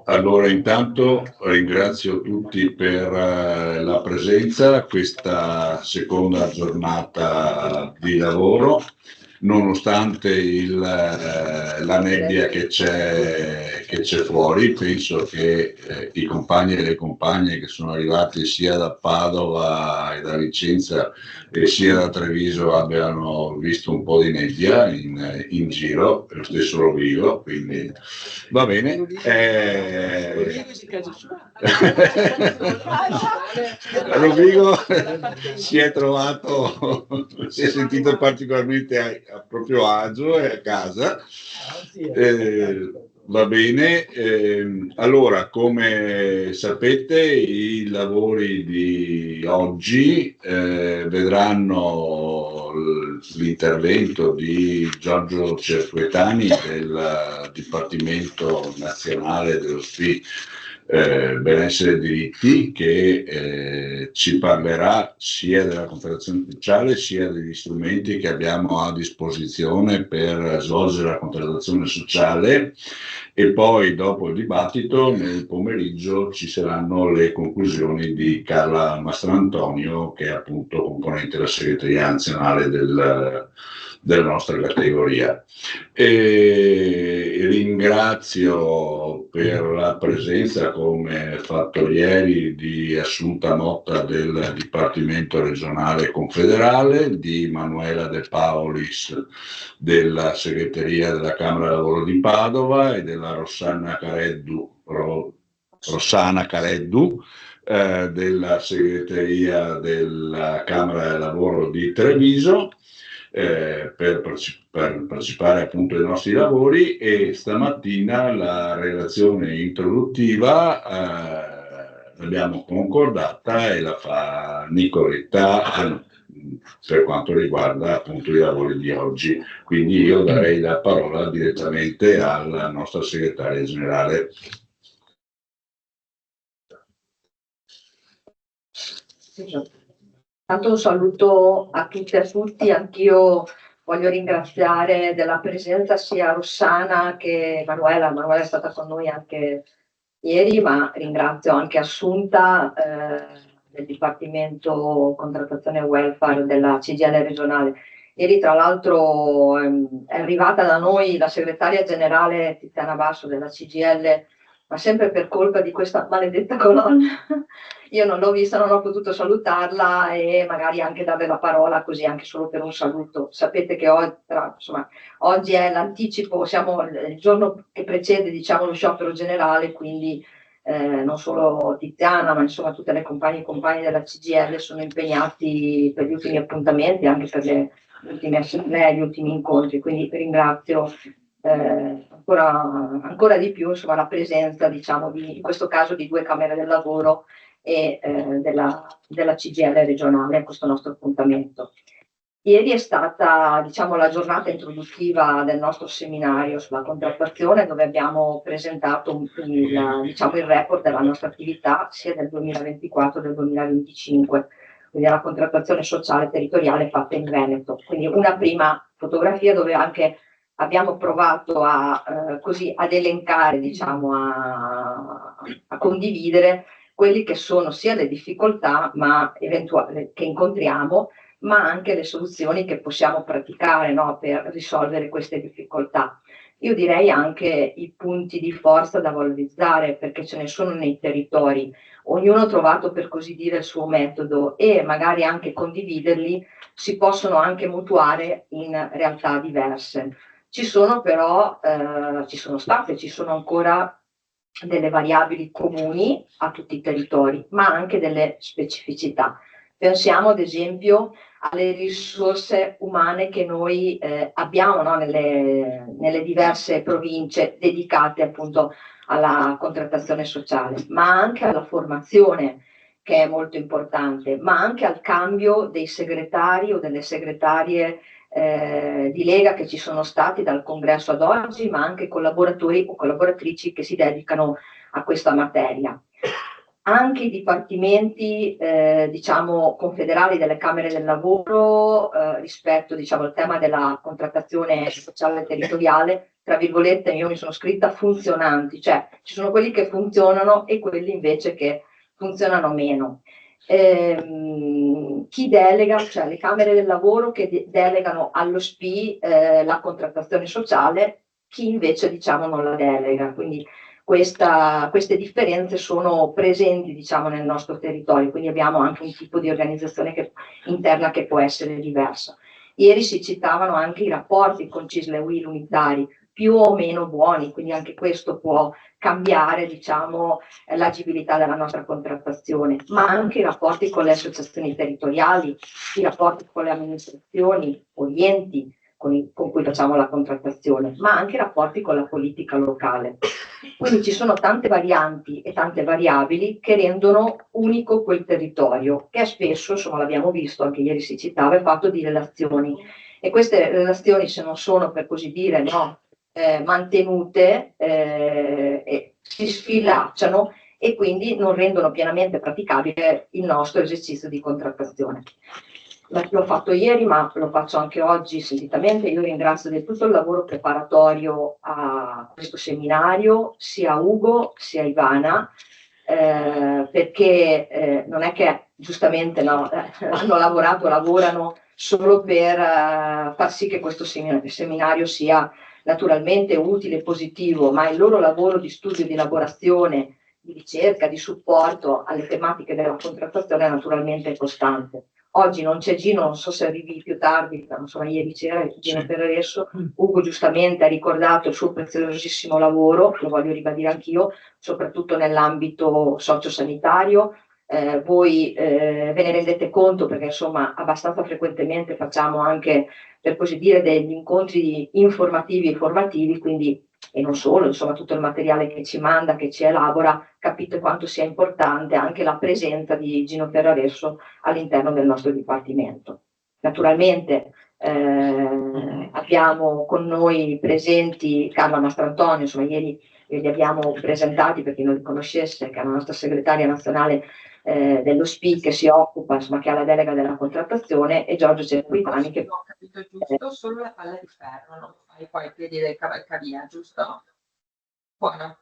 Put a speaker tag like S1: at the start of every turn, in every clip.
S1: Allora, intanto ringrazio tutti per la presenza a questa seconda giornata di lavoro, nonostante la nebbia che c'è fuori. Penso che i compagni e le compagne che sono arrivati sia da Padova e da Vicenza e sia da Treviso abbiano visto un po' di nebbia in giro, lo stesso Rovigo, quindi va bene. Rovigo si è trovato, si è sentito particolarmente a proprio agio e a casa. Va bene, allora come sapete i lavori di oggi vedranno l'intervento di Giorgio Cerquetani del Dipartimento Nazionale dello SPI Benessere e Diritti, che ci parlerà sia della contrattazione sociale sia degli strumenti che abbiamo a disposizione per svolgere la contrattazione sociale. E poi dopo il dibattito nel pomeriggio ci saranno le conclusioni di Carla Mastrantonio, che è appunto componente della segreteria nazionale della nostra categoria. E ringrazio per la presenza, come fatto ieri, di Assunta Motta del Dipartimento Regionale Confederale, di Manuela De Paolis della segreteria della Camera Lavoro di Padova e della Rossana Careddu della segreteria della Camera Lavoro di Treviso. Per partecipare appunto ai nostri lavori, e stamattina la relazione introduttiva l'abbiamo concordata e la fa Nicoletta per quanto riguarda appunto i lavori di oggi. Quindi io darei la parola direttamente alla nostra segretaria generale.
S2: Tanto un saluto a tutte e a tutti, anch'io voglio ringraziare della presenza sia Rossana che Manuela. Manuela è stata con noi anche ieri, ma ringrazio anche Assunta del Dipartimento Contrattazione e Welfare della CGIL regionale. Ieri tra l'altro è arrivata da noi la segretaria generale Tiziana Basso della CGIL, ma sempre per colpa di questa maledetta colonna. Io non l'ho vista, non ho potuto salutarla e magari anche darle la parola così anche solo per un saluto. Sapete che oggi è l'anticipo, siamo il giorno che precede, diciamo, lo sciopero generale, quindi non solo Tiziana, ma insomma tutte le compagne e compagni della CGIL sono impegnati per gli ultimi appuntamenti, anche per le ultime assemblee, gli ultimi incontri, quindi ringrazio ancora di più insomma, la presenza, diciamo, in questo caso di due camere del lavoro e della CGIL regionale a questo nostro appuntamento. Ieri è stata, diciamo, la giornata introduttiva del nostro seminario sulla contrattazione, dove abbiamo presentato il report della nostra attività sia del 2024 che del 2025, quindi la contrattazione sociale territoriale fatta in Veneto. Quindi una prima fotografia dove anche abbiamo provato ad elencare, diciamo, a condividere quelli che sono sia le difficoltà che incontriamo, ma anche le soluzioni che possiamo praticare, no, per risolvere queste difficoltà. Io direi anche i punti di forza da valorizzare, perché ce ne sono nei territori, ognuno ha trovato per così dire il suo metodo e magari anche condividerli si possono anche mutuare in realtà diverse. Ci sono però, ci sono ancora delle variabili comuni a tutti i territori, ma anche delle specificità. Pensiamo ad esempio alle risorse umane che noi abbiamo, no, nelle diverse province dedicate appunto alla contrattazione sociale, ma anche alla formazione, che è molto importante, ma anche al cambio dei segretari o delle segretarie di Lega che ci sono stati dal congresso ad oggi, ma anche collaboratori o collaboratrici che si dedicano a questa materia. Anche i dipartimenti, diciamo, confederali delle Camere del Lavoro, rispetto, diciamo, al tema della contrattazione sociale territoriale, tra virgolette, io mi sono scritta funzionanti, cioè ci sono quelli che funzionano e quelli invece che funzionano meno. Chi delega, cioè le Camere del Lavoro che delegano allo SPI la contrattazione sociale, chi invece, diciamo, non la delega. Quindi queste differenze sono presenti, diciamo, nel nostro territorio, quindi abbiamo anche un tipo di organizzazione interna che può essere diversa. Ieri si citavano anche i rapporti con CISL e UIL unitari, più o meno buoni, quindi anche questo può cambiare, diciamo, l'agibilità della nostra contrattazione, ma anche i rapporti con le associazioni territoriali, i rapporti con le amministrazioni o gli enti con cui facciamo la contrattazione, ma anche rapporti con la politica locale. Quindi ci sono tante varianti e tante variabili che rendono unico quel territorio, che spesso, insomma, l'abbiamo visto, anche ieri si citava, è fatto di relazioni. E queste relazioni, se non sono, per così dire, no, mantenute, si sfilacciano e quindi non rendono pienamente praticabile il nostro esercizio di contrattazione. L'ho fatto ieri, ma lo faccio anche oggi sentitamente. Io ringrazio di tutto il lavoro preparatorio a questo seminario, sia Ugo sia Ivana, perché non è che giustamente no, lavorano solo per far sì che questo seminario sia naturalmente utile e positivo, ma il loro lavoro di studio, di elaborazione, di ricerca, di supporto alle tematiche della contrattazione naturalmente è costante. Oggi non c'è Gino, non so se arrivi più tardi, ma insomma ieri c'era Gino Ferraresso. Ugo giustamente ha ricordato il suo preziosissimo lavoro, lo voglio ribadire anch'io, soprattutto nell'ambito sociosanitario. Voi ve ne rendete conto perché insomma abbastanza frequentemente facciamo anche, per così dire, degli incontri informativi e formativi, quindi, e non solo, insomma tutto il materiale che ci manda, che ci elabora, capite quanto sia importante anche la presenza di Gino Ferraresso all'interno del nostro dipartimento. Naturalmente abbiamo con noi presenti Carla Mastrantonio, insomma ieri li abbiamo presentati per chi non li conoscesse, che è la nostra segretaria nazionale dello SPI che si occupa, insomma, che ha la delega della contrattazione, e Giorgio Cerquitani che...
S3: Ho capito giusto, solo la palla di ferro, non fai poi i piedi del cavalcavia, giusto? Buono.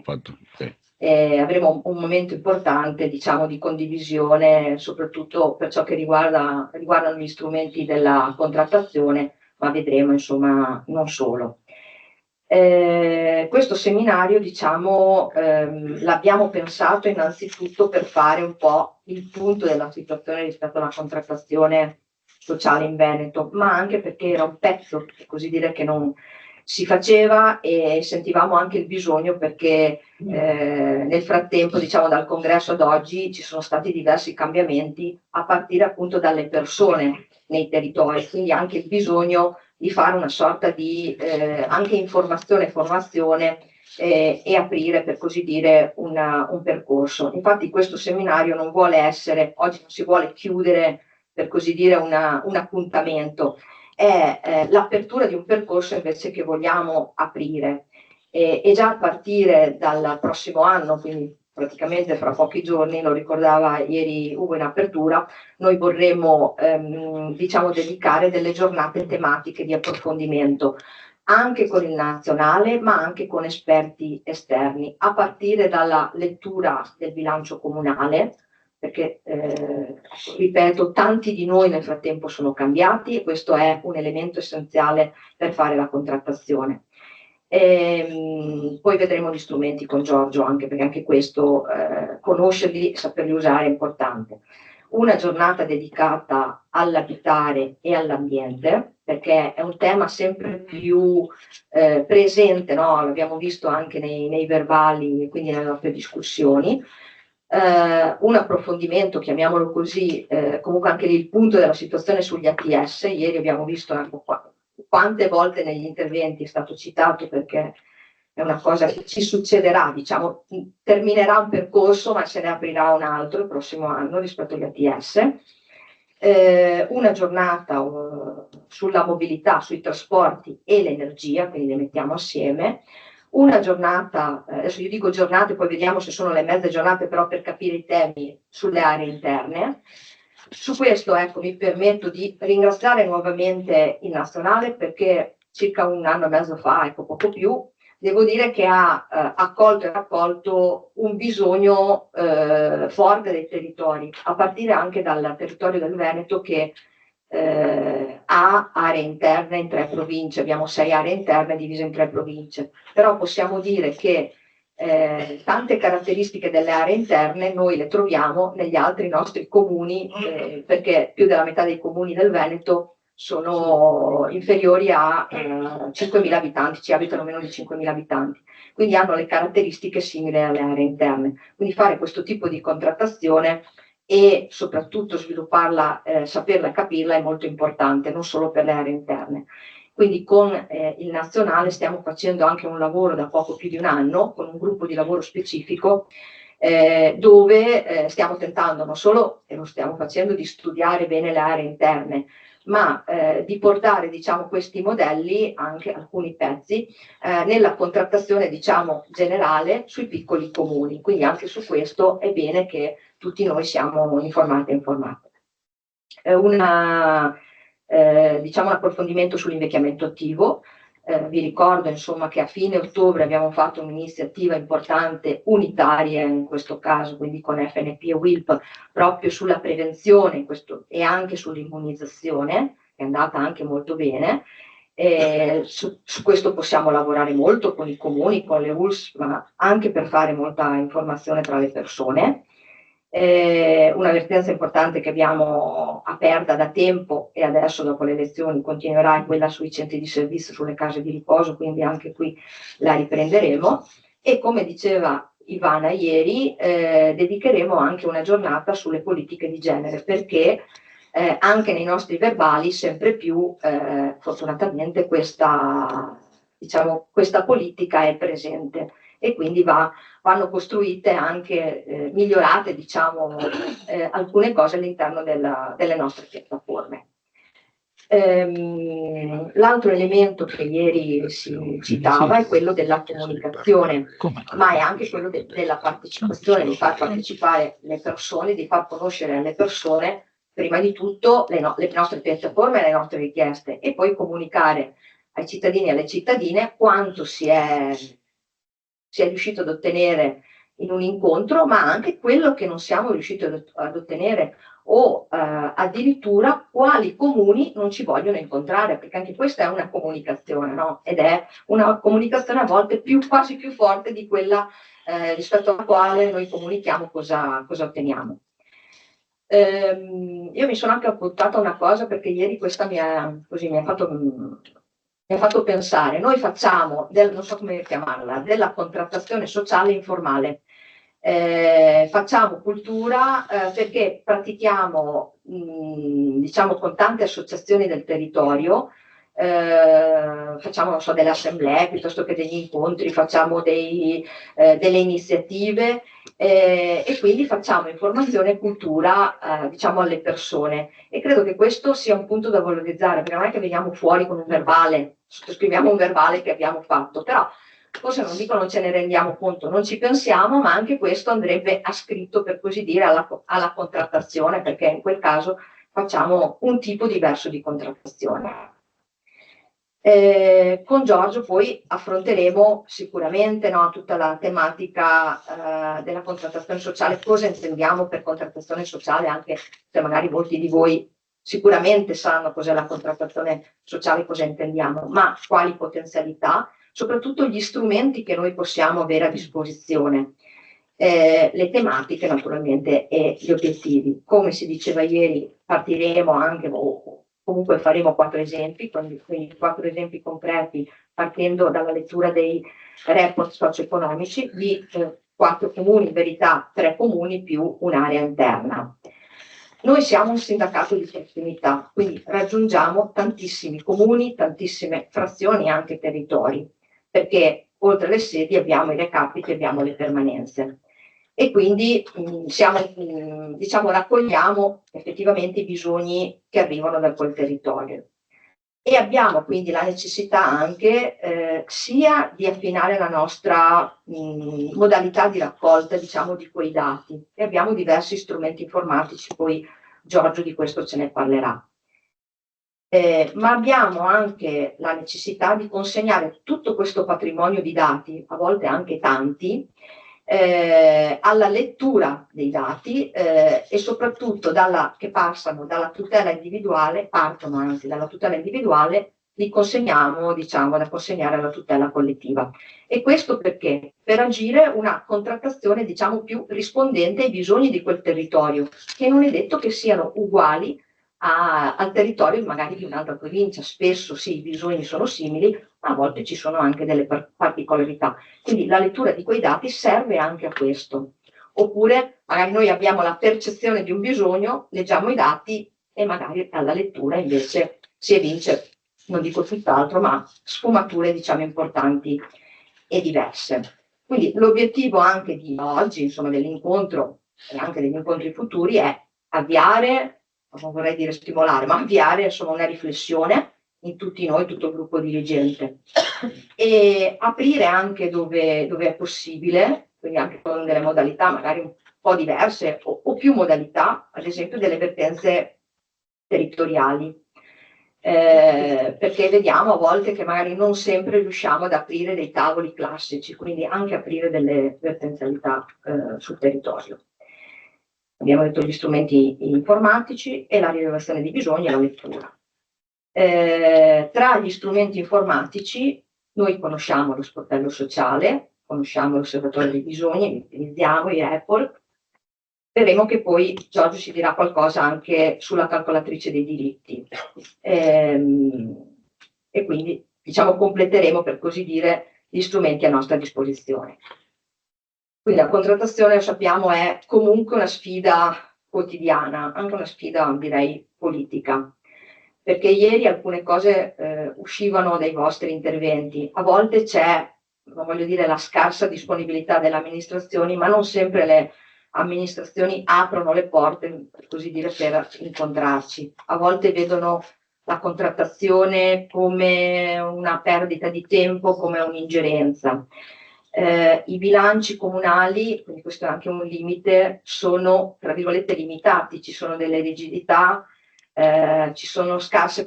S1: Fatto, sì.
S2: Avremo un momento importante, diciamo, di condivisione, soprattutto per ciò che riguardano gli strumenti della contrattazione, ma vedremo, insomma, non solo. Questo seminario, diciamo, l'abbiamo pensato innanzitutto per fare un po' il punto della situazione rispetto alla contrattazione sociale in Veneto, ma anche perché era un pezzo, per così dire, che non si faceva e sentivamo anche il bisogno perché nel frattempo, diciamo, dal congresso ad oggi ci sono stati diversi cambiamenti a partire appunto dalle persone nei territori, quindi anche il bisogno di fare una sorta di anche informazione e formazione e aprire, per così dire, un percorso. Infatti questo seminario non vuole essere, oggi non si vuole chiudere, per così dire, un appuntamento, è l'apertura di un percorso invece che vogliamo aprire e già a partire dal prossimo anno, quindi praticamente fra pochi giorni, lo ricordava ieri Ugo in apertura, noi vorremmo diciamo dedicare delle giornate tematiche di approfondimento anche con il nazionale ma anche con esperti esterni, a partire dalla lettura del bilancio comunale, perché ripeto, tanti di noi nel frattempo sono cambiati e questo è un elemento essenziale per fare la contrattazione. Poi vedremo gli strumenti con Giorgio, anche perché anche questo, conoscerli e saperli usare è importante. Una giornata dedicata all'abitare e all'ambiente, perché è un tema sempre più presente, no? L'abbiamo visto anche nei verbali, quindi nelle nostre discussioni. Un approfondimento, chiamiamolo così, comunque anche lì il punto della situazione sugli ATS. Ieri abbiamo visto anche quante volte negli interventi è stato citato, perché è una cosa che ci succederà, diciamo, terminerà un percorso ma se ne aprirà un altro il prossimo anno rispetto agli ATS. Una giornata sulla mobilità, sui trasporti e l'energia, quindi le mettiamo assieme. una giornata, adesso io dico giornate, poi vediamo se sono le mezze giornate, però per capire i temi sulle aree interne. Su questo, ecco, mi permetto di ringraziare nuovamente il Nazionale perché circa un anno e mezzo fa, ecco, poco più, devo dire che ha accolto e raccolto un bisogno forte dei territori, a partire anche dal territorio del Veneto che ha aree interne in 3 province, abbiamo 6 aree interne divise in 3 province, però possiamo dire che tante caratteristiche delle aree interne noi le troviamo negli altri nostri comuni, perché più della metà dei comuni del Veneto sono inferiori a 5.000 abitanti, ci abitano meno di 5.000 abitanti, quindi hanno le caratteristiche simili alle aree interne. Quindi fare questo tipo di contrattazione e soprattutto svilupparla, saperla e capirla è molto importante, non solo per le aree interne. Quindi con il Nazionale stiamo facendo anche un lavoro da poco più di un anno, con un gruppo di lavoro specifico, dove stiamo tentando non solo, e lo stiamo facendo, di studiare bene le aree interne, ma di portare, diciamo, questi modelli, anche alcuni pezzi, nella contrattazione, diciamo, generale sui piccoli comuni. Quindi anche su questo è bene che tutti noi siamo informati e informate. Diciamo un approfondimento sull'invecchiamento attivo. Vi ricordo insomma che a fine ottobre abbiamo fatto un'iniziativa importante unitaria in questo caso, quindi con FNP e WILP, proprio sulla prevenzione e anche sull'immunizzazione, che è andata anche molto bene. Su questo possiamo lavorare molto con i comuni, con le ULS, ma anche per fare molta informazione tra le persone. Un'avvertenza importante che abbiamo aperta da tempo e adesso dopo le elezioni continuerà è quella sui centri di servizio, sulle case di riposo, quindi anche qui la riprenderemo. E come diceva Ivana ieri, dedicheremo anche una giornata sulle politiche di genere, perché anche nei nostri verbali sempre più fortunatamente diciamo, questa politica è presente e quindi vanno costruite anche migliorate, diciamo, alcune cose all'interno delle nostre piattaforme. L'altro elemento che ieri si citava è quello della comunicazione, ma è anche quello della partecipazione, di far partecipare le persone, di far conoscere alle persone prima di tutto le nostre piattaforme e le nostre richieste e poi comunicare ai cittadini e alle cittadine quanto si è riuscito ad ottenere in un incontro, ma anche quello che non siamo riusciti ad ottenere o addirittura quali comuni non ci vogliono incontrare, perché anche questa è una comunicazione, no? Ed è una comunicazione a volte quasi più forte di quella rispetto alla quale noi comunichiamo cosa otteniamo. Io mi sono anche appuntata una cosa perché ieri questa mi ha fatto pensare. Noi facciamo, non so come chiamarla, della contrattazione sociale informale. Facciamo cultura perché pratichiamo, diciamo, con tante associazioni del territorio, facciamo, non so, delle assemblee piuttosto che degli incontri, facciamo delle iniziative e quindi facciamo informazione e cultura, diciamo, alle persone. E credo che questo sia un punto da valorizzare, perché non è che veniamo fuori con un verbale, sottoscriviamo un verbale che abbiamo fatto, però forse non dico non ce ne rendiamo conto, non ci pensiamo, ma anche questo andrebbe ascritto, per così dire, alla contrattazione, perché in quel caso facciamo un tipo diverso di contrattazione. Con Giorgio poi affronteremo sicuramente, no, tutta la tematica della contrattazione sociale, cosa intendiamo per contrattazione sociale, anche se magari molti di voi sicuramente sanno cos'è la contrattazione sociale, cosa intendiamo, ma quali potenzialità, soprattutto gli strumenti che noi possiamo avere a disposizione, le tematiche naturalmente e gli obiettivi. Come si diceva ieri, partiremo anche, comunque faremo 4 esempi, quindi 4 esempi concreti partendo dalla lettura dei report socio-economici di 4 comuni, in verità 3 comuni più un'area interna. Noi siamo un sindacato di prossimità, quindi raggiungiamo tantissimi comuni, tantissime frazioni e anche territori, perché oltre alle sedi abbiamo i recapiti, abbiamo le permanenze. E quindi diciamo, raccogliamo effettivamente i bisogni che arrivano da quel territorio. E abbiamo quindi la necessità anche sia di affinare la nostra modalità di raccolta, diciamo, di quei dati. E abbiamo diversi strumenti informatici, poi Giorgio di questo ce ne parlerà. Ma abbiamo anche la necessità di consegnare tutto questo patrimonio di dati, a volte anche tanti, alla lettura dei dati e soprattutto che passano dalla tutela individuale, partono anzi dalla tutela individuale, li consegniamo, diciamo, da consegnare alla tutela collettiva. E questo perché? Per agire una contrattazione, diciamo, più rispondente ai bisogni di quel territorio, che non è detto che siano uguali al territorio magari di un'altra provincia. Spesso sì, i bisogni sono simili, ma a volte ci sono anche delle particolarità. Quindi la lettura di quei dati serve anche a questo. Oppure magari noi abbiamo la percezione di un bisogno, leggiamo i dati e magari alla lettura invece si evince, non dico tutt'altro, ma sfumature diciamo importanti e diverse. Quindi l'obiettivo anche di oggi, insomma, dell'incontro e anche degli incontri futuri è avviare, non vorrei dire stimolare, ma avviare insomma una riflessione in tutti noi, tutto il gruppo dirigente, e aprire anche dove è possibile, quindi anche con delle modalità magari un po' diverse o più modalità, ad esempio delle vertenze territoriali. Perché vediamo a volte che magari non sempre riusciamo ad aprire dei tavoli classici, quindi anche aprire delle vertenzialità sul territorio. Abbiamo detto gli strumenti informatici e la rilevazione di bisogni e la lettura. Tra gli strumenti informatici noi conosciamo lo sportello sociale, conosciamo l'osservatorio dei bisogni, li utilizziamo, i report. Vedremo che poi Giorgio ci dirà qualcosa anche sulla calcolatrice dei diritti. E quindi diciamo completeremo, per così dire, gli strumenti a nostra disposizione. Quindi la contrattazione, lo sappiamo, è comunque una sfida quotidiana, anche una sfida direi politica, perché ieri alcune cose uscivano dai vostri interventi. A volte c'è, non voglio dire, la scarsa disponibilità delle amministrazioni, ma non sempre le amministrazioni aprono le porte, per così dire, per incontrarci. A volte vedono la contrattazione come una perdita di tempo, come un'ingerenza. I bilanci comunali, quindi questo è anche un limite, sono tra virgolette limitati, ci sono delle rigidità, ci sono scarse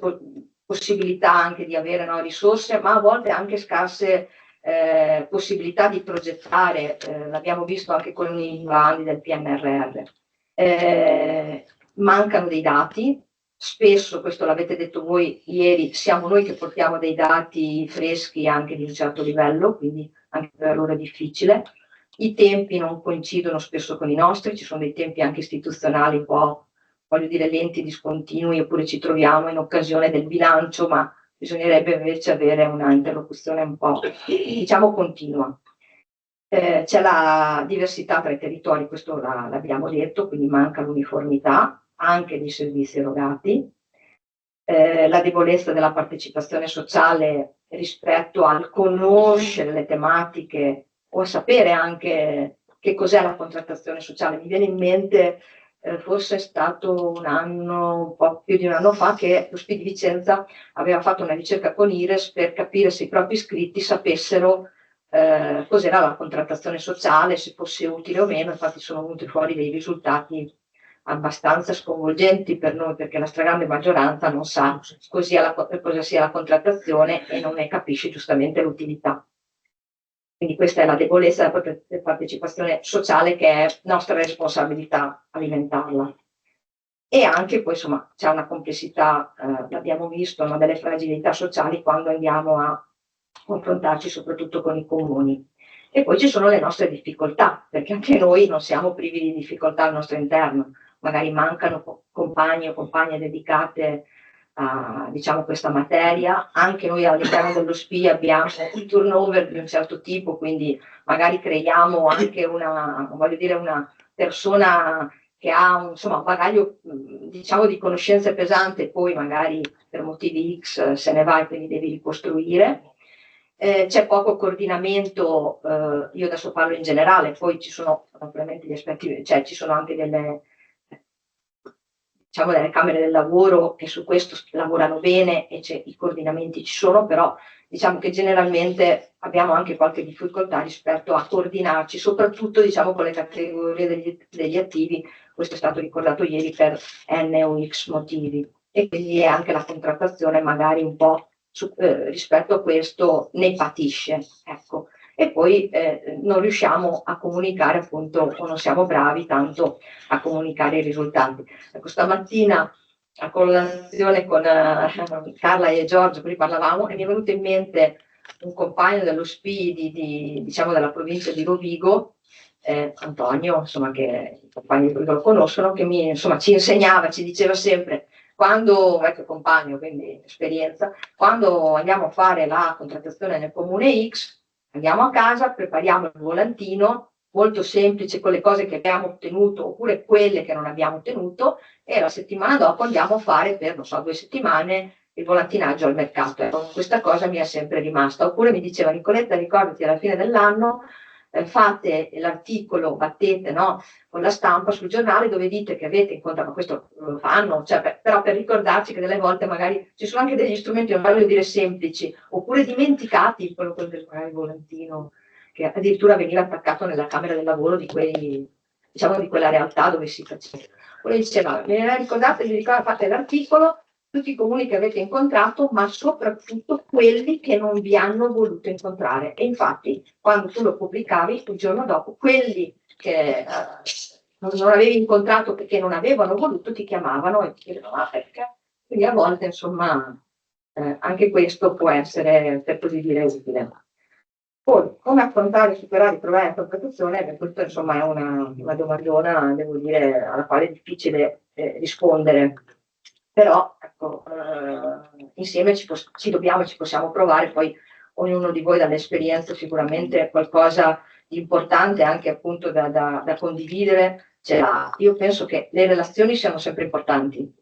S2: possibilità anche di avere risorse, ma a volte anche scarse possibilità di progettare, l'abbiamo visto anche con i bandi del PNRR. Mancano dei dati, spesso, questo l'avete detto voi ieri, siamo noi che portiamo dei dati freschi anche di un certo livello, quindi anche per loro è difficile. I tempi non coincidono spesso con i nostri, ci sono dei tempi anche istituzionali un po', voglio dire, lenti, discontinui, oppure ci troviamo in occasione del bilancio, ma bisognerebbe invece avere una interlocuzione un po', diciamo, continua. C'è la diversità tra i territori, questo l'abbiamo detto, quindi manca l'uniformità anche dei servizi erogati, la debolezza della partecipazione sociale rispetto al conoscere le tematiche o a sapere anche che cos'è la contrattazione sociale. Mi viene in mente, forse è stato un po' più di un anno fa, che lo SPI di Vicenza aveva fatto una ricerca con IRES per capire se i propri iscritti sapessero cos'era la contrattazione sociale, se fosse utile o meno. Infatti sono venuti fuori dei risultati abbastanza sconvolgenti per noi, perché la stragrande maggioranza non sa cosa sia la contrattazione e non ne capisce giustamente l'utilità. Quindi questa è la debolezza della partecipazione sociale, che è nostra responsabilità alimentarla. E anche poi insomma c'è una complessità, l'abbiamo visto, delle fragilità sociali quando andiamo a confrontarci soprattutto con i comuni. E poi ci sono le nostre difficoltà, perché anche noi non siamo privi di difficoltà al nostro interno. Magari mancano compagni o compagne dedicate a, diciamo, questa materia. Anche noi all'interno dello SPI abbiamo un turnover di un certo tipo, quindi magari creiamo anche una persona che ha un bagaglio, diciamo, di conoscenze pesante, poi magari per motivi X se ne va e quindi devi ricostruire. C'è poco coordinamento, io adesso parlo in generale, poi ci sono naturalmente gli aspetti, cioè ci sono anche diciamo, delle camere del lavoro, e su questo lavorano bene e i coordinamenti ci sono, però diciamo che generalmente abbiamo anche qualche difficoltà rispetto a coordinarci, soprattutto diciamo con le categorie degli attivi. Questo è stato ricordato ieri per N o X motivi, e quindi anche la contrattazione magari un po' rispetto a questo ne patisce, ecco. E poi non riusciamo a comunicare, appunto, o non siamo bravi tanto a comunicare i risultati. Ecco, stamattina a colazione con Carla e Giorgio, così parlavamo, e mi è venuto in mente un compagno dello SPI diciamo, della provincia di Rovigo, Antonio, insomma, che i compagni di Rovigo lo conoscono, che insomma, ci insegnava, ci diceva sempre, quando, vecchio compagno, quindi esperienza, quando andiamo a fare la contrattazione nel comune X, andiamo a casa, prepariamo il volantino, molto semplice, con le cose che abbiamo ottenuto oppure quelle che non abbiamo ottenuto, e la settimana dopo andiamo a fare per, non so, 2 settimane il volantinaggio al mercato. Ecco, questa cosa mi è sempre rimasta. Oppure mi diceva Nicoletta, ricordati alla fine dell'anno fate l'articolo, battete, no, con la stampa sul giornale dove dite che avete incontrato, questo lo fanno, cioè, però per ricordarci che delle volte magari ci sono anche degli strumenti, non voglio dire semplici, oppure dimenticati, quello del magari volantino, che addirittura veniva attaccato nella camera del lavoro di diciamo, di quella realtà dove si faceva. Poi diceva, ricordate di fate l'articolo, tutti i comuni che avete incontrato, ma soprattutto quelli che non vi hanno voluto incontrare. E infatti, quando tu lo pubblicavi, il giorno dopo, quelli che non avevi incontrato perché non avevano voluto, ti chiamavano e ti chiedevano, ma perché? Quindi a volte, insomma, anche questo può essere, per così dire, utile. Poi, come affrontare, superare i problemi della contrattazione? Questo, insomma, è una domandona, devo dire, alla quale è difficile rispondere. Però, ecco, insieme ci possiamo provare, poi ognuno di voi dall'esperienza sicuramente qualcosa di importante anche appunto da condividere ce l'ha. Io penso che le relazioni siano sempre importanti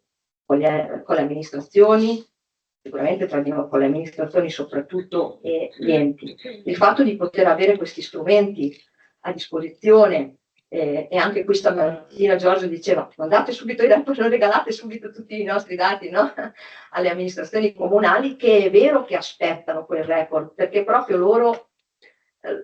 S2: con le amministrazioni, sicuramente con le amministrazioni soprattutto, e gli enti. Il fatto di poter avere questi strumenti a disposizione, e anche questa mattina Giorgio diceva, mandate subito i dati, non regalate subito tutti i nostri dati, no? Alle amministrazioni comunali, che è vero che aspettano quel report, perché proprio loro,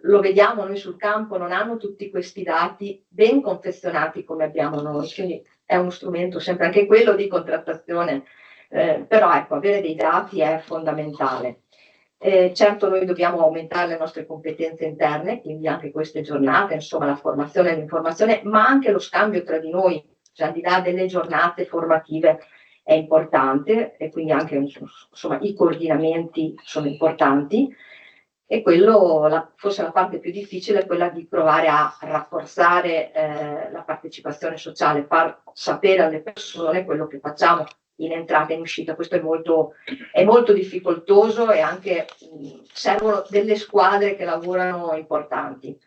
S2: lo vediamo noi sul campo, non hanno tutti questi dati ben confezionati come abbiamo noi, quindi è uno strumento sempre anche quello di contrattazione, però ecco, avere dei dati è fondamentale. Certo, noi dobbiamo aumentare le nostre competenze interne, quindi anche queste giornate, insomma la formazione e l'informazione, ma anche lo scambio tra di noi, cioè al di là delle giornate formative è importante, e quindi anche, insomma, i coordinamenti sono importanti. E quello, forse la parte più difficile è quella di provare a rafforzare la partecipazione sociale, far sapere alle persone quello che facciamo in entrata e in uscita. Questo è molto difficoltoso, e anche servono delle squadre che lavorano importanti.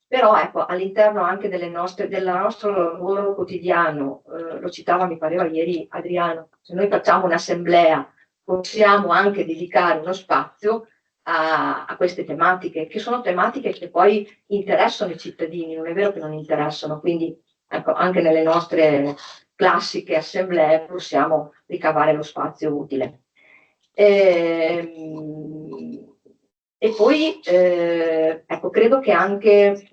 S2: Però ecco, all'interno anche del nostro lavoro quotidiano, lo citava, mi pareva ieri Adriano, se noi facciamo un'assemblea, possiamo anche dedicare uno spazio a queste tematiche, che sono tematiche che poi interessano i cittadini, non è vero che non interessano, quindi ecco, anche nelle nostre classiche assemblee possiamo ricavare lo spazio utile. E poi, ecco, credo che anche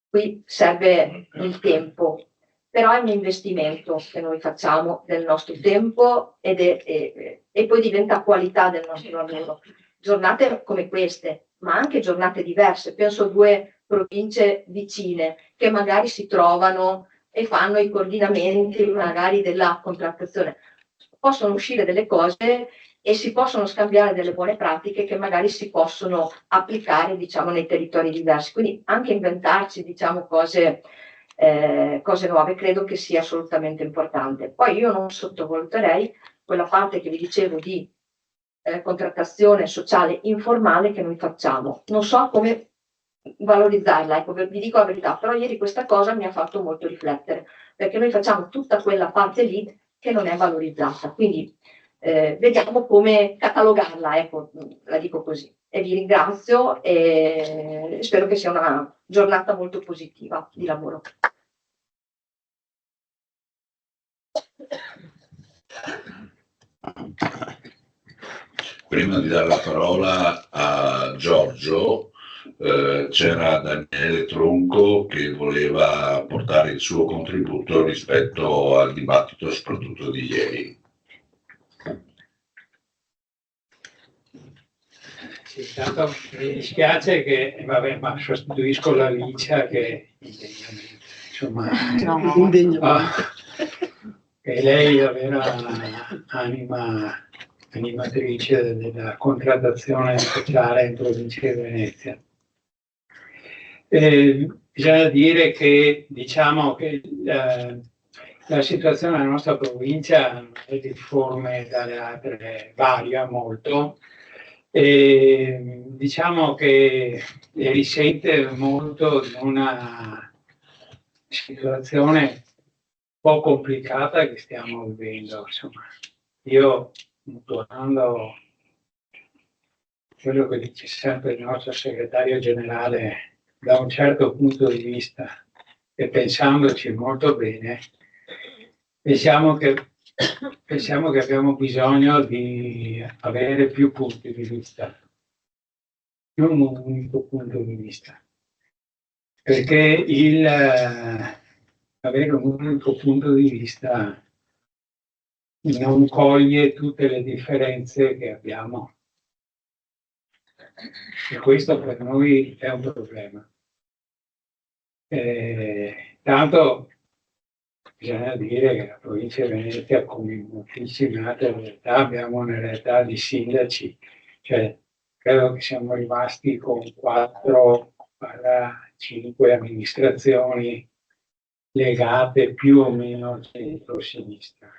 S2: qui serve il tempo, però è un investimento che noi facciamo del nostro tempo, e poi diventa qualità del nostro lavoro. Giornate come queste, ma anche giornate diverse. Penso a 2 province vicine che magari si trovano e fanno i coordinamenti magari della contrattazione. Possono uscire delle cose e si possono scambiare delle buone pratiche che magari si possono applicare, diciamo, nei territori diversi. Quindi anche inventarci, diciamo, cose nuove, credo che sia assolutamente importante. Poi io non sottovaluterei quella parte che vi dicevo di contrattazione sociale informale che noi facciamo. Non so come valorizzarla, ecco, vi dico la verità, però ieri questa cosa mi ha fatto molto riflettere, perché noi facciamo tutta quella parte lì che non è valorizzata. Quindi vediamo come catalogarla, ecco, la dico così. E vi ringrazio e spero che sia una giornata molto positiva di lavoro.
S1: Prima di dare la parola a Giorgio, c'era Daniele Tronco che voleva portare il suo contributo rispetto al dibattito soprattutto di ieri.
S4: Sì, tanto mi dispiace che, vabbè, ma sostituisco la Licia che insomma, che lei è la vera animatrice della contrattazione sociale in provincia di Venezia. Bisogna dire che, diciamo, che la situazione della nostra provincia non è difforme dalle altre, varia molto. E diciamo che risente molto di una situazione un po' complicata che stiamo vivendo. Insomma, io, tornando quello che dice sempre il nostro segretario generale, da un certo punto di vista e pensandoci molto bene, pensiamo che abbiamo bisogno di avere più punti di vista, non un unico punto di vista, perché avere un unico punto di vista non coglie tutte le differenze che abbiamo. E questo per noi è un problema. Tanto bisogna dire che la provincia di Venezia, come in moltissime altre realtà, abbiamo una realtà di sindaci, cioè credo che siamo rimasti con 4-5 amministrazioni legate più o meno al centro-sinistra.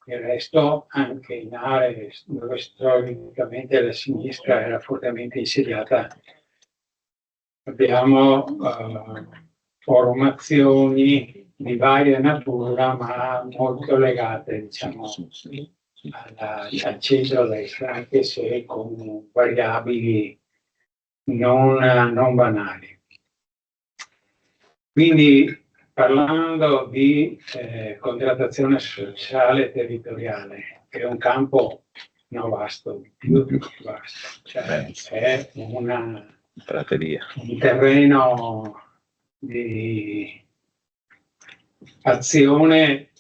S4: Il resto, anche in aree dove storicamente la sinistra era fortemente insediata, abbiamo formazioni di varia natura, ma molto legate, diciamo, al centro-destra, anche se con variabili non banali. Quindi, parlando di contrattazione sociale territoriale, che è un campo vasto, più vasto, cioè è un terreno di azione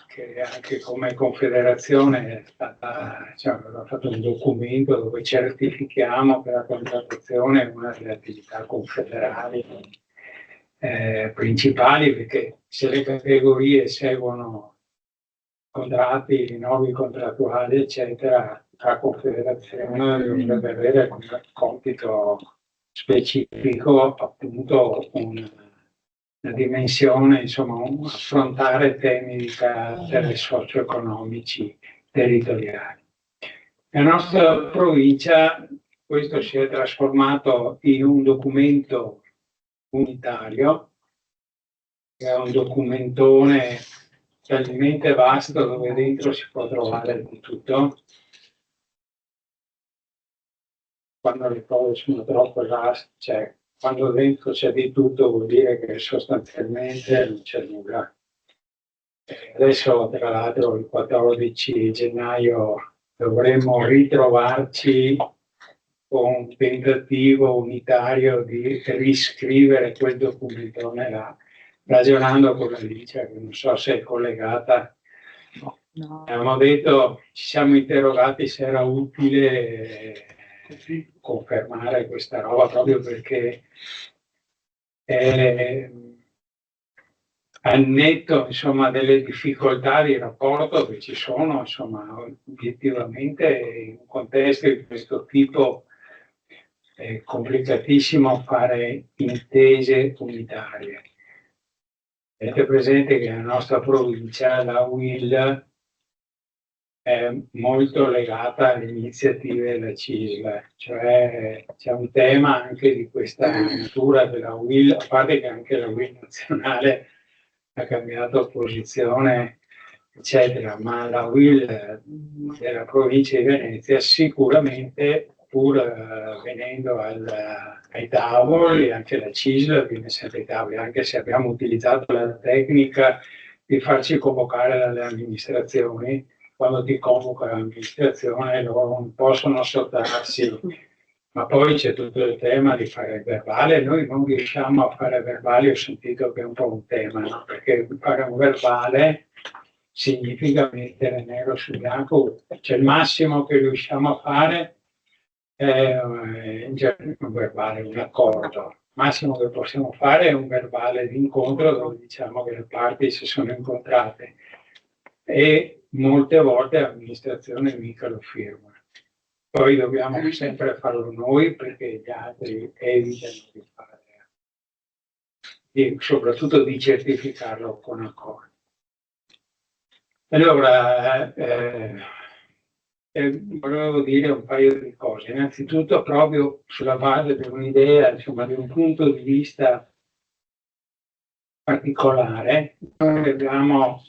S4: che anche come Confederazione è stata, abbiamo fatto un documento dove certifichiamo che la contrattazione è una delle attività confederali principali, perché se le categorie seguono contratti, rinnovi contrattuali, eccetera, la Confederazione dovrebbe avere come compito specifico appunto una dimensione, insomma, affrontare temi di carattere socio-economici territoriali. Nella nostra provincia questo si è trasformato in un documento unitario, che è un documentone talmente vasto dove dentro si può trovare di tutto. Quando le cose sono troppo vaste, cioè quando dentro c'è di tutto vuol dire che sostanzialmente non c'è nulla. Adesso, tra l'altro, il 14 gennaio dovremmo ritrovarci con un tentativo unitario di riscrivere quel documentone là, ragionando con la Licia, che non so se è collegata. No. Abbiamo detto, ci siamo interrogati se era utile confermare questa roba, proprio perché al netto, insomma, delle difficoltà di rapporto che ci sono, insomma, obiettivamente in un contesto di questo tipo è complicatissimo fare intese unitarie. Avete presente che nella nostra provincia la UIL è molto legata alle iniziative della CISL, cioè c'è un tema anche di questa natura della UIL, a parte che anche la UIL nazionale ha cambiato posizione, eccetera, ma la UIL della provincia di Venezia sicuramente, pur venendo ai tavoli, anche la CISL viene sempre ai tavoli, anche se abbiamo utilizzato la tecnica di farci convocare dalle amministrazioni. Quando ti convoca l'amministrazione loro non possono sottrarsi, ma poi c'è tutto il tema di fare il verbale. Noi non riusciamo a fare verbali, ho sentito che è un po' un tema, no? Perché fare un verbale significa mettere nero su bianco, cioè il massimo che riusciamo a fare è un verbale, un accordo. Il massimo che possiamo fare è un verbale di incontro dove diciamo che le parti si sono incontrate e molte volte l'amministrazione mica lo firma. Poi dobbiamo sempre farlo noi perché gli altri evitano di fare e soprattutto di certificarlo con accordo. Allora, volevo dire un paio di cose. Innanzitutto, proprio sulla base di un'idea, insomma, di un punto di vista particolare, noi abbiamo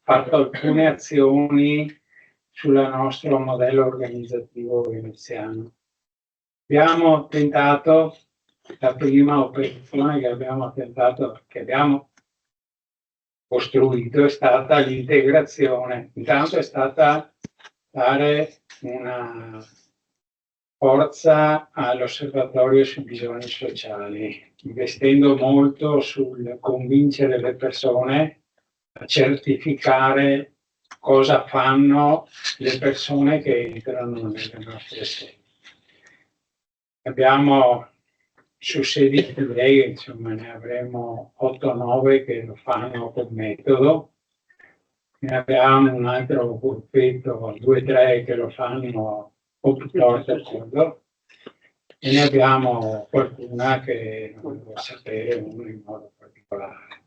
S4: fatto alcune azioni sul nostro modello organizzativo veneziano. Abbiamo tentato, la prima operazione che abbiamo costruito è stata l'integrazione. Intanto è stata dare una forza all'osservatorio sui bisogni sociali, investendo molto sul convincere le persone a certificare cosa fanno le persone che entrano nelle nostre sedi. Abbiamo su 16 lei, insomma, ne avremo 8-9 che lo fanno con metodo, ne abbiamo un altro gruppetto, 2-3 che lo fanno o piuttosto quello, e ne abbiamo qualcuna che non vuole sapere uno in modo particolare.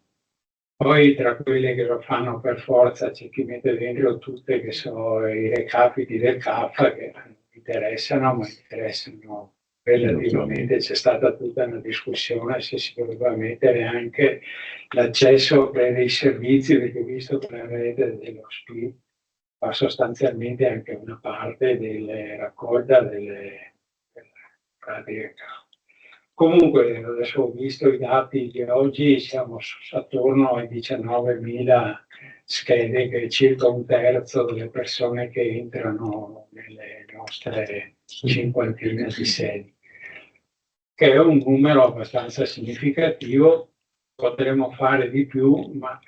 S4: Poi tra quelle che lo fanno per forza c'è chi mette dentro tutte che sono i recapiti del CAF che non interessano, ma interessano relativamente. C'è stata tutta una discussione se si doveva mettere anche l'accesso per i servizi, perché visto che la rete dello SPI fa sostanzialmente anche una parte delle raccolta delle pratiche. Comunque, adesso ho visto i dati di oggi, siamo attorno ai 19.000 schede, che è circa un terzo delle persone che entrano nelle nostre cinquantina di sedi, che è un numero abbastanza significativo. Potremmo fare di più, ma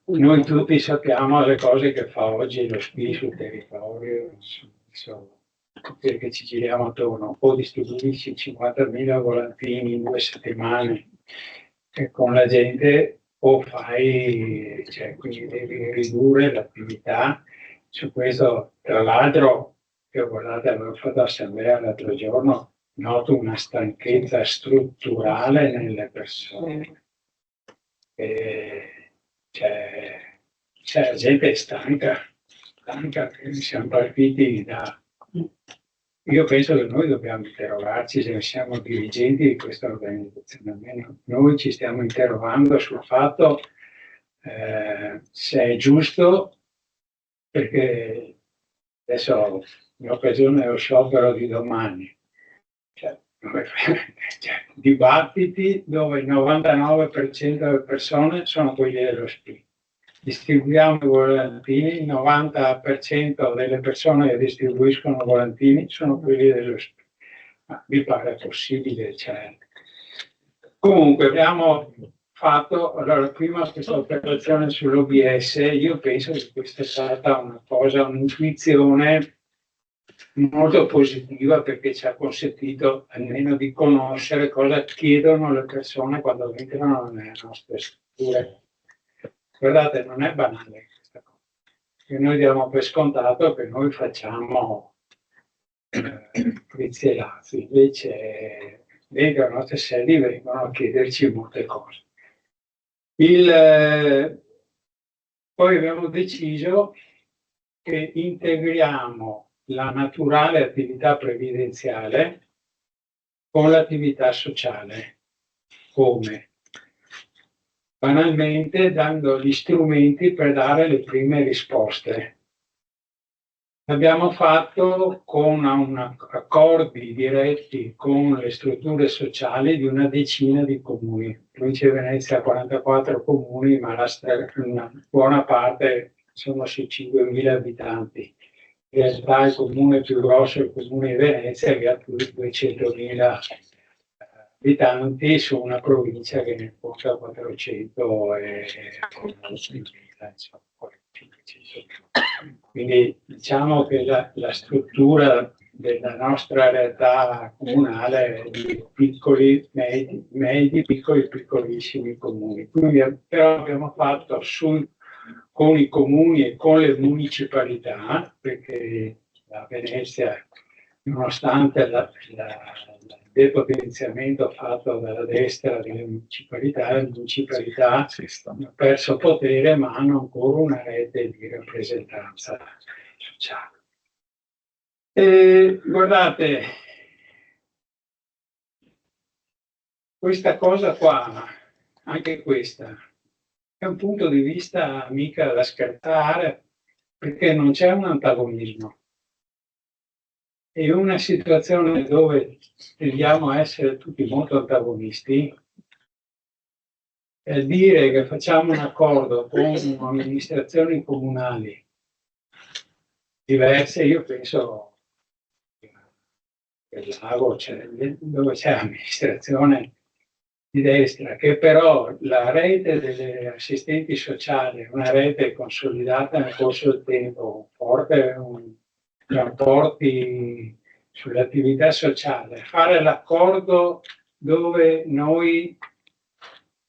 S4: noi tutti sappiamo le cose che fa oggi lo SPI sul territorio, insomma, perché ci giriamo attorno, o distribuisci 50.000 volantini in 2 settimane con la gente, o fai, cioè, quindi devi ridurre l'attività. Su questo, tra l'altro, io guardate, avevo fatto assemblea l'altro giorno, noto una stanchezza strutturale nelle persone. La gente è stanca, siamo partiti da... Io penso che noi dobbiamo interrogarci se siamo dirigenti di questa organizzazione, almeno noi ci stiamo interrogando sul fatto se è giusto, perché adesso in occasione dello sciopero di domani, dibattiti dove il 99% delle persone sono quelli dello SPI. Distribuiamo i volantini, il 90% delle persone che distribuiscono volantini sono quelli dello SPI. Ma vi pare possibile? Cioè. Comunque abbiamo fatto, allora prima questa operazione sull'OBS, io penso che questa è stata una cosa, un'intuizione molto positiva, perché ci ha consentito almeno di conoscere cosa chiedono le persone quando entrano nelle nostre strutture. Guardate, non è banale questa cosa, che noi diamo per scontato che noi facciamo frizi e lazzi, invece dentro le nostre sedi vengono a chiederci molte cose. Poi abbiamo deciso che integriamo la naturale attività previdenziale con l'attività sociale. Come? Banalmente dando gli strumenti per dare le prime risposte. L'abbiamo fatto con accordi diretti con le strutture sociali di una decina di comuni. Provincia di Venezia ha 44 comuni, ma una buona parte sono sui 5.000 abitanti. In realtà il comune più grosso è il comune di Venezia, che ha più di 200.000 abitanti su una provincia che ne conta 400 e 5.000, insomma, poi 500. Quindi diciamo che la struttura della nostra realtà comunale è di piccoli, medi, piccoli, piccolissimi comuni. Quindi però abbiamo fatto con i comuni e con le municipalità, perché la Venezia, nonostante il depotenziamento fatto dalla destra delle municipalità, le municipalità hanno perso potere, ma hanno ancora una rete di rappresentanza sociale. E guardate, questa cosa qua, anche questa, è un punto di vista mica da scartare, perché non c'è un antagonismo. In una situazione dove tendiamo a essere tutti molto antagonisti, dire che facciamo un accordo con amministrazioni comunali diverse, io penso che il Lago dove c'è l'amministrazione di destra, che però la rete delle assistenti sociali è una rete consolidata nel corso del tempo, forte rapporti sulle attività sociali, fare l'accordo dove noi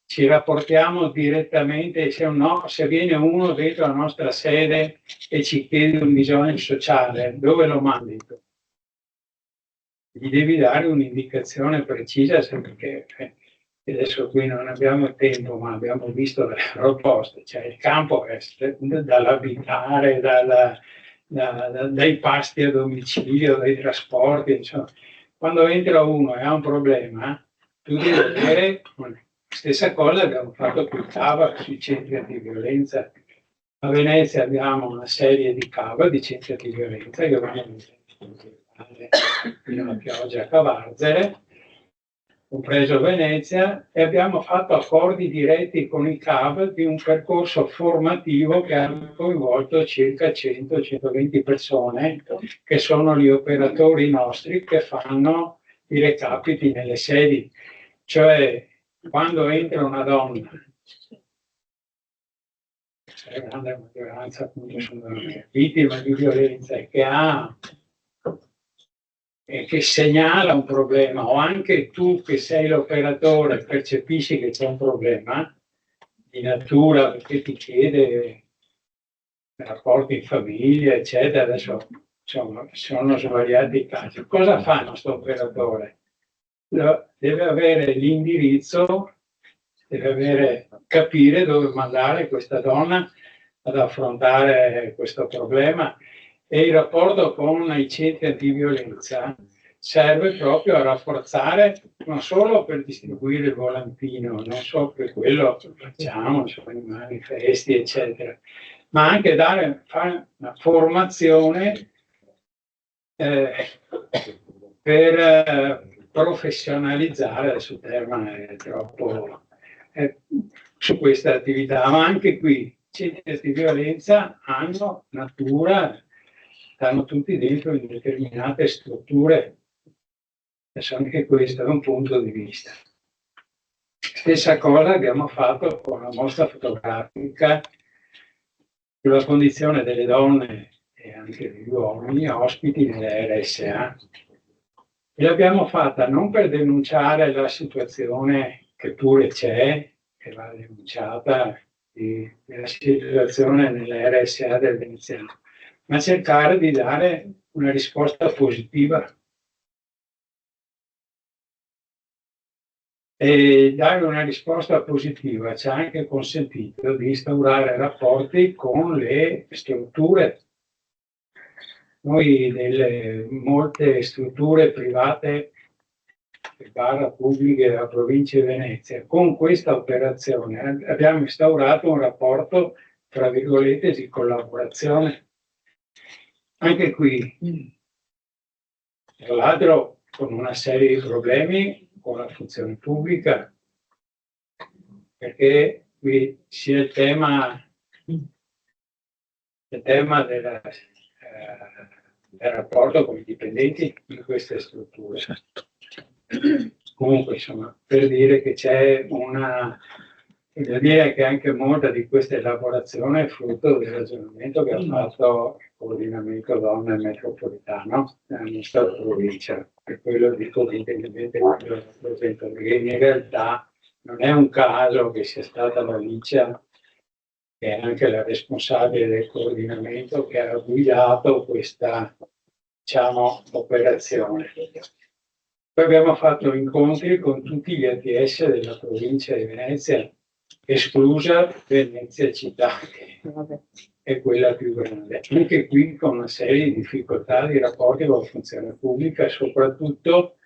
S4: ci rapportiamo direttamente, se viene uno dentro la nostra sede e ci chiede un bisogno sociale, dove lo mandi tu? Gli devi dare un'indicazione precisa, perché adesso qui non abbiamo tempo, ma abbiamo visto le proposte, cioè il campo è dall'abitare, dai pasti a domicilio, dai trasporti, insomma. Quando entra uno e ha un problema, tu devi avere, stessa cosa abbiamo fatto qui CAVA sui centri antiviolenza. A Venezia abbiamo una serie di CAVA, di centri antiviolenza, che vanno fino a Chioggia a Cavarzere, compreso Venezia, e abbiamo fatto accordi diretti con i CAV di un percorso formativo che ha coinvolto circa 100-120 persone, che sono gli operatori nostri che fanno i recapiti nelle sedi. Cioè, quando entra una donna, la grande maggioranza appunto sono vittime di violenza, e che segnala un problema, o anche tu che sei l'operatore percepisci che c'è un problema di natura, perché ti chiede rapporti in famiglia, eccetera, adesso insomma, sono svariati casi. Cosa fa il nostro operatore? Deve avere l'indirizzo, capire dove mandare questa donna ad affrontare questo problema, e il rapporto con i centri antiviolenza serve proprio a rafforzare, non solo per distribuire il volantino, non solo per quello che facciamo, insomma, i manifesti, eccetera, ma anche fare una formazione per professionalizzare, adesso il termine è troppo, su questa attività, ma anche qui i centri di violenza hanno natura, stanno tutti dentro in determinate strutture, adesso anche questo è un punto di vista. Stessa cosa abbiamo fatto con la mostra fotografica sulla condizione delle donne e anche degli uomini ospiti nelle RSA. E l'abbiamo fatta non per denunciare la situazione che pure c'è, che va denunciata, della situazione nelle RSA del veneziano, ma cercare di dare una risposta positiva. E dare una risposta positiva ci ha anche consentito di instaurare rapporti con le strutture. Noi molte strutture private barra pubbliche della provincia di Venezia, con questa operazione abbiamo instaurato un rapporto, tra virgolette, di collaborazione. Anche qui, tra l'altro, con una serie di problemi con la funzione pubblica, perché qui sia il tema del rapporto con i dipendenti di queste strutture. Comunque, insomma, per dire che c'è da dire che anche molta di questa elaborazione è frutto del ragionamento che ha fatto il coordinamento donne metropolitano nella nostra provincia. Per quello dico che indipendentemente da quello che rappresento, perché in realtà non è un caso che sia stata la Licia, che è anche la responsabile del coordinamento, che ha guidato questa, diciamo, operazione. Poi abbiamo fatto incontri con tutti gli ATS della provincia di Venezia, esclusa Venezia città, che è quella più grande. Anche qui con una serie di difficoltà di rapporti con la funzione pubblica, soprattutto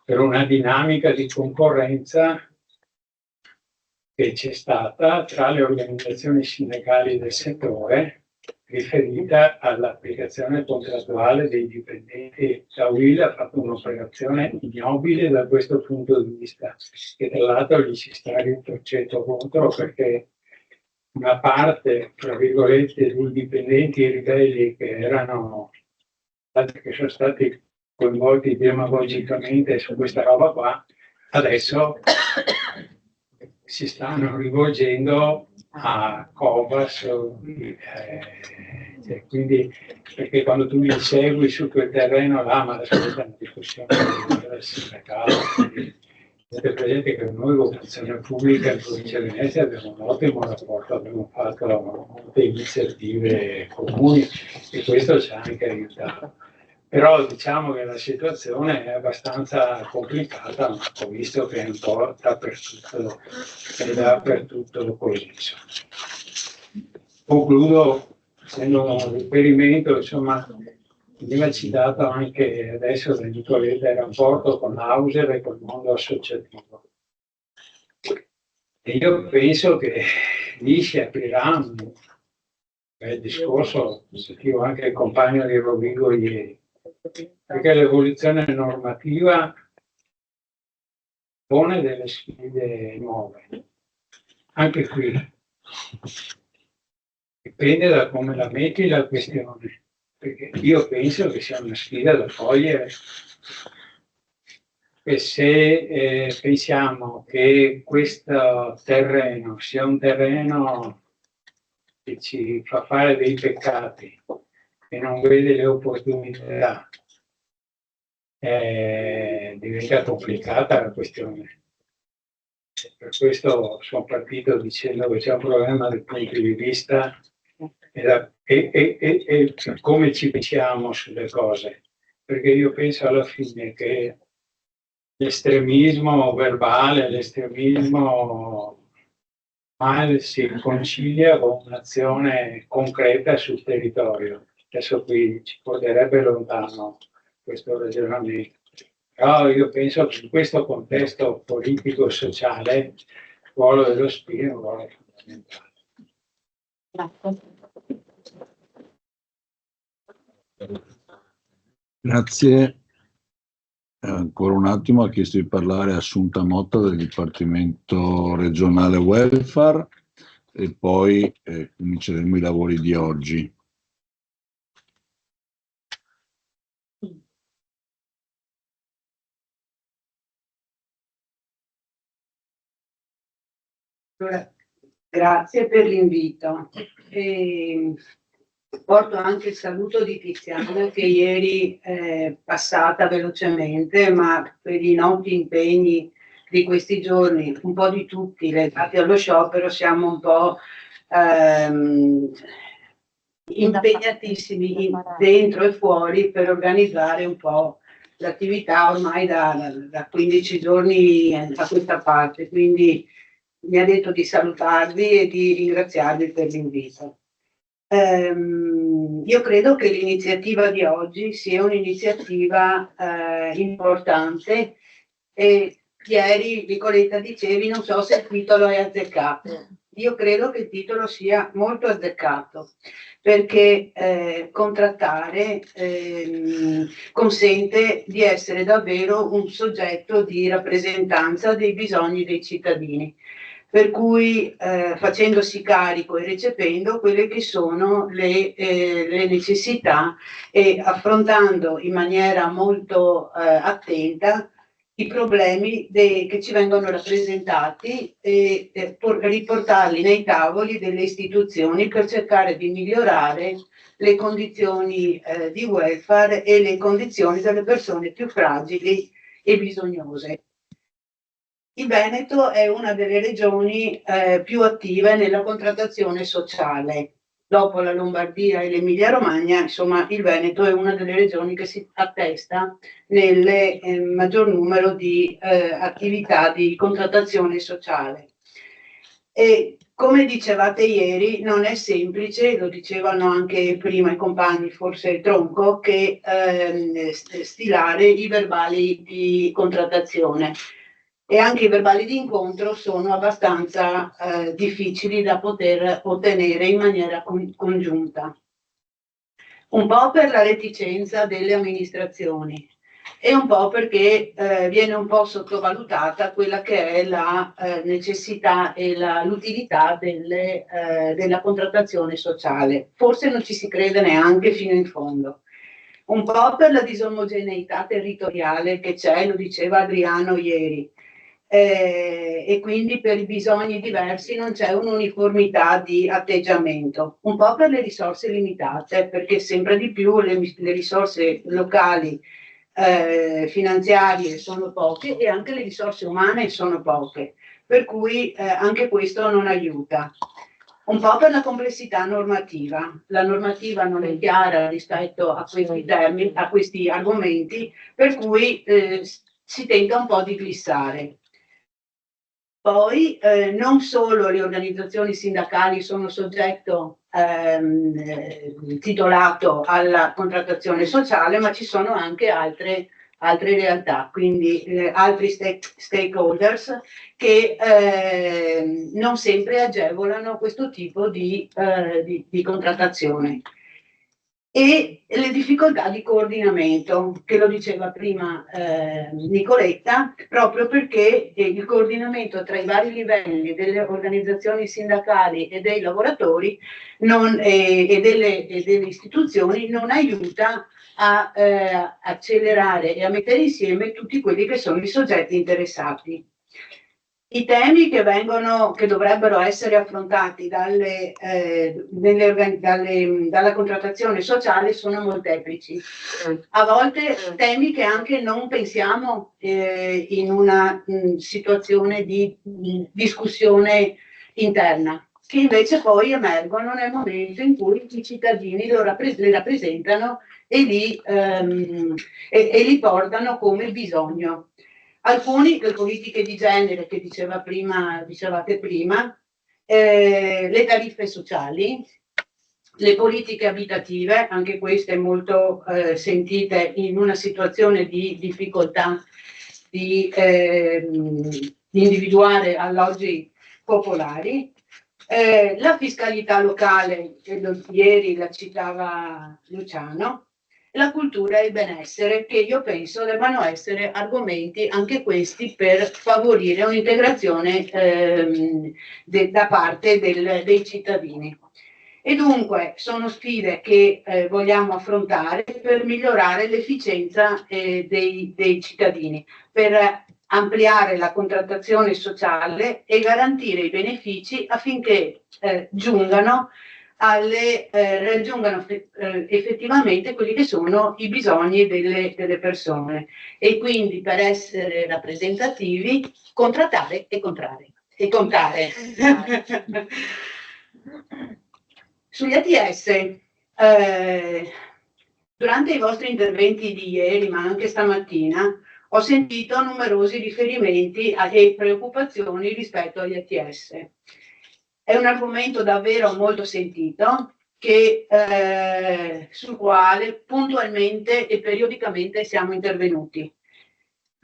S4: per una dinamica di concorrenza che c'è stata tra le organizzazioni sindacali del settore riferita all'applicazione contrattuale dei dipendenti. La UIL ha fatto un'operazione ignobile da questo punto di vista, che tra l'altro gli si sta ritorcendo contro, perché una parte, tra virgolette, dei dipendenti ribelli che sono stati coinvolti demagogicamente su questa roba qua, adesso si stanno rivolgendo a Cobas, quindi, perché quando tu li segui su quel terreno là, ma adesso questa è una discussione del sindacato, avete presente che noi con la funzione pubblica in provincia di Venezia abbiamo un ottimo rapporto, abbiamo fatto molte iniziative comuni e questo ci ha anche aiutato. Però diciamo che la situazione è abbastanza complicata, ma ho visto che è un po' dappertutto così. Concludo facendo un riferimento, insomma, veniva citato anche adesso il rapporto con l'Auser e col mondo associativo. E io penso che lì si aprirà un bel discorso, sentivo anche il compagno di Rovigo ieri, perché l'evoluzione normativa pone delle sfide nuove. Anche qui dipende da come la metti la questione, perché io penso che sia una sfida da cogliere. E se pensiamo che questo terreno sia un terreno che ci fa fare dei peccati e non vede le opportunità, diventa complicata la questione. Per questo sono partito dicendo che c'è un problema dal punto di vista e come ci pensiamo sulle cose, perché io penso alla fine che l'estremismo verbale, l'estremismo mal si concilia con un'azione concreta sul territorio. Adesso qui ci porterebbe lontano questo ragionamento. Però io penso che in questo contesto politico-sociale il ruolo dello SPI è un ruolo fondamentale.
S1: Grazie. Ancora un attimo, ha chiesto di parlare Assunta Motta del Dipartimento Regionale Welfare e poi cominceremo i lavori di oggi.
S5: Allora, grazie per l'invito. Porto anche il saluto di Tiziana, che ieri è passata velocemente, ma per i noti impegni di questi giorni, un po' di tutti legati allo sciopero, siamo un po' impegnatissimi dentro e fuori per organizzare un po' l'attività ormai da 15 giorni a questa parte, quindi mi ha detto di salutarvi e di ringraziarvi per l'invito. Io credo che l'iniziativa di oggi sia un'iniziativa importante e ieri Nicoletta dicevi non so se il titolo è azzeccato. io credo che il titolo sia molto azzeccato, perché contrattare consente di essere davvero un soggetto di rappresentanza dei bisogni dei cittadini, per cui facendosi carico e recependo quelle che sono le necessità e affrontando in maniera molto attenta i problemi che ci vengono rappresentati e riportarli nei tavoli delle istituzioni per cercare di migliorare le condizioni di welfare e le condizioni delle persone più fragili e bisognose. Il Veneto è una delle regioni più attive nella contrattazione sociale. Dopo la Lombardia e l'Emilia Romagna, insomma, il Veneto è una delle regioni che si attesta nel maggior numero di attività di contrattazione sociale. E come dicevate ieri, non è semplice, lo dicevano anche prima i compagni, forse Tronco, che stilare i verbali di contrattazione. E anche i verbali di incontro sono abbastanza difficili da poter ottenere in maniera congiunta. Un po' per la reticenza delle amministrazioni e un po' perché viene un po' sottovalutata quella che è la necessità e l'utilità della contrattazione sociale. Forse non ci si crede neanche fino in fondo. Un po' per la disomogeneità territoriale che c'è, lo diceva Adriano ieri. E quindi per i bisogni diversi non c'è un'uniformità di atteggiamento, un po' per le risorse limitate, perché sempre di più le risorse locali finanziarie sono poche e anche le risorse umane sono poche, per cui anche questo non aiuta. Un po' per la complessità normativa, la normativa non è chiara rispetto a questi termini, a questi argomenti, per cui si tenta un po' di glissare. Poi non solo le organizzazioni sindacali sono soggetto titolato alla contrattazione sociale, ma ci sono anche altre realtà, quindi altri stakeholders che non sempre agevolano questo tipo di contrattazione. E le difficoltà di coordinamento, che lo diceva prima Nicoletta, proprio perché il coordinamento tra i vari livelli delle organizzazioni sindacali e dei lavoratori e delle istituzioni non aiuta a accelerare e a mettere insieme tutti quelli che sono i soggetti interessati. I temi che dovrebbero essere affrontati dalla contrattazione sociale sono molteplici. A volte temi che anche non pensiamo in una situazione di discussione interna, che invece poi emergono nel momento in cui i cittadini li rappresentano e li portano come bisogno. Alcuni, le politiche di genere che dicevate prima, le tariffe sociali, le politiche abitative, anche queste molto sentite in una situazione di difficoltà di individuare alloggi popolari, la fiscalità locale, ieri la citava Luciano, la cultura e il benessere, che io penso debbano essere argomenti anche questi per favorire un'integrazione da parte dei cittadini. E dunque sono sfide che vogliamo affrontare per migliorare l'efficienza dei cittadini, per ampliare la contrattazione sociale e garantire i benefici affinché raggiungano effettivamente quelli che sono i bisogni delle persone, e quindi per essere rappresentativi contrattare e contare. Sugli ATS, durante i vostri interventi di ieri, ma anche stamattina, ho sentito numerosi riferimenti e preoccupazioni rispetto agli ATS. È un argomento davvero molto sentito, sul quale puntualmente e periodicamente siamo intervenuti.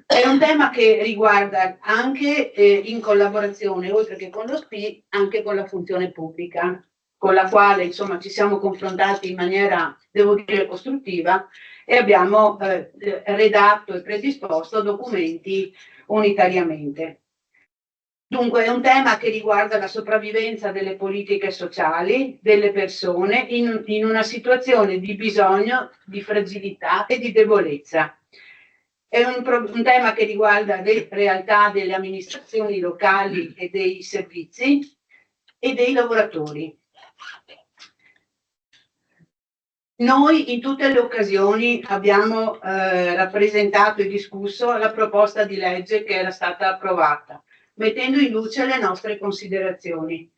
S5: È un tema che riguarda anche in collaborazione, oltre che con lo SPI, anche con la funzione pubblica, con la quale insomma ci siamo confrontati in maniera, devo dire, costruttiva e abbiamo redatto e predisposto documenti unitariamente. Dunque è un tema che riguarda la sopravvivenza delle politiche sociali, delle persone in una situazione di bisogno, di fragilità e di debolezza. È un tema che riguarda le realtà delle amministrazioni locali e dei servizi e dei lavoratori. Noi in tutte le occasioni abbiamo rappresentato e discusso la proposta di legge che era stata approvata, mettendo in luce le nostre considerazioni,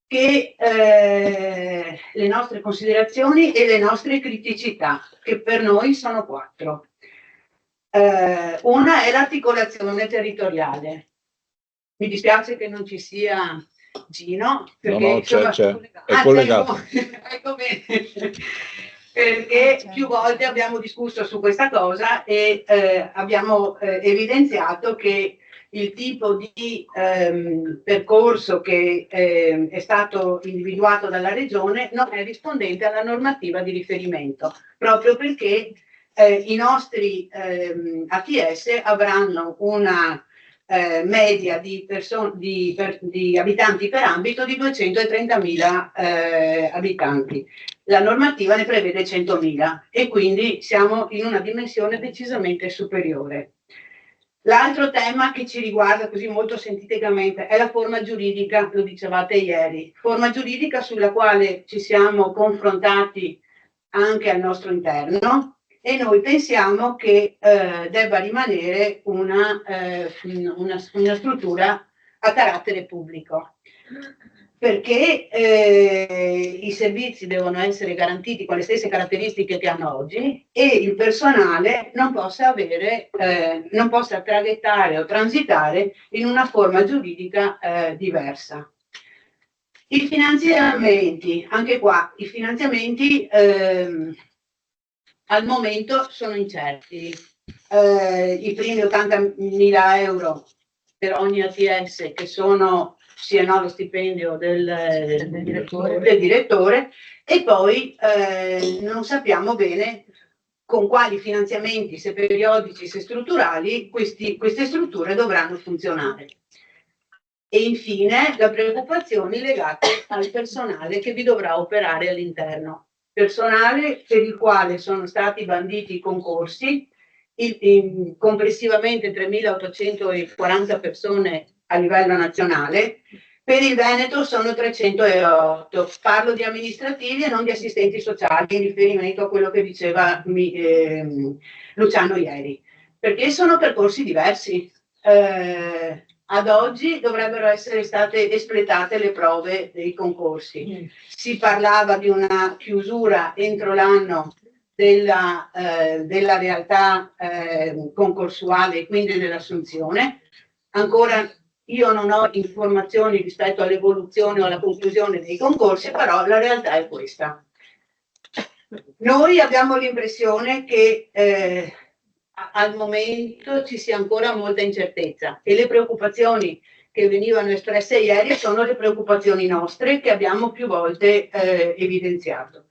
S5: le nostre considerazioni e le nostre criticità, che per noi sono 4. Una è l'articolazione territoriale. Mi dispiace che non ci sia Gino, perché
S1: no,
S5: insomma,
S1: c'è. È collegato.
S5: Ecco bene. Perché più volte abbiamo discusso su questa cosa e abbiamo evidenziato che il tipo di percorso che è stato individuato dalla Regione non è rispondente alla normativa di riferimento, proprio perché i nostri ATS avranno una media di abitanti per ambito di 230.000 abitanti. La normativa ne prevede 100.000 e quindi siamo in una dimensione decisamente superiore. L'altro tema che ci riguarda così molto sinteticamente è la forma giuridica, lo dicevate ieri, forma giuridica sulla quale ci siamo confrontati anche al nostro interno e noi pensiamo che debba rimanere una struttura a carattere pubblico, perché i servizi devono essere garantiti con le stesse caratteristiche che hanno oggi e il personale non possa traghettare o transitare in una forma giuridica diversa. I finanziamenti, anche qua, i finanziamenti al momento sono incerti. I primi 80.000 euro per ogni ATS, che sono sì e no lo stipendio del direttore, e poi non sappiamo bene con quali finanziamenti, se periodici, se strutturali, queste strutture dovranno funzionare. E infine le preoccupazioni legate al personale che vi dovrà operare all'interno. Personale per il quale sono stati banditi i concorsi, complessivamente 3.840 persone a livello nazionale, per il Veneto sono 308. Parlo di amministrativi e non di assistenti sociali, in riferimento a quello che diceva Luciano ieri, perché sono percorsi diversi. Ad oggi dovrebbero essere state espletate le prove dei concorsi. Si parlava di una chiusura entro l'anno della realtà concorsuale, quindi dell'assunzione. Ancora io non ho informazioni rispetto all'evoluzione o alla conclusione dei concorsi, però la realtà è questa. Noi abbiamo l'impressione che al momento ci sia ancora molta incertezza e le preoccupazioni che venivano espresse ieri sono le preoccupazioni nostre che abbiamo più volte evidenziato.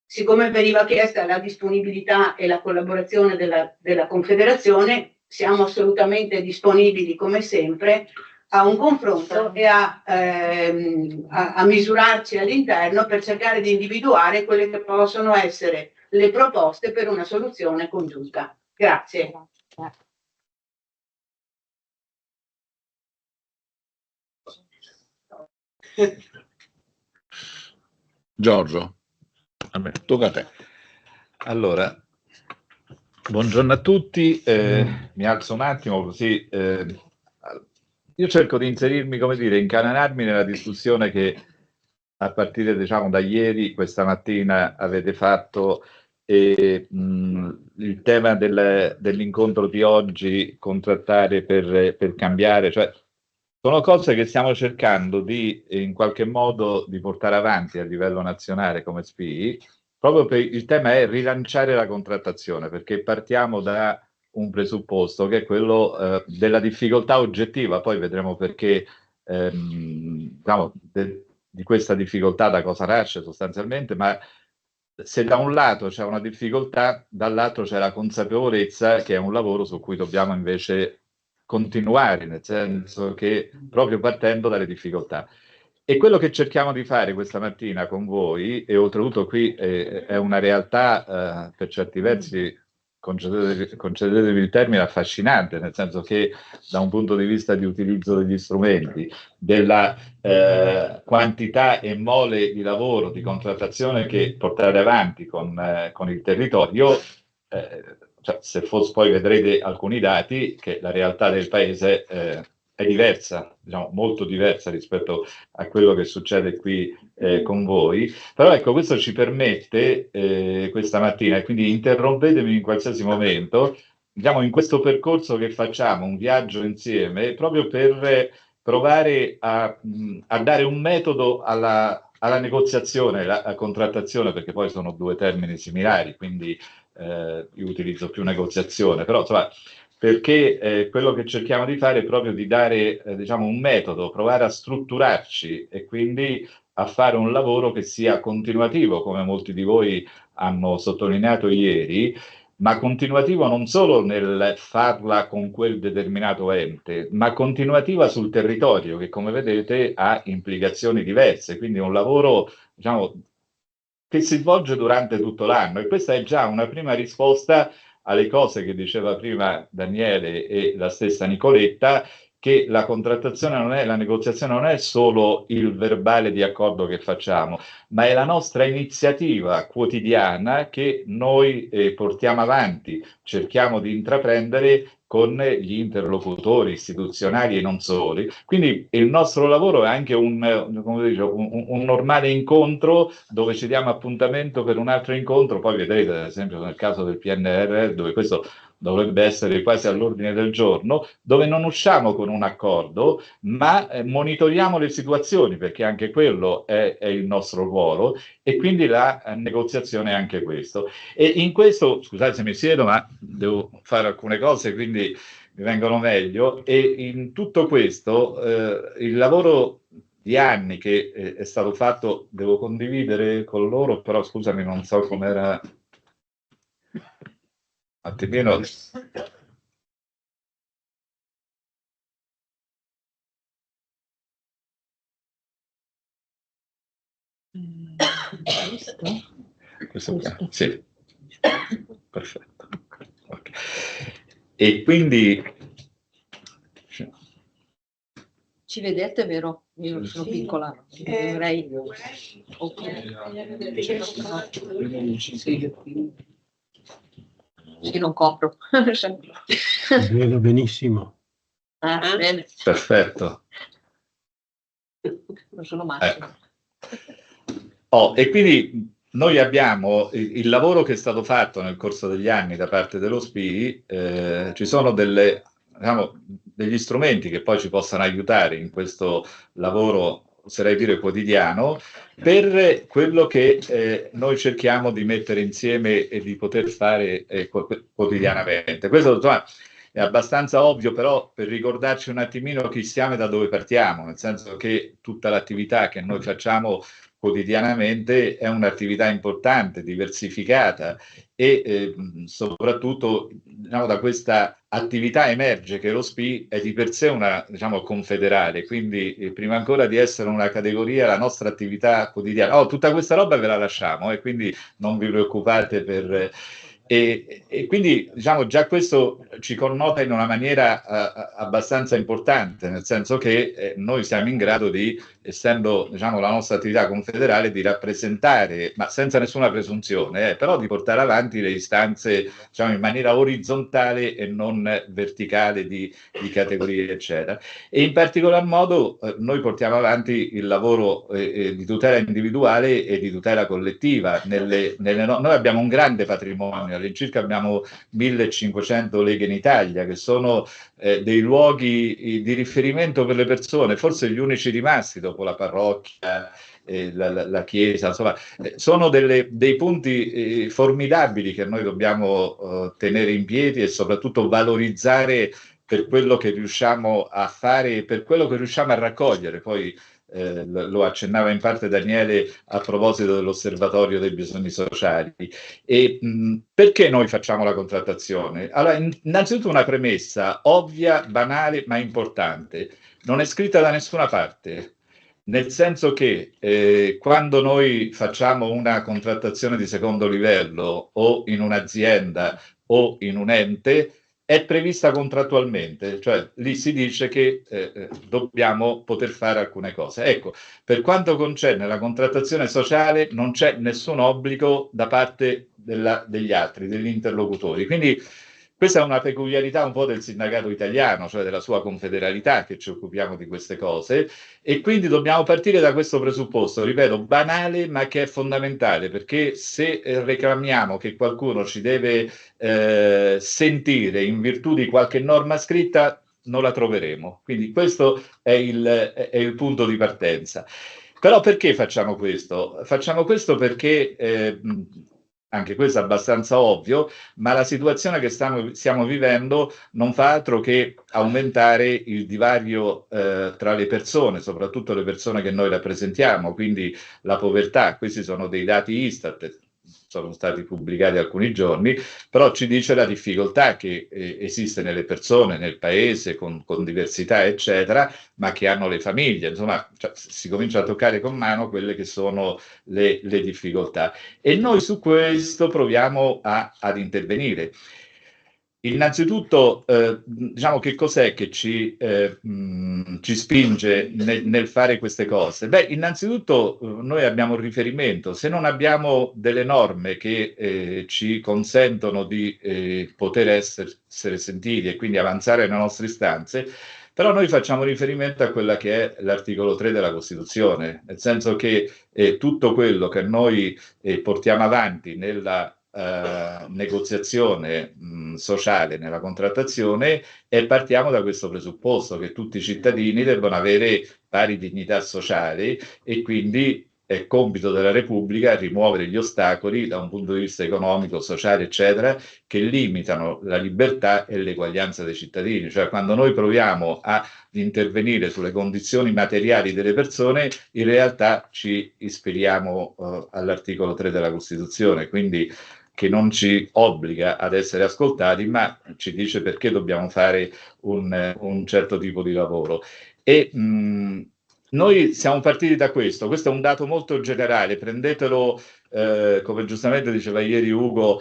S5: Siccome veniva chiesta la disponibilità e la collaborazione della Confederazione, siamo assolutamente disponibili come sempre a un confronto e a misurarci all'interno per cercare di individuare quelle che possono essere le proposte per una soluzione congiunta. Grazie.
S1: Giorgio, tocca a te.
S6: Allora, buongiorno a tutti, mi alzo un attimo così, io cerco di inserirmi, come dire, incanarmi nella discussione che a partire, diciamo, da ieri, questa mattina avete fatto, e il tema dell'incontro di oggi, contrattare per cambiare, cioè sono cose che stiamo cercando di, in qualche modo, di portare avanti a livello nazionale come SPI, proprio per il tema è rilanciare la contrattazione, perché partiamo da un presupposto che è quello della difficoltà oggettiva, poi vedremo perché diciamo, di questa difficoltà da cosa nasce sostanzialmente, ma se da un lato c'è una difficoltà, dall'altro c'è la consapevolezza che è un lavoro su cui dobbiamo invece continuare, nel senso che proprio partendo dalle difficoltà. E quello che cerchiamo di fare questa mattina con voi, e oltretutto qui è una realtà per certi versi, concedetevi il termine, affascinante, nel senso che da un punto di vista di utilizzo degli strumenti, della quantità e mole di lavoro, di contrattazione che portare avanti con il territorio, cioè, se fosse poi vedrete alcuni dati che la realtà del paese è diversa, diciamo, molto diversa rispetto a quello che succede qui con voi. Però ecco, questo ci permette questa mattina, e quindi interrompetemi in qualsiasi momento, diciamo, in questo percorso che facciamo, un viaggio insieme, proprio per provare a dare un metodo alla negoziazione, alla contrattazione, perché poi sono due termini similari, quindi io utilizzo più negoziazione, però insomma, perché quello che cerchiamo di fare è proprio di dare diciamo, un metodo, provare a strutturarci e quindi a fare un lavoro che sia continuativo, come molti di voi hanno sottolineato ieri, ma continuativo non solo nel farla con quel determinato ente, ma continuativa sul territorio, che come vedete ha implicazioni diverse, quindi è un lavoro, diciamo, che si svolge durante tutto l'anno, e questa è già una prima risposta alle cose che diceva prima Daniele e la stessa Nicoletta, che la contrattazione non è, la negoziazione non è solo il verbale di accordo che facciamo, ma è la nostra iniziativa quotidiana che noi portiamo avanti, cerchiamo di intraprendere con gli interlocutori istituzionali e non soli. Quindi il nostro lavoro è anche come dice, un normale incontro dove ci diamo appuntamento per un altro incontro, poi vedrete ad esempio nel caso del PNRR, dove questo dovrebbe essere quasi all'ordine del giorno, dove non usciamo con un accordo, ma monitoriamo le situazioni, perché anche quello è il nostro ruolo, e quindi la negoziazione è anche questo. E in questo, scusate se mi siedo, ma devo fare alcune cose, quindi mi vengono meglio, e in tutto questo il lavoro di anni che è stato fatto, devo condividere con loro, però scusami, non so com'era un attimino. Questo qua, sì, perfetto. Okay. E quindi
S2: Ci vedete, vero? Io sono piccola, dovrei... Sì, non copro.
S7: Vedo benissimo.
S2: Bene.
S6: Perfetto.
S2: Non sono massimo.
S6: E quindi noi abbiamo il lavoro che è stato fatto nel corso degli anni da parte dello SPI, ci sono diciamo, degli strumenti che poi ci possano aiutare in questo lavoro, oserei dire quotidiano, per quello che noi cerchiamo di mettere insieme e di poter fare quotidianamente. Questo insomma, è abbastanza ovvio, però per ricordarci un attimino chi siamo e da dove partiamo, nel senso che tutta l'attività che noi facciamo quotidianamente è un'attività importante, diversificata, e soprattutto diciamo, da questa attività emerge che lo SPI è di per sé una, diciamo, confederale, quindi prima ancora di essere una categoria, la nostra attività quotidiana, tutta questa roba ve la lasciamo, e quindi non vi preoccupate per... E quindi diciamo già questo ci connota in una maniera abbastanza importante, nel senso che noi siamo in grado di, essendo diciamo, la nostra attività confederale, di rappresentare, ma senza nessuna presunzione, però di portare avanti le istanze diciamo, in maniera orizzontale e non verticale di categorie, eccetera. E in particolar modo noi portiamo avanti il lavoro di tutela individuale e di tutela collettiva. Noi abbiamo un grande patrimonio, all'incirca abbiamo 1500 leghe in Italia, che sono dei luoghi di riferimento per le persone, forse gli unici rimasti dopo la parrocchia la Chiesa, insomma, sono dei punti formidabili che noi dobbiamo tenere in piedi e soprattutto valorizzare per quello che riusciamo a fare e per quello che riusciamo a raccogliere. Poi lo accennava in parte Daniele a proposito dell'osservatorio dei bisogni sociali. E perché noi facciamo la contrattazione? Allora, innanzitutto una premessa ovvia, banale, ma importante. Non è scritta da nessuna parte. Nel senso che quando noi facciamo una contrattazione di secondo livello o in un'azienda o in un ente, è prevista contrattualmente, cioè lì si dice che dobbiamo poter fare alcune cose. Ecco, per quanto concerne la contrattazione sociale non c'è nessun obbligo da parte degli altri, degli interlocutori. Quindi questa è una peculiarità un po' del sindacato italiano, cioè della sua confederalità, che ci occupiamo di queste cose, e quindi dobbiamo partire da questo presupposto, ripeto, banale ma che è fondamentale, perché se reclamiamo che qualcuno ci deve sentire in virtù di qualche norma scritta, non la troveremo. Quindi questo è il punto di partenza. Però perché facciamo questo? Facciamo questo perché anche questo è abbastanza ovvio, ma la situazione che stiamo vivendo non fa altro che aumentare il divario tra le persone, soprattutto le persone che noi rappresentiamo, quindi la povertà. Questi sono dei dati Istat, sono stati pubblicati alcuni giorni, però ci dice la difficoltà che esiste nelle persone, nel paese, con diversità, eccetera, ma che hanno le famiglie. Insomma, cioè, si comincia a toccare con mano quelle che sono le difficoltà. E noi su questo proviamo ad intervenire. Innanzitutto, diciamo, che cos'è che ci spinge nel fare queste cose? Beh, innanzitutto noi abbiamo un riferimento. Se non abbiamo delle norme che ci consentono di poter essere sentiti e quindi avanzare le nostre istanze, però noi facciamo riferimento a quella che è l'articolo 3 della Costituzione, nel senso che tutto quello che noi portiamo avanti nella negoziazione sociale, nella contrattazione, e partiamo da questo presupposto che tutti i cittadini devono avere pari dignità sociale e quindi è compito della Repubblica rimuovere gli ostacoli da un punto di vista economico, sociale, eccetera, che limitano la libertà e l'eguaglianza dei cittadini. Cioè, quando noi proviamo ad intervenire sulle condizioni materiali delle persone, in realtà ci ispiriamo all'articolo 3 della Costituzione, quindi che non ci obbliga ad essere ascoltati, ma ci dice perché dobbiamo fare un certo tipo di lavoro. E noi siamo partiti da questo è un dato molto generale, prendetelo come giustamente diceva ieri Ugo,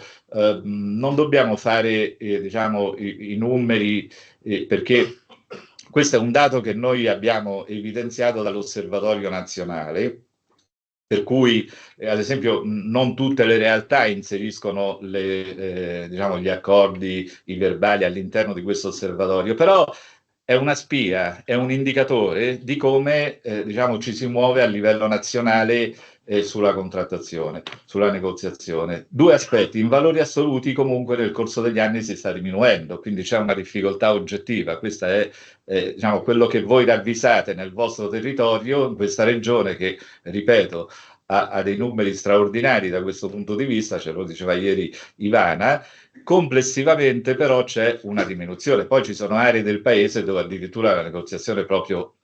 S6: non dobbiamo fare diciamo, i numeri perché questo è un dato che noi abbiamo evidenziato dall'Osservatorio Nazionale, per cui ad esempio non tutte le realtà inseriscono diciamo, gli accordi, i verbali all'interno di questo osservatorio, però è una spia, è un indicatore di come diciamo, ci si muove a livello nazionale sulla contrattazione, sulla negoziazione. Due aspetti: in valori assoluti comunque nel corso degli anni si sta diminuendo, quindi c'è una difficoltà oggettiva. Questo è diciamo, quello che voi ravvisate nel vostro territorio, in questa regione che, ripeto, ha dei numeri straordinari da questo punto di vista, ce lo diceva ieri Ivana. Complessivamente però c'è una diminuzione. Poi ci sono aree del paese dove addirittura la negoziazione proprio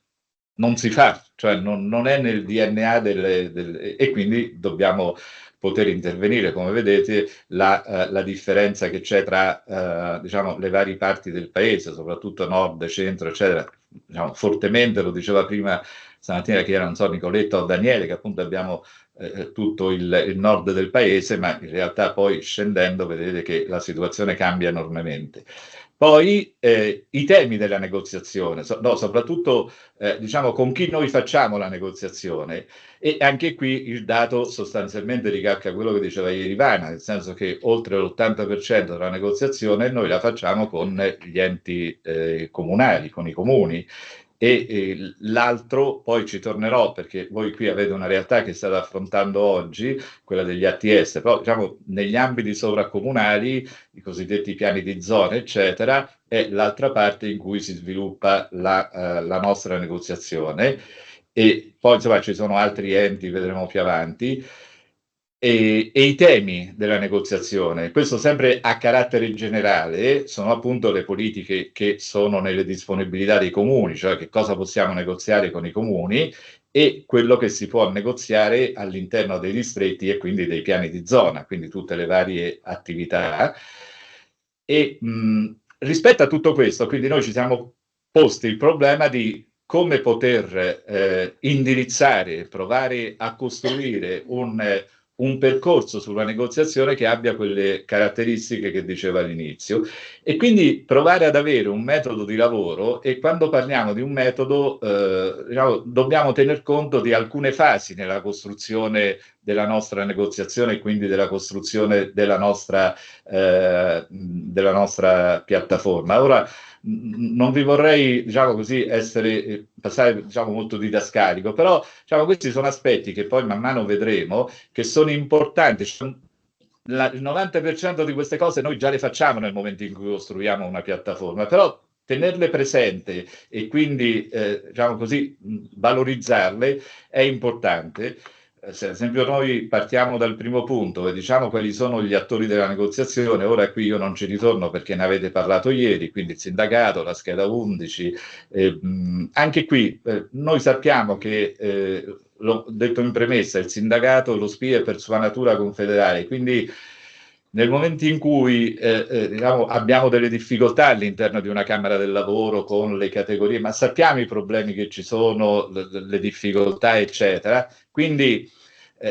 S6: non si fa, cioè non è nel DNA e quindi dobbiamo poter intervenire. Come vedete la differenza che c'è tra diciamo, le varie parti del paese, soprattutto nord, centro, eccetera, diciamo, fortemente, lo diceva prima stamattina che era, non so, Nicoletto o Daniele, che appunto abbiamo tutto il nord del paese, ma in realtà poi scendendo vedete che la situazione cambia enormemente. Poi i temi della negoziazione, soprattutto diciamo con chi noi facciamo la negoziazione, e anche qui il dato sostanzialmente ricalca quello che diceva ieri Ivana, nel senso che oltre l'80% della negoziazione noi la facciamo con gli enti comunali, con i comuni. E l'altro, poi ci tornerò perché voi qui avete una realtà che state affrontando oggi, quella degli ATS, però diciamo negli ambiti sovracomunali, i cosiddetti piani di zona, eccetera, è l'altra parte in cui si sviluppa la nostra negoziazione. e poi insomma ci sono altri enti, vedremo più avanti, e i temi della negoziazione. Questo sempre a carattere generale sono appunto le politiche che sono nelle disponibilità dei comuni, cioè che cosa possiamo negoziare con i comuni e quello che si può negoziare all'interno dei distretti e quindi dei piani di zona, quindi tutte le varie attività. E rispetto a tutto questo, quindi noi ci siamo posti il problema di come poter indirizzare, provare a costruire un percorso sulla negoziazione che abbia quelle caratteristiche che dicevo all'inizio e quindi provare ad avere un metodo di lavoro. E quando parliamo di un metodo diciamo, dobbiamo tener conto di alcune fasi nella costruzione della nostra negoziazione e quindi della costruzione della nostra piattaforma. Ora non vi vorrei, diciamo così, passare diciamo, molto didascalico, però diciamo, questi sono aspetti che poi man mano vedremo che sono importanti. Il 90% di queste cose noi già le facciamo nel momento in cui costruiamo una piattaforma, però tenerle presente e quindi diciamo così, valorizzarle è importante. Se ad esempio noi partiamo dal primo punto e diciamo quali sono gli attori della negoziazione, ora qui io non ci ritorno perché ne avete parlato ieri, quindi il sindacato, la scheda 11, anche qui noi sappiamo che, l'ho detto in premessa, il sindacato, lo SPI è per sua natura confederale, quindi nel momento in cui diciamo, abbiamo delle difficoltà all'interno di una Camera del Lavoro con le categorie, ma sappiamo i problemi che ci sono, le difficoltà, eccetera, quindi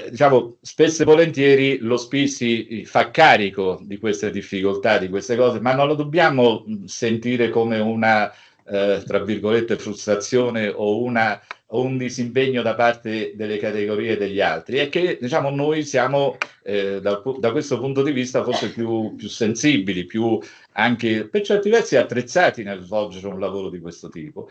S6: diciamo, spesso e volentieri lo SPI si fa carico di queste difficoltà, di queste cose, ma non lo dobbiamo sentire come una, tra virgolette, frustrazione o un disimpegno da parte delle categorie degli altri. È che diciamo, noi siamo da questo punto di vista forse più sensibili, più anche per certi versi attrezzati nel svolgere un lavoro di questo tipo.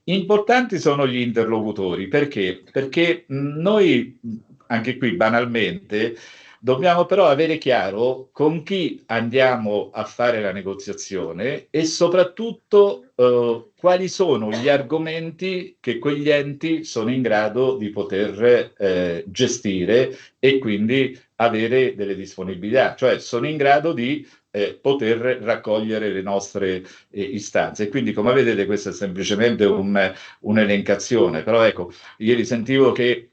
S6: Importanti sono gli interlocutori, perché? Perché noi, anche qui banalmente, dobbiamo però avere chiaro con chi andiamo a fare la negoziazione e soprattutto quali sono gli argomenti che quegli enti sono in grado di poter gestire e quindi avere delle disponibilità, cioè sono in grado di poter raccogliere le nostre istanze. E quindi, come vedete, questa è semplicemente un'elencazione, però ecco, ieri sentivo che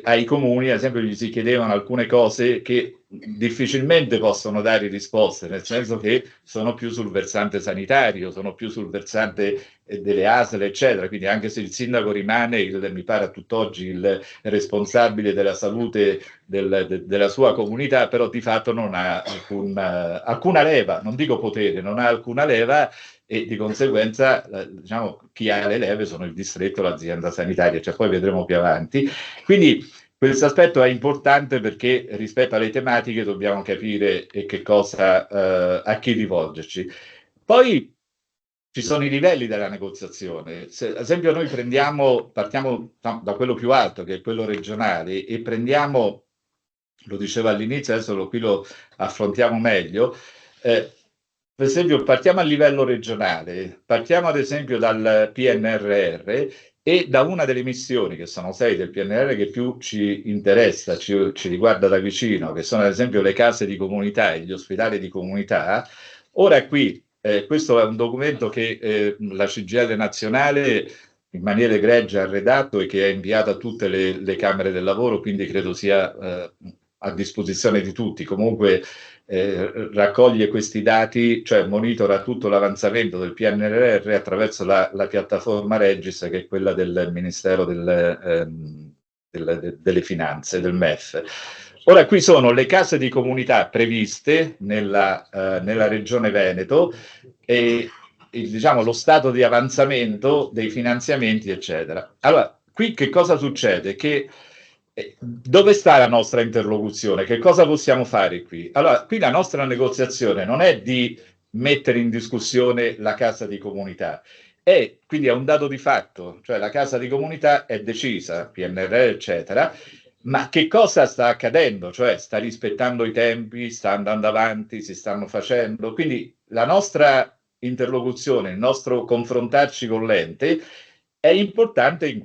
S6: ai comuni, ad esempio, gli si chiedevano alcune cose che difficilmente possono dare risposte, nel senso che sono più sul versante sanitario, sono più sul versante delle ASL, eccetera. Quindi anche se il sindaco rimane, mi pare a tutt'oggi, il responsabile della salute della sua comunità, però di fatto non ha alcuna leva, non dico potere, non ha alcuna leva e di conseguenza diciamo, chi ha le leve sono il distretto, l'azienda sanitaria, cioè poi vedremo più avanti. Quindi questo aspetto è importante perché rispetto alle tematiche dobbiamo capire che cosa, a chi rivolgerci. Poi ci sono i livelli della negoziazione. Se, ad esempio noi partiamo da quello più alto, che è quello regionale, e prendiamo, lo dicevo all'inizio, adesso qui lo affrontiamo meglio, per esempio partiamo a livello regionale, partiamo ad esempio dal PNRR e da una delle missioni, che sono 6 del PNRR, che più ci interessa, ci riguarda da vicino, che sono ad esempio le case di comunità e gli ospedali di comunità. Ora qui, questo è un documento che la CGIL nazionale in maniera egregia ha redatto e che è inviato a tutte le Camere del Lavoro, quindi credo sia a disposizione di tutti. Comunque raccoglie questi dati, cioè monitora tutto l'avanzamento del PNRR attraverso la piattaforma Regis, che è quella del Ministero delle Finanze, del MEF. Ora qui sono le case di comunità previste nella Regione Veneto e diciamo lo stato di avanzamento dei finanziamenti, eccetera. Allora, qui che cosa succede? Che dove sta la nostra interlocuzione? Che cosa possiamo fare qui? Allora, qui la nostra negoziazione non è di mettere in discussione la casa di comunità, quindi è un dato di fatto, cioè la casa di comunità è decisa, PNRR, eccetera, ma che cosa sta accadendo? Cioè sta rispettando i tempi, sta andando avanti, si stanno facendo? Quindi la nostra interlocuzione, il nostro confrontarci con l'ente è importante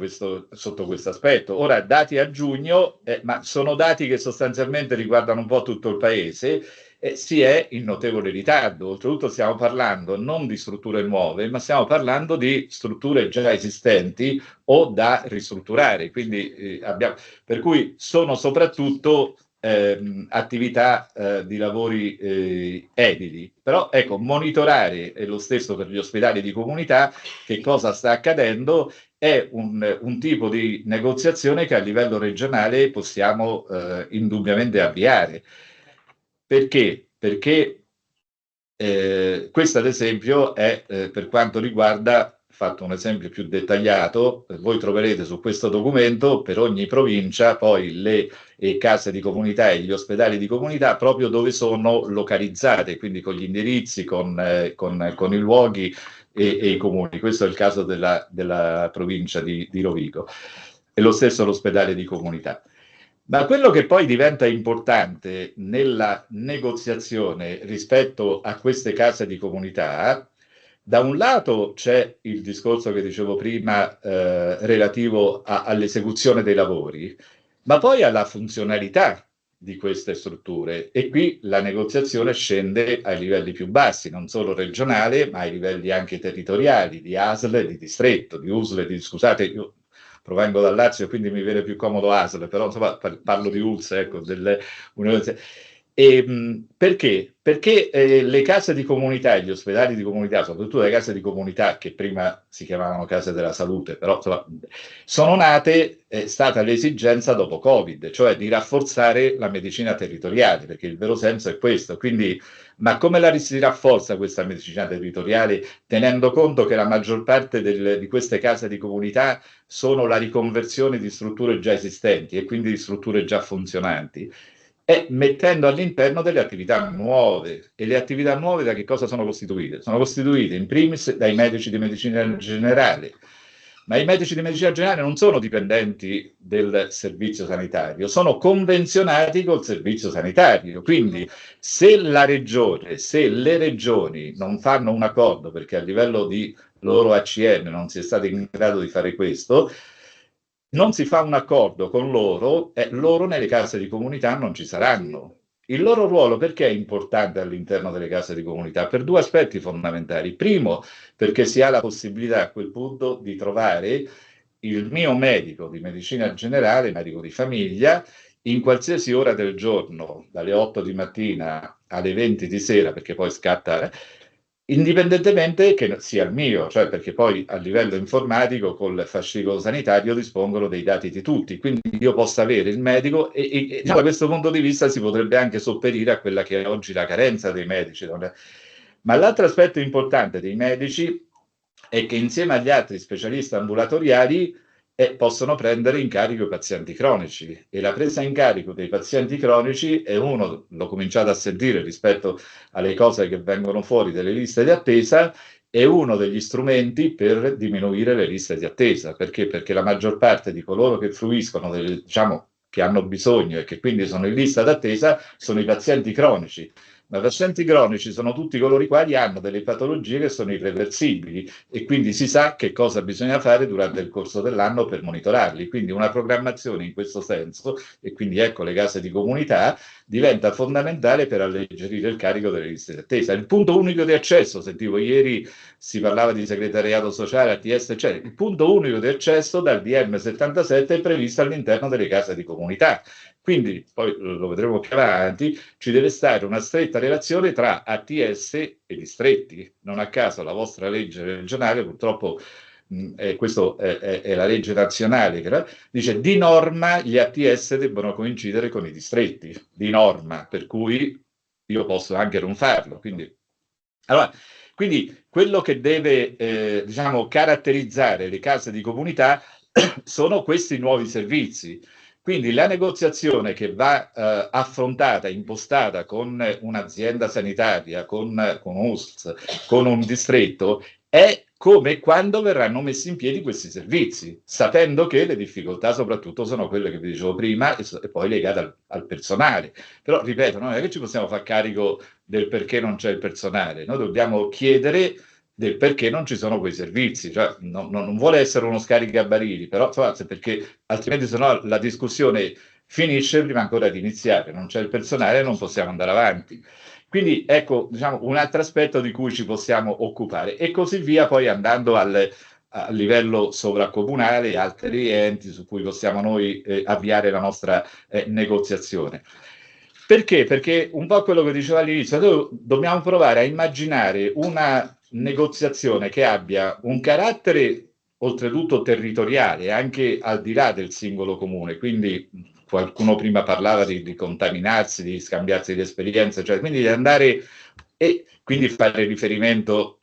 S6: sotto questo aspetto. Ora, dati a giugno, ma sono dati che sostanzialmente riguardano un po' tutto il paese, si è in notevole ritardo. Oltretutto stiamo parlando non di strutture nuove, ma stiamo parlando di strutture già esistenti o da ristrutturare. Quindi, per cui sono soprattutto attività di lavori edili. Però ecco, monitorare, è lo stesso per gli ospedali di comunità, che cosa sta accadendo, è un tipo di negoziazione che a livello regionale possiamo indubbiamente avviare. Perché? Perché questo ad esempio è per quanto riguarda, fatto un esempio più dettagliato, voi troverete su questo documento per ogni provincia poi le case di comunità e gli ospedali di comunità proprio dove sono localizzate, quindi con gli indirizzi, con i luoghi e i comuni. Questo è il caso della provincia di Rovigo, e lo stesso l'ospedale di comunità. Ma quello che poi diventa importante nella negoziazione rispetto a queste case di comunità, da un lato c'è il discorso che dicevo prima relativo all'esecuzione dei lavori, ma poi alla funzionalità di queste strutture, e qui la negoziazione scende ai livelli più bassi, non solo regionale, ma ai livelli anche territoriali, di ASL, di distretto, di USL, scusate, io provengo dal Lazio, quindi mi viene più comodo ASL, però insomma parlo di ULS, ecco, delle università. Perché? Perché le case di comunità e gli ospedali di comunità, soprattutto le case di comunità che prima si chiamavano case della salute, però insomma, sono nate, è stata l'esigenza dopo Covid, cioè di rafforzare la medicina territoriale, perché il vero senso è questo. Quindi, ma come si rafforza questa medicina territoriale, tenendo conto che la maggior parte di queste case di comunità sono la riconversione di strutture già esistenti e quindi di strutture già funzionanti, e mettendo all'interno delle attività nuove. E le attività nuove da che cosa sono costituite? Sono costituite in primis dai medici di medicina generale, ma i medici di medicina generale non sono dipendenti del servizio sanitario, sono convenzionati col servizio sanitario. Quindi se le regioni non fanno un accordo, perché a livello di loro ACN non si è stati in grado di fare questo, non si fa un accordo con loro, loro nelle case di comunità non ci saranno. Il loro ruolo perché è importante all'interno delle case di comunità? Per due aspetti fondamentali. Primo, perché si ha la possibilità a quel punto di trovare il mio medico di medicina generale, medico di famiglia, in qualsiasi ora del giorno, dalle 8 di mattina alle 20 di sera, perché poi scatta, indipendentemente che sia il mio, cioè perché poi a livello informatico col fascicolo sanitario dispongono dei dati di tutti, quindi io posso avere il medico e da questo punto di vista si potrebbe anche sopperire a quella che è oggi la carenza dei medici. Ma l'altro aspetto importante dei medici è che insieme agli altri specialisti ambulatoriali possono prendere in carico i pazienti cronici, e la presa in carico dei pazienti cronici è l'ho cominciato a sentire rispetto alle cose che vengono fuori delle liste di attesa, è uno degli strumenti per diminuire le liste di attesa. Perché? Perché la maggior parte di coloro che fruiscono diciamo, che hanno bisogno e che quindi sono in lista d'attesa sono i pazienti cronici. Ma i pazienti cronici sono tutti coloro i quali hanno delle patologie che sono irreversibili, e quindi si sa che cosa bisogna fare durante il corso dell'anno per monitorarli. Quindi una programmazione in questo senso, e quindi ecco le case di comunità, diventa fondamentale per alleggerire il carico delle liste di attesa. Il punto unico di accesso, sentivo ieri si parlava di segretariato sociale, ATS, eccetera. Il punto unico di accesso dal DM 77 è previsto all'interno delle case di comunità. Quindi, poi lo vedremo più avanti, ci deve stare una stretta relazione tra ATS e distretti. Non a caso la vostra legge regionale, purtroppo questa è la legge nazionale, che dice di norma gli ATS debbono coincidere con i distretti, di norma, per cui io posso anche non farlo. Quindi quello che deve diciamo, caratterizzare le case di comunità sono questi nuovi servizi. Quindi la negoziazione che va affrontata, impostata con un'azienda sanitaria, con USL, con un distretto, è come quando verranno messi in piedi questi servizi, sapendo che le difficoltà soprattutto sono quelle che vi dicevo prima e poi legate al personale. Però, ripeto, non è che ci possiamo far carico del perché non c'è il personale, noi dobbiamo chiedere del perché non ci sono quei servizi, cioè non vuole essere uno scaricabarili, però perché altrimenti sennò la discussione finisce prima ancora di iniziare, non c'è il personale, non possiamo andare avanti. Quindi ecco, diciamo, un altro aspetto di cui ci possiamo occupare e così via, poi andando a livello sovracomunale e altri enti su cui possiamo noi avviare la nostra negoziazione. Perché? Perché un po' quello che dicevo all'inizio, dobbiamo provare a immaginare una negoziazione che abbia un carattere oltretutto territoriale, anche al di là del singolo comune, quindi qualcuno prima parlava di contaminarsi, di scambiarsi di esperienze, cioè quindi di andare e quindi fare riferimento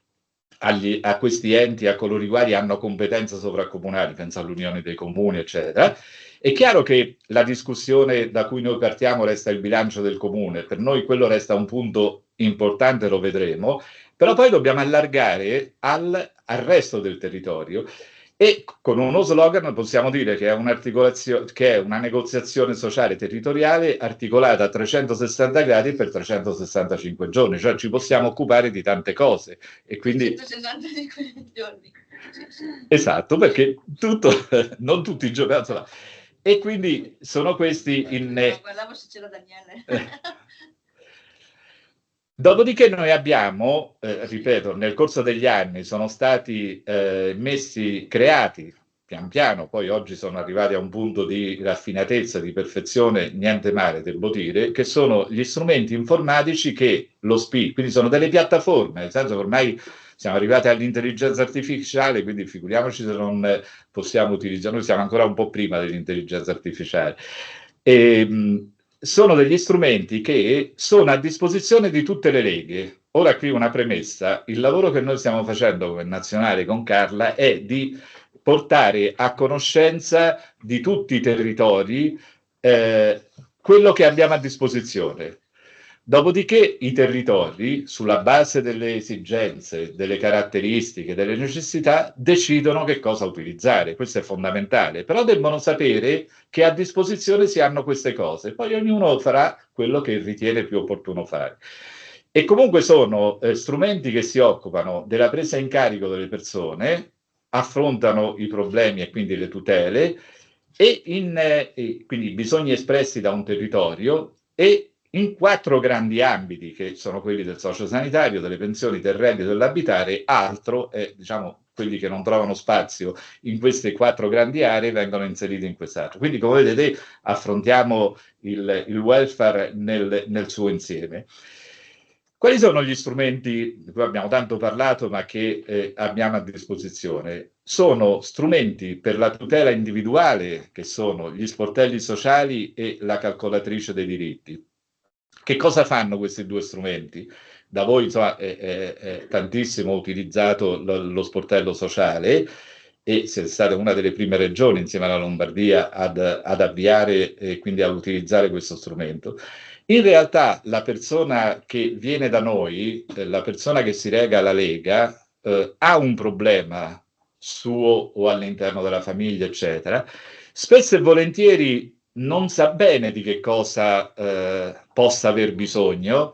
S6: a questi enti, a coloro i quali hanno competenze sovracomunali, penso all'Unione dei Comuni, eccetera. È chiaro che la discussione da cui noi partiamo resta il bilancio del comune, per noi quello resta un punto importante, lo vedremo, però poi dobbiamo allargare al resto del territorio e con uno slogan possiamo dire che è una negoziazione sociale territoriale articolata a 360 gradi per 365 giorni, cioè ci possiamo occupare di tante cose e quindi
S8: 365 giorni.
S6: esatto, perché non tutti i giorni, insomma. E quindi sono questi
S8: guardavo se c'era Daniele.
S6: Dopodiché noi abbiamo, ripeto, nel corso degli anni sono stati creati pian piano, poi oggi sono arrivati a un punto di raffinatezza, di perfezione, niente male, devo dire, che sono gli strumenti informatici che lo SPI, quindi sono delle piattaforme, nel senso che ormai siamo arrivati all'intelligenza artificiale, quindi figuriamoci se non possiamo utilizzare, noi siamo ancora un po' prima dell'intelligenza artificiale. Sono degli strumenti che sono a disposizione di tutte le leghe. Ora qui una premessa, il lavoro che noi stiamo facendo come nazionale con Carla è di portare a conoscenza di tutti i territori quello che abbiamo a disposizione. Dopodiché i territori, sulla base delle esigenze, delle caratteristiche, delle necessità, decidono che cosa utilizzare. Questo è fondamentale. Però devono sapere che a disposizione si hanno queste cose. Poi ognuno farà quello che ritiene più opportuno fare. E comunque sono strumenti che si occupano della presa in carico delle persone, affrontano i problemi e quindi le tutele, e quindi bisogni espressi da un territorio e in 4 grandi ambiti, che sono quelli del sociosanitario, delle pensioni, del reddito, dell'abitare. Altro è, diciamo, quelli che non trovano spazio in queste 4 grandi aree vengono inseriti in quest'altro. Quindi, come vedete, affrontiamo il welfare nel suo insieme. Quali sono gli strumenti di cui abbiamo tanto parlato ma che abbiamo a disposizione? Sono strumenti per la tutela individuale, che sono gli sportelli sociali e la calcolatrice dei diritti. Che cosa fanno questi 2 strumenti? Da voi insomma, è tantissimo utilizzato lo sportello sociale e siete stata una delle prime regioni insieme alla Lombardia ad avviare e quindi ad utilizzare questo strumento. In realtà la persona che viene da noi, la persona che si rega alla Lega, ha un problema suo o all'interno della famiglia, eccetera. Spesso e volentieri non sa bene di che cosa possa aver bisogno,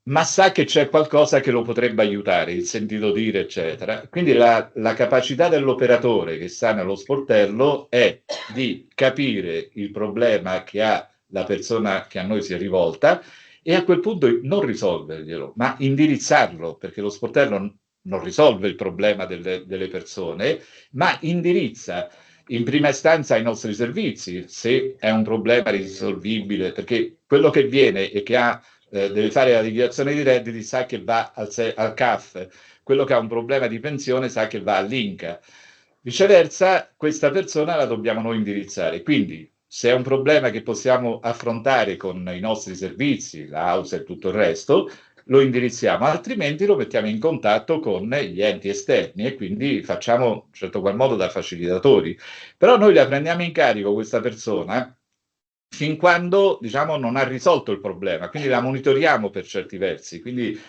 S6: ma sa che c'è qualcosa che lo potrebbe aiutare, il sentito dire, eccetera. Quindi la capacità dell'operatore che sta nello sportello è di capire il problema che ha la persona che a noi si è rivolta e a quel punto non risolverglielo, ma indirizzarlo, perché lo sportello non risolve il problema delle persone, ma indirizza in prima istanza ai nostri servizi, se è un problema risolvibile, perché quello che viene e che deve fare la dichiarazione di redditi sa che va al CAF, quello che ha un problema di pensione sa che va all'INCA. Viceversa, questa persona la dobbiamo noi indirizzare. Quindi, se è un problema che possiamo affrontare con i nostri servizi, l'AUSA e tutto il resto, lo indirizziamo, altrimenti lo mettiamo in contatto con gli enti esterni e quindi facciamo in un certo qual modo da facilitatori. Però noi la prendiamo in carico questa persona fin quando, diciamo, non ha risolto il problema, quindi la monitoriamo per certi versi, quindi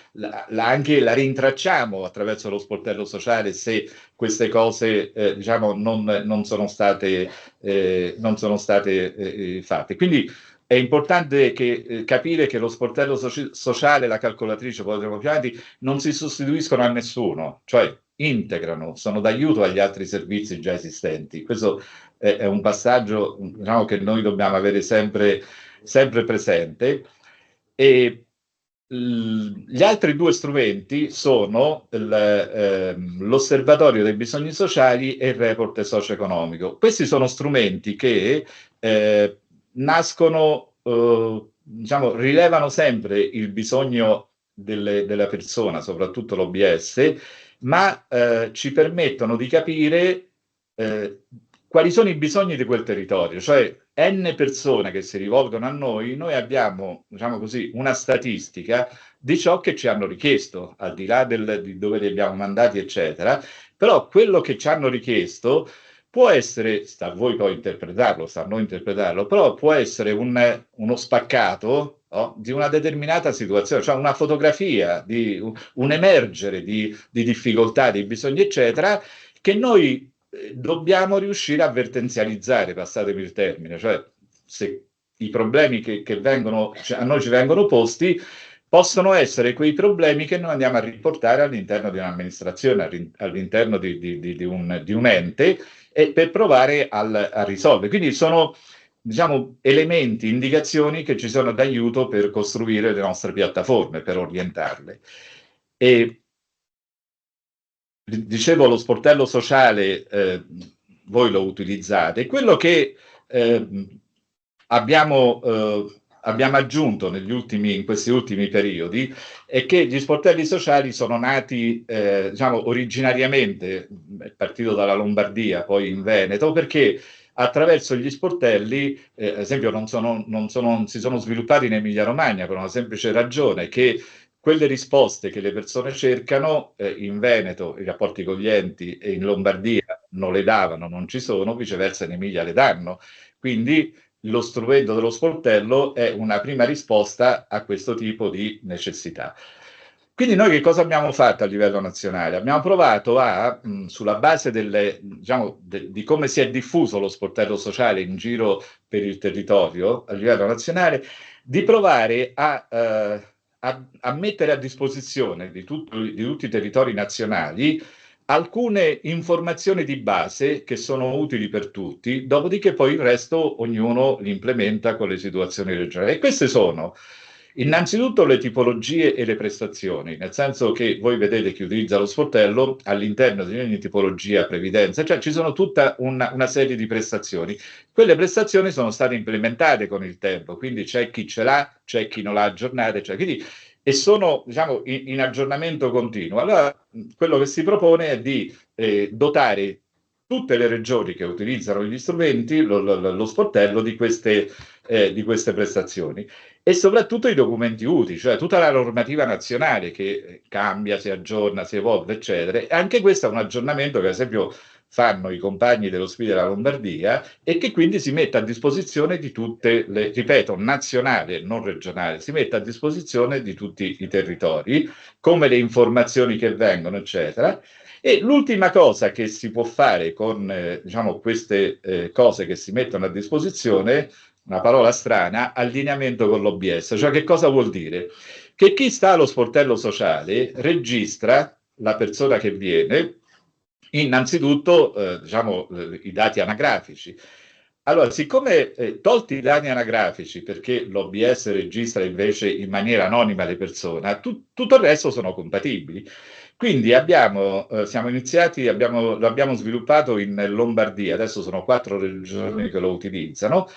S6: anche la rintracciamo attraverso lo sportello sociale se queste cose diciamo non sono state fatte. Quindi è importante capire che lo sportello sociale e la calcolatrice, poi andremo più avanti, non si sostituiscono a nessuno, cioè integrano, sono d'aiuto agli altri servizi già esistenti. Questo è un passaggio, diciamo, che noi dobbiamo avere sempre presente. E gli altri due strumenti sono l'osservatorio dei bisogni sociali e il report socio-economico. Questi sono strumenti che nascono, diciamo, rilevano sempre il bisogno della persona, soprattutto l'OBS, ma ci permettono di capire quali sono i bisogni di quel territorio, cioè N persone che si rivolgono a noi abbiamo, diciamo così, una statistica di ciò che ci hanno richiesto, al di là di dove li abbiamo mandati, eccetera, però quello che ci hanno richiesto può essere, sta a voi poi interpretarlo, sta a noi interpretarlo, però può essere uno spaccato, no, di una determinata situazione, cioè una fotografia, di un emergere di difficoltà, di bisogni, eccetera, che noi dobbiamo riuscire a vertenzializzare, passatemi il termine, cioè se i problemi che vengono, cioè, a noi ci vengono posti possono essere quei problemi che noi andiamo a riportare all'interno di un'amministrazione, all'interno di un ente, e per provare a risolvere. Quindi sono, diciamo, elementi, indicazioni che ci sono d'aiuto per costruire le nostre piattaforme, per orientarle. E dicevo, lo sportello sociale voi lo utilizzate. Quello che abbiamo aggiunto in questi ultimi periodi è che gli sportelli sociali sono nati, diciamo, originariamente, partito dalla Lombardia, poi in Veneto, perché attraverso gli sportelli, ad esempio, non si sono sviluppati in Emilia-Romagna per una semplice ragione, che quelle risposte che le persone cercano in Veneto, i rapporti con gli enti, e in Lombardia non le davano, non ci sono, viceversa in Emilia le danno. Quindi lo strumento dello sportello è una prima risposta a questo tipo di necessità. Quindi noi che cosa abbiamo fatto a livello nazionale? Abbiamo provato sulla base di come si è diffuso lo sportello sociale in giro per il territorio a livello nazionale, di provare a mettere a disposizione di tutti i territori nazionali alcune informazioni di base che sono utili per tutti, dopodiché poi il resto ognuno li implementa con le situazioni regionali. E queste sono innanzitutto le tipologie e le prestazioni, nel senso che voi vedete chi utilizza lo sportello all'interno di ogni tipologia previdenza, cioè ci sono tutta una serie di prestazioni. Quelle prestazioni sono state implementate con il tempo, quindi c'è chi ce l'ha, c'è chi non l'ha aggiornata, e sono, diciamo, in aggiornamento continuo. Allora, quello che si propone è di dotare tutte le regioni che utilizzano gli strumenti, lo sportello, di queste prestazioni, e soprattutto i documenti utili, cioè tutta la normativa nazionale che cambia, si aggiorna, si evolve, eccetera. E anche questo è un aggiornamento che, ad esempio, fanno i compagni dello SPI della Lombardia, e che quindi si mette a disposizione di tutte le, ripeto, nazionale, non regionale, si mette a disposizione di tutti i territori, come le informazioni che vengono, eccetera. E l'ultima cosa che si può fare con diciamo, queste cose che si mettono a disposizione, una parola strana, allineamento con l'OBS. Cioè, che cosa vuol dire? Che chi sta allo sportello sociale registra la persona che viene, innanzitutto diciamo, i dati anagrafici. Allora, siccome tolti i dati anagrafici, perché l'OBS registra invece in maniera anonima le persone, tutto il resto sono compatibili. Quindi siamo iniziati, lo abbiamo sviluppato in Lombardia, adesso sono 4 regioni che lo utilizzano.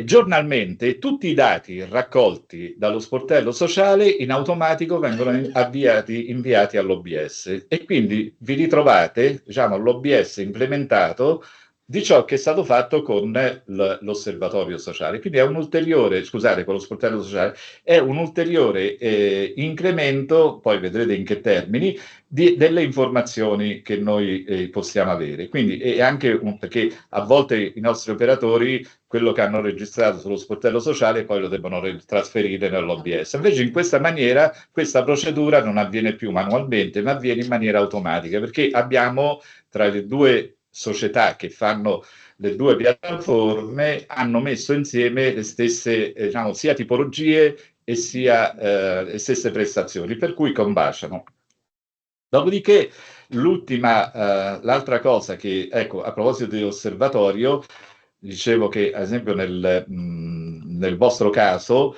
S6: Giornalmente tutti i raccolti dallo sportello sociale in automatico vengono inviati all'OBS, e quindi vi ritrovate, diciamo, l'OBS implementato di ciò che è stato fatto con l'osservatorio sociale. Quindi è un ulteriore, scusate, con lo sportello sociale, è un ulteriore incremento, poi vedrete in che termini, delle informazioni che noi possiamo avere. Quindi è anche perché a volte i nostri operatori quello che hanno registrato sullo sportello sociale poi lo devono trasferire nell'OBS. Invece in questa maniera questa procedura non avviene più manualmente, ma avviene in maniera automatica, perché abbiamo tra le due società che fanno le due piattaforme hanno messo insieme le stesse, diciamo, sia tipologie e sia le stesse prestazioni, per cui combaciano. Dopodiché l'altra cosa che, ecco, a proposito dell'osservatorio, dicevo che ad esempio nel vostro caso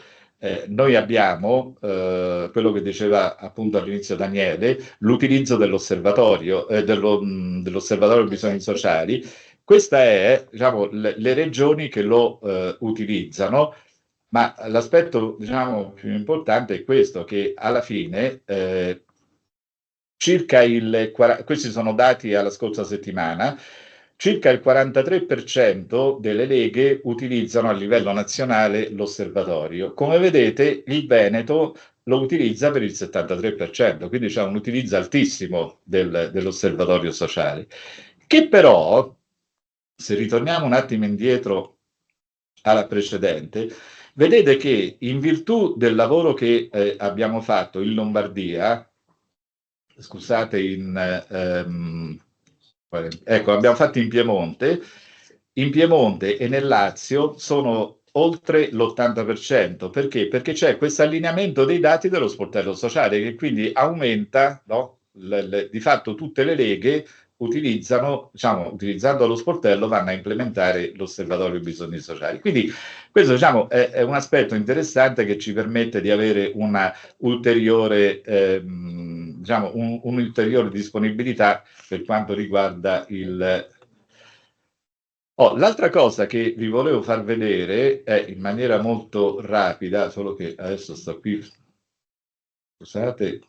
S6: noi abbiamo, quello che diceva appunto all'inizio Daniele, l'utilizzo dell'osservatorio dell'osservatorio bisogni sociali. Queste è, diciamo, le regioni che lo utilizzano, ma l'aspetto, diciamo, più importante è questo, che alla fine questi sono dati alla scorsa settimana, circa il 43% delle leghe utilizzano a livello nazionale l'osservatorio. Come vedete, il Veneto lo utilizza per il 73%, quindi c'è un utilizzo altissimo dell'osservatorio sociale, che però, se ritorniamo un attimo indietro alla precedente, vedete che in virtù del lavoro che abbiamo fatto in Lombardia, scusate, ecco, abbiamo fatto in Piemonte e nel Lazio sono oltre l'80%. Perché? Perché c'è questo allineamento dei dati dello sportello sociale che quindi aumenta, no? Di fatto tutte le leghe utilizzano, diciamo, utilizzando lo sportello vanno a implementare l'osservatorio bisogni sociali. Quindi questo, diciamo, è un aspetto interessante che ci permette di avere una ulteriore, diciamo, un'ulteriore disponibilità per quanto riguarda il... l'altra cosa che vi volevo far vedere è in maniera molto rapida, solo che adesso sto qui, scusate.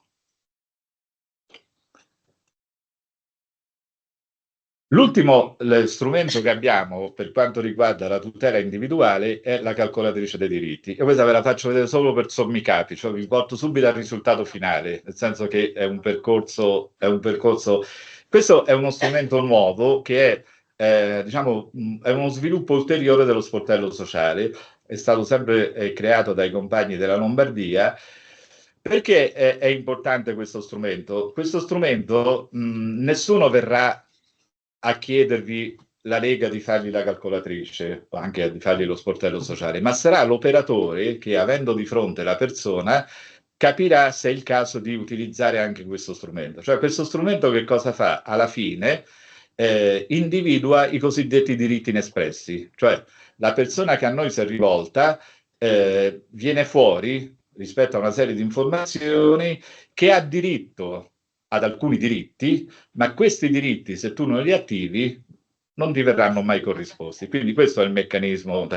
S6: L'ultimo strumento che abbiamo per quanto riguarda la tutela individuale è la calcolatrice dei diritti. E questa ve la faccio vedere solo per sommi capi, cioè vi porto subito al risultato finale, nel senso che è un percorso. Questo è uno strumento nuovo che è, diciamo, è uno sviluppo ulteriore dello sportello sociale. È stato sempre creato dai compagni della Lombardia. Perché è importante questo strumento? Questo strumento nessuno verrà a chiedervi la Lega di fargli la calcolatrice o anche di fargli lo sportello sociale, ma sarà l'operatore che, avendo di fronte la persona, capirà se è il caso di utilizzare anche questo strumento. Cioè, questo strumento che cosa fa? Alla fine individua i cosiddetti diritti inespressi, cioè la persona che a noi si è rivolta viene fuori rispetto a una serie di informazioni che ha diritto ad alcuni diritti, ma questi diritti, se tu non li attivi, non ti verranno mai corrisposti. Quindi questo è il meccanismo.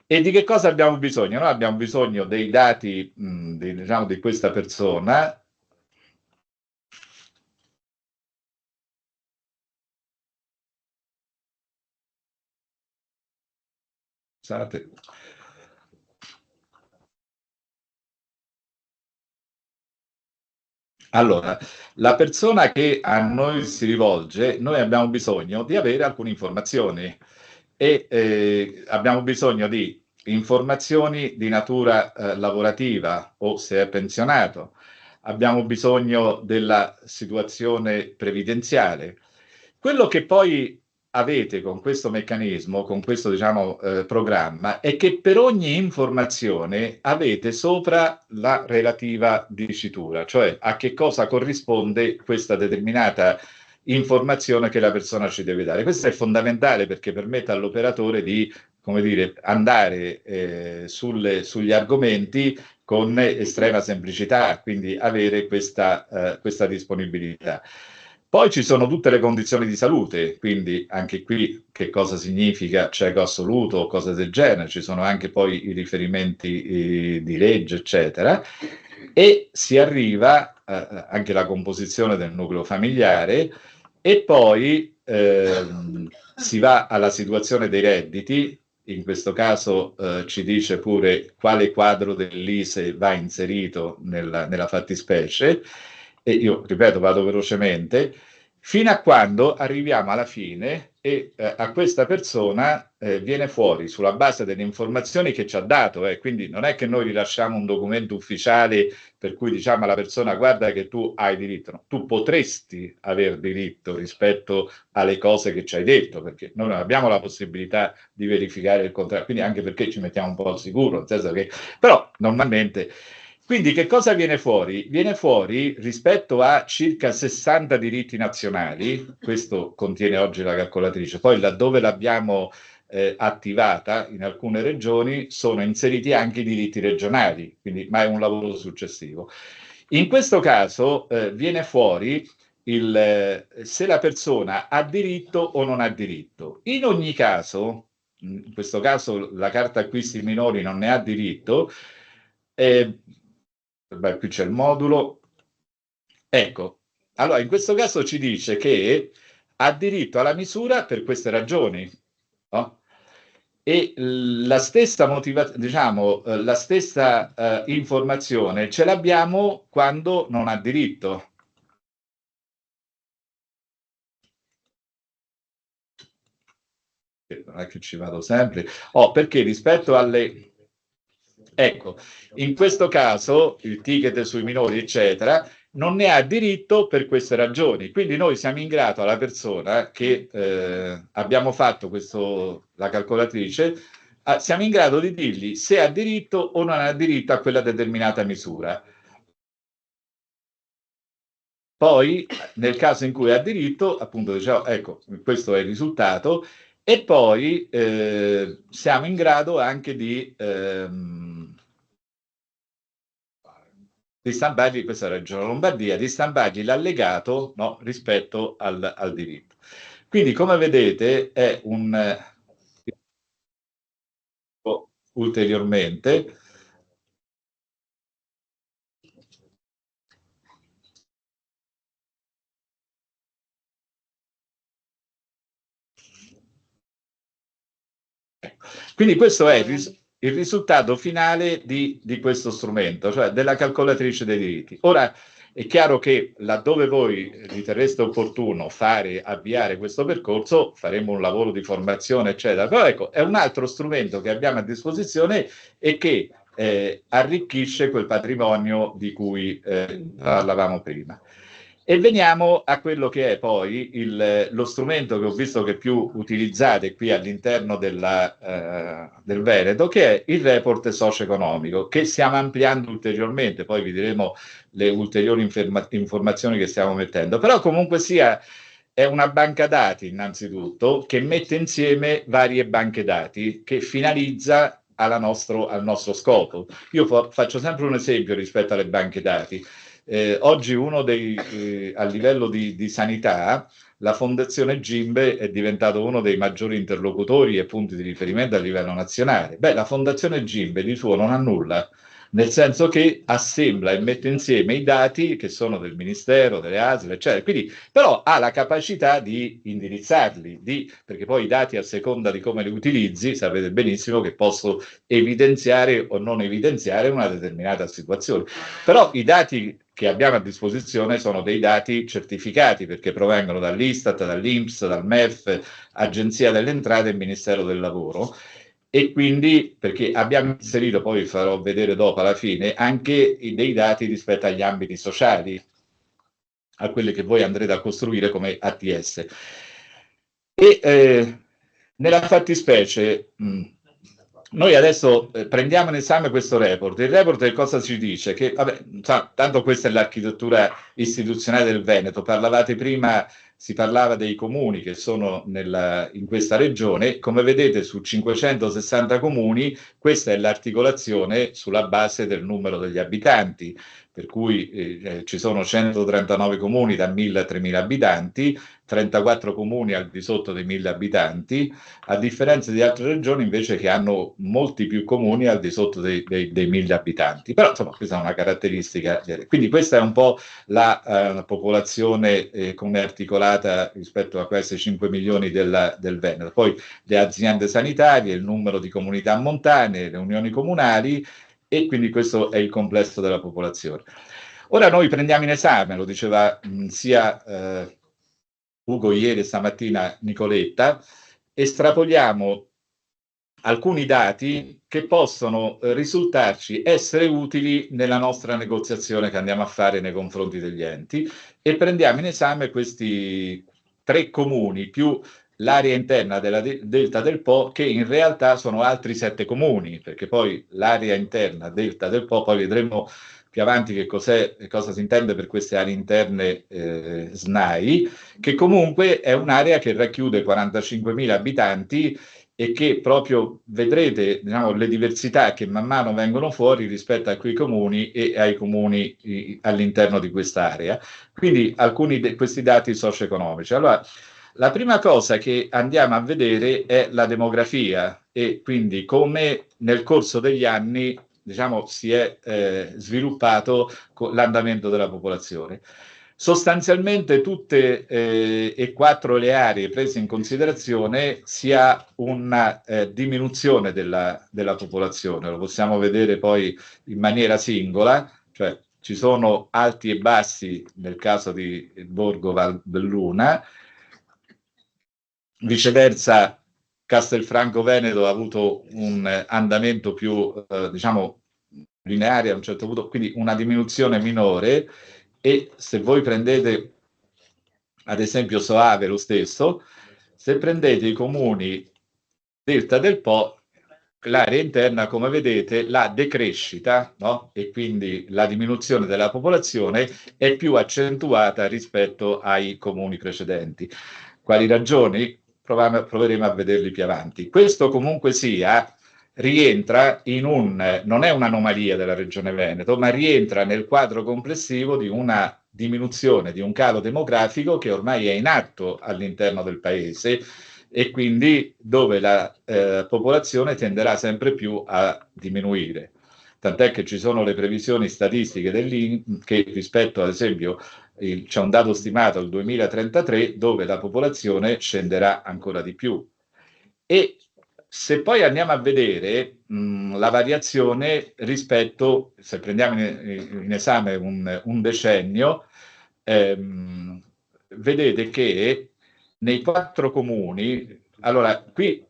S6: E di che cosa abbiamo bisogno? Noi abbiamo bisogno dei dati, diciamo, di questa persona. Scusate. Allora, la persona che a noi si rivolge, noi abbiamo bisogno di avere alcune informazioni e abbiamo bisogno di informazioni di natura lavorativa o se è pensionato, abbiamo bisogno della situazione previdenziale. Quello che poi avete con questo meccanismo, con questo, diciamo, programma, è che per ogni informazione avete sopra la relativa dicitura, cioè a che cosa corrisponde questa determinata informazione che la persona ci deve dare. Questo è fondamentale perché permette all'operatore di, come dire, andare sugli argomenti con estrema semplicità, quindi avere questa disponibilità. Poi ci sono tutte le condizioni di salute, quindi anche qui che cosa significa cieco assoluto o cose del genere, ci sono anche poi i riferimenti di legge, eccetera, e si arriva anche alla composizione del nucleo familiare e poi si va alla situazione dei redditi. In questo caso ci dice pure quale quadro dell'ISEE va inserito nella fattispecie. E io, ripeto, vado velocemente, fino a quando arriviamo alla fine e a questa persona viene fuori sulla base delle informazioni che ci ha dato, quindi non è che noi rilasciamo un documento ufficiale per cui diciamo alla persona guarda che tu hai diritto, no, tu potresti aver diritto rispetto alle cose che ci hai detto, perché noi non abbiamo la possibilità di verificare il contrario, quindi anche perché ci mettiamo un po' al sicuro, nel senso che, però normalmente... Quindi che cosa viene fuori? Viene fuori rispetto a circa 60 diritti nazionali, questo contiene oggi la calcolatrice, poi laddove l'abbiamo attivata in alcune regioni sono inseriti anche i diritti regionali, quindi ma è un lavoro successivo. In questo caso viene fuori se la persona ha diritto o non ha diritto. In ogni caso, in questo caso la carta acquisti minori non ne ha diritto, qui c'è il modulo. Ecco, allora in questo caso ci dice che ha diritto alla misura per queste ragioni, no? E la stessa motivazione, diciamo, la stessa informazione ce l'abbiamo quando non ha diritto. Non è che ci vado sempre. Perché rispetto alle... Ecco, in questo caso il ticket sui minori, eccetera, non ne ha diritto per queste ragioni. Quindi noi siamo in grado alla persona che abbiamo fatto la calcolatrice, siamo in grado di dirgli se ha diritto o non ha diritto a quella determinata misura. Poi, nel caso in cui ha diritto, appunto, diciamo, ecco, questo è il risultato, e poi siamo in grado anche di stampargli, questa è la Regione Lombardia, di stampargli l'allegato, no, rispetto al diritto. Quindi, come vedete, è un ulteriormente. Quindi questo è il risultato finale di questo strumento, cioè della calcolatrice dei diritti. Ora, è chiaro che laddove voi riterreste opportuno avviare questo percorso, faremo un lavoro di formazione, eccetera. Però ecco, è un altro strumento che abbiamo a disposizione e che arricchisce quel patrimonio di cui parlavamo prima. E veniamo a quello che è poi lo strumento che ho visto che più utilizzate qui all'interno del Veneto, che è il report socio-economico, che stiamo ampliando ulteriormente, poi vi diremo le ulteriori informazioni che stiamo mettendo. Però comunque sia, è una banca dati innanzitutto, che mette insieme varie banche dati, che finalizza al nostro scopo. Io faccio sempre un esempio rispetto alle banche dati. Oggi a livello di sanità, la Fondazione Gimbe è diventato uno dei maggiori interlocutori e punti di riferimento a livello nazionale. Beh, la Fondazione Gimbe di suo non ha nulla, nel senso che assembla e mette insieme i dati che sono del Ministero, delle ASL, eccetera. Quindi, però ha la capacità di indirizzarli, perché poi i dati a seconda di come li utilizzi, sapete benissimo che posso evidenziare o non evidenziare una determinata situazione. Però i dati che abbiamo a disposizione sono dei dati certificati perché provengono dall'Istat, dall'INPS, dal MEF, Agenzia delle Entrate e Ministero del Lavoro, e quindi perché abbiamo inserito, poi vi farò vedere dopo alla fine, anche dei dati rispetto agli ambiti sociali, a quelli che voi andrete a costruire come ATS. E nella fattispecie... Noi adesso prendiamo in esame questo report. Il report che cosa ci dice? Che, vabbè, tanto questa è l'architettura istituzionale del Veneto. Si parlava dei comuni che sono in questa regione. Come vedete, su 560 comuni, questa è l'articolazione sulla base del numero degli abitanti, per cui ci sono 139 comuni da 1.000 a 3.000 abitanti, 34 comuni al di sotto dei 1.000 abitanti, a differenza di altre regioni invece che hanno molti più comuni al di sotto dei 1.000 abitanti. Però insomma questa è una caratteristica. Quindi questa è un po' la popolazione come articolata rispetto a questi 5 milioni del Veneto. Poi le aziende sanitarie, il numero di comunità montane, le unioni comunali, e quindi questo è il complesso della popolazione. Ora noi prendiamo in esame, lo diceva sia Ugo ieri e stamattina Nicoletta, estrapoliamo alcuni dati che possono risultarci essere utili nella nostra negoziazione che andiamo a fare nei confronti degli enti, e prendiamo in esame questi 3 comuni più l'area interna della delta del Po, che in realtà sono altri 7 comuni, perché poi l'area interna delta del Po, poi vedremo più avanti che cosa si intende per queste aree interne SNAI, che comunque è un'area che racchiude 45.000 abitanti e che proprio vedrete, diciamo, le diversità che man mano vengono fuori rispetto a quei comuni e ai comuni all'interno di quest'area. Quindi alcuni di questi dati socio-economici. Allora, la prima cosa che andiamo a vedere è la demografia e quindi come nel corso degli anni, diciamo, si è sviluppato l'andamento della popolazione. Sostanzialmente tutte e 4 le aree prese in considerazione si ha una diminuzione della popolazione, lo possiamo vedere poi in maniera singola, cioè ci sono alti e bassi nel caso di Borgo Valbelluna, viceversa Castelfranco Veneto ha avuto un andamento più diciamo lineare a un certo punto, quindi una diminuzione minore. E se voi prendete ad esempio Soave lo stesso, se prendete i comuni delta del Po, l'area interna, come vedete, la decrescita, no? E quindi la diminuzione della popolazione è più accentuata rispetto ai comuni precedenti. Quali ragioni? Proveremo a vederli più avanti. Questo comunque sia rientra in non è un'anomalia della Regione Veneto, ma rientra nel quadro complessivo di una diminuzione, di un calo demografico che ormai è in atto all'interno del paese e quindi dove la popolazione tenderà sempre più a diminuire. Tant'è che ci sono le previsioni statistiche dell'INPS che rispetto ad esempio c'è un dato stimato al 2033 dove la popolazione scenderà ancora di più. E se poi andiamo a vedere la variazione rispetto, se prendiamo in esame un decennio, vedete che nei 4 comuni, allora qui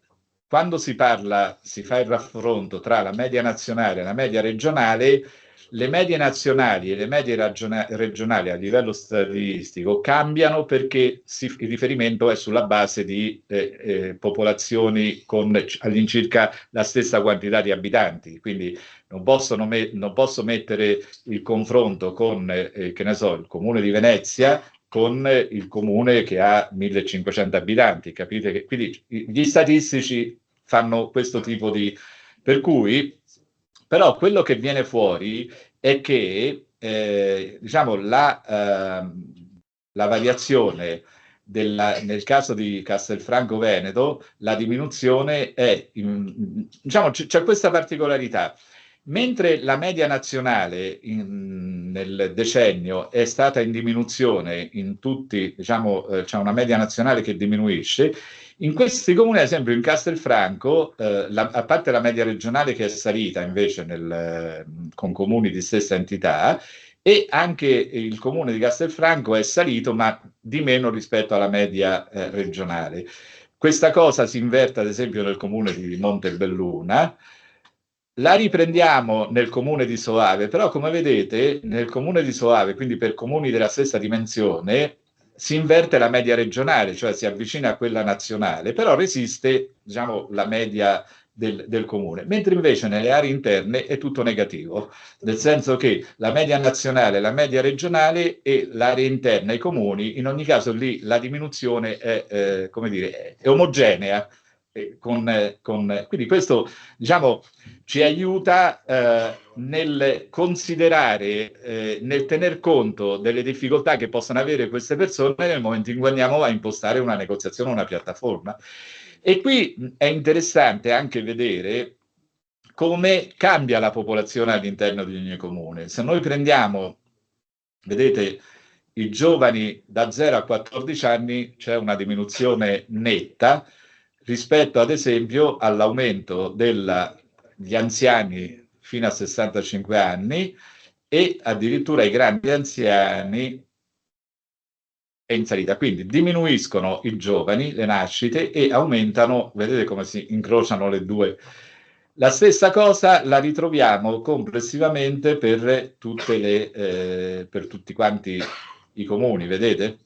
S6: quando si fa il raffronto tra la media nazionale e la media regionale, le medie nazionali e le medie regionali a livello statistico cambiano perché il riferimento è sulla base di popolazioni con all'incirca la stessa quantità di abitanti, quindi non posso mettere il confronto con, che ne so, il comune di Venezia con il comune che ha 1500 abitanti, capite? Che, quindi gli statistici fanno questo tipo di... Per cui, però, quello che viene fuori è che, diciamo, la variazione nel caso di Castelfranco Veneto, la diminuzione è, diciamo, c'è questa particolarità. Mentre la media nazionale nel decennio è stata in diminuzione in tutti, diciamo, c'è una media nazionale che diminuisce, in questi comuni, ad esempio in Castelfranco, a parte la media regionale che è salita invece con comuni di stessa entità, e anche il comune di Castelfranco è salito, ma di meno rispetto alla media regionale. Questa cosa si inverte ad esempio nel comune di Montebelluna. La riprendiamo nel comune di Soave, però come vedete nel comune di Soave, quindi per comuni della stessa dimensione, si inverte la media regionale, cioè si avvicina a quella nazionale, però resiste, diciamo, la media del comune, mentre invece nelle aree interne è tutto negativo, nel senso che la media nazionale, la media regionale e l'area interna, i comuni, in ogni caso lì la diminuzione è, come dire, è omogenea. Quindi questo, diciamo, ci aiuta nel considerare, nel tener conto delle difficoltà che possono avere queste persone nel momento in cui andiamo a impostare una negoziazione, una piattaforma. E qui è interessante anche vedere come cambia la popolazione all'interno di ogni comune. Se noi prendiamo, vedete, i giovani da 0 a 14 anni, c'è una diminuzione netta rispetto ad esempio all'aumento degli anziani fino a 65 anni e addirittura i grandi anziani è in salita, quindi diminuiscono i giovani, le nascite, e aumentano, vedete come si incrociano le due. La stessa cosa la ritroviamo complessivamente per per tutti quanti i comuni, vedete?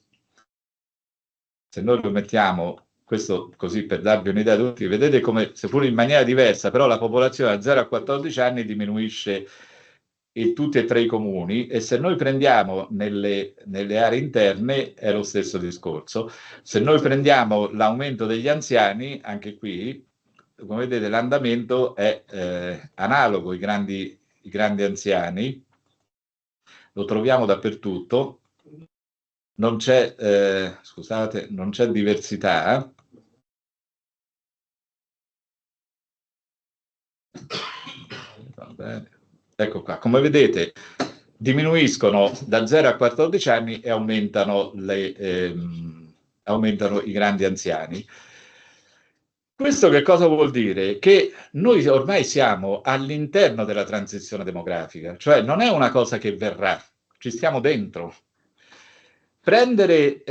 S6: Se noi lo mettiamo, questo così per darvi un'idea di tutti, vedete come, seppur in maniera diversa, però la popolazione da 0 a 14 anni diminuisce in tutti e tre i comuni, e se noi prendiamo nelle aree interne è lo stesso discorso. Se noi prendiamo l'aumento degli anziani, anche qui, come vedete, l'andamento è analogo. I grandi anziani lo troviamo dappertutto, non c'è, scusate, non c'è diversità. Va bene. Ecco qua, come vedete, diminuiscono da 0 a 14 anni e aumentano i grandi anziani. Questo che cosa vuol dire? Che noi ormai siamo all'interno della transizione demografica, cioè non è una cosa che verrà, ci stiamo dentro. Prendere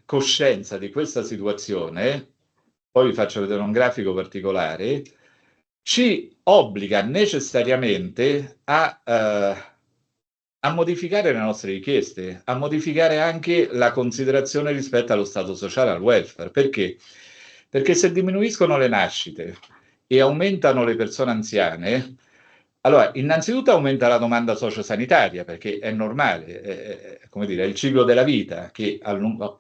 S6: coscienza di questa situazione, poi vi faccio vedere un grafico particolare, ci obbliga necessariamente a modificare le nostre richieste, a modificare anche la considerazione rispetto allo stato sociale, al welfare. Perché? Perché se diminuiscono le nascite e aumentano le persone anziane, allora innanzitutto aumenta la domanda sociosanitaria, perché è normale, come dire, è il ciclo della vita che allunga.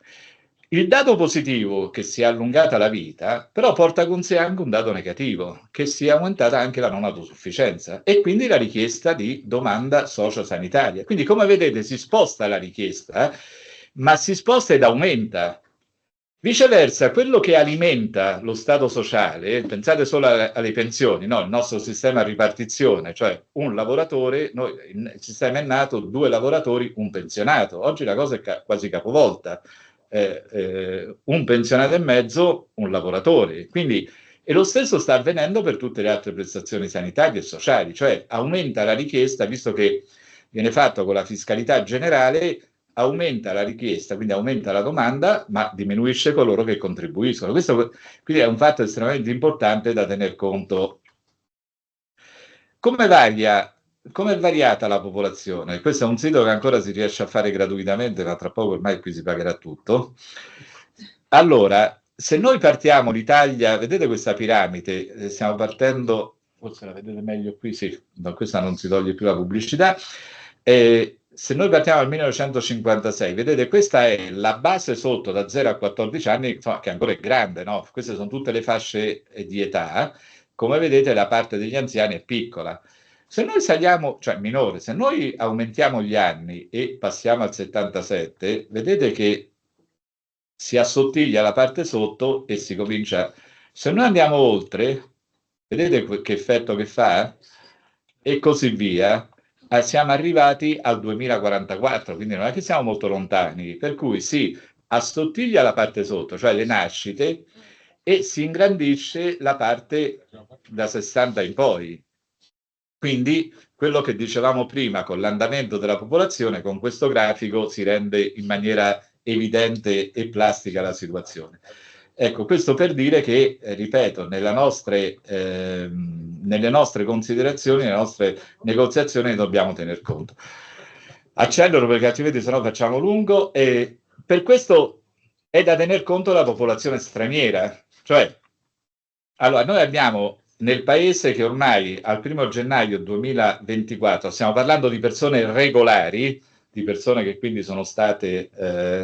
S6: Il dato positivo che si è allungata la vita, però porta con sé anche un dato negativo, che si è aumentata anche la non autosufficienza e quindi la richiesta di domanda sociosanitaria. Quindi, come vedete, si sposta la richiesta, ma si sposta ed aumenta. Viceversa, quello che alimenta lo Stato sociale, pensate solo alle pensioni, no? Il nostro sistema a ripartizione, cioè un lavoratore, il sistema è nato, 2 lavoratori, un pensionato. Oggi la cosa è quasi capovolta. Un pensionato e mezzo, un lavoratore. Quindi, e lo stesso sta avvenendo per tutte le altre prestazioni sanitarie e sociali, cioè aumenta la richiesta, visto che viene fatto con la fiscalità generale, aumenta la richiesta, quindi aumenta la domanda, ma diminuisce coloro che contribuiscono. Questo quindi è un fatto estremamente importante da tener conto. Come è variata la popolazione? Questo è un sito che ancora si riesce a fare gratuitamente, ma tra poco ormai qui si pagherà tutto. Allora, se noi partiamo l'Italia, vedete questa piramide, stiamo partendo, forse la vedete meglio qui, sì, no, questa non si toglie più la pubblicità. Se noi partiamo dal 1956, vedete, questa è la base sotto da 0 a 14 anni, insomma, che ancora è grande, no? Queste sono tutte le fasce di età. Come vedete, la parte degli anziani è piccola. Se noi saliamo, cioè minore, se noi aumentiamo gli anni e passiamo al 77, vedete che si assottiglia la parte sotto e si comincia. Se noi andiamo oltre, vedete che effetto che fa? E così via. Siamo arrivati al 2044, quindi non è che siamo molto lontani, per cui si assottiglia la parte sotto, cioè le nascite, e si ingrandisce la parte da 60 in poi. Quindi quello che dicevamo prima con l'andamento della popolazione, con questo grafico si rende in maniera evidente e plastica la situazione. Ecco, questo per dire che, ripeto, nelle nostre considerazioni, nelle nostre negoziazioni ne dobbiamo tener conto. Accelero perché altrimenti sennò facciamo lungo, e per questo è da tener conto della popolazione straniera. Cioè, allora, noi abbiamo nel paese che ormai al 1° gennaio 2024, stiamo parlando di persone regolari, di persone che quindi sono state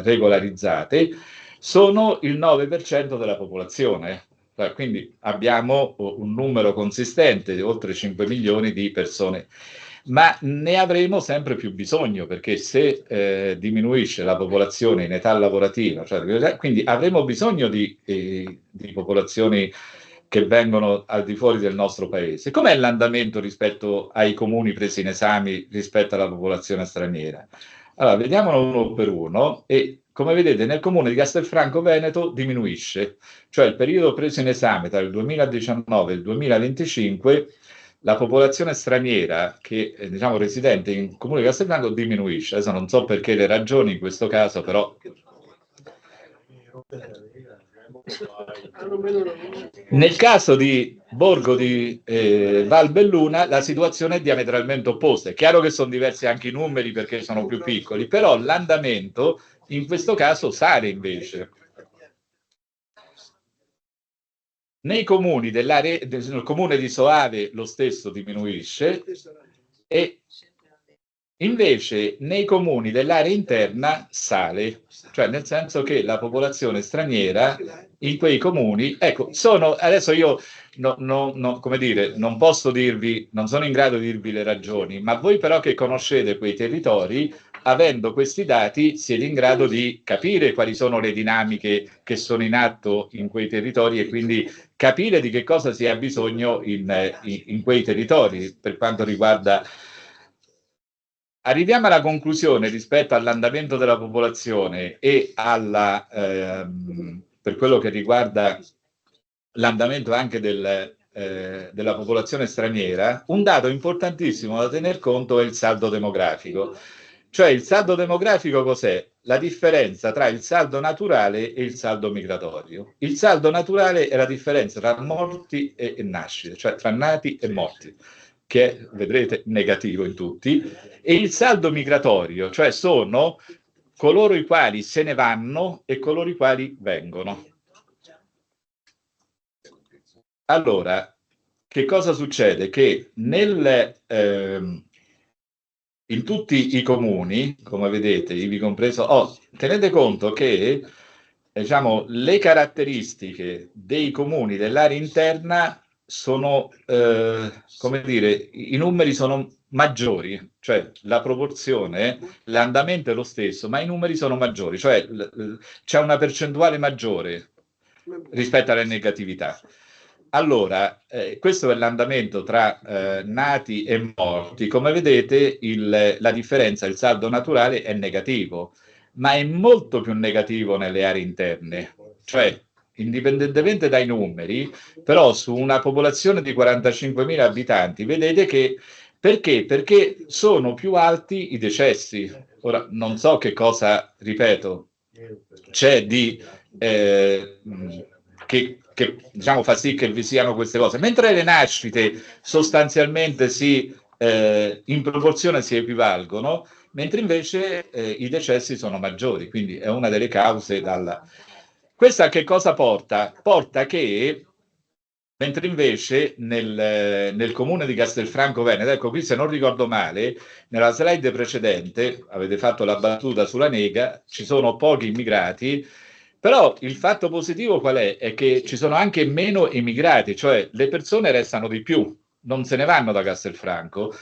S6: regolarizzate, sono il 9% della popolazione. Quindi abbiamo un numero consistente di oltre 5 milioni di persone, ma ne avremo sempre più bisogno, perché se diminuisce la popolazione in età lavorativa, cioè, quindi avremo bisogno di popolazioni che vengono al di fuori del nostro paese. Com'è l'andamento rispetto ai comuni presi in esame rispetto alla popolazione straniera? Allora, vediamolo uno per uno, e come vedete nel comune di Castelfranco Veneto diminuisce, cioè il periodo preso in esame tra il 2019 e il 2025, la popolazione straniera che diciamo residente in comune di Castelfranco diminuisce. Adesso non so perché le ragioni in questo caso, però Nel caso di Borgo di Valbelluna la situazione è diametralmente opposta. È chiaro che sono diversi anche i numeri perché sono più piccoli, però l'andamento in questo caso sale invece. Nei comuni dell'area, nel comune di Soave lo stesso diminuisce e invece nei comuni dell'area interna sale, cioè nel senso che la popolazione straniera in quei comuni, ecco, adesso io come dire, non posso dirvi, non sono in grado di dirvi le ragioni, ma voi però che conoscete quei territori, avendo questi dati siete in grado di capire quali sono le dinamiche che sono in atto in quei territori e quindi capire di che cosa si ha bisogno in quei territori per quanto riguarda. Arriviamo alla conclusione rispetto all'andamento della popolazione e per quello che riguarda l'andamento anche della popolazione straniera, un dato importantissimo da tener conto è il saldo demografico. Cioè il saldo demografico cos'è? La differenza tra il saldo naturale e il saldo migratorio. Il saldo naturale è la differenza tra morti e nascite, cioè tra nati e morti, che è, vedrete, negativo in tutti, e il saldo migratorio, cioè sono coloro i quali se ne vanno e coloro i quali vengono. Allora, che cosa succede? Che in tutti i comuni, come vedete, ivi compreso, tenete conto che diciamo, le caratteristiche dei comuni dell'area interna sono, come dire, i numeri sono maggiori, cioè la proporzione, l'andamento è lo stesso, ma i numeri sono maggiori, cioè c'è una percentuale maggiore rispetto alle negatività. Allora, questo è l'andamento tra nati e morti. Come vedete, la differenza, il saldo naturale è negativo, ma è molto più negativo nelle aree interne. Cioè, indipendentemente dai numeri, però su una popolazione di 45.000 abitanti, vedete che perché? Perché sono più alti i decessi. Ora, non so che cosa, ripeto, c'è di che diciamo fa sì che vi siano queste cose, mentre le nascite sostanzialmente in proporzione si equivalgono, mentre invece i decessi sono maggiori, quindi è una delle cause Questa che cosa porta? Porta che mentre invece nel comune di Castelfranco Veneto, ecco qui se non ricordo male, nella slide precedente avete fatto la battuta sulla nega, ci sono pochi immigrati, però il fatto positivo qual è? È che ci sono anche meno immigrati, cioè le persone restano di più, non se ne vanno da Castelfranco.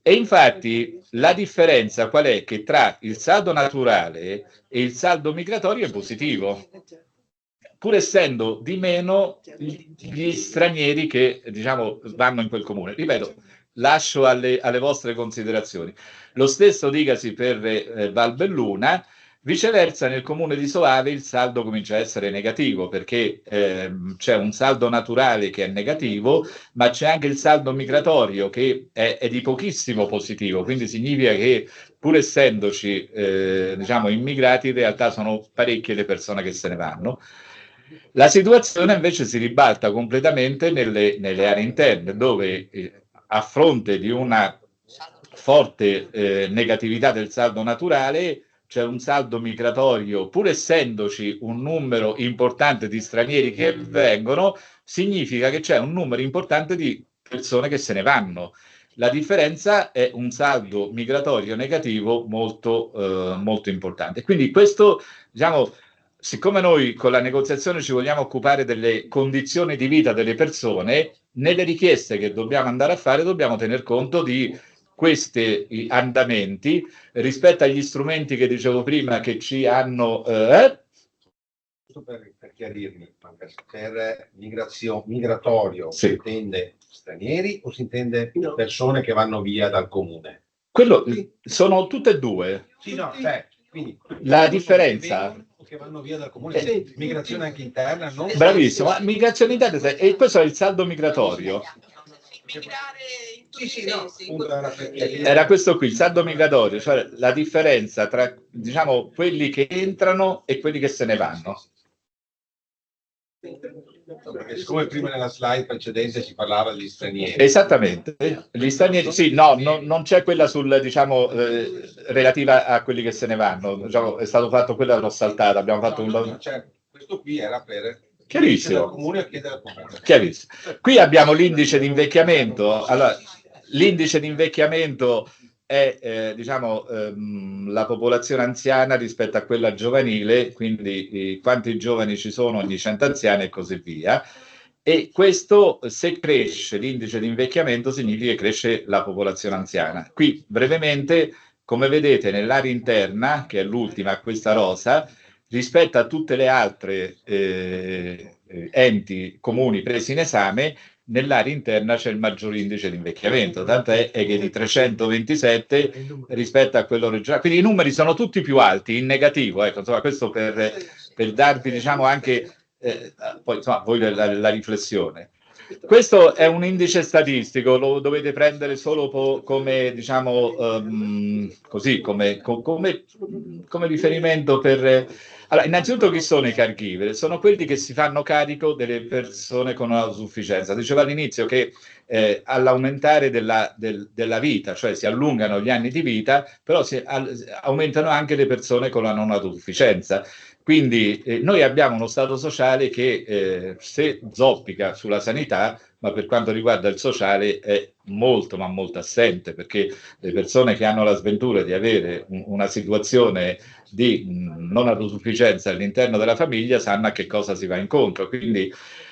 S6: E infatti la differenza qual è? Che tra il saldo naturale e il saldo migratorio è positivo, pur essendo di meno gli stranieri che diciamo vanno in quel comune. Ripeto, lascio alle vostre considerazioni. Lo stesso dicasi per Valbelluna. Viceversa, nel comune di Soave il saldo comincia a essere negativo perché c'è un saldo naturale che è negativo, ma c'è anche il saldo migratorio che è di pochissimo positivo, quindi significa che pur essendoci diciamo immigrati in realtà sono parecchie le persone che se ne vanno. La situazione invece si ribalta completamente nelle aree interne dove a fronte di una forte negatività del saldo naturale c'è un saldo migratorio, pur essendoci un numero importante di stranieri che vengono, significa che c'è un numero importante di persone che se ne vanno. La differenza è un saldo migratorio negativo molto, molto importante. Quindi questo, diciamo, siccome noi con la negoziazione ci vogliamo occupare delle condizioni di vita delle persone, nelle richieste che dobbiamo andare a fare dobbiamo tener conto di questi andamenti rispetto agli strumenti che dicevo prima che ci hanno
S9: per chiarirmi, per migratorio
S6: sì.
S9: Si intende stranieri o si intende persone che vanno via dal comune?
S6: Quello sono tutte e due.
S9: Sì, no, cioè, quindi
S6: la differenza
S9: che vanno via dal comune, migrazione anche interna, non
S6: bravissimo, migrazione interna e questo è il saldo migratorio.
S3: migrare in tutti
S9: Sì,
S3: i
S9: no,
S3: sensi.
S9: appunto era perché
S6: Era questo qui, il saldo migratorio, cioè la differenza tra, diciamo, quelli che entrano e quelli che se ne vanno.
S9: perché siccome prima nella slide precedente si parlava degli stranieri.
S6: Esattamente, gli stranieri, sì, no, non c'è quella sul, diciamo, relativa a quelli che se ne vanno, diciamo, è stato fatto, quella l'ho saltata, abbiamo fatto un...
S9: Certo, questo qui era per
S6: Chiarissimo.
S9: dal comune a chiedere al comune.
S6: Chiarissimo. Qui abbiamo l'indice di invecchiamento. Allora, l'indice di invecchiamento è diciamo, la popolazione anziana rispetto a quella giovanile, quindi quanti giovani ci sono ogni 100 anziani e così via. E questo, se cresce l'indice di invecchiamento, significa che cresce la popolazione anziana. Qui, brevemente, come vedete, nell'area interna, che è l'ultima, questa rosa, rispetto a tutte le altre enti comuni presi in esame, nell'area interna c'è il maggior indice di invecchiamento, tanto è che di 327 rispetto a quello regionale. Quindi i numeri sono tutti più alti, in negativo, ecco, insomma, questo per darvi, diciamo, anche poi insomma, voi la riflessione. Questo è un indice statistico, lo dovete prendere solo come, diciamo, così, come riferimento per... Allora, innanzitutto chi sono i caregiver? Sono quelli che si fanno carico delle persone con autosufficienza. Dicevo all'inizio che all'aumentare della vita, cioè si allungano gli anni di vita, però aumentano anche le persone con la non autosufficienza. Quindi noi abbiamo uno Stato sociale che se zoppica sulla sanità, ma per quanto riguarda il sociale è molto ma molto assente, perché le persone che hanno la sventura di avere una situazione di non autosufficienza all'interno della famiglia sanno a che cosa si va incontro. Quindi,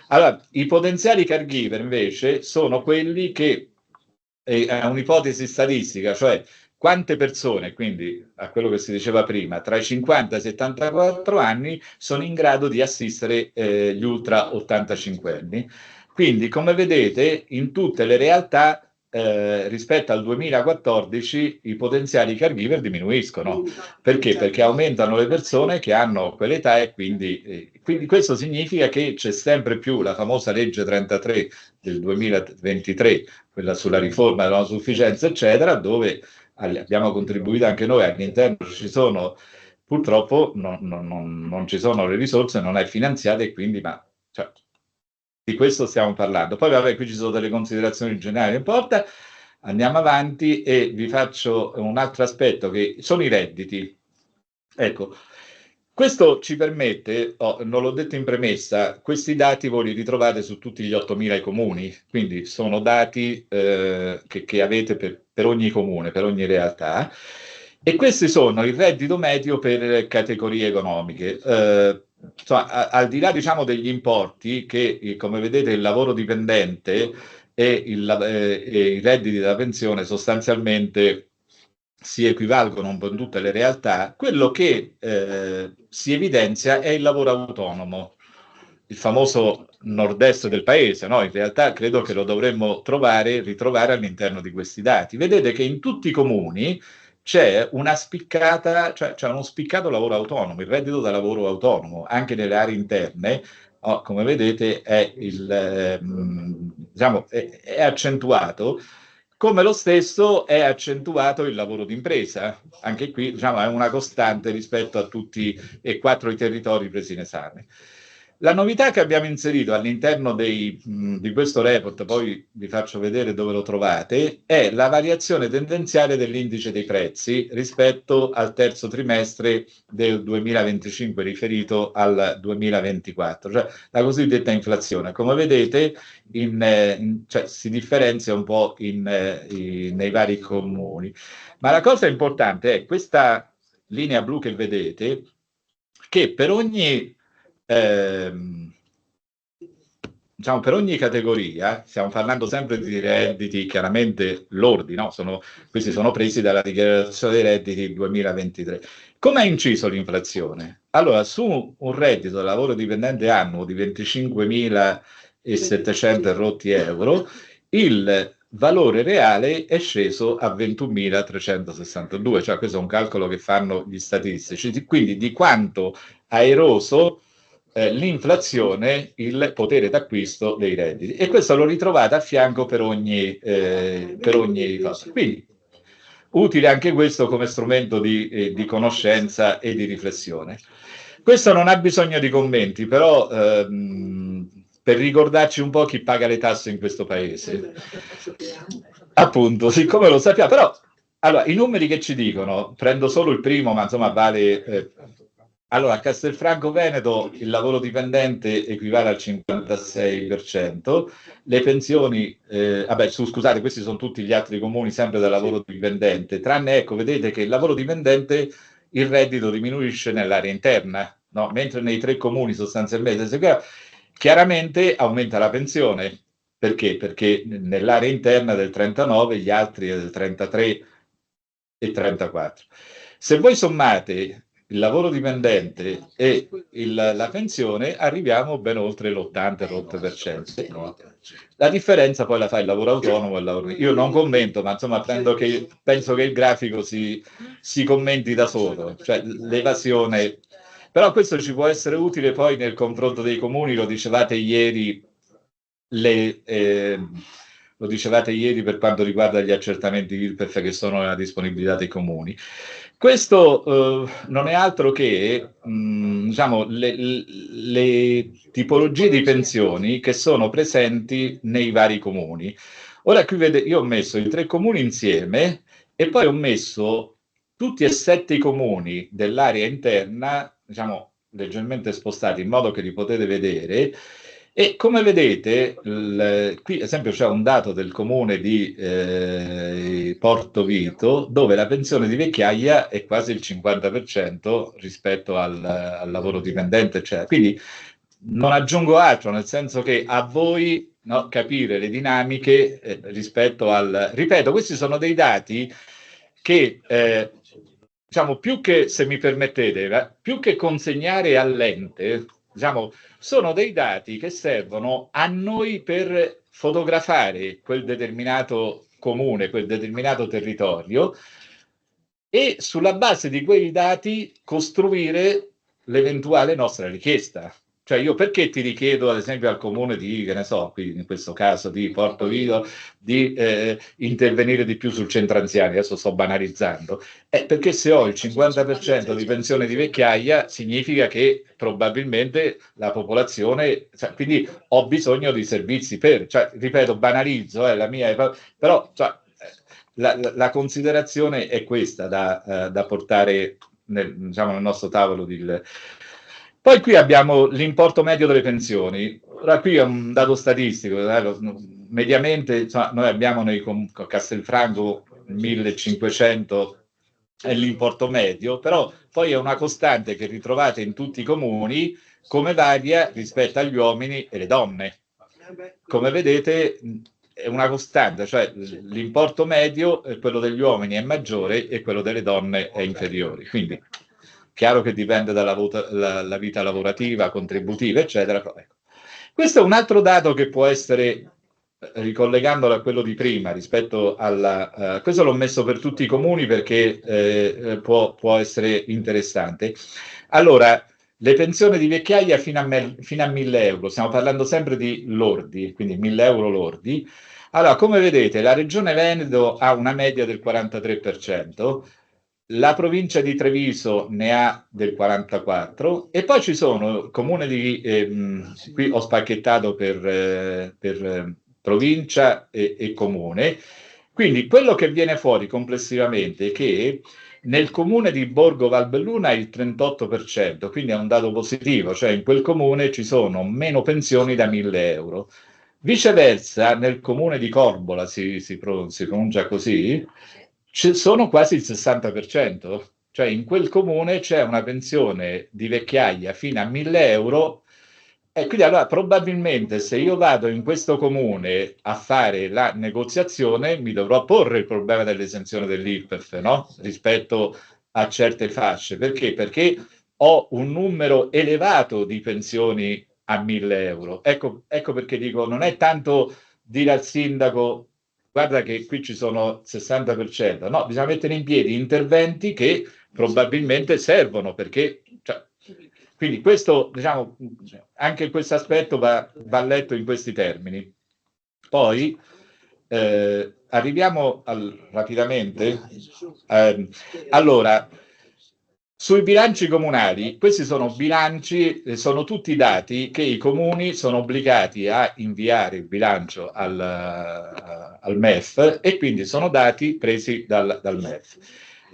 S6: allora, i potenziali caregiver invece sono quelli che, è un'ipotesi statistica, cioè quante persone, quindi a quello che si diceva prima, tra i 50 e i 74 anni sono in grado di assistere gli ultra 85 anni. Quindi, come vedete, in tutte le realtà rispetto al 2014 i potenziali caregiver diminuiscono. Perché? Perché aumentano le persone che hanno quell'età e quindi questo significa che c'è sempre più la famosa legge 33 del 2023, quella sulla riforma della non sufficienza, eccetera, dove abbiamo contribuito anche noi, all'interno ci sono, purtroppo non ci sono le risorse, non è finanziata e quindi, cioè, di questo stiamo parlando. Poi vabbè, qui ci sono delle considerazioni generali, non importa, andiamo avanti e vi faccio un altro aspetto che sono i redditi. Ecco, questo ci permette, non l'ho detto in premessa, questi dati voi li ritrovate su tutti gli 8.000 comuni, quindi sono dati che avete per ogni comune, per ogni realtà, e questi sono il reddito medio per categorie economiche. Insomma, al di là, diciamo, degli importi che, come vedete, il lavoro dipendente e i redditi da pensione sostanzialmente si equivalgono un po' in tutte le realtà, quello che si evidenzia è il lavoro autonomo, il famoso nord-est del paese, no? In realtà credo che lo dovremmo ritrovare all'interno di questi dati. Vedete che in tutti i comuni c'è una spiccata, cioè c'è uno spiccato lavoro autonomo, il reddito da lavoro autonomo, anche nelle aree interne, come vedete diciamo, è accentuato, come lo stesso è accentuato il lavoro d'impresa. Anche qui, diciamo, è una costante rispetto a tutti e 4 i territori presi in esame. La novità che abbiamo inserito all'interno di questo report, poi vi faccio vedere dove lo trovate, è la variazione tendenziale dell'indice dei prezzi rispetto al terzo trimestre del 2025 riferito al 2024, cioè la cosiddetta inflazione. Come vedete cioè, si differenzia un po' nei vari comuni. Ma la cosa importante è questa linea blu che vedete, che per ogni diciamo, per ogni categoria, stiamo parlando sempre di redditi chiaramente lordi, no? Questi sono presi dalla dichiarazione dei redditi 2023. Come ha inciso l'inflazione? Allora, su un reddito da lavoro dipendente annuo di 25.700 rotti euro, il valore reale è sceso a 21.362, cioè questo è un calcolo che fanno gli statistici, quindi di quanto ha eroso l'inflazione il potere d'acquisto dei redditi, e questo lo ritrovate a fianco per ogni cosa. Quindi utile anche questo come strumento di conoscenza e di riflessione. Questo non ha bisogno di commenti, però per ricordarci un po' chi paga le tasse in questo paese. Appunto, siccome lo sappiamo, però allora, i numeri che ci dicono, prendo solo il primo, ma insomma vale... allora, a Castelfranco Veneto il lavoro dipendente equivale al 56%, le pensioni, scusate, questi sono tutti gli altri comuni sempre del lavoro dipendente, tranne, ecco, vedete che il lavoro dipendente, il reddito diminuisce nell'area interna, no? Mentre nei 3 comuni sostanzialmente, chiaramente aumenta la pensione. Perché? Perché nell'area interna del 39, gli altri è del 33 e 34. Se voi sommate il lavoro dipendente e la pensione, arriviamo ben oltre l'80%. La differenza poi la fa il lavoro autonomo e il lavoro... Io non commento, ma insomma penso che il grafico si commenti da solo, cioè l'evasione. Però questo ci può essere utile poi nel confronto dei comuni, lo dicevate ieri per quanto riguarda gli accertamenti IRPEF che sono nella disponibilità dei comuni. Questo non è altro che diciamo, le tipologie di pensioni che sono presenti nei vari comuni. Ora qui vedete, io ho messo i 3 comuni insieme e poi ho messo tutti e 7 i comuni dell'area interna, diciamo, leggermente spostati in modo che li potete vedere. E come vedete, qui ad esempio c'è un dato del comune di Porto Vito, dove la pensione di vecchiaia è quasi il 50% rispetto al lavoro dipendente, eccetera. Quindi non aggiungo altro, nel senso che a voi, no, capire le dinamiche rispetto al... Ripeto, questi sono dei dati che, diciamo, più che, se mi permettete, più che consegnare all'ente, diciamo, sono dei dati che servono a noi per fotografare quel determinato comune, quel determinato territorio, e sulla base di quei dati costruire l'eventuale nostra richiesta. Cioè io perché ti richiedo ad esempio al comune di, che ne so, qui in questo caso di Porto Vito, di intervenire di più sul centro anziani, adesso sto banalizzando, perché se ho il 50% di pensione di vecchiaia significa che probabilmente la popolazione, cioè, quindi ho bisogno di servizi per, cioè, ripeto, banalizzo, la mia, però cioè, la considerazione è questa da portare diciamo, nel nostro tavolo di... Poi qui abbiamo l'importo medio delle pensioni. Ora qui è un dato statistico, mediamente insomma, noi abbiamo a Castelfranco 1500 è l'importo medio, però poi è una costante che ritrovate in tutti i comuni come varia rispetto agli uomini e le donne. Come vedete è una costante, cioè l'importo medio, quello degli uomini è maggiore e quello delle donne è inferiore. Quindi chiaro che dipende dalla vita lavorativa, contributiva, eccetera. Ecco. Questo è un altro dato che può essere, ricollegandolo a quello di prima, rispetto alla... questo l'ho messo per tutti i comuni perché può essere interessante. Allora, le pensioni di vecchiaia fino a 1.000 euro, stiamo parlando sempre di lordi, quindi 1.000 euro lordi. Allora, come vedete, la Regione Veneto ha una media del 43%, la provincia di Treviso ne ha del 44% e poi ci sono comuni di... qui ho spacchettato per provincia e comune. Quindi quello che viene fuori complessivamente è che nel comune di Borgo Valbelluna è il 38%, quindi è un dato positivo, cioè in quel comune ci sono meno pensioni da 1.000 euro. Viceversa, nel comune di Corbola, si pronuncia così, sono quasi il 60%, cioè in quel comune c'è una pensione di vecchiaia fino a 1.000 euro e quindi allora probabilmente se io vado in questo comune a fare la negoziazione mi dovrò porre il problema dell'esenzione dell'IRPEF, no? Rispetto a certe fasce. Perché? Perché ho un numero elevato di pensioni a 1.000 euro. Ecco perché dico, non è tanto dire al sindaco guarda che qui ci sono 60%, no, bisogna mettere in piedi interventi che probabilmente servono perché... Cioè, Quindi questo, diciamo, anche questo aspetto va letto in questi termini. Poi arriviamo rapidamente. Allora, sui bilanci comunali, questi sono bilanci, sono tutti dati che i comuni sono obbligati a inviare il bilancio al MEF, e quindi sono dati presi dal MEF.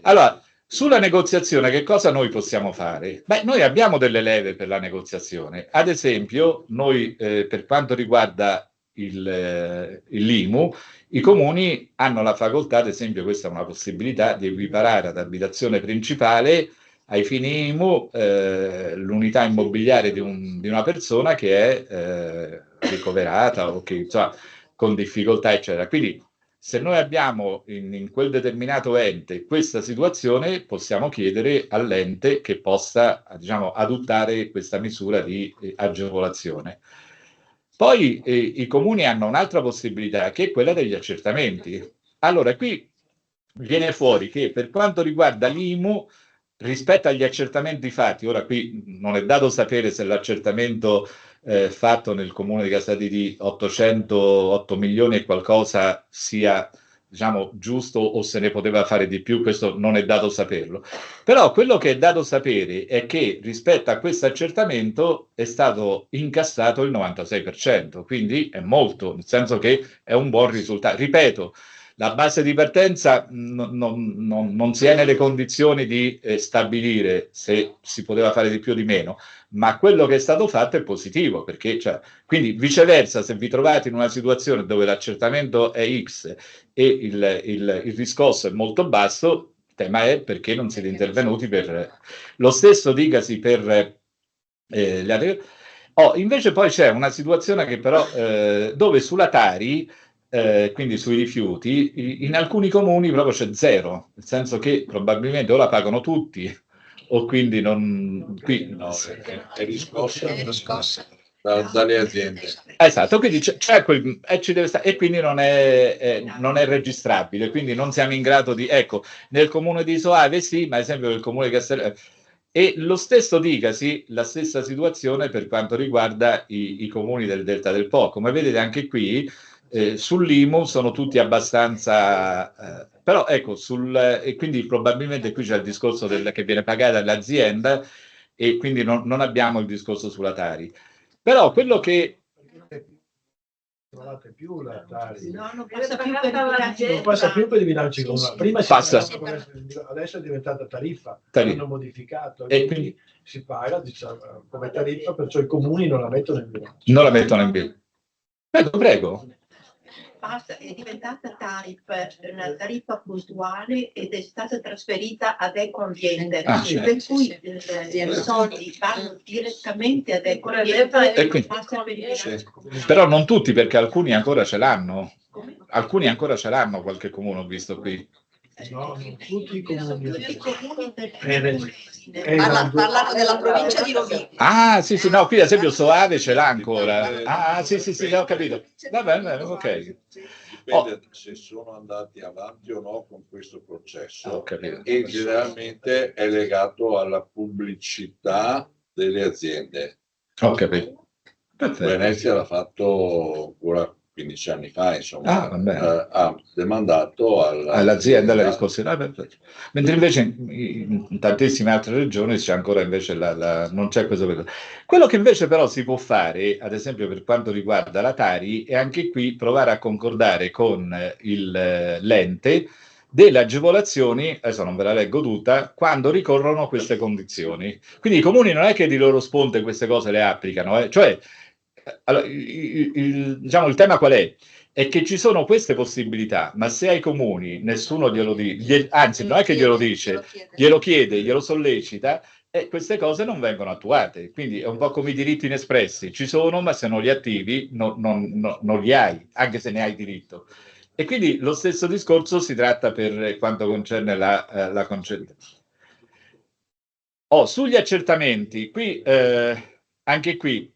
S6: Allora, sulla negoziazione che cosa noi possiamo fare? Beh, noi abbiamo delle leve per la negoziazione. Ad esempio, noi per quanto riguarda l'IMU, i comuni hanno la facoltà, ad esempio questa è una possibilità, di equiparare ad abitazione principale ai fini IMU l'unità immobiliare di una persona che è ricoverata o che insomma, con difficoltà, eccetera. Quindi se noi abbiamo in quel determinato ente questa situazione, possiamo chiedere all'ente che possa, diciamo, adottare questa misura di agevolazione. Poi i comuni hanno un'altra possibilità, che è quella degli accertamenti. Allora, qui viene fuori che per quanto riguarda l'IMU, rispetto agli accertamenti fatti, ora qui non è dato sapere se l'accertamento fatto nel comune di Casati di 808 milioni e qualcosa sia, diciamo, giusto o se ne poteva fare di più, questo non è dato saperlo. Però quello che è dato sapere è che rispetto a questo accertamento è stato incassato il 96%, quindi è molto, nel senso che è un buon risultato. Ripeto, la base di partenza non si è nelle condizioni di stabilire se si poteva fare di più o di meno, ma quello che è stato fatto è positivo, perché quindi viceversa, se vi trovate in una situazione dove l'accertamento è X e il riscosso è molto basso, il tema è perché non siete intervenuti per... Lo stesso dicasi per gli altri... invece poi c'è una situazione che però dove sulla Tari, quindi sui rifiuti, in alcuni comuni proprio c'è zero, nel senso che probabilmente o la pagano tutti o quindi non... Qui,
S1: no, è riscossa dalle aziende.
S6: Esatto, quindi c'è quel, ci deve stare, e quindi non è registrabile, quindi non siamo in grado di... Ecco, nel comune di Soave sì, ma ad esempio nel comune di Castello... E lo stesso dicasi, la stessa situazione per quanto riguarda i comuni del Delta del Po. Come vedete anche qui, sull'IMU sono tutti abbastanza... però ecco, e quindi probabilmente qui c'è il discorso che viene pagata dall'azienda e quindi non abbiamo il discorso sulla Tari. Però quello che...
S7: trovate più la Tari.
S3: No, non passa più per i bilanci.
S7: Non passa più per i bilanci comunali. Prima
S6: Passa.
S7: Adesso è diventata tariffa.
S6: Tariffa.
S7: Hanno modificato
S6: E
S7: quindi si paga, diciamo, come tariffa, perciò i comuni non la mettono in bilancio.
S6: Non la mettono in bilancio. Prego.
S10: Basta, è diventata una tariffa puntuale ed è stata trasferita ad Ecoambiente, per cui i soldi vanno direttamente ad Ecoambiente e passano per i bilanci.
S6: Però non tutti, perché alcuni ancora ce l'hanno. Alcuni ancora ce l'hanno, qualche comune ho visto qui.
S7: No, non tutti i comuni.
S8: Parlano della provincia di Rovigo.
S6: Ah, sì, no, qui ad esempio Soave ce l'ha ancora. Ah, sì, ho capito. Va bene, ok.
S1: Dipende se sono andati avanti o no con questo processo e generalmente è legato alla pubblicità delle aziende.
S6: Ho capito.
S1: Venezia l'ha fatto ancora 15 anni fa, insomma, ha demandato
S6: all'azienda la riscossione, mentre invece in tantissime altre regioni c'è ancora invece non c'è questo. Quello che invece però si può fare, ad esempio per quanto riguarda la Tari, è anche qui provare a concordare con l'ente delle agevolazioni, adesso non ve la leggo tutta, quando ricorrono queste condizioni. Quindi i comuni non è che di loro sponte queste cose le applicano, cioè allora, diciamo, il tema qual è? È che ci sono queste possibilità, ma se ai comuni nessuno glielo dice, anzi non è che glielo dice, glielo chiede, glielo sollecita, queste cose non vengono attuate. Quindi è un po' come i diritti inespressi, ci sono, ma se non li attivi non li hai, anche se ne hai diritto. E quindi lo stesso discorso si tratta per quanto concerne la concentrazione. Sugli accertamenti, qui anche qui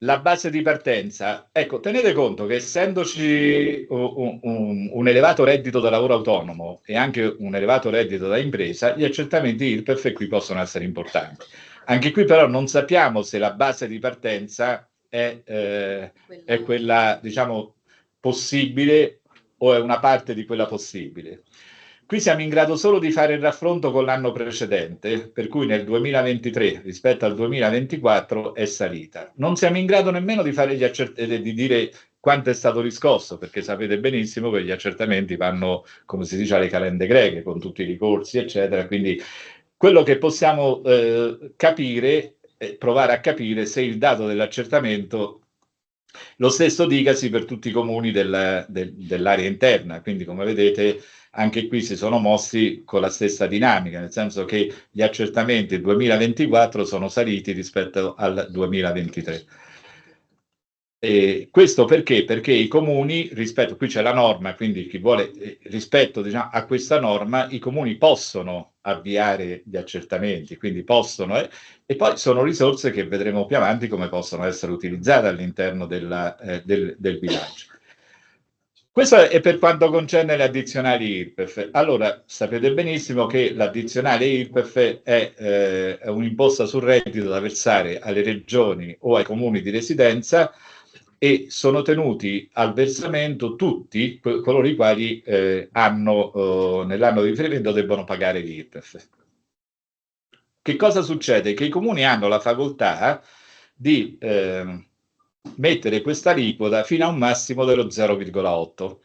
S6: la base di partenza, ecco, tenete conto che essendoci un elevato reddito da lavoro autonomo e anche un elevato reddito da impresa, gli accertamenti IRPEF qui possono essere importanti. Anche qui però non sappiamo se la base di partenza è quella, diciamo, possibile o è una parte di quella possibile. Qui siamo in grado solo di fare il raffronto con l'anno precedente, per cui nel 2023 rispetto al 2024 è salita. Non siamo in grado nemmeno di fare di dire quanto è stato riscosso, perché sapete benissimo che gli accertamenti vanno, come si dice, alle calende greche, con tutti i ricorsi, eccetera. Quindi quello che possiamo capire, provare a capire se il dato dell'accertamento lo stesso dicasi per tutti i comuni dell'area interna. Quindi, come vedete, anche qui si sono mossi con la stessa dinamica, nel senso che gli accertamenti 2024 sono saliti rispetto al 2023. E questo perché? Perché i comuni, qui c'è la norma, quindi chi vuole, rispetto, diciamo, a questa norma, i comuni possono avviare gli accertamenti, quindi possono, e poi sono risorse che vedremo più avanti come possono essere utilizzate all'interno del bilancio. Questo è per quanto concerne le addizionali IRPEF. Allora, sapete benissimo che l'addizionale IRPEF è un'imposta sul reddito da versare alle regioni o ai comuni di residenza, e sono tenuti al versamento tutti coloro i quali nell'anno di riferimento debbono pagare l'IRPEF. Che cosa succede? Che i comuni hanno la facoltà di mettere questa aliquota fino a un massimo dello 0,8.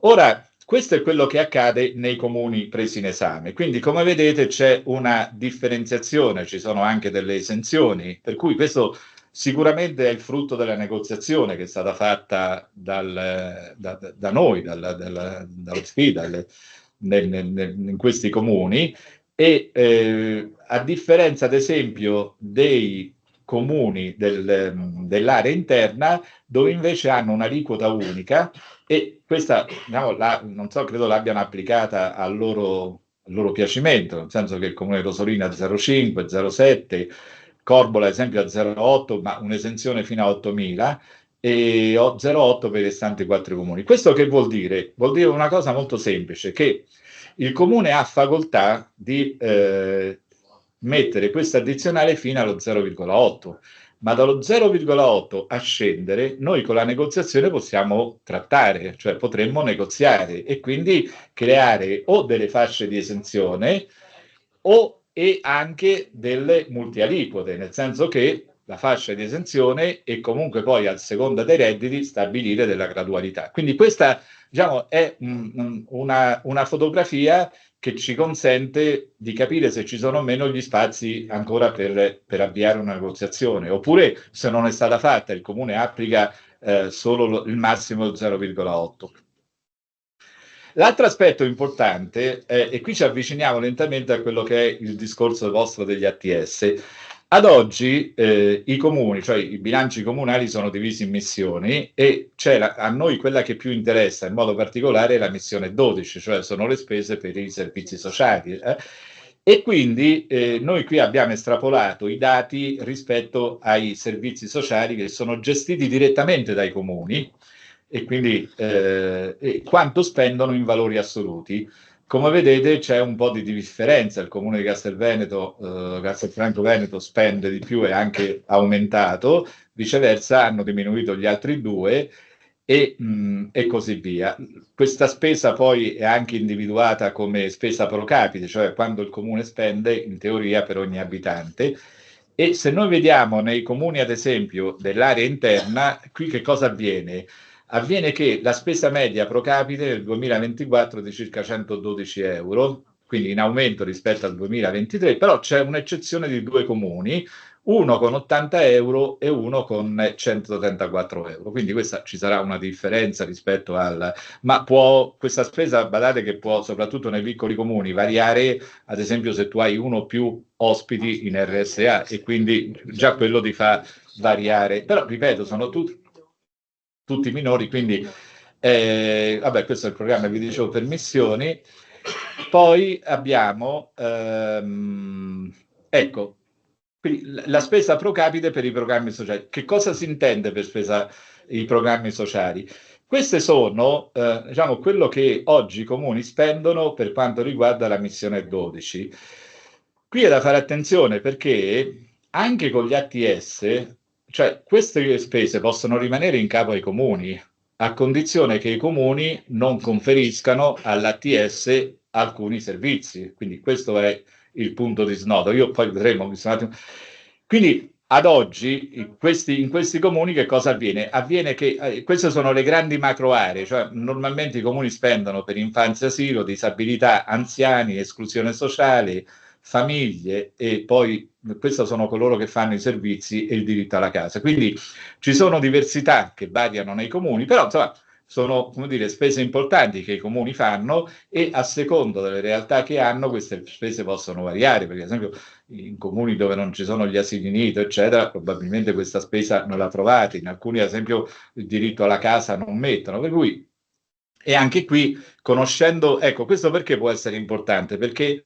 S6: Ora, questo è quello che accade nei comuni presi in esame. Quindi, come vedete, c'è una differenziazione, ci sono anche delle esenzioni, per cui questo sicuramente è il frutto della negoziazione che è stata fatta da noi, dallo SPI, in questi comuni, e a differenza, ad esempio, dei comuni dell'area interna, dove invece hanno un'aliquota unica, e questa, diciamo, non so, credo l'abbiano applicata al loro piacimento, nel senso che il comune di Rosolina 0,5, 0,7, Corbola ad esempio a 0,8, ma un'esenzione fino a 8.000, e 0,8 per i restanti 4 comuni. Questo che vuol dire? Vuol dire una cosa molto semplice, che il comune ha facoltà di mettere questa addizionale fino allo 0,8, ma dallo 0,8 a scendere noi con la negoziazione possiamo trattare, cioè potremmo negoziare e quindi creare o delle fasce di esenzione e anche delle multialiquote, nel senso che la fascia di esenzione e comunque poi a seconda dei redditi stabilire della gradualità. Quindi questa, diciamo, è una fotografia che ci consente di capire se ci sono o meno gli spazi ancora per avviare una negoziazione, oppure se non è stata fatta, il comune applica solo il massimo del 0,8. L'altro aspetto importante, e qui ci avviciniamo lentamente a quello che è il discorso vostro degli ATS. Ad oggi i comuni, cioè i bilanci comunali, sono divisi in missioni, e c'è a noi quella che più interessa in modo particolare è la missione 12, cioè sono le spese per i servizi sociali. E quindi noi qui abbiamo estrapolato i dati rispetto ai servizi sociali che sono gestiti direttamente dai comuni, e quindi quanto spendono in valori assoluti. Come vedete c'è un po' di differenza, il comune di Castelfranco Veneto spende di più, è anche aumentato, viceversa hanno diminuito gli altri due, e così via. Questa spesa poi è anche individuata come spesa pro capite, cioè quando il comune spende in teoria per ogni abitante. E se noi vediamo nei comuni, ad esempio, dell'area interna, qui che cosa avviene? Avviene che la spesa media pro capite nel 2024 è di circa 112 euro, quindi in aumento rispetto al 2023, però c'è un'eccezione di 2 comuni, uno con 80 euro e uno con 134 euro. Quindi questa ci sarà una differenza rispetto ma questa spesa, badate che può, soprattutto nei piccoli comuni, variare, ad esempio se tu hai uno o più ospiti in RSA, e quindi già quello ti fa variare. Però, ripeto, sono tutti minori, quindi vabbè, questo è il programma che vi dicevo per missioni. Poi abbiamo ecco, quindi la spesa pro capite per i programmi sociali. Che cosa si intende per i programmi sociali? Queste sono diciamo quello che oggi i comuni spendono per quanto riguarda la missione 12. qui è da fare attenzione perché anche con gli ATS, cioè queste spese possono rimanere in capo ai comuni, a condizione che i comuni non conferiscano all'ATS alcuni servizi. Quindi questo è il punto di snodo. Io poi vedremo. Quindi ad oggi in questi comuni che cosa avviene? Avviene che queste sono le grandi macro aree, cioè normalmente i comuni spendono per infanzia, asilo, disabilità, anziani, esclusione sociale, famiglie, e poi questi sono coloro che fanno i servizi e il diritto alla casa. Quindi ci sono diversità che variano nei comuni, però insomma sono, come dire, spese importanti che i comuni fanno, e a secondo delle realtà che hanno queste spese possono variare, perché ad esempio in comuni dove non ci sono gli asili nido, eccetera, probabilmente questa spesa non la trovate, in alcuni ad esempio il diritto alla casa non mettono, per cui, e anche qui conoscendo, ecco, questo perché può essere importante, perché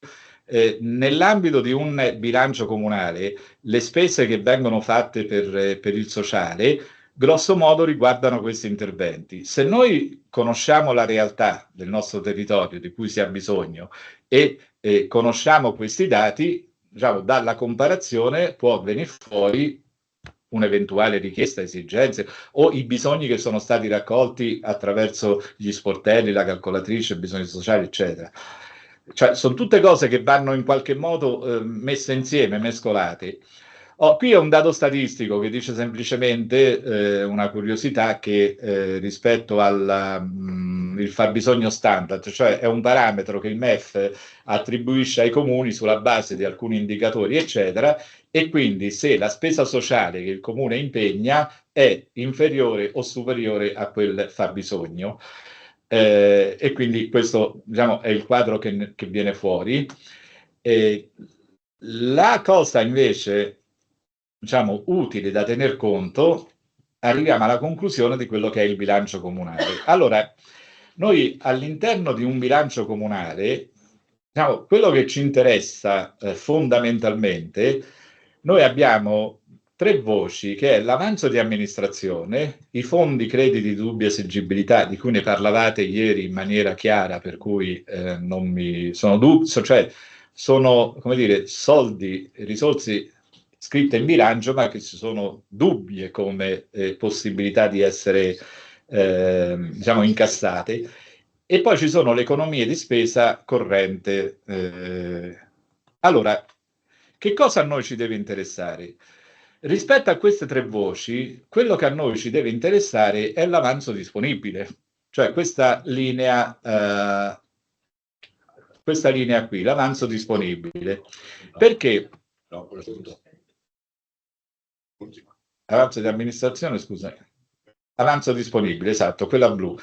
S6: nell'ambito di un bilancio comunale le spese che vengono fatte per il sociale grosso modo riguardano questi interventi. Se noi conosciamo la realtà del nostro territorio di cui si ha bisogno e conosciamo questi dati, diciamo, dalla comparazione può venire fuori un'eventuale richiesta, esigenze o i bisogni che sono stati raccolti attraverso gli sportelli, la calcolatrice, bisogni sociali, eccetera. Cioè, sono tutte cose che vanno in qualche modo messe insieme, mescolate. Qui è un dato statistico che dice semplicemente una curiosità che rispetto al fabbisogno standard, cioè è un parametro che il MEF attribuisce ai comuni sulla base di alcuni indicatori, eccetera, e quindi se la spesa sociale che il comune impegna è inferiore o superiore a quel fabbisogno. E quindi questo, diciamo, è il quadro che viene fuori. La cosa invece, diciamo, utile da tener conto, arriviamo alla conclusione di quello che è il bilancio comunale. Allora, noi all'interno di un bilancio comunale, diciamo, quello che ci interessa fondamentalmente, noi abbiamo 3 voci, che è l'avanzo di amministrazione, i fondi crediti di dubbia esigibilità, di cui ne parlavate ieri in maniera chiara, per cui non mi sono dubbi, cioè sono, come dire, soldi, risorse scritte in bilancio, ma che ci sono dubbie come possibilità di essere, diciamo, incassate. E poi ci sono le economie di spesa corrente. Allora, che cosa a noi ci deve interessare? Rispetto a queste 3 voci, quello che a noi ci deve interessare è l'avanzo disponibile, cioè questa linea qui, l'avanzo disponibile. Perché? No, avanzo di amministrazione, scusa. Avanzo disponibile, esatto, quella blu.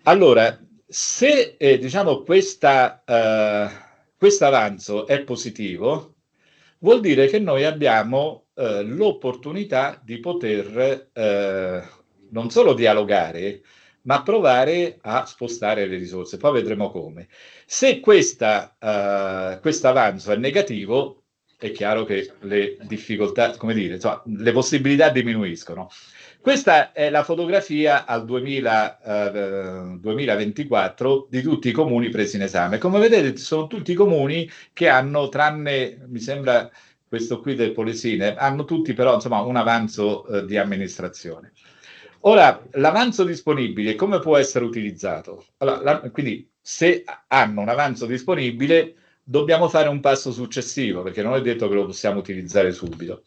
S6: Allora, se diciamo questo avanzo è positivo, vuol dire che noi abbiamo l'opportunità di poter non solo dialogare, ma provare a spostare le risorse. Poi vedremo come. Se questo avanzo è negativo, è chiaro che le difficoltà, come dire, insomma, le possibilità diminuiscono. Questa è la fotografia al 2024 di tutti i comuni presi in esame. Come vedete sono tutti i comuni che hanno, tranne, mi sembra, questo qui del Polesine, hanno tutti però insomma un avanzo di amministrazione. Ora, l'avanzo disponibile come può essere utilizzato? Allora, quindi se hanno un avanzo disponibile dobbiamo fare un passo successivo, perché non è detto che lo possiamo utilizzare subito.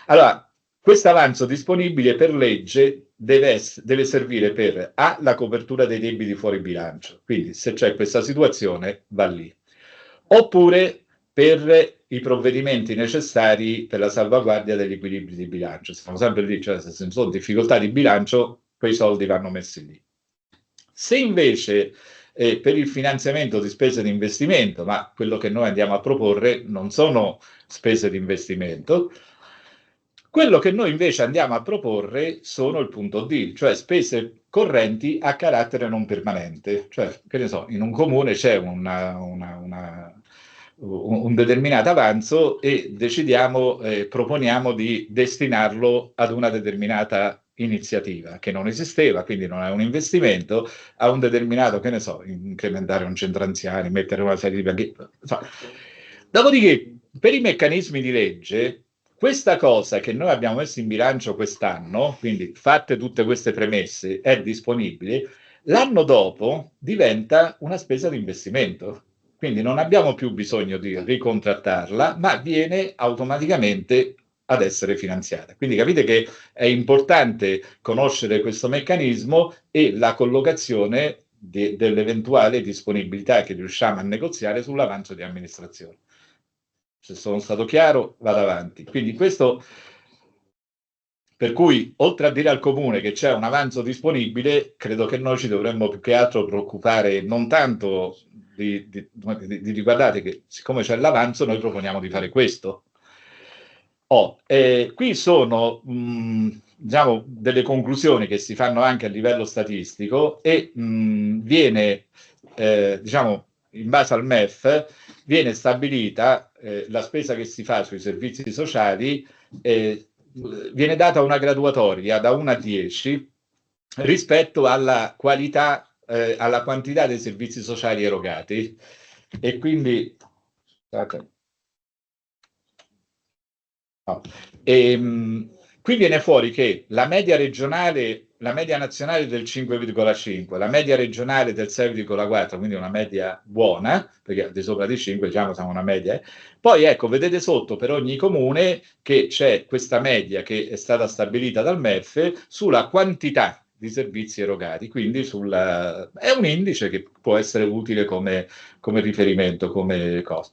S6: Allora, questo avanzo disponibile per legge deve servire per A, la copertura dei debiti fuori bilancio, quindi se c'è questa situazione va lì, oppure per i provvedimenti necessari per la salvaguardia degli equilibri di bilancio. Stiamo sempre lì, cioè se ci sono difficoltà di bilancio, quei soldi vanno messi lì. Se invece per il finanziamento di spese di investimento, ma quello che noi andiamo a proporre non sono spese di investimento, quello che noi invece andiamo a proporre sono il punto D, cioè spese correnti a carattere non permanente. Cioè, che ne so, in un comune c'è un determinato avanzo e decidiamo, proponiamo di destinarlo ad una determinata iniziativa che non esisteva, quindi non è un investimento, a un determinato, che ne so, incrementare un centro anziani, mettere una serie di banchi. Dopodiché, per i meccanismi di legge, questa cosa che noi abbiamo messo in bilancio quest'anno, quindi fatte tutte queste premesse, è disponibile, l'anno dopo diventa una spesa di investimento. Quindi non abbiamo più bisogno di ricontrattarla, ma viene automaticamente ad essere finanziata. Quindi capite che è importante conoscere questo meccanismo e la collocazione dell'eventuale disponibilità che riusciamo a negoziare sull'avanzo di amministrazione. Se sono stato chiaro, vado avanti. Quindi questo, per cui, oltre a dire al Comune che c'è un avanzo disponibile, credo che noi ci dovremmo più che altro preoccupare non tanto di riguardate che siccome c'è l'avanzo noi proponiamo di fare questo. Qui sono diciamo, delle conclusioni che si fanno anche a livello statistico e viene, diciamo, in base al MEF, viene stabilita la spesa che si fa sui servizi sociali, viene data una graduatoria da 1 a 10 rispetto alla qualità, alla quantità dei servizi sociali erogati. E quindi... No. Qui viene fuori che la media regionale, la media nazionale del 5,5, la media regionale del 6,4, quindi una media buona, perché di sopra di 5 diciamo siamo una media. Poi ecco, vedete sotto per ogni comune che c'è questa media che è stata stabilita dal MEF sulla quantità di servizi erogati, quindi è un indice che può essere utile come riferimento, come cosa.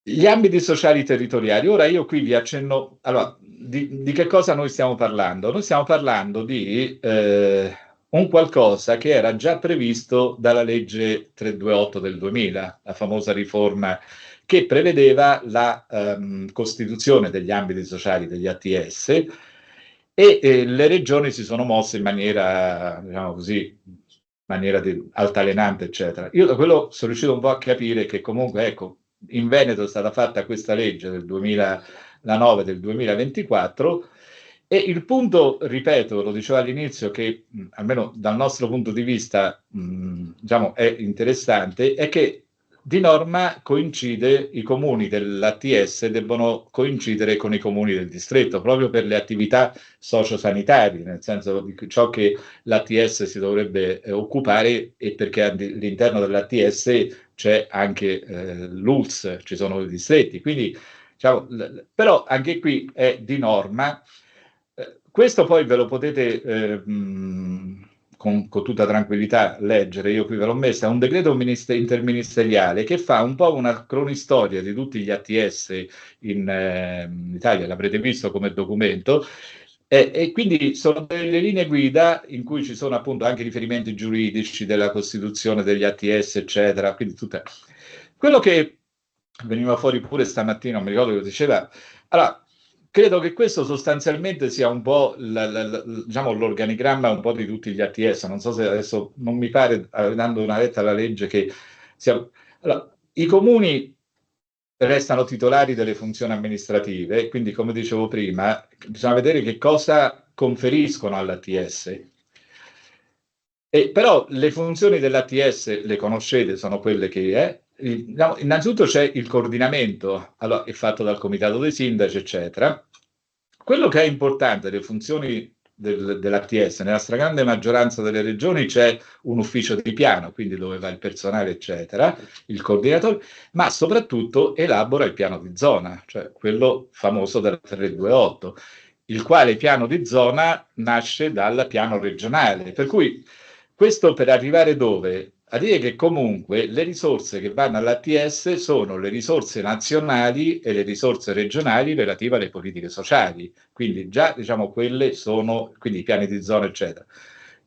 S6: Gli ambiti sociali territoriali. Ora io qui vi accenno, allora, di che cosa noi stiamo parlando? Noi stiamo parlando di un qualcosa che era già previsto dalla legge 328 del 2000, la famosa riforma che prevedeva la costituzione degli ambiti sociali degli ATS e le regioni si sono mosse in maniera, diciamo così, maniera altalenante, eccetera. Io da quello sono riuscito un po' a capire che comunque, ecco, in Veneto è stata fatta questa legge del 2009 del 2024 e il punto, ripeto, lo dicevo all'inizio, che almeno dal nostro punto di vista diciamo, è interessante, è che di norma coincide, i comuni dell'ATS debbono coincidere con i comuni del distretto, proprio per le attività sociosanitarie, nel senso di ciò che l'ATS si dovrebbe occupare e perché all'interno dell'ATS c'è anche l'ULSS, ci sono i distretti, quindi diciamo, però anche qui è di norma. Questo poi ve lo potete con tutta tranquillità leggere, io qui ve l'ho messa, è un decreto interministeriale che fa un po' una cronistoria di tutti gli ATS in Italia, l'avrete visto come documento, e quindi sono delle linee guida in cui ci sono appunto anche riferimenti giuridici della Costituzione degli ATS, eccetera, quindi tutte... Quello che veniva fuori pure stamattina, non mi ricordo che lo diceva, allora, credo che questo sostanzialmente sia un po' diciamo, l'organigramma un po' di tutti gli ATS, non so se adesso non mi pare, dando una letta alla legge, che sia... Allora, i comuni restano titolari delle funzioni amministrative, quindi come dicevo prima, bisogna vedere che cosa conferiscono all'ATS. Però le funzioni dell'ATS le conoscete, sono quelle che è. Innanzitutto c'è il coordinamento, allora, è fatto dal comitato dei sindaci, eccetera. Quello che è importante, le funzioni dell'ATS, nella stragrande maggioranza delle regioni c'è un ufficio di piano, quindi dove va il personale, eccetera, il coordinatore, ma soprattutto elabora il piano di zona, cioè quello famoso del 328, il quale piano di zona nasce dal piano regionale, per cui questo per arrivare dove? A dire che comunque le risorse che vanno all'ATS sono le risorse nazionali e le risorse regionali relative alle politiche sociali, quindi già diciamo quelle sono, quindi i piani di zona eccetera.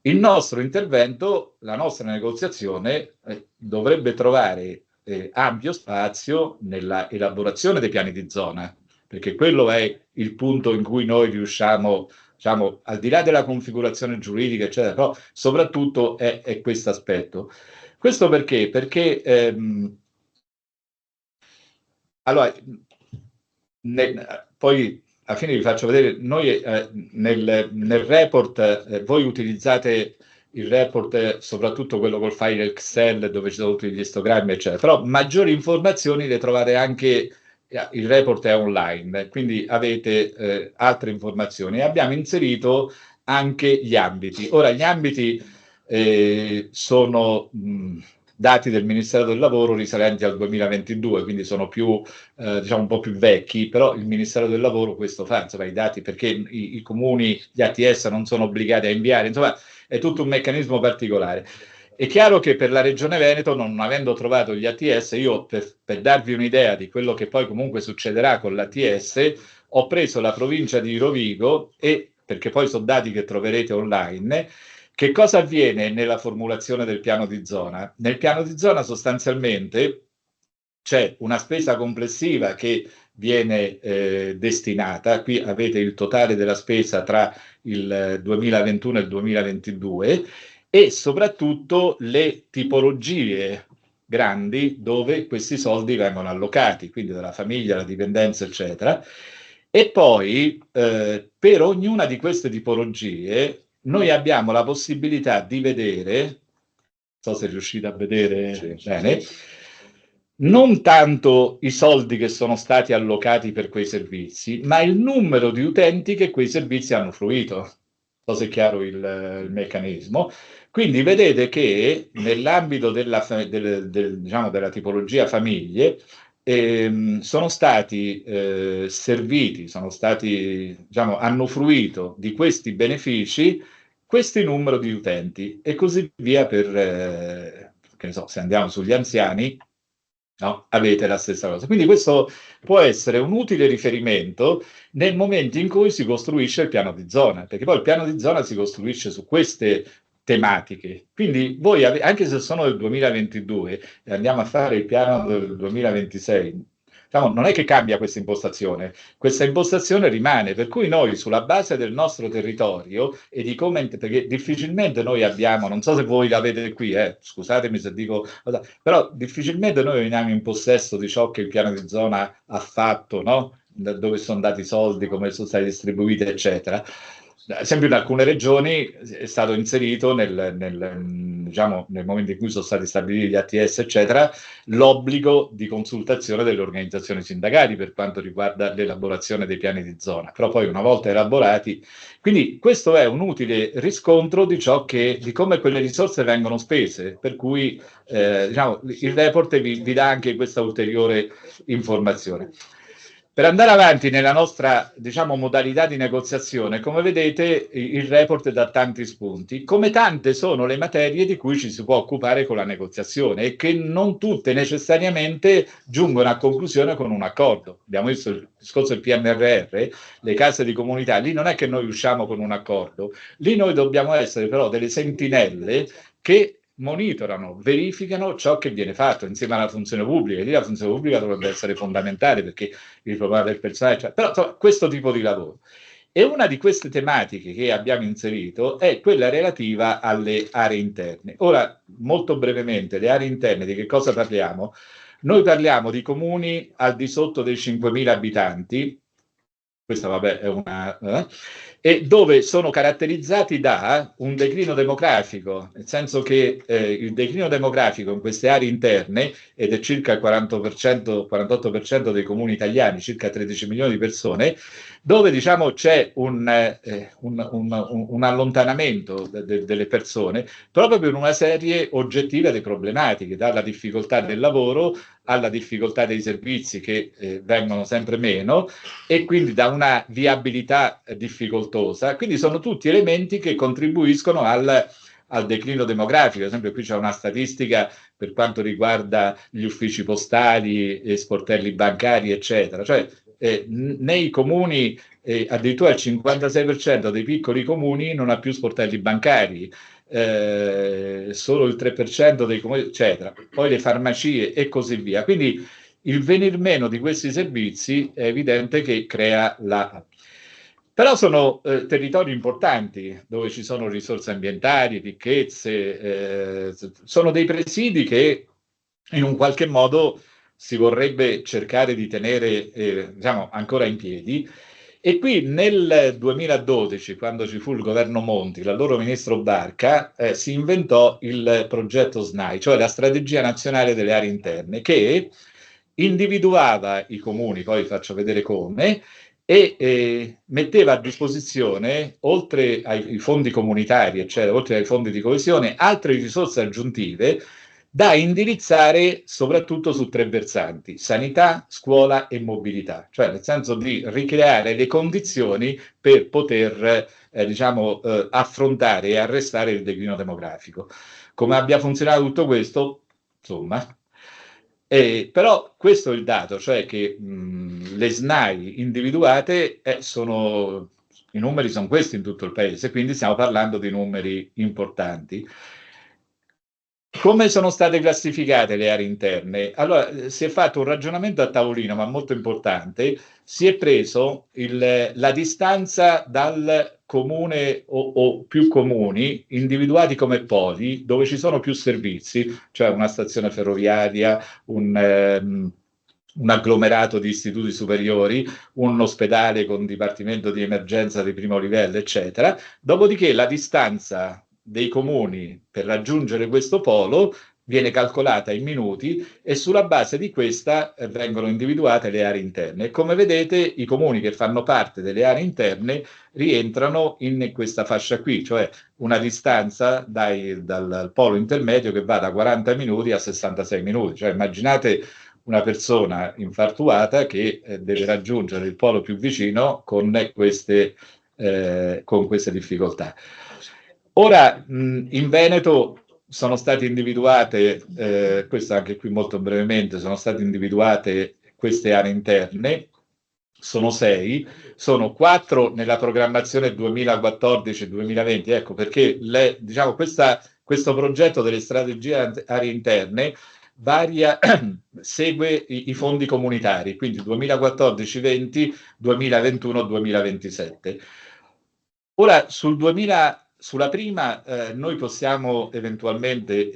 S6: Il nostro intervento, la nostra negoziazione dovrebbe trovare ampio spazio nella elaborazione dei piani di zona, perché quello è il punto in cui noi riusciamo, diciamo, al di là della configurazione giuridica, eccetera, però soprattutto è questo aspetto. Questo perché? Perché allora, poi alla fine vi faccio vedere, noi nel report voi utilizzate il report, soprattutto quello col file Excel dove ci sono tutti gli istogrammi, eccetera. Però maggiori informazioni le trovate anche, il report è online, quindi avete altre informazioni. E abbiamo inserito anche gli ambiti. Ora, gli ambiti sono dati del Ministero del Lavoro risalenti al 2022, quindi sono più, diciamo, un po' più vecchi, però il Ministero del Lavoro questo fa, insomma, i dati, perché i comuni, gli ATS non sono obbligati a inviare, insomma, è tutto un meccanismo particolare. È chiaro che per la Regione Veneto, non avendo trovato gli ATS, io per darvi un'idea di quello che poi comunque succederà con l'ATS, ho preso la provincia di Rovigo e, perché poi sono dati che troverete online, che cosa avviene nella formulazione del piano di zona? Nel piano di zona sostanzialmente c'è una spesa complessiva che viene destinata, qui avete il totale della spesa tra il 2021 e il 2022, e soprattutto le tipologie grandi dove questi soldi vengono allocati, quindi dalla famiglia, la dipendenza, eccetera. E poi per ognuna di queste tipologie noi abbiamo la possibilità di vedere, non so se riuscite a vedere bene, non tanto i soldi che sono stati allocati per quei servizi, ma il numero di utenti che quei servizi hanno fruito. Non so se è chiaro il meccanismo. Quindi vedete che nell'ambito diciamo, della tipologia famiglie sono stati serviti, diciamo, hanno fruito di questi benefici questi numero di utenti e così via per, che ne so, se andiamo sugli anziani, no, avete la stessa cosa. Quindi questo può essere un utile riferimento nel momento in cui si costruisce il piano di zona, perché poi il piano di zona si costruisce su queste tematiche. Quindi voi, anche se sono del 2022 e andiamo a fare il piano del 2026, diciamo, non è che cambia questa impostazione rimane, per cui noi sulla base del nostro territorio e di come, perché difficilmente noi abbiamo, non so se voi l'avete qui, scusatemi se dico, però difficilmente noi veniamo in possesso di ciò che il piano di zona ha fatto, no? Dove sono andati i soldi, come sono stati distribuiti, eccetera. Ad esempio in alcune regioni è stato inserito diciamo, nel momento in cui sono stati stabiliti gli ATS, eccetera, l'obbligo di consultazione delle organizzazioni sindacali per quanto riguarda l'elaborazione dei piani di zona. Però poi una volta elaborati, quindi questo è un utile riscontro di ciò di come quelle risorse vengono spese, per cui diciamo, il report vi dà anche questa ulteriore informazione. Per andare avanti nella nostra, diciamo, modalità di negoziazione, come vedete, il report dà tanti spunti, come tante sono le materie di cui ci si può occupare con la negoziazione e che non tutte necessariamente giungono a conclusione con un accordo. Abbiamo visto il discorso del PNRR, le case di comunità, lì non è che noi usciamo con un accordo, lì noi dobbiamo essere però delle sentinelle che monitorano, verificano ciò che viene fatto insieme alla funzione pubblica, e lì la funzione pubblica dovrebbe essere fondamentale perché il problema del personale, cioè, però insomma, questo tipo di lavoro. E una di queste tematiche che abbiamo inserito è quella relativa alle aree interne. Ora, molto brevemente, le aree interne, di che cosa parliamo? Noi parliamo di comuni al di sotto dei 5.000 abitanti, questa vabbè è una... e dove sono caratterizzati da un declino demografico, nel senso che il declino demografico in queste aree interne, ed è circa il 48% dei comuni italiani, circa 13 milioni di persone, dove diciamo c'è un allontanamento delle persone proprio per una serie oggettiva di problematiche, dalla difficoltà del lavoro alla difficoltà dei servizi che vengono sempre meno e quindi da una viabilità difficoltosa. Quindi sono tutti elementi che contribuiscono al declino demografico. Ad esempio qui c'è una statistica per quanto riguarda gli uffici postali, sportelli bancari, eccetera. Cioè nei comuni addirittura il 56% dei piccoli comuni non ha più sportelli bancari. Solo il 3% dei comuni, eccetera, poi le farmacie e così via. Quindi il venir meno di questi servizi è evidente che crea Però sono territori importanti dove ci sono risorse ambientali, ricchezze, sono dei presidi che in un qualche modo si vorrebbe cercare di tenere diciamo, ancora in piedi. E qui nel 2012, quando ci fu il governo Monti, l'allora ministro Barca, si inventò il progetto SNAI, cioè la Strategia Nazionale delle Aree Interne, che individuava i comuni, poi vi faccio vedere come, e metteva a disposizione, oltre ai fondi comunitari, eccetera, oltre ai fondi di coesione, altre risorse aggiuntive da indirizzare soprattutto su 3 versanti: sanità, scuola e mobilità, cioè nel senso di ricreare le condizioni per poter affrontare e arrestare il declino demografico. Come abbia funzionato tutto questo, insomma. Però questo è il dato, cioè che le SNAI individuate i numeri sono questi in tutto il paese, quindi stiamo parlando di numeri importanti. Come sono state classificate le aree interne? Allora, si è fatto un ragionamento a tavolino, ma molto importante. Si è preso la distanza dal comune o più comuni individuati come poli, dove ci sono più servizi, cioè una stazione ferroviaria, un agglomerato di istituti superiori, un ospedale con dipartimento di emergenza di primo livello, eccetera. Dopodiché la distanza dei comuni per raggiungere questo polo viene calcolata in minuti e sulla base di questa vengono individuate le aree interne. E come vedete, i comuni che fanno parte delle aree interne rientrano in questa fascia qui, cioè una distanza dal polo intermedio che va da 40 minuti a 66 minuti. Cioè immaginate una persona infartuata che deve raggiungere il polo più vicino con queste difficoltà. Ora, in Veneto sono state individuate, questo anche qui molto brevemente, sono state individuate queste aree interne, sono 6, sono 4 nella programmazione 2014-2020, ecco perché questo progetto delle strategie aree interne segue i fondi comunitari, quindi 2014-20, 2021-2027. Ora, sulla prima noi possiamo eventualmente,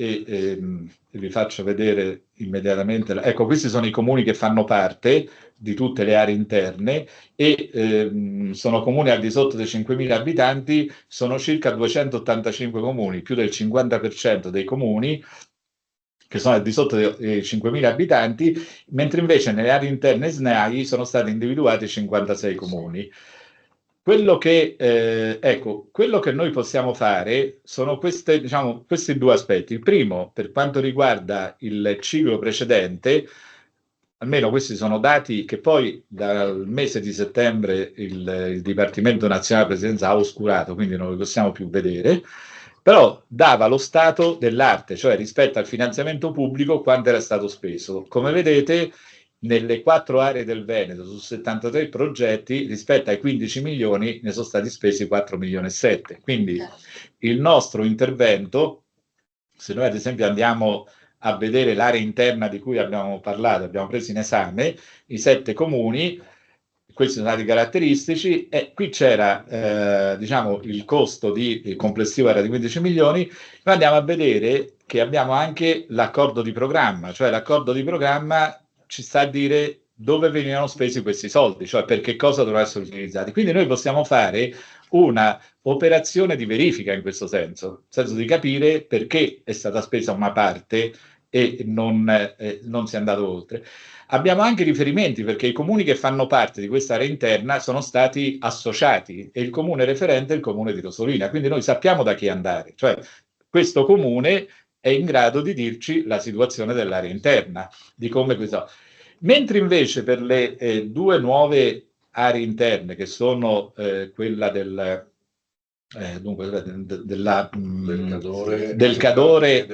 S6: vi faccio vedere immediatamente, ecco, questi sono i comuni che fanno parte di tutte le aree interne e sono comuni al di sotto dei 5.000 abitanti, sono circa 285 comuni, più del 50% dei comuni che sono al di sotto dei 5.000 abitanti, mentre invece nelle aree interne SNAI sono stati individuati 56 comuni. Quello che noi possiamo fare sono questi 2 aspetti. Il primo, per quanto riguarda il ciclo precedente, almeno questi sono dati che poi dal mese di settembre il Dipartimento Nazionale Presidenza ha oscurato, quindi non li possiamo più vedere, però dava lo stato dell'arte, cioè rispetto al finanziamento pubblico quanto era stato speso. Come vedete, nelle 4 aree del Veneto, su 73 progetti, rispetto ai 15 milioni, ne sono stati spesi 4 milioni e 7. Quindi il nostro intervento, se noi ad esempio andiamo a vedere l'area interna di cui abbiamo parlato, abbiamo preso in esame i 7 comuni, questi sono stati caratteristici, e qui c'era il costo complessivo era di 15 milioni, ma andiamo a vedere che abbiamo anche l'accordo di programma, cioè l'accordo di programma ci sta a dire dove venivano spesi questi soldi, cioè per che cosa dovranno essere utilizzati. Quindi noi possiamo fare una operazione di verifica in questo senso, nel senso di capire perché è stata spesa una parte e non si è andato oltre. Abbiamo anche riferimenti perché i comuni che fanno parte di questa area interna sono stati associati e il comune referente è il comune di Rosolina, quindi noi sappiamo da chi andare, cioè questo comune è in grado di dirci la situazione dell'area interna, di come questo. Mentre invece per le 2 nuove aree interne, che sono quella del Cadore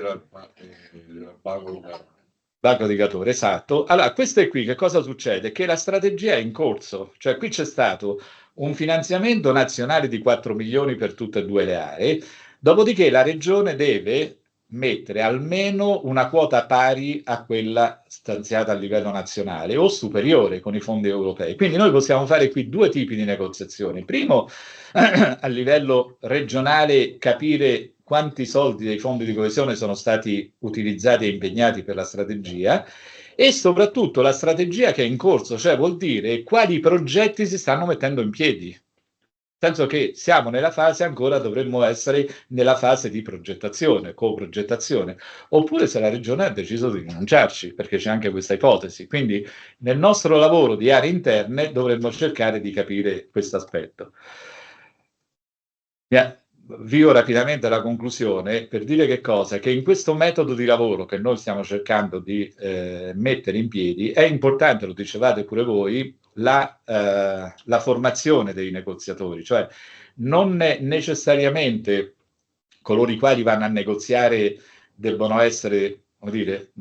S6: Bago di Cadore, esatto. Allora, questo è qui, che cosa succede? Che la strategia è in corso, cioè qui c'è stato un finanziamento nazionale di 4 milioni per tutte e 2 le aree, dopodiché la regione deve mettere almeno una quota pari a quella stanziata a livello nazionale o superiore con i fondi europei. Quindi noi possiamo fare qui 2 tipi di negoziazioni. Primo, a livello regionale capire quanti soldi dei fondi di coesione sono stati utilizzati e impegnati per la strategia e soprattutto la strategia che è in corso, cioè vuol dire quali progetti si stanno mettendo in piedi. Nel senso che siamo nella fase, ancora dovremmo essere nella fase di progettazione, coprogettazione, oppure se la Regione ha deciso di rinunciarci, perché c'è anche questa ipotesi. Quindi nel nostro lavoro di aree interne dovremmo cercare di capire questo aspetto. Avvio rapidamente alla conclusione per dire che cosa? Che in questo metodo di lavoro che noi stiamo cercando di mettere in piedi è importante, lo dicevate pure voi, la formazione dei negoziatori, cioè non necessariamente coloro i quali vanno a negoziare debbono essere, come dire,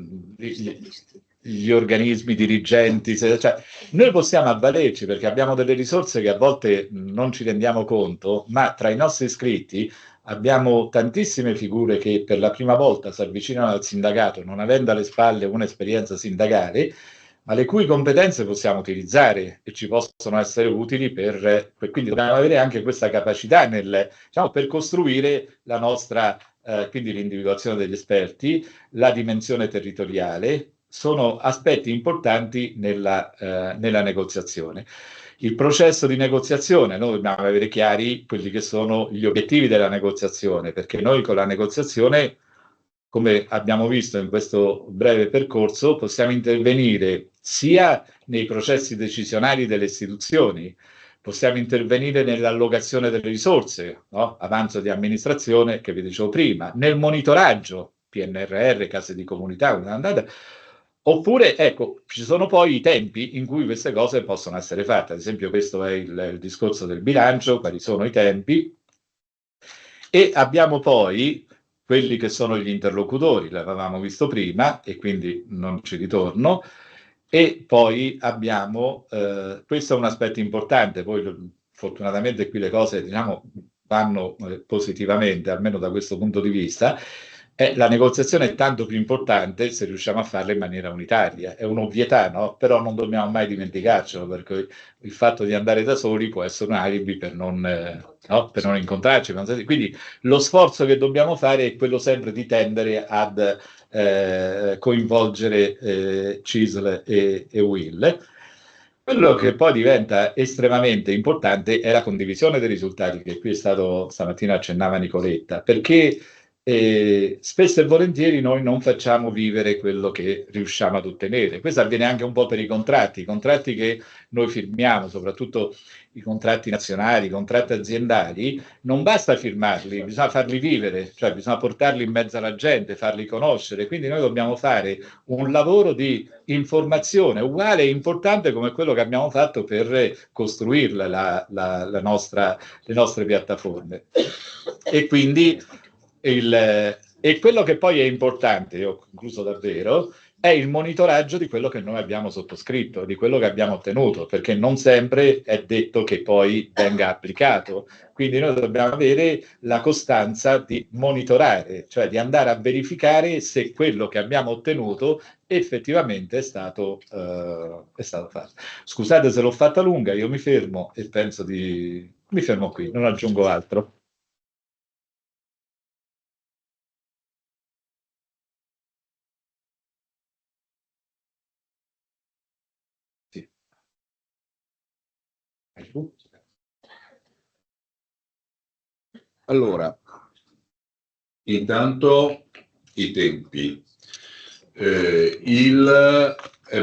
S6: gli organismi dirigenti, cioè, noi possiamo avvalerci perché abbiamo delle risorse che a volte non ci rendiamo conto, ma tra i nostri iscritti abbiamo tantissime figure che per la prima volta si avvicinano al sindacato non avendo alle spalle un'esperienza sindacale, ma le cui competenze possiamo utilizzare e ci possono essere utili quindi dobbiamo avere anche questa capacità diciamo, per costruire la nostra, quindi l'individuazione degli esperti, la dimensione territoriale, sono aspetti importanti nella negoziazione. Il processo di negoziazione, noi dobbiamo avere chiari quelli che sono gli obiettivi della negoziazione, perché noi con la negoziazione, come abbiamo visto in questo breve percorso, possiamo intervenire sia nei processi decisionali delle istituzioni, possiamo intervenire nell'allocazione delle risorse, no? Avanzo di amministrazione, che vi dicevo prima, nel monitoraggio, PNRR, case di comunità, oppure, ecco, ci sono poi i tempi in cui queste cose possono essere fatte. Ad esempio, questo è il discorso del bilancio, quali sono i tempi. E abbiamo poi quelli che sono gli interlocutori, l'avevamo visto prima, e quindi non ci ritorno. E poi abbiamo, questo è un aspetto importante, poi fortunatamente qui le cose, diciamo, vanno positivamente, almeno da questo punto di vista. La negoziazione è tanto più importante se riusciamo a farla in maniera unitaria. È un'ovvietà, no? Però non dobbiamo mai dimenticarcelo, perché il fatto di andare da soli può essere un alibi per non incontrarci. Quindi lo sforzo che dobbiamo fare è quello sempre di tendere ad coinvolgere CISL e UIL. Quello che poi diventa estremamente importante è la condivisione dei risultati, che qui è stato stamattina accennava Nicoletta, perché spesso e volentieri noi non facciamo vivere quello che riusciamo ad ottenere. Questo avviene anche un po' per i contratti che noi firmiamo, soprattutto i contratti nazionali, i contratti aziendali, non basta firmarli, bisogna farli vivere, cioè bisogna portarli in mezzo alla gente, farli conoscere, quindi noi dobbiamo fare un lavoro di informazione uguale e importante come quello che abbiamo fatto per costruirla le nostre piattaforme. E quindi e quello che poi è importante, io ho concluso davvero, è il monitoraggio di quello che noi abbiamo sottoscritto, di quello che abbiamo ottenuto, perché non sempre è detto che poi venga applicato. Quindi noi dobbiamo avere la costanza di monitorare, cioè di andare a verificare se quello che abbiamo ottenuto effettivamente è stato fatto. Scusate se l'ho fatta lunga, io mi fermo e mi fermo qui, non aggiungo altro.
S1: Allora, intanto i tempi. È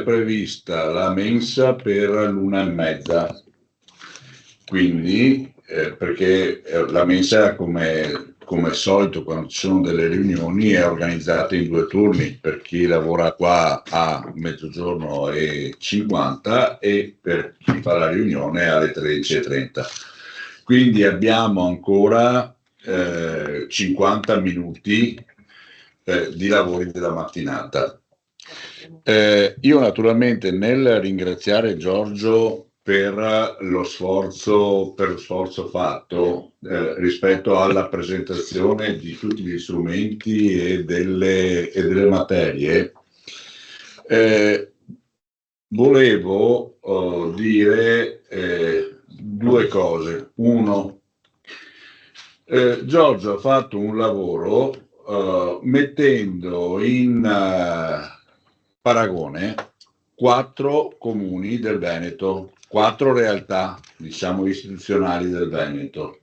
S1: prevista la mensa per l'1:30, quindi perché la mensa come solito quando ci sono delle riunioni è organizzata in 2 turni, per chi lavora qua a 12:50 e per chi fa la riunione alle 13:30. Quindi abbiamo ancora 50 minuti di lavori della mattinata. Io naturalmente nel ringraziare Giorgio per lo sforzo fatto rispetto alla presentazione di tutti gli strumenti e delle materie, volevo dire 2 cose. Uno, Giorgio ha fatto un lavoro mettendo in paragone 4 comuni del Veneto, 4 realtà, diciamo, istituzionali del Veneto.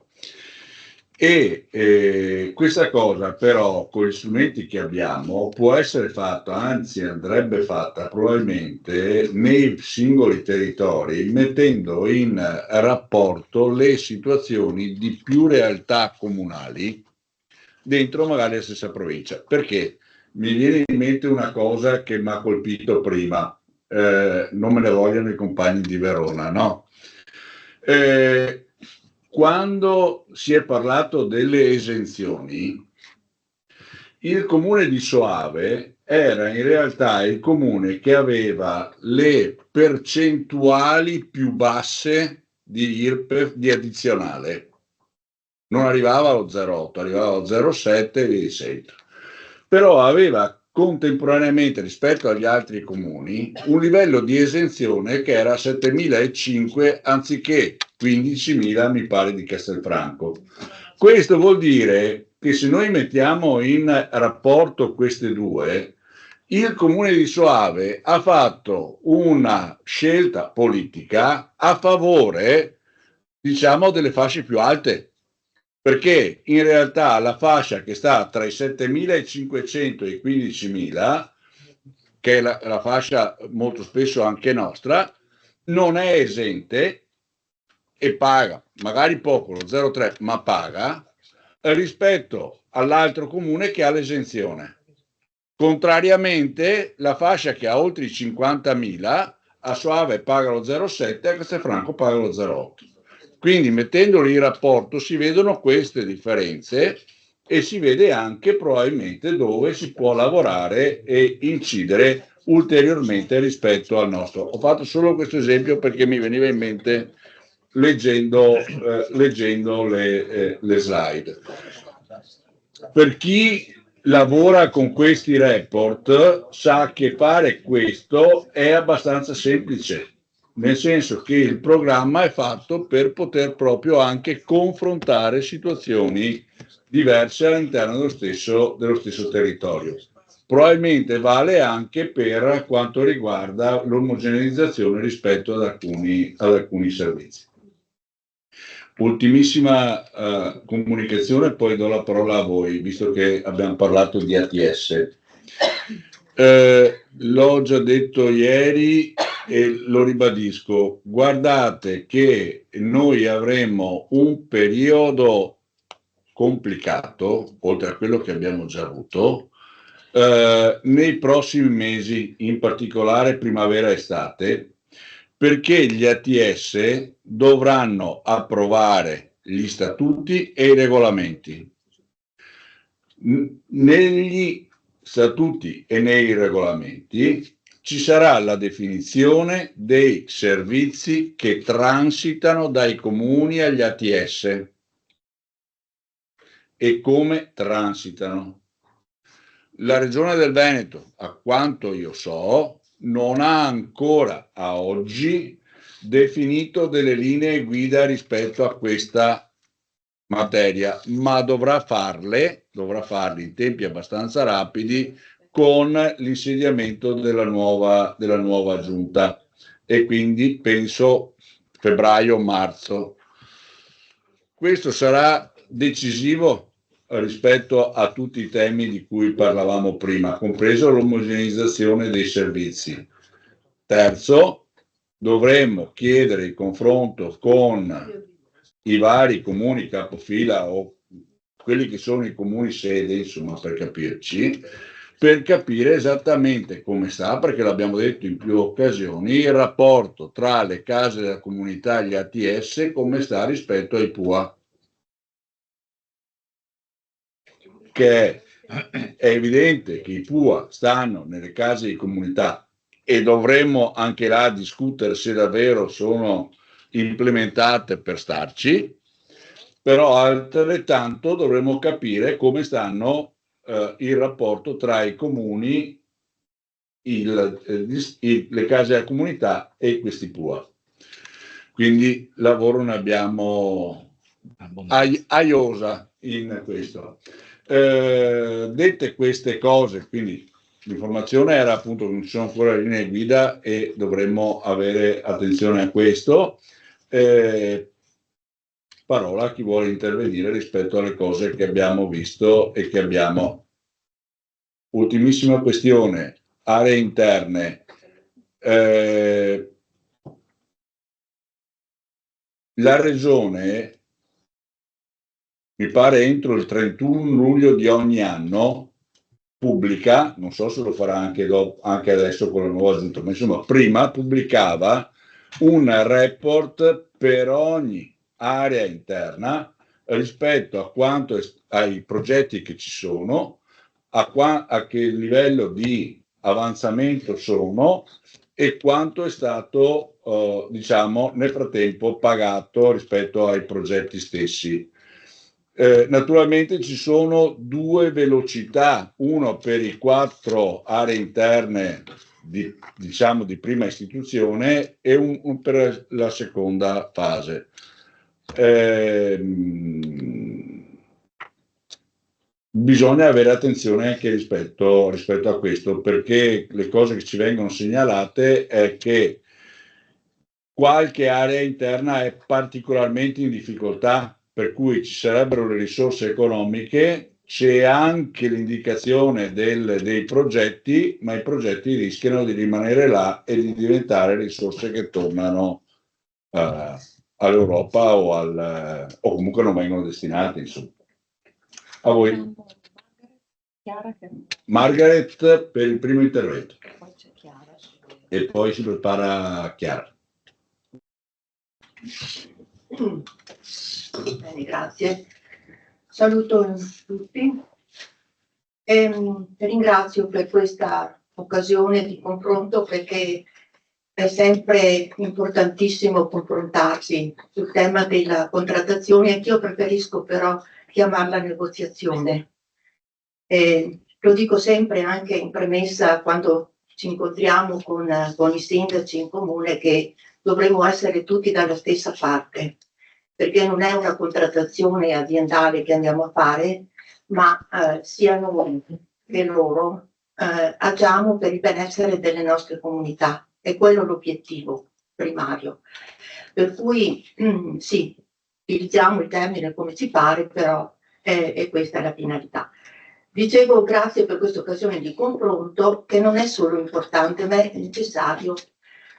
S1: E questa cosa però con gli strumenti che abbiamo può essere fatta, anzi andrebbe fatta probabilmente nei singoli territori, mettendo in rapporto le situazioni di più realtà comunali dentro magari la stessa provincia. Perché mi viene in mente una cosa che mi ha colpito prima, non me ne vogliono i compagni di Verona, no? Quando si è parlato delle esenzioni, il comune di Soave era in realtà il comune che aveva le percentuali più basse di IRPEF di addizionale. Non arrivava allo 0,8, arrivava allo 0,7 e via di seguito. Però aveva contemporaneamente rispetto agli altri comuni un livello di esenzione che era 7.500 anziché 15.000 mi pare di Castelfranco. Questo vuol dire che se noi mettiamo in rapporto queste due, il comune di Soave ha fatto una scelta politica a favore, diciamo, delle fasce più alte. Perché in realtà la fascia che sta tra i 7.500 e i 15.000, che è la fascia molto spesso anche nostra, non è esente e paga, magari poco, lo 0,3, ma paga, rispetto all'altro comune che ha l'esenzione. Contrariamente, la fascia che ha oltre i 50.000, a Soave paga lo 0,7 e a Castelfranco paga lo 0,8. Quindi mettendoli in rapporto si vedono queste differenze e si vede anche probabilmente dove si può lavorare e incidere ulteriormente rispetto al nostro. Ho fatto solo questo esempio perché mi veniva in mente leggendo le slide. Per chi lavora con questi report sa che fare questo è abbastanza semplice. Nel senso che il programma è fatto per poter proprio anche confrontare situazioni diverse all'interno dello stesso territorio. Probabilmente vale anche per quanto riguarda l'omogeneizzazione rispetto ad alcuni servizi. Ultimissima comunicazione, poi do la parola a voi, visto che abbiamo parlato di ATS. L'ho già detto ieri e lo ribadisco, guardate che noi avremo un periodo complicato, oltre a quello che abbiamo già avuto, nei prossimi mesi, in particolare primavera-estate, perché gli ATS dovranno approvare gli statuti e i regolamenti. Negli statuti e nei regolamenti ci sarà la definizione dei servizi che transitano dai comuni agli ATS e come transitano. La Regione del Veneto, a quanto io so, non ha ancora a oggi definito delle linee guida rispetto a questa materia, ma dovrà farle in tempi abbastanza rapidi con l'insediamento della nuova giunta e quindi penso febbraio-marzo. Questo sarà decisivo rispetto a tutti i temi di cui parlavamo prima, compreso l'omogeneizzazione dei servizi. Terzo, dovremmo chiedere il confronto con i vari comuni capofila o quelli che sono i comuni sede, insomma, per capirci, per capire esattamente come sta, perché l'abbiamo detto in più occasioni, il rapporto tra le case della comunità e gli ATS, come sta rispetto ai PUA. Che è evidente che i PUA stanno nelle case di comunità e dovremmo anche là discutere se davvero sono implementate per starci, però altrettanto dovremmo capire come stanno il rapporto tra i comuni, le case della comunità e questi PUA. Quindi lavoro ne abbiamo a iosa in questo. Dette queste cose, quindi l'informazione era appunto che non ci sono ancora linee guida e dovremmo avere attenzione a questo. Parola a chi vuole intervenire rispetto alle cose che abbiamo visto e che abbiamo. Ultimissima questione, aree interne. La Regione, mi pare entro il 31 luglio di ogni anno, pubblica, non so se lo farà anche adesso con la nuova giunta, ma insomma prima pubblicava un report per ogni area interna rispetto a quanto ai progetti che ci sono, a che livello di avanzamento sono e quanto è stato diciamo nel frattempo pagato rispetto ai progetti stessi. Naturalmente ci sono due velocità, uno per i 4 aree interne diciamo di prima istituzione e un per la seconda fase. Bisogna avere attenzione anche rispetto a questo, perché le cose che ci vengono segnalate è che qualche area interna è particolarmente in difficoltà, per cui ci sarebbero le risorse economiche, c'è anche l'indicazione dei progetti, ma i progetti rischiano di rimanere là e di diventare risorse che tornano all'Europa o comunque non vengono destinati, insomma. A voi. Margaret per il primo intervento. E poi si prepara Chiara.
S10: Bene, grazie. Saluto tutti e ringrazio per questa occasione di confronto, perché è sempre importantissimo confrontarsi sul tema della contrattazione. Anch'io preferisco però chiamarla negoziazione. Lo dico sempre anche in premessa quando ci incontriamo con i sindaci in comune, che dovremmo essere tutti dalla stessa parte, perché non è una contrattazione aziendale che andiamo a fare, ma sia noi che loro agiamo per il benessere delle nostre comunità. È quello l'obiettivo primario. Per cui sì, utilizziamo il termine come ci pare, però è questa la finalità. Dicevo grazie per questa occasione di confronto, che non è solo importante, ma è necessario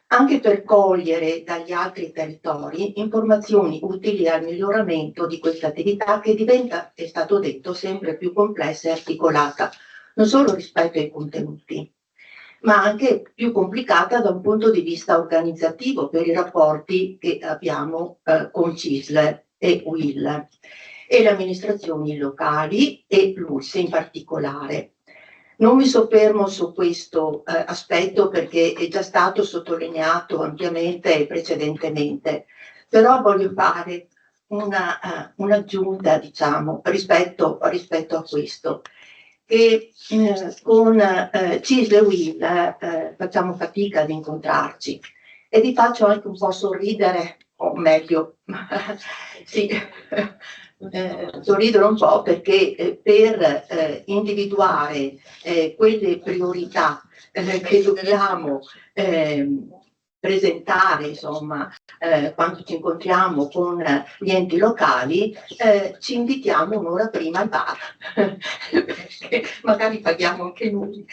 S10: anche per cogliere dagli altri territori informazioni utili al miglioramento di questa attività, che diventa, è stato detto, sempre più complessa e articolata, non solo rispetto ai contenuti, ma anche più complicata da un punto di vista organizzativo per i rapporti che abbiamo con CISL e UIL e le amministrazioni locali e l'ULSS in particolare. Non mi soffermo su questo aspetto perché è già stato sottolineato ampiamente precedentemente, però voglio fare un'aggiunta, diciamo, rispetto a questo, che con CISL e UIL facciamo fatica ad incontrarci e vi faccio anche un po' sorridere, o meglio, sì, sorridere un po' perché per individuare quelle priorità che dobbiamo presentare, insomma, quando ci incontriamo con gli enti locali, ci invitiamo un'ora prima al bar, magari paghiamo anche noi.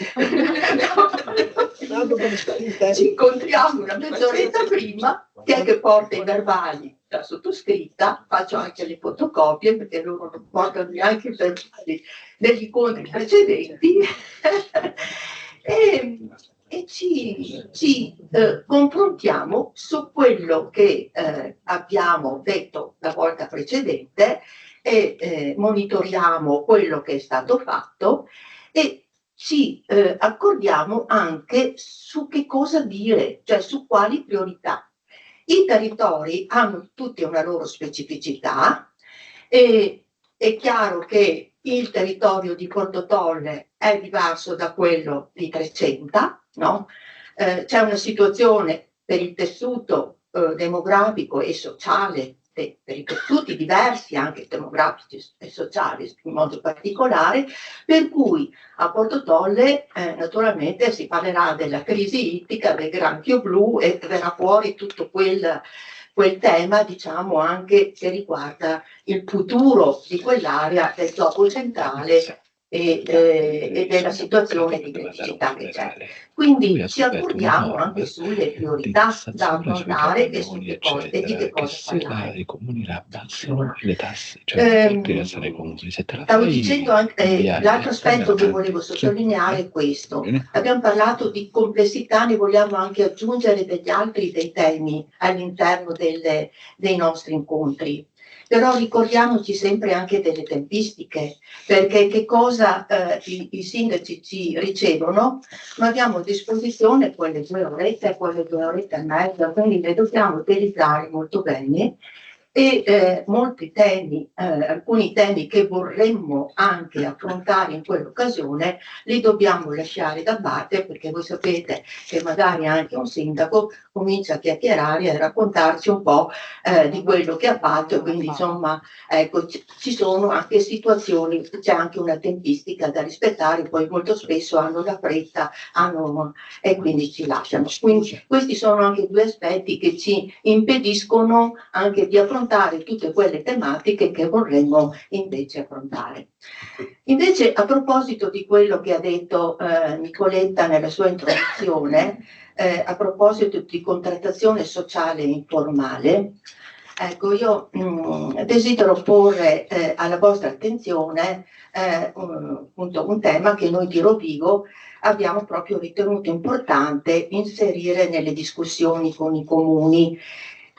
S10: Ci incontriamo una mezz'oretta prima, chi è che porta i verbali? La sottoscritta, faccio anche le fotocopie perché loro non portano neanche i verbali degli incontri precedenti e ci confrontiamo su quello che abbiamo detto la volta precedente e monitoriamo quello che è stato fatto e ci accordiamo anche su che cosa dire, cioè su quali priorità. I territori hanno tutti una loro specificità e è chiaro che il territorio di Porto Tolle è diverso da quello di Trecenta, no? C'è una situazione per il tessuto demografico e sociale per i tessuti diversi, anche demografici e sociali in modo particolare, per cui a Porto Tolle naturalmente si parlerà della crisi ittica, del granchio blu e verrà fuori tutto quel tema, diciamo, anche che riguarda il futuro di quell'area del gioco centrale e della situazione di criticità che c'è. Quindi ci accordiamo anche sulle priorità da affrontare e su che cosa, e di che cosa parlare. Stavo dicendo anche l'altro aspetto che volevo sottolineare è questo. Abbiamo parlato di complessità, ne vogliamo anche aggiungere degli altri dei temi all'interno dei nostri incontri. Però ricordiamoci sempre anche delle tempistiche, perché che cosa i sindaci ci ricevono? Ma abbiamo a disposizione quelle 2 orette, quelle 2 orette e mezza, quindi le dobbiamo utilizzare molto bene. E molti temi, alcuni temi che vorremmo anche affrontare in quell'occasione, li dobbiamo lasciare da parte, perché voi sapete che magari anche un sindaco comincia a chiacchierare e a raccontarci un po' di quello che ha fatto, e quindi insomma ecco, ci sono anche situazioni, c'è anche una tempistica da rispettare, poi molto spesso hanno la fretta e quindi ci lasciano. Quindi questi sono anche 2 aspetti che ci impediscono anche di affrontare tutte quelle tematiche che vorremmo invece affrontare. Invece, a proposito di quello che ha detto Nicoletta nella sua introduzione, a proposito di contrattazione sociale informale, ecco, io desidero porre alla vostra attenzione un tema che noi di Rovigo abbiamo proprio ritenuto importante inserire nelle discussioni con i comuni,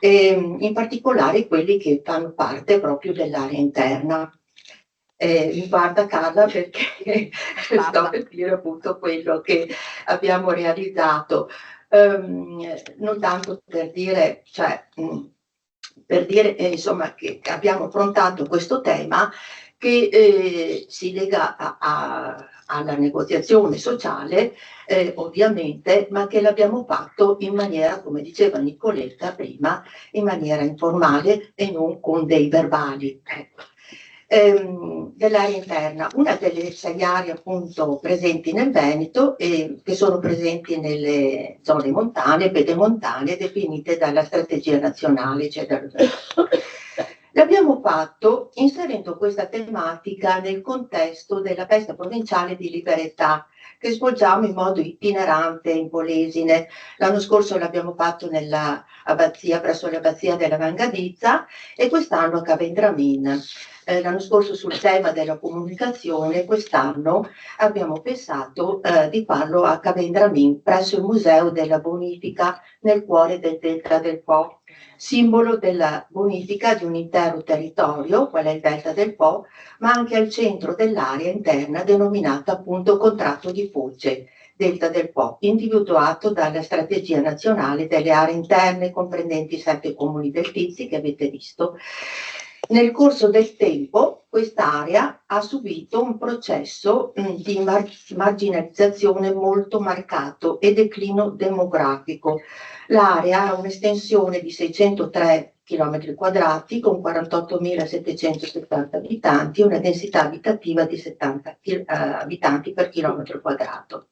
S10: in particolare quelli che fanno parte proprio dell'area interna. Mi guarda Carla perché sto per dire appunto quello che abbiamo realizzato, non tanto per dire, cioè, per dire insomma che abbiamo affrontato questo tema che si lega alla negoziazione sociale, ovviamente, ma che l'abbiamo fatto in maniera, come diceva Nicoletta prima, in maniera informale e non con dei verbali. Ecco. Dell'area interna, una delle 6 aree appunto presenti nel Veneto e che sono presenti nelle zone montane, pedemontane, definite dalla strategia nazionale, eccetera. L'abbiamo fatto inserendo questa tematica nel contesto della festa provinciale di Libertà, che svolgiamo in modo itinerante in Polesine. L'anno scorso l'abbiamo fatto nella abbazia, presso l'abbazia della Vangadizza, e quest'anno a Cavendramin. L'anno scorso sul tema della comunicazione, quest'anno abbiamo pensato di farlo a Cavendramin, presso il Museo della Bonifica nel cuore del Delta del Po, simbolo della bonifica di un intero territorio, qual è il Delta del Po, ma anche al centro dell'area interna denominata appunto Contratto di Foce, Delta del Po, individuato dalla strategia nazionale delle aree interne comprendenti 7 comuni deltizi che avete visto. Nel corso del tempo quest'area ha subito un processo di marginalizzazione molto marcato e declino demografico. L'area ha un'estensione di 603 km quadrati con 48.770 abitanti e una densità abitativa di 70 abitanti per chilometro quadrato.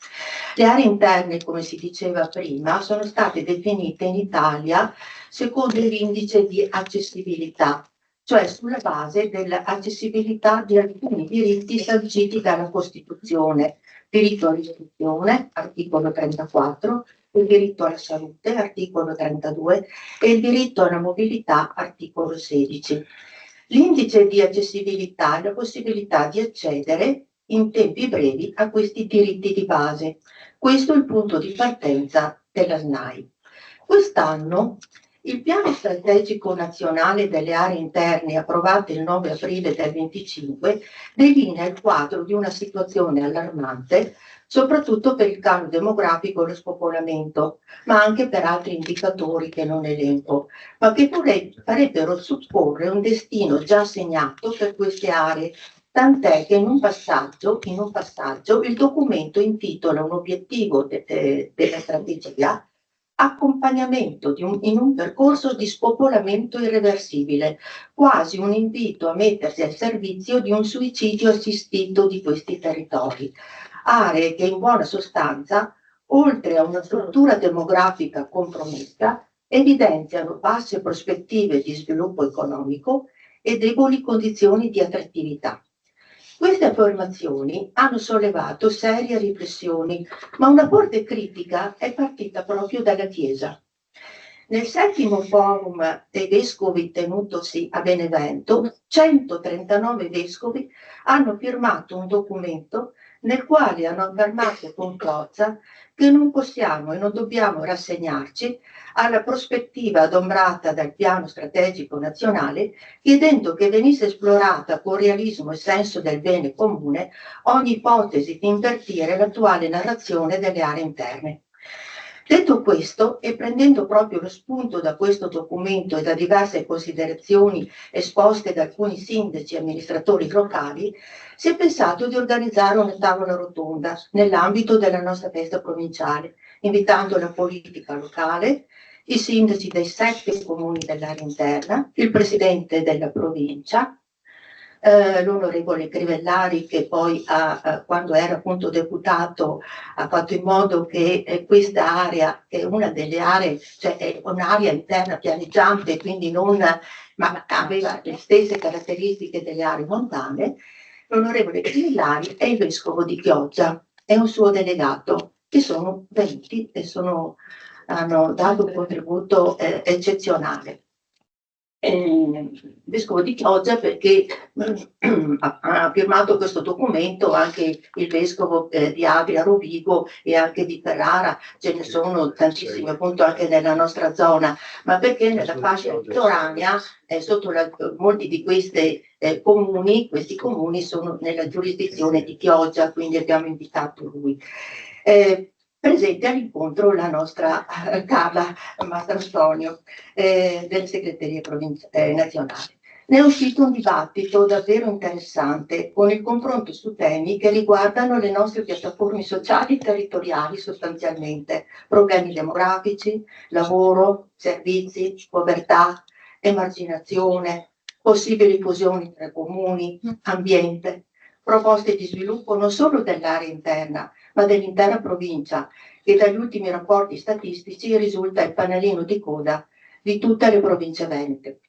S10: Le aree interne, come si diceva prima, sono state definite in Italia secondo l'indice di accessibilità, cioè sulla base dell'accessibilità di alcuni diritti sanciti dalla Costituzione: diritto all'istruzione, articolo 34, il diritto alla salute, articolo 32, e il diritto alla mobilità, articolo 16. L'indice di accessibilità è la possibilità di accedere in tempi brevi a questi diritti di base. Questo è il punto di partenza della SNAI. Quest'anno il piano strategico nazionale delle aree interne, approvato il 9 aprile del 25, delinea il quadro di una situazione allarmante, soprattutto per il calo demografico e lo spopolamento, ma anche per altri indicatori che non elenco, ma che farebbero supporre un destino già segnato per queste aree, tant'è che in un passaggio il documento intitola un obiettivo della strategia accompagnamento in un percorso di spopolamento irreversibile, quasi un invito a mettersi al servizio di un suicidio assistito di questi territori. Aree che in buona sostanza, oltre a una struttura demografica compromessa, evidenziano basse prospettive di sviluppo economico e deboli condizioni di attrattività. Queste affermazioni hanno sollevato serie riflessioni, ma una forte critica è partita proprio dalla Chiesa. Nel 7° forum dei vescovi tenutosi a Benevento, 139 vescovi hanno firmato un documento nel quale hanno affermato con forza che non possiamo e non dobbiamo rassegnarci alla prospettiva adombrata dal piano strategico nazionale, chiedendo che venisse esplorata con realismo e senso del bene comune ogni ipotesi di invertire l'attuale narrazione delle aree interne. Detto questo, e prendendo proprio lo spunto da questo documento e da diverse considerazioni esposte da alcuni sindaci e amministratori locali, si è pensato di organizzare una tavola rotonda nell'ambito della nostra festa provinciale, invitando la politica locale, i sindaci dei 7 comuni dell'area interna, il presidente della provincia, l'onorevole Crivellari, che poi quando era appunto deputato ha fatto in modo che questa area, che è una delle aree, cioè è un'area interna pianeggiante, quindi ma aveva le stesse caratteristiche delle aree montane, l'onorevole Crivellari è il vescovo di Chioggia e un suo delegato, che sono venuti e hanno dato un contributo eccezionale. Vescovo di Chioggia perché ha firmato questo documento anche il vescovo di Avia, Rovigo e anche di Ferrara, ce ne sono tantissimi appunto anche nella nostra zona, ma perché nella fascia litoranea sotto molti di questi comuni sono nella giurisdizione di Chioggia, quindi abbiamo invitato lui. Presente all'incontro la nostra Carla Mastrantonio delle segreterie nazionali. Ne è uscito un dibattito davvero interessante con il confronto su temi che riguardano le nostre piattaforme sociali e territoriali sostanzialmente, problemi demografici, lavoro, servizi, povertà, emarginazione, possibili fusioni tra comuni, ambiente, proposte di sviluppo non solo dell'area interna, ma dell'intera provincia, che dagli ultimi rapporti statistici risulta il fanalino di coda di tutte le province venete.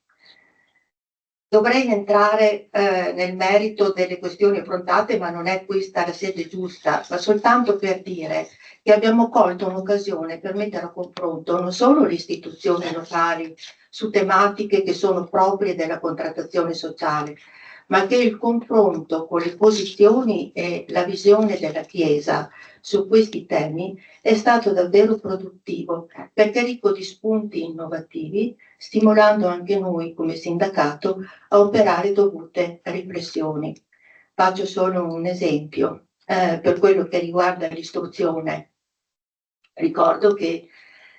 S10: Dovrei entrare nel merito delle questioni affrontate, ma non è questa la sede giusta, ma soltanto per dire che abbiamo colto un'occasione per mettere a confronto non solo le istituzioni locali su tematiche che sono proprie della contrattazione sociale, ma che il confronto con le posizioni e la visione della Chiesa su questi temi è stato davvero produttivo, perché ricco di spunti innovativi, stimolando anche noi come sindacato a operare dovute riflessioni. Faccio solo un esempio per quello che riguarda l'istruzione. Ricordo che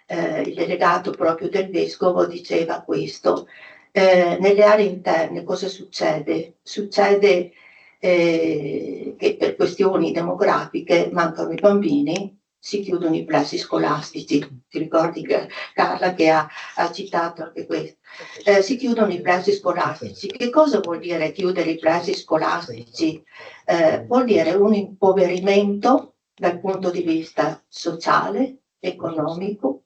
S10: il delegato proprio del vescovo diceva questo. Nelle aree interne cosa succede? Succede che per questioni demografiche mancano i bambini, si chiudono i plessi scolastici. Ti ricordi Carla che ha citato anche questo? Si chiudono i plessi scolastici. Che cosa vuol dire chiudere i plessi scolastici? Vuol dire un impoverimento dal punto di vista sociale, economico,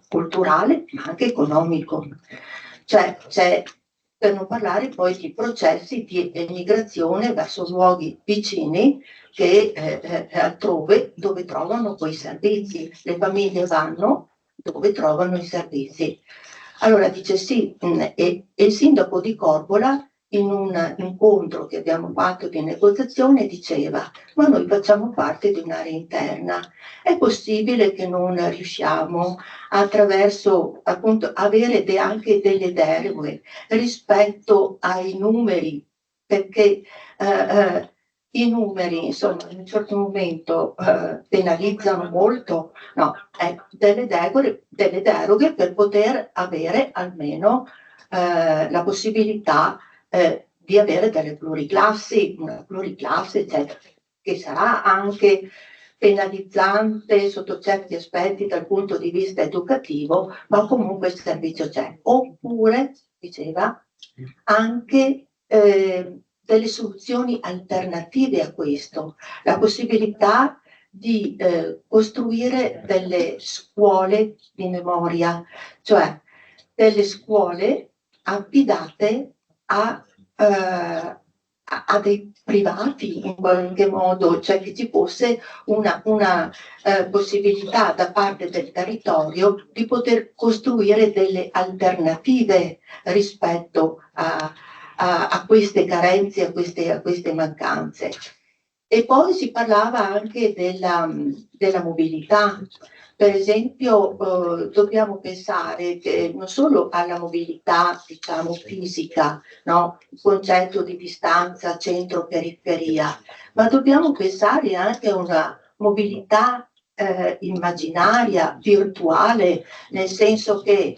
S10: culturale, ma anche economico. Cioè, per non parlare poi di processi di emigrazione verso luoghi vicini che altrove dove trovano quei servizi. Le famiglie vanno dove trovano i servizi. Allora dice sì, e il sindaco di Corbola in un incontro che abbiamo fatto di negoziazione diceva: ma noi facciamo parte di un'area interna, è possibile che non riusciamo attraverso appunto avere anche delle deroghe rispetto ai numeri, perché i numeri insomma in un certo momento penalizzano molto, no, delle deroghe per poter avere almeno la possibilità di avere delle pluriclassi, una pluriclasse eccetera, che sarà anche penalizzante sotto certi aspetti dal punto di vista educativo, ma comunque il servizio c'è. Oppure, diceva, anche delle soluzioni alternative a questo, la possibilità di costruire delle scuole di memoria, cioè delle scuole affidate a dei privati in qualche modo, cioè che ci fosse una possibilità da parte del territorio di poter costruire delle alternative rispetto a queste carenze, a queste mancanze. E poi si parlava anche della mobilità. Per esempio, dobbiamo pensare che non solo alla mobilità, diciamo, fisica, no? Il concetto di distanza centro-periferia, ma dobbiamo pensare anche a una mobilità immaginaria, virtuale, nel senso che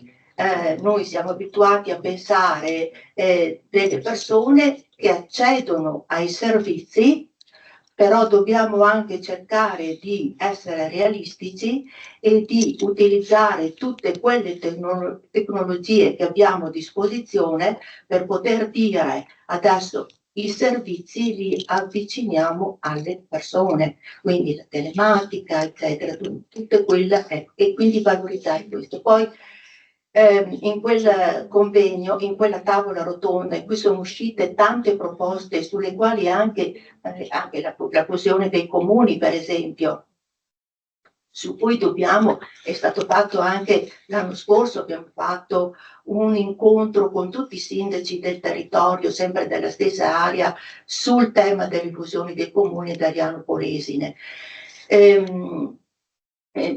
S10: noi siamo abituati a pensare delle persone che accedono ai servizi, però dobbiamo anche cercare di essere realistici e di utilizzare tutte quelle tecnologie che abbiamo a disposizione per poter dire adesso i servizi li avviciniamo alle persone, quindi la telematica, eccetera, tutte quelle, e quindi valorizzare questo. Poi in quel convegno, in quella tavola rotonda in cui sono uscite tante proposte sulle quali anche la questione dei comuni, per esempio, su cui è stato fatto anche l'anno scorso, abbiamo fatto un incontro con tutti i sindaci del territorio, sempre della stessa area, sul tema delle illusioni dei comuni, Dariano Polesine.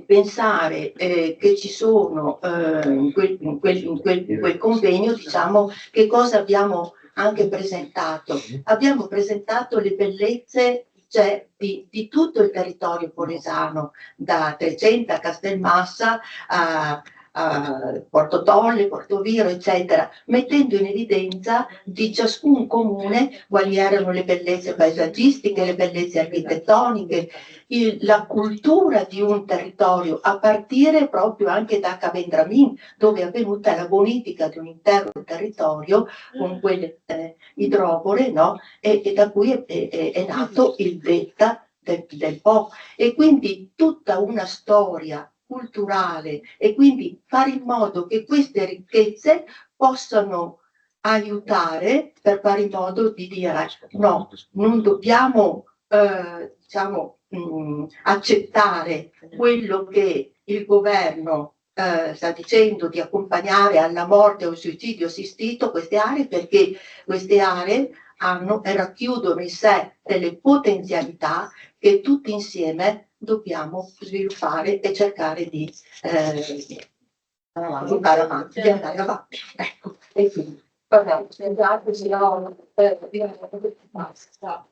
S10: Pensare che ci sono in quel convegno, diciamo, che cosa abbiamo anche presentato? Abbiamo presentato le bellezze, cioè, di tutto il territorio polesano, da Trecenta a Castelmassa a Porto Tolle, Porto Viro, eccetera, mettendo in evidenza di ciascun comune quali erano le bellezze paesaggistiche, le bellezze architettoniche, la cultura di un territorio, a partire proprio anche da Cavendramin, dove è avvenuta la bonifica di un intero territorio con quelle idrovore, no? E da cui è nato il Delta del Po. E quindi tutta una storia culturale, e quindi fare in modo che queste ricchezze possano aiutare per fare in modo di dire no, non dobbiamo diciamo, accettare quello che il governo sta dicendo di accompagnare alla morte o al suicidio assistito queste aree, perché queste aree hanno e racchiudono in sé delle potenzialità che tutti insieme dobbiamo sviluppare e cercare di andare avanti, Ecco, e quindi, vabbè, scusate, se no, basta.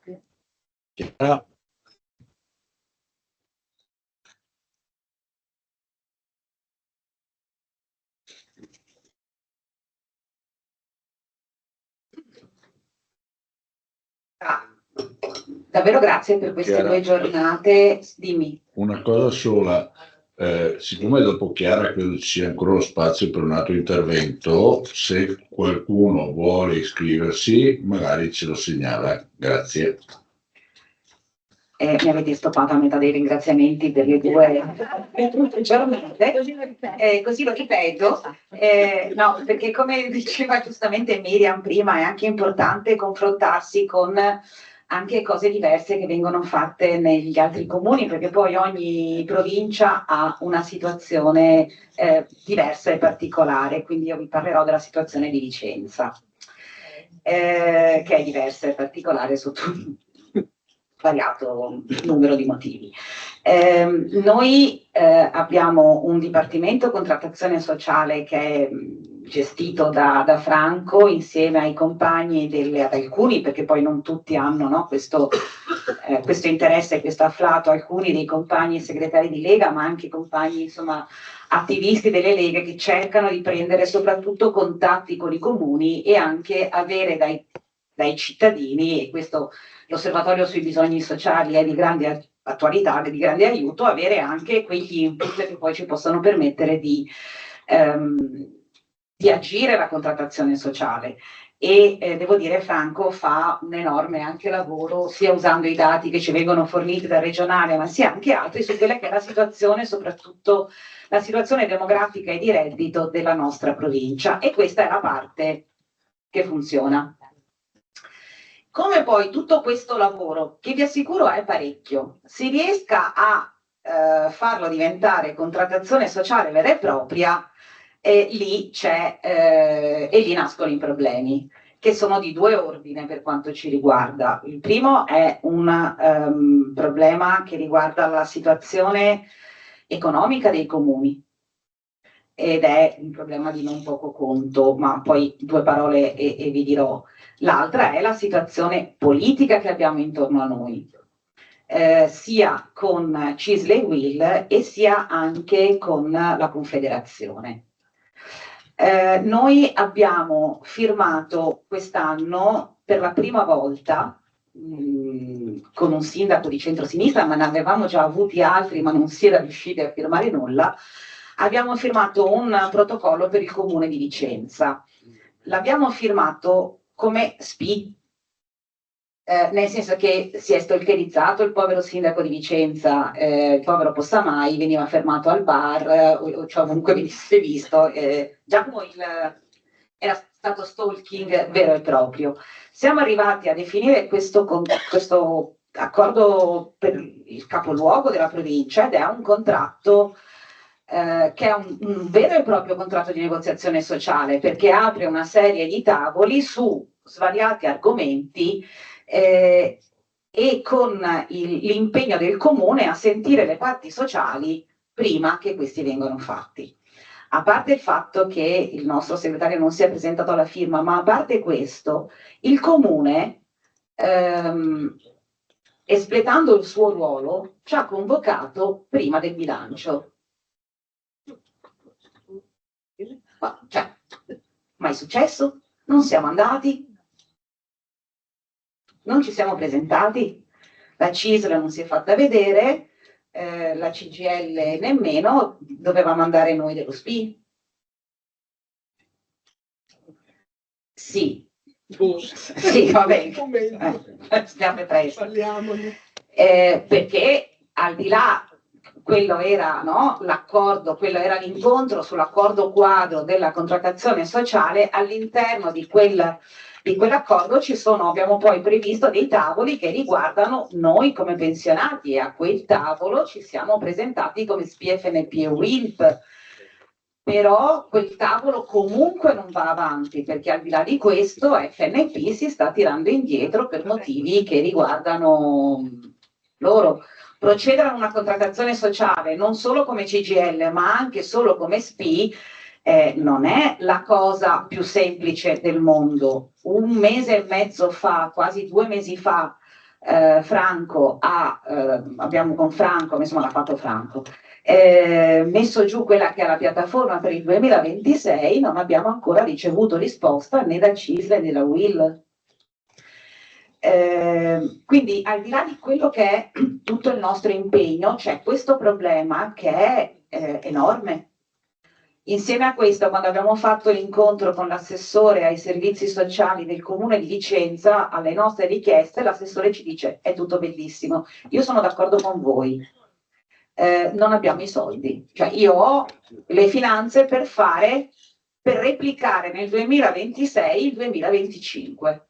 S8: Davvero grazie per queste
S1: Chiara,
S8: 2 giornate. Dimmi.
S1: una cosa sola, siccome dopo Chiara credo ci sia ancora lo spazio per un altro intervento, se qualcuno vuole iscriversi magari ce lo segnala, grazie.
S8: Mi avete stoppato a metà dei ringraziamenti per le 2 giornate, così lo ripeto, no, perché come diceva giustamente Miriam prima, è anche importante confrontarsi con anche cose diverse che vengono fatte negli altri comuni, perché poi ogni provincia ha una situazione diversa e particolare, quindi io vi parlerò della situazione di Vicenza, che è diversa e particolare sotto variato numero di motivi. Noi abbiamo un dipartimento contrattazione sociale che è gestito da Franco insieme ai compagni ad alcuni, perché poi non tutti hanno, no, questo interesse, questo afflato, alcuni dei compagni segretari di Lega, ma anche compagni, insomma, attivisti delle leghe che cercano di prendere soprattutto contatti con i comuni e anche avere dai cittadini, e questo l'osservatorio sui bisogni sociali è di grande attualità, di grande aiuto, avere anche quegli input che poi ci possono permettere di agire la contrattazione sociale. E devo dire, Franco fa un enorme anche lavoro, sia usando i dati che ci vengono forniti dal regionale, ma sia anche altri, su quella che è la situazione, soprattutto la situazione demografica e di reddito della nostra provincia, e questa è la parte che funziona. Come poi tutto questo lavoro, che vi assicuro è parecchio, si riesca a farlo diventare contrattazione sociale vera e propria, lì nascono i problemi, che sono di due ordini per quanto ci riguarda. Il primo è un problema che riguarda la situazione economica dei comuni, ed è un problema di non poco conto, ma poi due parole e vi dirò. L'altra è la situazione politica che abbiamo intorno a noi, sia con CISL e UIL e sia anche con la Confederazione. Noi abbiamo firmato quest'anno per la prima volta con un sindaco di centrosinistra, ma ne avevamo già avuti altri, ma non si era riusciti a firmare nulla. Abbiamo firmato un protocollo per il comune di Vicenza. L'abbiamo firmato come SPI, nel senso che si è stalkerizzato il povero sindaco di Vicenza, il povero Possamai, veniva fermato al bar, cioè ovunque venisse visto. Giacomo era stato stalking vero e proprio. Siamo arrivati a definire questo accordo per il capoluogo della provincia, ed è un contratto che è un vero e proprio contratto di negoziazione sociale, perché apre una serie di tavoli su svariati argomenti e con l'impegno del comune a sentire le parti sociali prima che questi vengano fatti. A parte il fatto che il nostro segretario non si è presentato alla firma, ma a parte questo, il comune, espletando il suo ruolo, ci ha convocato prima del bilancio. Cioè, mai successo? Non siamo andati? Non ci siamo presentati? La CISL non si è fatta vedere, la CGL nemmeno, dovevamo andare noi dello SPI? Sì. Sì, va bene. Stiamo presto. Perché al di là, quello era, no, l'accordo, quello era l'incontro sull'accordo quadro della contrattazione sociale. All'interno di quell'accordo abbiamo poi previsto dei tavoli che riguardano noi come pensionati, e a quel tavolo ci siamo presentati come SPI-FNP e UILP. Però quel tavolo comunque non va avanti, perché al di là di questo FNP si sta tirando indietro per motivi che riguardano loro. Procedere a una contrattazione sociale non solo come CGL ma anche solo come SPI non è la cosa più semplice del mondo. Un mese e mezzo fa, quasi 2 mesi fa, abbiamo con Franco, insomma l'ha fatto Franco, messo giù quella che è la piattaforma per il 2026, non abbiamo ancora ricevuto risposta né da CISL né da UIL. Quindi al di là di quello che è tutto il nostro impegno, c'è questo problema che è enorme. Insieme a questo, quando abbiamo fatto l'incontro con l'assessore ai servizi sociali del comune di Vicenza, alle nostre richieste, l'assessore ci dice: è tutto bellissimo, io sono d'accordo con voi, non abbiamo i soldi, cioè io ho le finanze per replicare nel 2026 il 2025.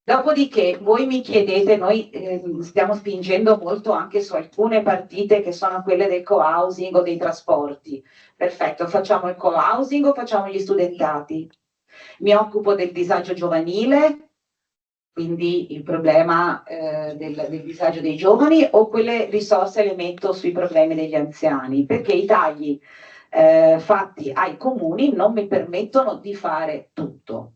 S8: Dopodiché voi mi chiedete, noi stiamo spingendo molto anche su alcune partite che sono quelle del co-housing o dei trasporti. Perfetto, facciamo il co-housing o facciamo gli studentati? Mi occupo del disagio giovanile, quindi il problema del disagio dei giovani, o quelle risorse le metto sui problemi degli anziani? Perché i tagli fatti ai comuni non mi permettono di fare tutto.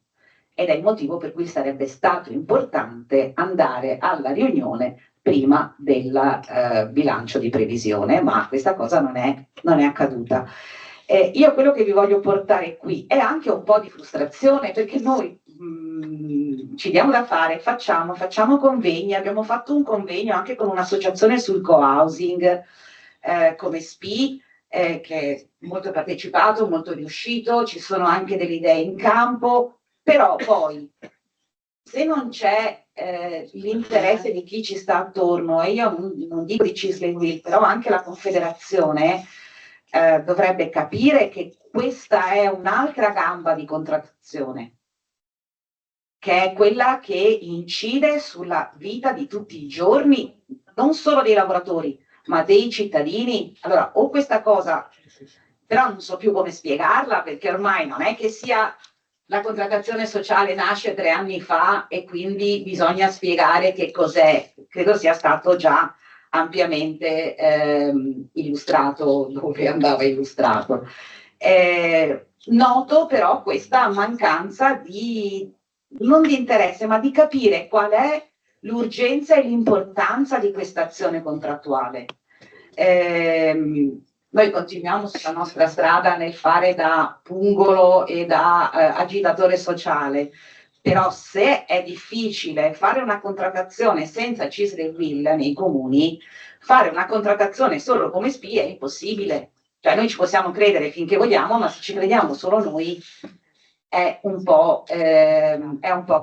S8: Ed è il motivo per cui sarebbe stato importante andare alla riunione prima del bilancio di previsione, ma questa cosa non è accaduta. Io quello che vi voglio portare qui è anche un po' di frustrazione, perché noi ci diamo da fare, facciamo convegni, abbiamo fatto un convegno anche con un'associazione sul co-housing come SPI, che è molto partecipato, molto riuscito, ci sono anche delle idee in campo, però poi se non c'è l'interesse di chi ci sta attorno, e io non dico di CISL e WIL, però anche la Confederazione dovrebbe capire che questa è un'altra gamba di contrattazione, che è quella che incide sulla vita di tutti i giorni, non solo dei lavoratori, ma dei cittadini. Allora, o questa cosa, però non so più come spiegarla, perché ormai non è che sia la contrattazione sociale nasce 3 anni fa e quindi bisogna spiegare che cos'è. Credo sia stato già ampiamente illustrato dove andava illustrato. Noto però questa mancanza non di interesse, ma di capire qual è l'urgenza e l'importanza di questa azione contrattuale. Noi continuiamo sulla nostra strada nel fare da pungolo e da agitatore sociale, però se è difficile fare una contrattazione senza CISL e WIL nei comuni, fare una contrattazione solo come SPI è impossibile. Cioè noi ci possiamo credere finché vogliamo, ma se ci crediamo solo noi è un po'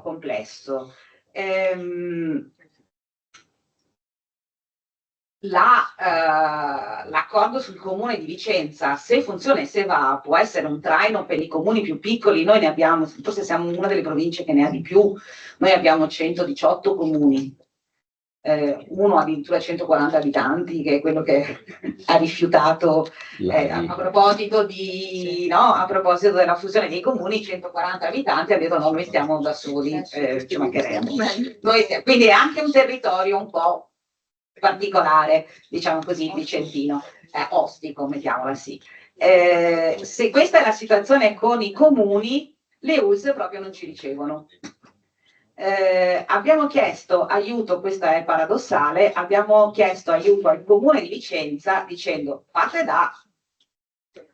S8: complesso. L'accordo sul comune di Vicenza, se funziona e se va, può essere un traino per i comuni più piccoli. Noi ne abbiamo, forse siamo una delle province che ne ha di più, noi abbiamo 118 comuni, uno addirittura 140 abitanti, che è quello che ha rifiutato a proposito della fusione dei comuni. 140 abitanti ha detto no, noi stiamo da soli, ci mancherebbe. Quindi è anche un territorio un po' particolare, diciamo così, vicentino, ostico, mettiamola sì. Se questa è la situazione con i comuni, le ULSS proprio non ci ricevono. Abbiamo chiesto aiuto, questo è paradossale, abbiamo chiesto aiuto al comune di Vicenza dicendo fate da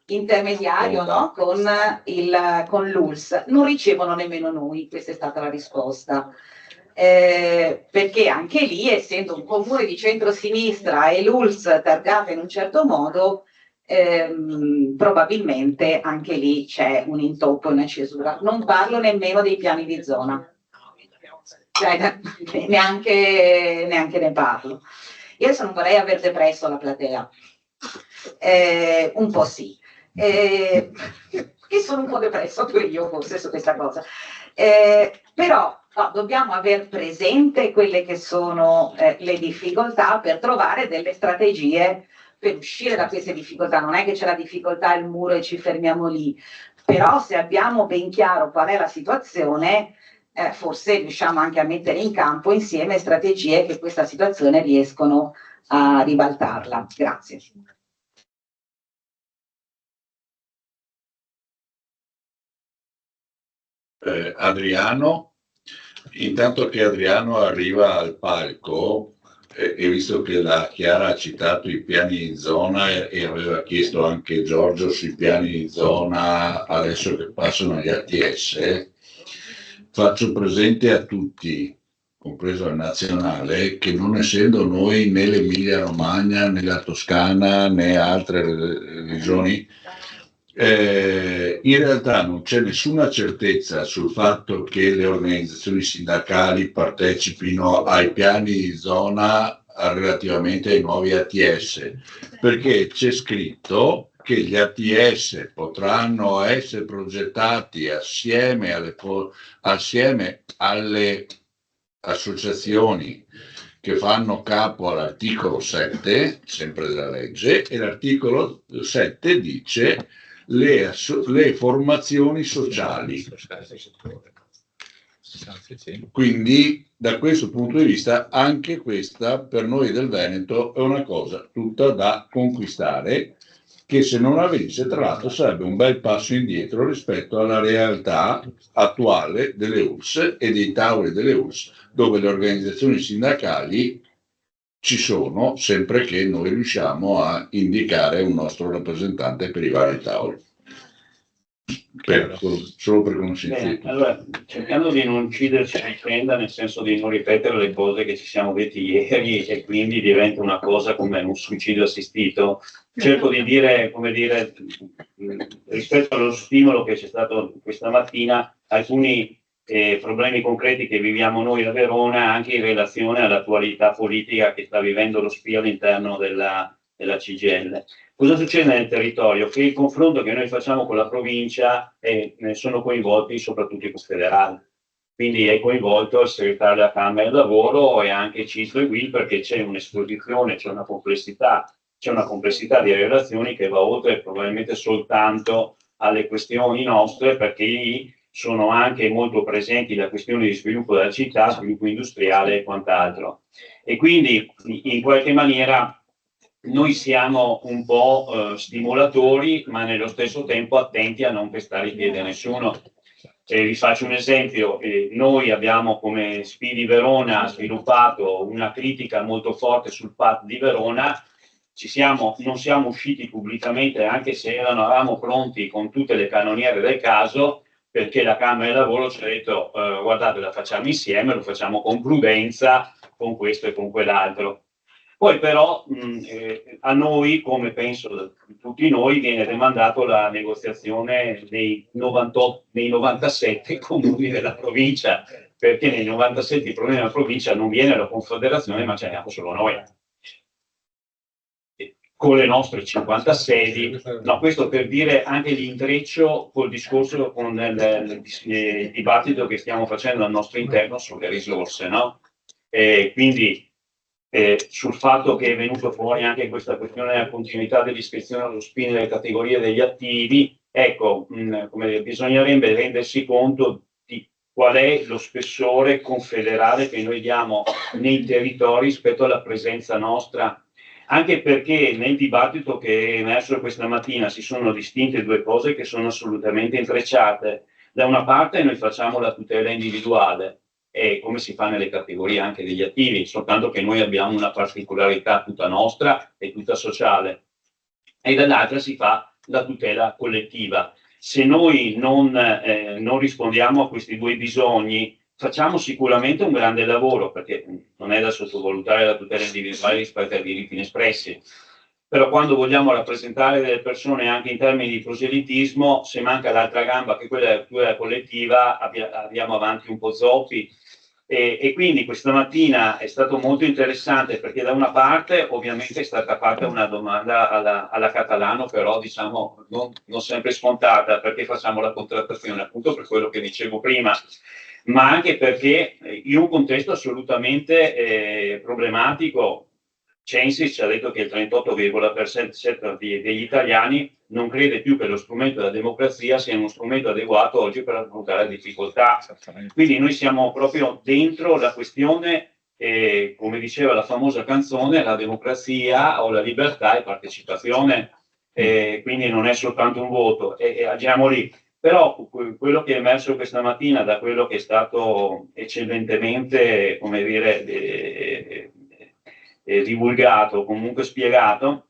S8: intermediario, no? con l'ULSS, non ricevono nemmeno noi, questa è stata la risposta. Perché anche lì, essendo un comune di centrosinistra e l'ULSS targata in un certo modo, probabilmente anche lì c'è un intoppo e una cesura. Non parlo nemmeno dei piani di zona, cioè, neanche ne parlo. Io adesso non vorrei aver depresso la platea, un po' sì, che sono un po' depresso pure io forse su questa cosa, però no, dobbiamo aver presente quelle che sono le difficoltà per trovare delle strategie per uscire da queste difficoltà. Non è che c'è la difficoltà, il muro e ci fermiamo lì, però se abbiamo ben chiaro qual è la situazione, forse riusciamo anche a mettere in campo insieme strategie che questa situazione riescono a ribaltarla. Grazie.
S1: Adriano. Intanto che Adriano arriva al palco, e visto che la Chiara ha citato i piani di zona e aveva chiesto anche Giorgio sui piani di zona adesso che passano agli ATS, faccio presente a tutti, compreso il nazionale, che non essendo noi né l'Emilia Romagna né la Toscana né altre regioni, in realtà non c'è nessuna certezza sul fatto che le organizzazioni sindacali partecipino ai piani di zona relativamente ai nuovi ATS, perché c'è scritto che gli ATS potranno essere progettati assieme alle associazioni che fanno capo all'articolo 7, sempre della legge, e l'articolo 7 dice le formazioni sociali. Quindi da questo punto di vista anche questa per noi del Veneto è una cosa tutta da conquistare, che se non avvenisse tra l'altro sarebbe un bel passo indietro rispetto alla realtà attuale delle ULSS e dei tavoli delle ULSS, dove le organizzazioni sindacali ci sono sempre che noi riusciamo a indicare un nostro rappresentante per i vari tavoli. Solo per conoscenza.
S11: Allora, cercando di non ucciderci a vicenda, nel senso di non ripetere le cose che ci siamo detti ieri e quindi diventa una cosa come un suicidio assistito, cerco di dire, come dire, rispetto allo stimolo che c'è stato questa mattina, alcuni problemi concreti che viviamo noi a Verona anche in relazione all'attualità politica che sta vivendo lo SPI all'interno della CGIL. Cosa succede nel territorio? Che il confronto che noi facciamo con la provincia ne sono coinvolti soprattutto i confederali. Quindi è coinvolto il segretario della Camera del Lavoro e anche Cito e Will, perché c'è un'esposizione, c'è una complessità di relazioni che va oltre probabilmente soltanto alle questioni nostre, perché lì sono anche molto presenti le questioni di sviluppo della città, sviluppo industriale e quant'altro. E quindi in qualche maniera noi siamo un po' stimolatori, ma nello stesso tempo attenti a non pestare i piedi a nessuno. Vi faccio un esempio, noi abbiamo come SPI di Verona sviluppato una critica molto forte sul PAT di Verona, non siamo usciti pubblicamente, anche se eravamo pronti con tutte le cannoniere del caso, perché la Camera del Lavoro ci ha detto guardate, la facciamo insieme, lo facciamo con prudenza, con questo e con quell'altro. Poi però a noi, come penso tutti noi, viene demandato la negoziazione nei 97 comuni della provincia, perché nei 97 i problemi della provincia non viene la Confederazione, ma ce ne abbiamo solo noi. Con le nostre 50 sedi, no, questo per dire anche l'intreccio col discorso, con il dibattito che stiamo facendo al nostro interno sulle risorse, no? Quindi sul fatto che è venuto fuori anche questa questione della continuità dell'iscrizione allo SPI nelle categorie degli attivi, ecco, bisognerebbe rendersi conto di qual è lo spessore confederale che noi diamo nei territori rispetto alla presenza nostra, anche perché nel dibattito che è emerso questa mattina si sono distinte due cose che sono assolutamente intrecciate. Da una parte noi facciamo la tutela individuale, e come si fa nelle categorie anche degli attivi, soltanto che noi abbiamo una particolarità tutta nostra e tutta sociale, e dall'altra si fa la tutela collettiva. Se noi non rispondiamo a questi due bisogni, facciamo sicuramente un grande lavoro, perché non è da sottovalutare la tutela individuale rispetto ai diritti inespressi, però quando vogliamo rappresentare delle persone anche in termini di proselitismo, se manca l'altra gamba che quella della tutela collettiva, abbiamo avanti un po' zoppi. E quindi questa mattina è stato molto interessante, perché da una parte ovviamente è stata fatta una domanda alla Catalano, però diciamo non sempre scontata, perché facciamo la contrattazione appunto per quello che dicevo prima, ma anche perché in un contesto assolutamente problematico. Censis ci ha detto che il 38,7% degli italiani non crede più che lo strumento della democrazia sia uno strumento adeguato oggi per affrontare la difficoltà. Quindi noi siamo proprio dentro la questione, come diceva la famosa canzone, la democrazia o la libertà e partecipazione, quindi non è soltanto un voto, e agiamo lì. Però quello che è emerso questa mattina da quello che è stato eccellentemente, come dire, divulgato, comunque spiegato,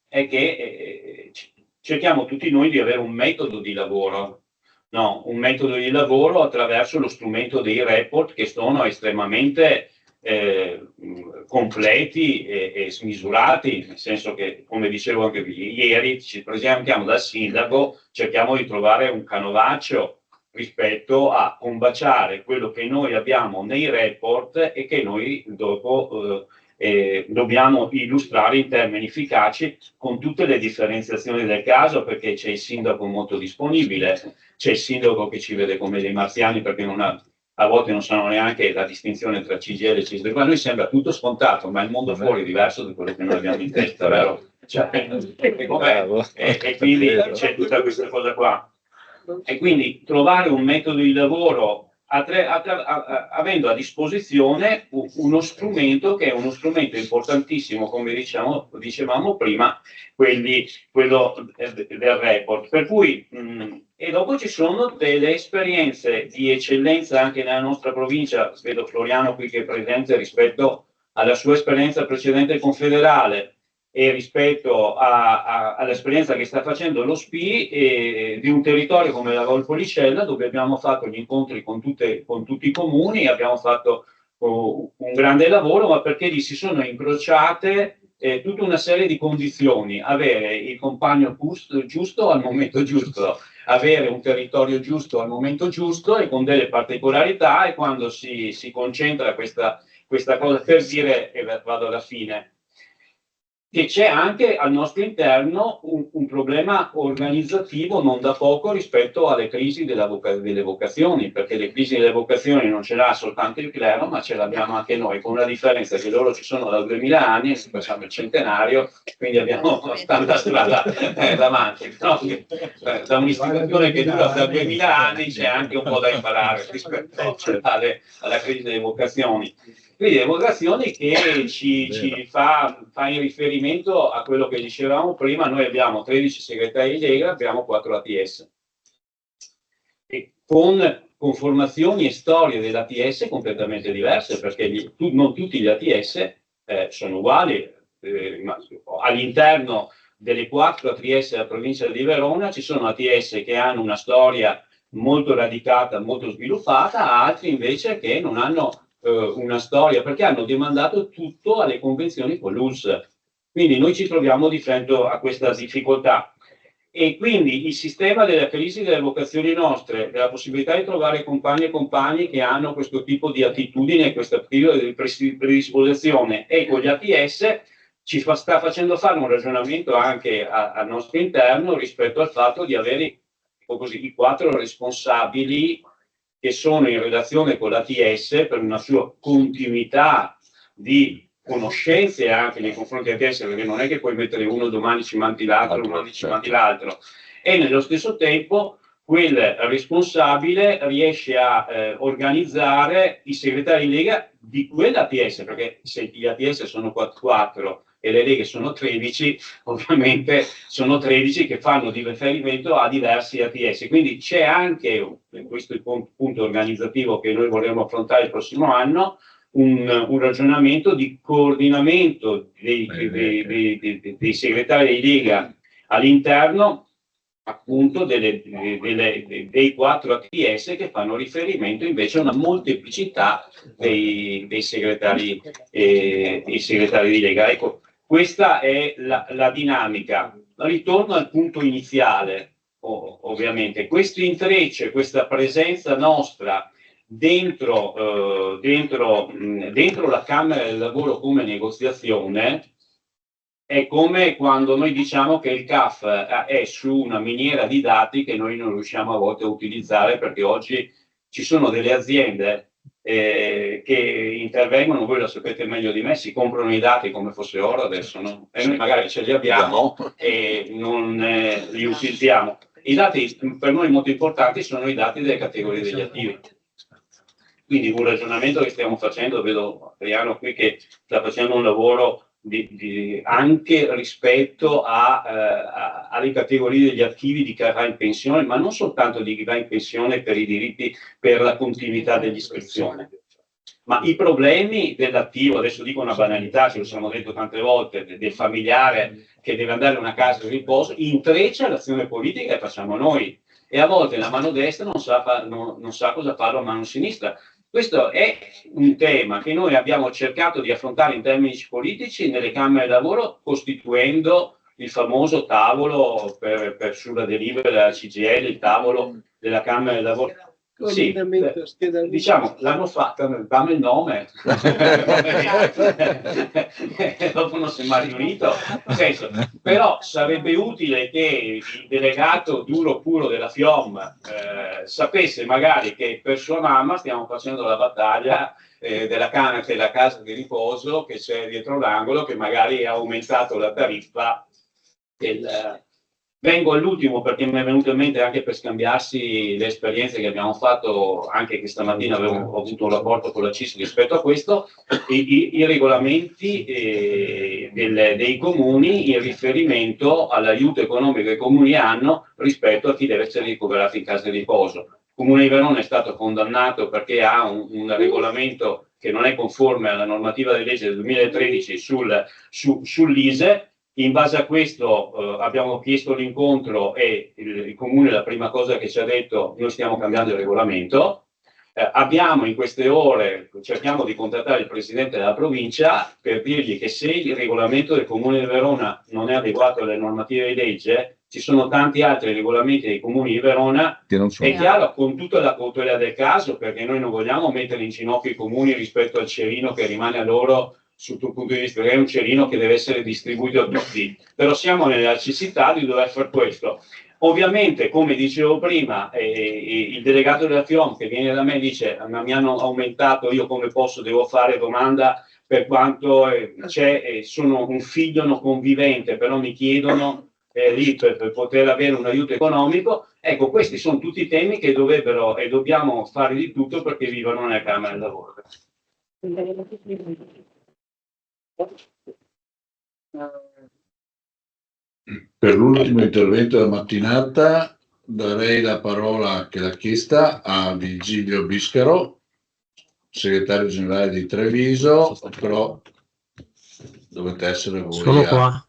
S11: è che cerchiamo tutti noi di avere un metodo di lavoro, no? Un metodo di lavoro attraverso lo strumento dei report, che sono estremamente completi e smisurati, nel senso che, come dicevo anche ieri, ci presentiamo dal sindaco, cerchiamo di trovare un canovaccio rispetto a combaciare quello che noi abbiamo nei report e che noi dopo dobbiamo illustrare in termini efficaci, con tutte le differenziazioni del caso, perché c'è il sindaco molto disponibile, c'è il sindaco che ci vede come dei marziani, perché a volte non sanno neanche la distinzione tra CGIL e CISL. A noi sembra tutto scontato, ma il mondo fuori è diverso da quello che noi abbiamo in testa, vero? Cioè, e quindi c'è tutta questa cosa qua. E quindi trovare un metodo di lavoro avendo a disposizione uno strumento che è uno strumento importantissimo, come dicevamo prima, quello del report. Per cui, e dopo ci sono delle esperienze di eccellenza anche nella nostra provincia. Vedo Floriano qui che è presente rispetto alla sua esperienza precedente confederale, e rispetto all'esperienza che sta facendo lo SPI di un territorio come la Valpolicella, dove abbiamo fatto gli incontri con tutti i comuni, abbiamo fatto un grande lavoro, ma perché lì si sono incrociate tutta una serie di condizioni: avere il compagno giusto al momento giusto, avere un territorio giusto al momento giusto e con delle particolarità, e quando si concentra questa cosa, per dire, e vado alla fine, che c'è anche al nostro interno un problema organizzativo non da poco rispetto alle crisi delle vocazioni, perché le crisi delle vocazioni non ce l'ha soltanto il clero, ma ce l'abbiamo anche noi, con la differenza che loro ci sono da 2000 anni e noi facciamo il centenario, quindi abbiamo tanta strada davanti. No? Da un'istituzione che dura da 2000 anni c'è anche un po' da imparare rispetto alla crisi delle vocazioni. Quindi le vocazioni che ci fa in riferimento a quello che dicevamo prima. Noi abbiamo 13 segretari di Lega, abbiamo 4 ATS, e con formazioni e storie dell'ATS completamente diverse, perché non tutti gli ATS sono uguali. All'interno delle 4 ATS della provincia di Verona ci sono ATS che hanno una storia molto radicata, molto sviluppata, altri invece che non hanno una storia, perché hanno demandato tutto alle convenzioni con l'ULSS. Quindi noi ci troviamo di fronte a questa difficoltà, e quindi il sistema della crisi delle vocazioni nostre, della possibilità di trovare compagni e compagni che hanno questo tipo di attitudine, questo tipo di predisposizione, e con gli ATS sta facendo fare un ragionamento anche al nostro interno rispetto al fatto di avere i 4 responsabili che sono in relazione con l'ATS per una sua continuità di conoscenze anche nei confronti dell'ATS, perché non è che puoi mettere uno domani ci manti l'altro, domani ci manti l'altro, e nello stesso tempo quel responsabile riesce a organizzare i segretari di Lega di quell'ATS, perché se gli ATS sono 4 e le leghe sono 13, ovviamente sono 13 che fanno di riferimento a diversi ATS. Quindi c'è anche, questo è il punto organizzativo che noi vorremmo affrontare il prossimo anno, un ragionamento di coordinamento dei segretari di Lega all'interno appunto dei 4 ATS, che fanno riferimento invece a una molteplicità dei segretari di Lega. Ecco, questa è la dinamica. Ritorno al punto iniziale, ovviamente. Questo intreccio, questa presenza nostra dentro la Camera del Lavoro come negoziazione è come quando noi diciamo che il CAF è su una miniera di dati che noi non riusciamo a volte a utilizzare, perché oggi ci sono delle aziende che intervengono, voi lo sapete meglio di me, si comprano i dati come fosse oro adesso, no? E noi magari ce li abbiamo e non li utilizziamo. I dati per noi molto importanti sono i dati delle categorie degli attivi. Quindi un ragionamento che stiamo facendo, vedo Adriano qui che sta facendo un lavoro anche rispetto alle categorie degli attivi di chi va in pensione, ma non soltanto di chi va in pensione per i diritti, per la continuità dell'iscrizione, ma i problemi dell'attivo, adesso dico una banalità, ce lo siamo detto tante volte, del familiare che deve andare a una casa di riposo, intreccia l'azione politica che facciamo noi, e a volte la mano destra non sa cosa fare la mano sinistra. Questo è un tema che noi abbiamo cercato di affrontare in termini politici nelle Camere di Lavoro, costituendo il famoso tavolo sulla delibera della CGIL, il tavolo della Camera di Lavoro. Sì, diciamo, l'hanno fatta, dammi il nome, dopo non si è mai riunito, però sarebbe utile che il delegato duro puro della FIOM sapesse magari che per sua mamma stiamo facendo la battaglia della casa di riposo che c'è dietro l'angolo, che magari ha aumentato la tariffa Vengo all'ultimo perché mi è venuto in mente, anche per scambiarsi le esperienze che abbiamo fatto, anche che stamattina ho avuto un rapporto con la CIS rispetto a questo, i regolamenti dei comuni in riferimento all'aiuto economico che i comuni hanno rispetto a chi deve essere ricoverato in casa di riposo. Il Comune di Verona è stato condannato perché ha un regolamento che non è conforme alla normativa di legge del 2013 sull'ISE. In base a questo abbiamo chiesto l'incontro e il Comune la prima cosa che ci ha detto: noi stiamo cambiando il regolamento. Abbiamo in queste ore, cerchiamo di contattare il Presidente della provincia per dirgli che se il regolamento del Comune di Verona non è adeguato alle normative di legge, ci sono tanti altri regolamenti dei Comuni di Verona, è chiaro, con tutta la cautela del caso, perché noi non vogliamo mettere in ginocchio i comuni rispetto al cerino che rimane a loro sotto il punto di vista, perché è un cerino che deve essere distribuito a tutti, però siamo nella necessità di dover fare questo. Ovviamente, come dicevo prima, il delegato della FIOM che viene da me dice: ma mi hanno aumentato, io come posso, devo fare domanda per quanto c'è, sono un figlio non convivente, però mi chiedono lì per poter avere un aiuto economico. Ecco, questi sono tutti temi che dovrebbero e dobbiamo fare di tutto perché vivano nella Camera del Lavoro.
S1: Per l'ultimo intervento della mattinata darei la parola che l'ha chiesta a Vigilio Biscaro, segretario generale di Treviso, però dovete essere voi.
S12: Sono qua.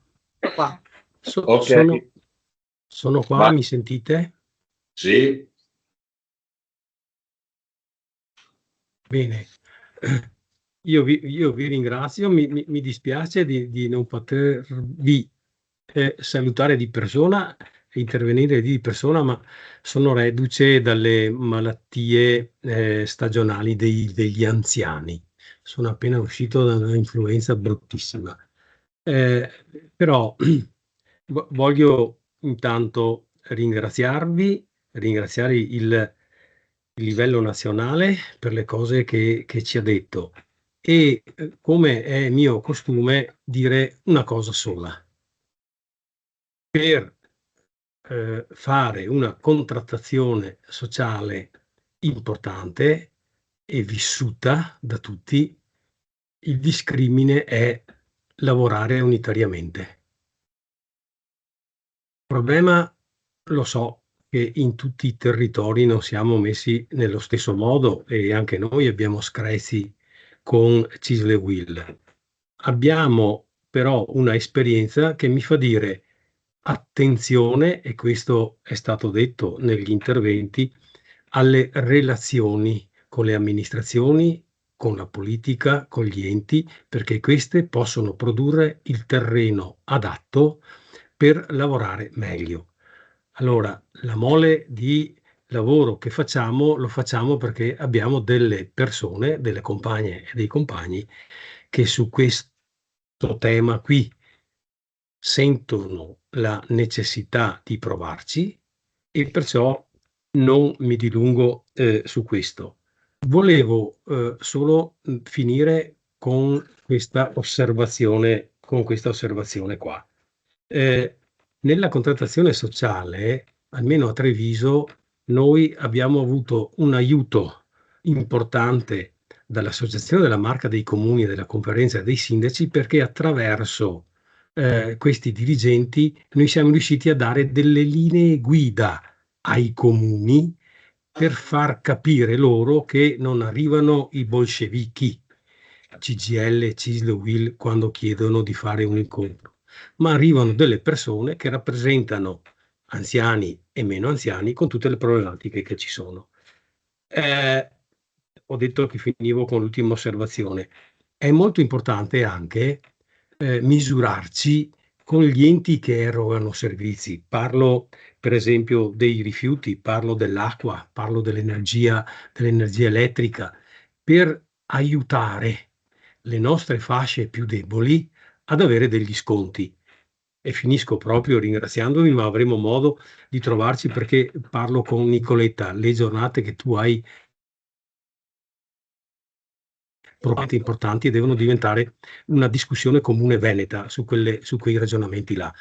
S1: Ok.
S12: Sono qua,
S1: Vai.
S12: mi sentite?
S1: Sì.
S12: Bene. Io vi ringrazio, mi dispiace di non potervi salutare di persona, intervenire di persona, ma sono reduce dalle malattie stagionali degli anziani. Sono appena uscito da un'influenza bruttissima. Però voglio intanto ringraziare il livello nazionale per le cose che ci ha detto e, come è mio costume, dire una cosa sola. Per fare una contrattazione sociale importante e vissuta da tutti, il discrimine è lavorare unitariamente. Il problema, lo so, che in tutti i territori non siamo messi nello stesso modo e anche noi abbiamo screzi con CISL e UIL. Abbiamo però una esperienza che mi fa dire: attenzione, e questo è stato detto negli interventi, alle relazioni con le amministrazioni, con la politica, con gli enti, perché queste possono produrre il terreno adatto per lavorare meglio. Allora, la mole di lavoro che facciamo, lo facciamo perché abbiamo delle persone, delle compagne e dei compagni che su questo tema qui sentono la necessità di provarci e perciò non mi dilungo su questo. Volevo solo finire con questa osservazione qua. Nella contrattazione sociale, almeno a Treviso, noi abbiamo avuto un aiuto importante dall'Associazione della Marca dei Comuni e della Conferenza dei Sindaci, perché attraverso questi dirigenti noi siamo riusciti a dare delle linee guida ai comuni per far capire loro che non arrivano i bolscevichi, CGL, CISL, UIL, quando chiedono di fare un incontro, ma arrivano delle persone che rappresentano anziani e meno anziani con tutte le problematiche che ci sono. Ho detto che finivo con l'ultima osservazione. È molto importante anche misurarci con gli enti che erogano servizi. Parlo per esempio dei rifiuti, parlo dell'acqua, parlo dell'energia elettrica, per aiutare le nostre fasce più deboli ad avere degli sconti. E finisco proprio ringraziandovi, ma avremo modo di trovarci, perché parlo con Nicoletta, le giornate che tu hai importanti devono diventare una discussione comune veneta su quei ragionamenti là,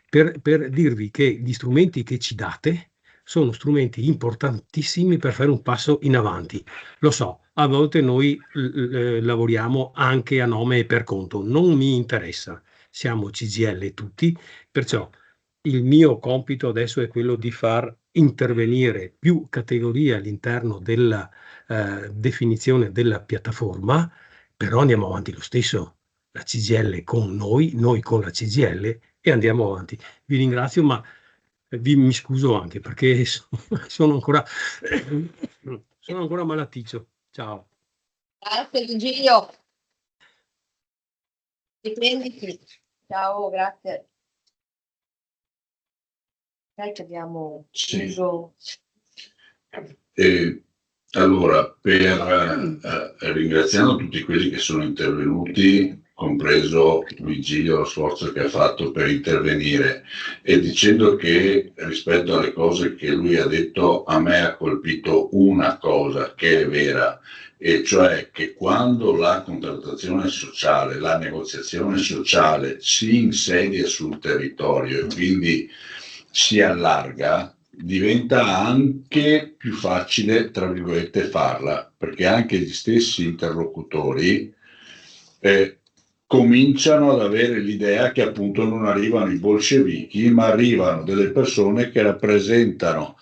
S12: per dirvi che gli strumenti che ci date sono strumenti importantissimi per fare un passo in avanti. Lo so, a volte noi lavoriamo anche a nome e per conto, non mi interessa, siamo CGL tutti, perciò il mio compito adesso è quello di far intervenire più categorie all'interno della definizione della piattaforma, però andiamo avanti lo stesso, la CGL con noi con la CGL, e andiamo avanti. Vi ringrazio, ma mi scuso anche perché sono ancora malaticcio. Ciao.
S2: Grazie Virgilio. Riprenditi. Ciao, grazie. Dai che abbiamo chiuso.
S1: Allora, ringraziando tutti quelli che sono intervenuti, compreso Virgilio, lo sforzo che ha fatto per intervenire, e dicendo che rispetto alle cose che lui ha detto, a me ha colpito una cosa che è vera, e cioè che quando la contrattazione sociale, la negoziazione sociale si insedia sul territorio e quindi si allarga, diventa anche più facile, tra virgolette, farla, perché anche gli stessi interlocutori cominciano ad avere l'idea che appunto non arrivano i bolscevichi, ma arrivano delle persone che rappresentano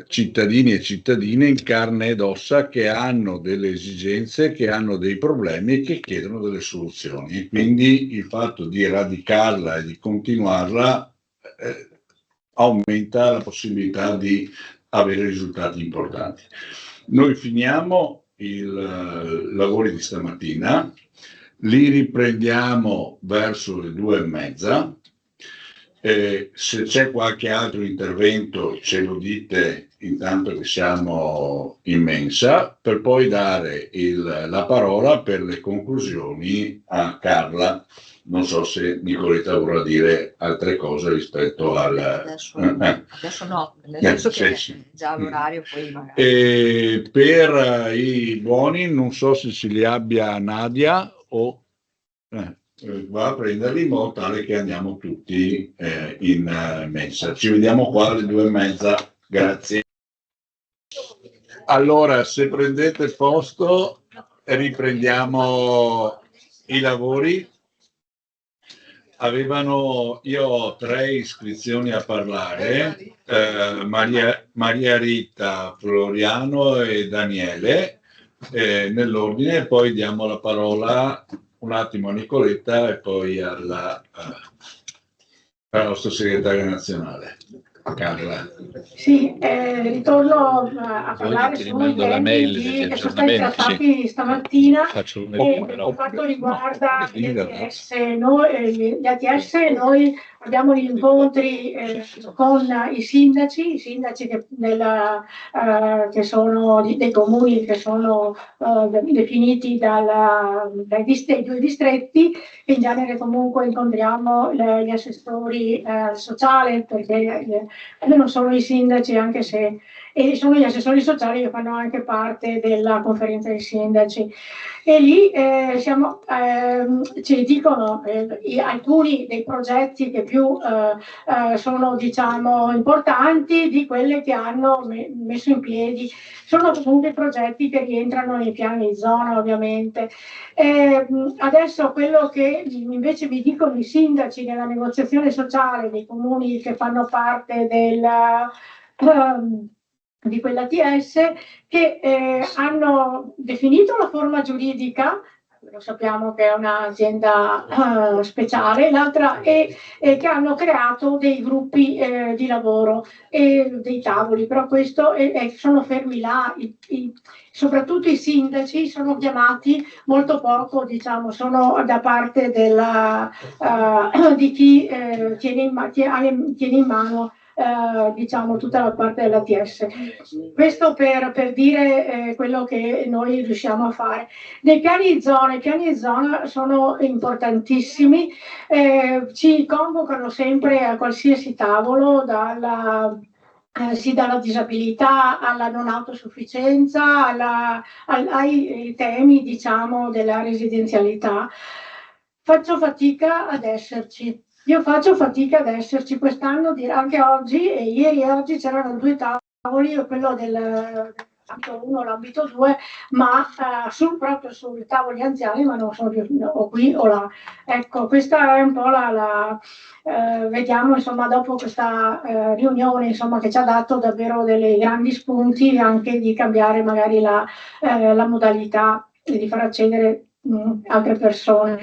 S1: cittadini e cittadine in carne ed ossa, che hanno delle esigenze, che hanno dei problemi e che chiedono delle soluzioni. E quindi il fatto di radicarla e di continuarla aumenta la possibilità di avere risultati importanti. Noi finiamo i lavori di stamattina, li riprendiamo verso le 2:30. Se c'è qualche altro intervento ce lo dite intanto che siamo in mensa, per poi dare la parola per le conclusioni a Carla. Non so se Nicoletta vorrà dire altre cose rispetto al...
S2: Adesso no, nel senso che già l'orario poi magari...
S1: per i buoni non so se ce li abbia Nadia o... va a prenderli in modo tale che andiamo tutti in mensa. Ci vediamo qua alle 2:30. Grazie. Allora, se prendete posto, riprendiamo i lavori. Io ho 3 iscrizioni a parlare, Maria Rita, Floriano e Daniele, nell'ordine, poi diamo la parola un attimo a Nicoletta e poi alla nostra segretaria nazionale, Carla.
S13: Sì, ritorno a parlare sui temi che sono stati trattati stamattina per quanto riguarda gli ATS. Gli ATS, noi abbiamo gli incontri con i sindaci che sono dei comuni che sono definiti dai 2 distretti. In genere comunque incontriamo gli assessori sociali, perché non solo i sindaci, anche se sono gli assessori sociali che fanno anche parte della conferenza dei sindaci, e lì ci dicono alcuni dei progetti che più sono, diciamo, importanti, di quelle che hanno messo in piedi. Sono comunque progetti che rientrano nei piani di zona, ovviamente. Adesso quello che invece vi dicono i sindaci nella negoziazione sociale dei comuni che fanno parte di quell'ATS, che hanno definito la forma giuridica, lo sappiamo che è un'azienda speciale, l'altra è che hanno creato dei gruppi di lavoro e dei tavoli, però questo sono fermi là, soprattutto i sindaci sono chiamati molto poco, diciamo, sono da parte di chi tiene in mano diciamo tutta la parte dell'ATS. Questo per dire quello che noi riusciamo a fare. Nei piani di zona, i piani di zona sono importantissimi, ci convocano sempre a qualsiasi tavolo, dalla disabilità alla non autosufficienza, ai temi, diciamo, della residenzialità. Faccio fatica ad esserci. Io faccio fatica ad esserci quest'anno, anche oggi, e ieri e oggi c'erano 2 tavoli, quello dell'ambito 1 e l'ambito 2, ma proprio sul tavolo anziani, ma non sono o qui o là. Ecco, questa è un po' vediamo, insomma, dopo questa riunione, insomma, che ci ha dato davvero dei grandi spunti, anche di cambiare magari la modalità e di far accedere altre persone.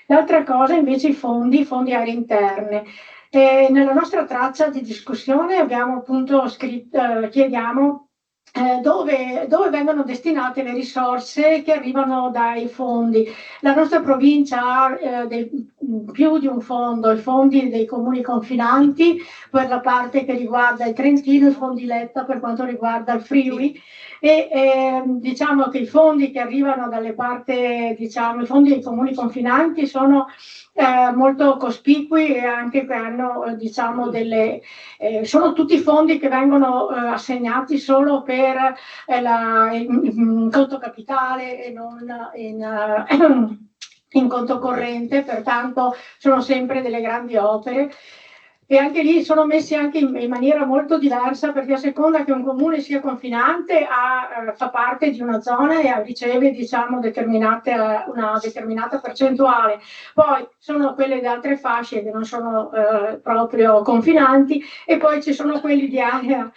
S13: L'altra cosa invece i fondi aree interne. Nella nostra traccia di discussione abbiamo appunto scritto, chiediamo dove vengono destinate le risorse che arrivano dai fondi. La nostra provincia ha più di un fondo, i fondi dei comuni confinanti per la parte che riguarda il Trentino, i fondi Letta per quanto riguarda il Friuli, e diciamo che i fondi che arrivano dalle parti, diciamo, i fondi dei comuni confinanti sono molto cospicui e anche che hanno, diciamo, sono tutti fondi che vengono assegnati solo per il conto capitale e non in conto corrente, pertanto sono sempre delle grandi opere. E anche lì sono messi anche in maniera molto diversa, perché a seconda che un comune sia confinante fa parte di una zona e riceve, diciamo, una determinata percentuale. Poi sono quelle di altre fasce che non sono proprio confinanti, e poi ci sono quelli di area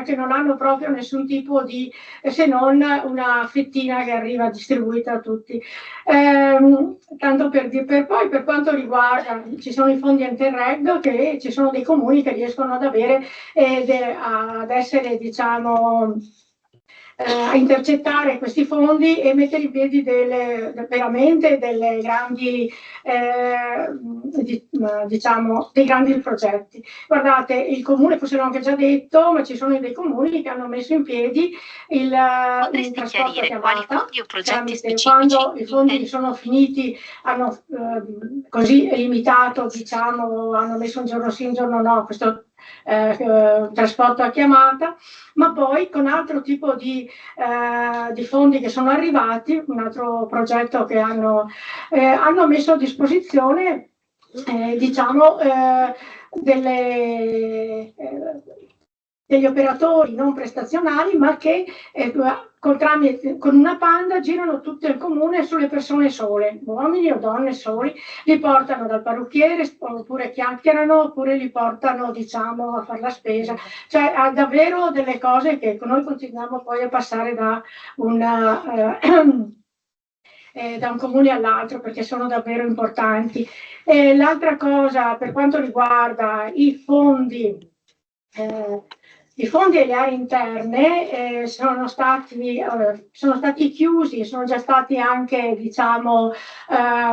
S13: che non hanno proprio nessun tipo di, se non una fettina che arriva distribuita a tutti. Tanto poi per quanto riguarda, ci sono i fondi Interreg, che ci sono dei comuni che riescono ad avere ad essere, diciamo, a intercettare questi fondi e mettere in piedi veramente delle grandi, diciamo, dei grandi progetti. Guardate, il comune, forse l'ho anche già detto, ma ci sono dei comuni che hanno messo in piedi il trasporto a chiamata, quando i fondi sono finiti, hanno così limitato, diciamo, hanno messo un giorno sì, un giorno no, questo trasporto a chiamata, ma poi con altro tipo di fondi che sono arrivati, un altro progetto che hanno messo a disposizione, diciamo, degli operatori non prestazionali, ma che con una panda girano tutto il comune sulle persone sole, uomini o donne soli, li portano dal parrucchiere, oppure chiacchierano, oppure li portano, diciamo, a fare la spesa. Cioè ha davvero delle cose che noi continuiamo poi a passare da un comune all'altro, perché sono davvero importanti. L'altra cosa, per quanto riguarda i fondi e le aree interne, sono stati chiusi, sono già stati anche, diciamo,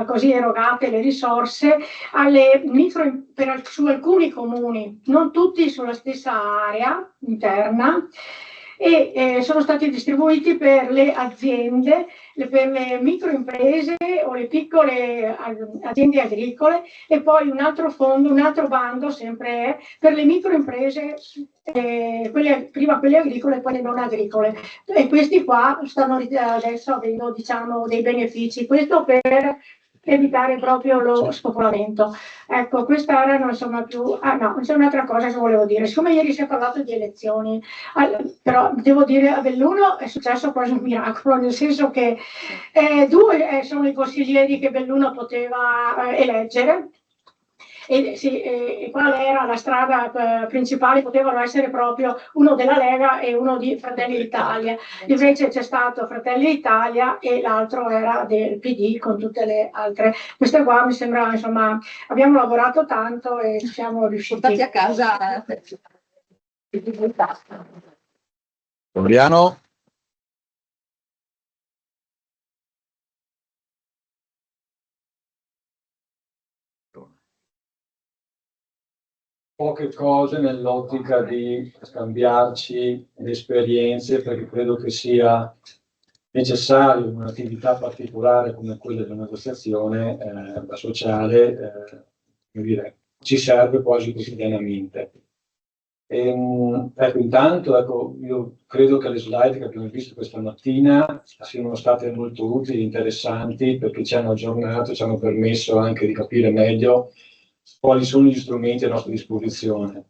S13: così erogate le risorse su alcuni comuni, non tutti sulla stessa area interna, e sono stati distribuiti per le aziende, per le microimprese o le piccole aziende agricole, e poi un altro fondo, un altro bando sempre per le microimprese, prima quelle agricole e poi le non agricole, e questi qua stanno adesso avendo, diciamo, dei benefici, questo per evitare proprio lo spopolamento. Ecco, questa era, insomma, più... no, c'è un'altra cosa che volevo dire. Siccome ieri si è parlato di elezioni, però devo dire a Belluno è successo quasi un miracolo, nel senso che due sono i consiglieri che Belluno poteva eleggere, e qual era la strada principale? Potevano essere proprio uno della Lega e uno di Fratelli d'Italia. Invece c'è stato Fratelli d'Italia e l'altro era del PD con tutte le altre. Queste qua mi sembra, insomma, abbiamo lavorato tanto e siamo riusciti.
S2: Portati a casa.
S14: Floriano?
S15: Poche cose nell'ottica di scambiarci le esperienze, perché credo che sia necessario un'attività particolare come quella della negoziazione sociale, come dire, ci serve quasi quotidianamente. Ecco, intanto, io credo che le slide che abbiamo visto questa mattina siano state molto utili e interessanti, perché ci hanno aggiornato, ci hanno permesso anche di capire meglio quali sono gli strumenti a nostra disposizione.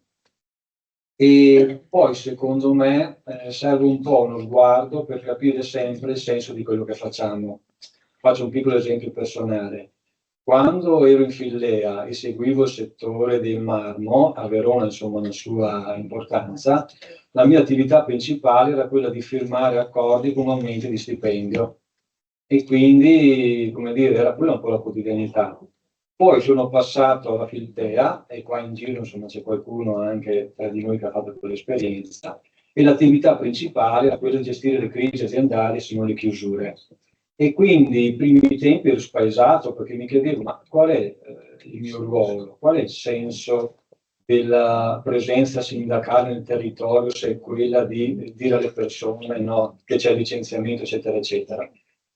S15: E poi, secondo me, serve un po' uno sguardo per capire sempre il senso di quello che facciamo. Faccio un piccolo esempio personale. Quando ero in Fillea e seguivo il settore del marmo, a Verona, insomma, la sua importanza, la mia attività principale era quella di firmare accordi con aumenti di stipendio. e quindi, come dire, era quella un po' la quotidianità. Poi sono passato alla Filtea e qua in giro insomma c'è qualcuno anche tra di noi che ha fatto quell'esperienza e l'attività principale era quella di gestire le crisi aziendali e le chiusure. E quindi i primi tempi ero spaesato perché mi chiedevo ma qual è il mio ruolo, qual è il senso della presenza sindacale nel territorio se è quella di dire alle persone no, che c'è licenziamento eccetera eccetera.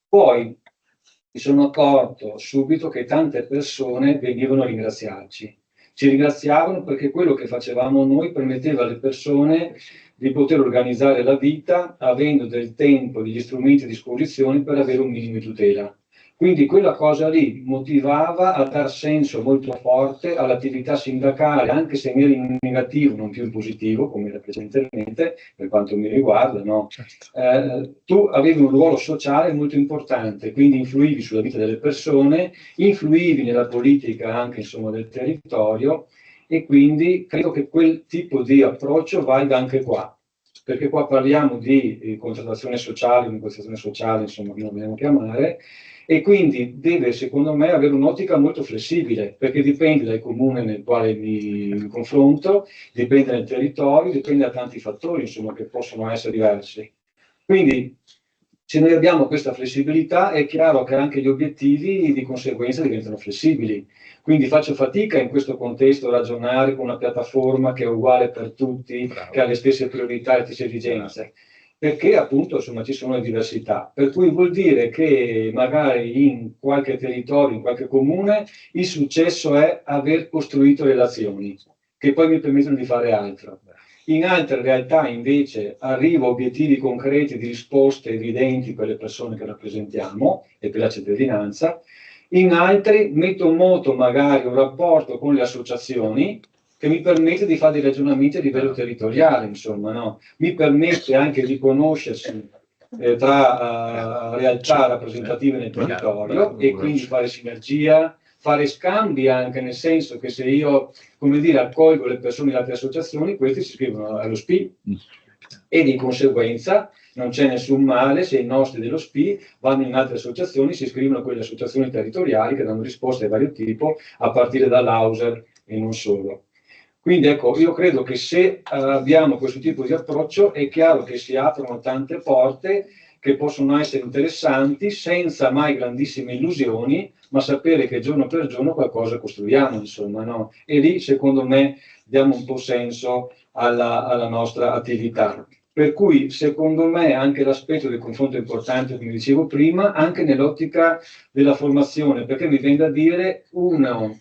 S15: Poi mi sono accorto subito che tante persone venivano a ringraziarci. Ci ringraziavano perché quello che facevamo noi permetteva alle persone di poter organizzare la vita avendo del tempo, degli strumenti a disposizione per avere un minimo di tutela. Quindi quella cosa lì motivava a dar senso molto forte all'attività sindacale, anche se era in negativo, non più in positivo, come era precedentemente, per quanto mi riguarda. No? Tu avevi un ruolo sociale molto importante, quindi influivi sulla vita delle persone, influivi nella politica anche insomma, del territorio, e quindi credo che quel tipo di approccio valga anche qua, perché qua parliamo di contrattazione sociale, negoziazione sociale, insomma, come la vogliamo chiamare, e quindi deve, secondo me, avere un'ottica molto flessibile, perché dipende dal comune nel quale mi confronto, dipende dal territorio, dipende da tanti fattori, insomma, che possono essere diversi. Quindi, se noi abbiamo questa flessibilità, è chiaro che anche gli obiettivi di conseguenza diventano flessibili. Quindi faccio fatica in questo contesto a ragionare con una piattaforma che è uguale per tutti, che ha le stesse priorità e le stesse esigenze, perché appunto insomma ci sono le diversità. Per cui vuol dire che magari in qualche territorio, in qualche comune, il successo è aver costruito relazioni, che poi mi permettono di fare altro. In altre realtà invece arrivo a obiettivi concreti di risposte evidenti per le persone che rappresentiamo e per la cittadinanza. In altri metto in moto magari un rapporto con le associazioni che mi permette di fare dei ragionamenti a livello territoriale, insomma, no? Mi permette anche di conoscersi tra realtà rappresentative nel territorio e quindi fare sinergia, fare scambi anche, nel senso che se io, come dire, accolgo le persone di altre associazioni, questi si iscrivono allo SPI e di conseguenza non c'è nessun male se i nostri dello SPI vanno in altre associazioni, si iscrivono a quelle associazioni territoriali che danno risposte di vario tipo, a partire dall'Auser e non solo. Quindi ecco, io credo che se abbiamo questo tipo di approccio è chiaro che si aprono tante porte che possono essere interessanti senza mai grandissime illusioni, ma sapere che giorno per giorno qualcosa costruiamo, insomma, no? E lì, secondo me, diamo un po' senso alla nostra attività. Per cui, secondo me, anche l'aspetto del confronto è importante, come dicevo prima, anche nell'ottica della formazione, perché mi viene da dire una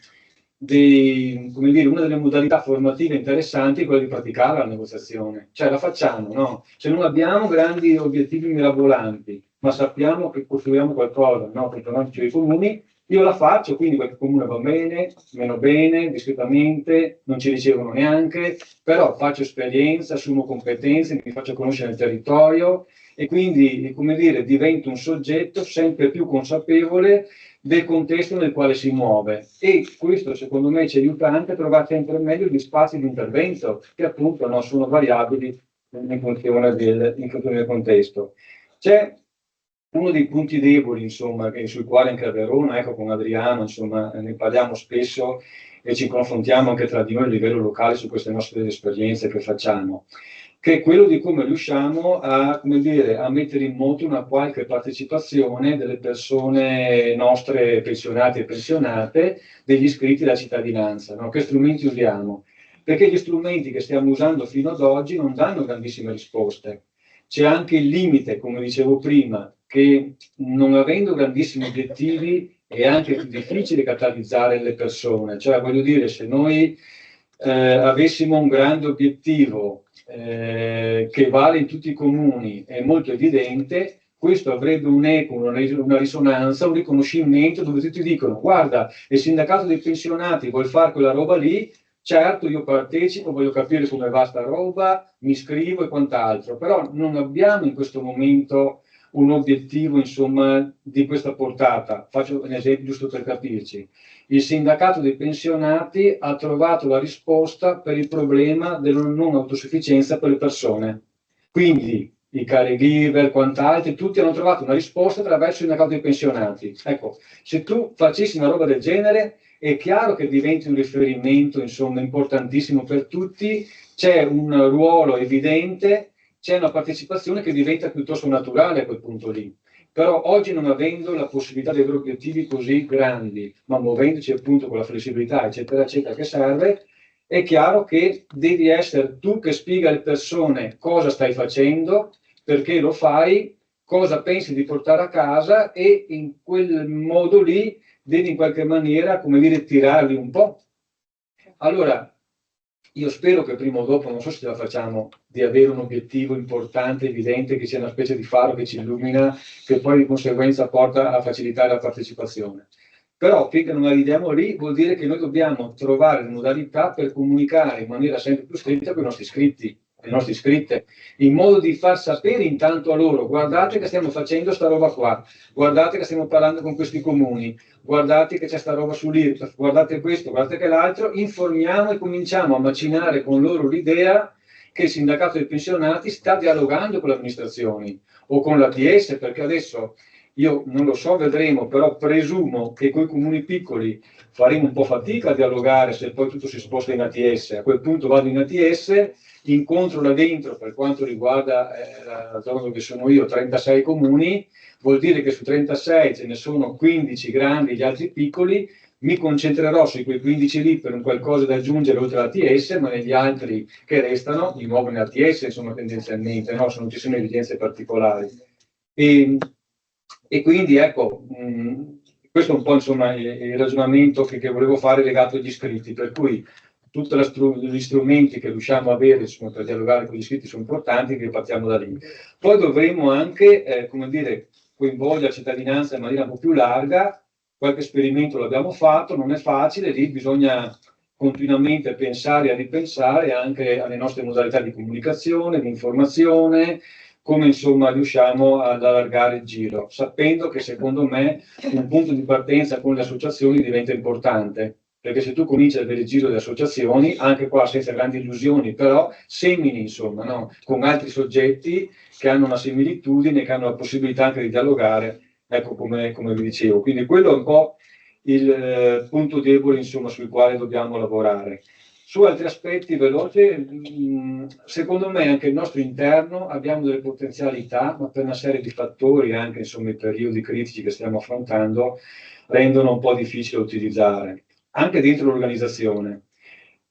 S15: delle modalità formative interessanti è quella di praticare la negoziazione, cioè la facciamo, no? Se non abbiamo grandi obiettivi mirabolanti, ma sappiamo che costruiamo qualcosa, no? Per i comuni, io la faccio, quindi qualche comune va bene, meno bene, discretamente, non ci ricevono neanche, però faccio esperienza, assumo competenze, mi faccio conoscere il territorio e quindi, come dire, divento un soggetto sempre più consapevole del contesto nel quale si muove, e questo secondo me ci aiuta anche a trovare sempre meglio gli spazi di intervento che appunto no, sono variabili in funzione del contesto. C'è uno dei punti deboli, insomma, sui quali anche a Verona, ecco, con Adriano, insomma, ne parliamo spesso e ci confrontiamo anche tra di noi a livello locale su queste nostre esperienze che facciamo, che è quello di come riusciamo a, come dire, a mettere in moto una qualche partecipazione delle persone nostre pensionate e pensionate, degli iscritti alla cittadinanza, no? Che strumenti usiamo? Perché gli strumenti che stiamo usando fino ad oggi non danno grandissime risposte. C'è anche il limite, come dicevo prima, che non avendo grandissimi obiettivi è anche più difficile catalizzare le persone. Cioè, voglio dire, se noi avessimo un grande obiettivo che vale in tutti i comuni, è molto evidente, questo avrebbe un eco, una risonanza, un riconoscimento dove tutti dicono: guarda, il sindacato dei pensionati vuol fare quella roba lì, certo io partecipo, voglio capire come va sta roba, mi iscrivo e quant'altro, però non abbiamo in questo momento un obiettivo, insomma, di questa portata. Faccio un esempio giusto per capirci. Il sindacato dei pensionati ha trovato la risposta per il problema della non autosufficienza per le persone. Quindi i caregiver, quant'altro, tutti hanno trovato una risposta attraverso il mercato dei pensionati. Ecco, se tu facessi una roba del genere, è chiaro che diventi un riferimento, insomma, importantissimo per tutti, c'è un ruolo evidente, c'è una partecipazione che diventa piuttosto naturale a quel punto lì. Però oggi, non avendo la possibilità di avere obiettivi così grandi, ma muovendoci appunto con la flessibilità, eccetera, eccetera, che serve, è chiaro che devi essere tu che spiega alle persone cosa stai facendo, perché lo fai, cosa pensi di portare a casa, e in quel modo lì devi in qualche maniera, come dire, tirarli un po'. Allora, io spero che prima o dopo, non so se ce la facciamo, di avere un obiettivo importante, evidente, che sia una specie di faro che ci illumina, che poi di conseguenza porta a facilitare la partecipazione. Però finché non arriviamo lì, vuol dire che noi dobbiamo trovare le modalità per comunicare in maniera sempre più stretta con i nostri iscritti, le nostre iscritte, in modo di far sapere intanto a loro: guardate che stiamo facendo sta roba qua, guardate che stiamo parlando con questi comuni, guardate che c'è sta roba sull'IRPEF, guardate questo, guardate che l'altro, informiamo e cominciamo a macinare con loro l'idea che il sindacato dei pensionati sta dialogando con le amministrazioni o con l'ATS, perché adesso io non lo so, vedremo, però presumo che con i comuni piccoli faremo un po' fatica a dialogare se poi tutto si sposta in ATS. A quel punto vado in ATS, incontro là dentro, per quanto riguarda la zona dove sono io, 36 comuni, vuol dire che su 36 ce ne sono 15 grandi e gli altri piccoli. Mi concentrerò su quei 15 lì per un qualcosa da aggiungere oltre all'ATS, ma negli altri che restano, di nuovo in ATS, insomma, tendenzialmente, no? Se non ci sono evidenze particolari. E quindi ecco, questo è un po' insomma il ragionamento che volevo fare legato agli iscritti, per cui tutti gli strumenti che riusciamo a avere, insomma, per dialogare con gli iscritti sono importanti, che partiamo da lì. Poi dovremo anche, come dire, coinvolgere la cittadinanza in maniera un po' più larga. Qualche esperimento l'abbiamo fatto, non è facile, lì bisogna continuamente pensare e ripensare anche alle nostre modalità di comunicazione, di informazione, come insomma riusciamo ad allargare il giro, sapendo che secondo me un punto di partenza con le associazioni diventa importante, perché se tu cominci ad avere il giro delle associazioni, anche qua senza grandi illusioni, però semini insomma, no? Con altri soggetti che hanno una similitudine, che hanno la possibilità anche di dialogare, ecco, come vi dicevo. Quindi quello è un po' il punto debole insomma sul quale dobbiamo lavorare. Su altri aspetti veloce, secondo me anche il nostro interno abbiamo delle potenzialità, ma per una serie di fattori, anche insomma i periodi critici che stiamo affrontando, rendono un po' difficile utilizzare, anche dentro l'organizzazione.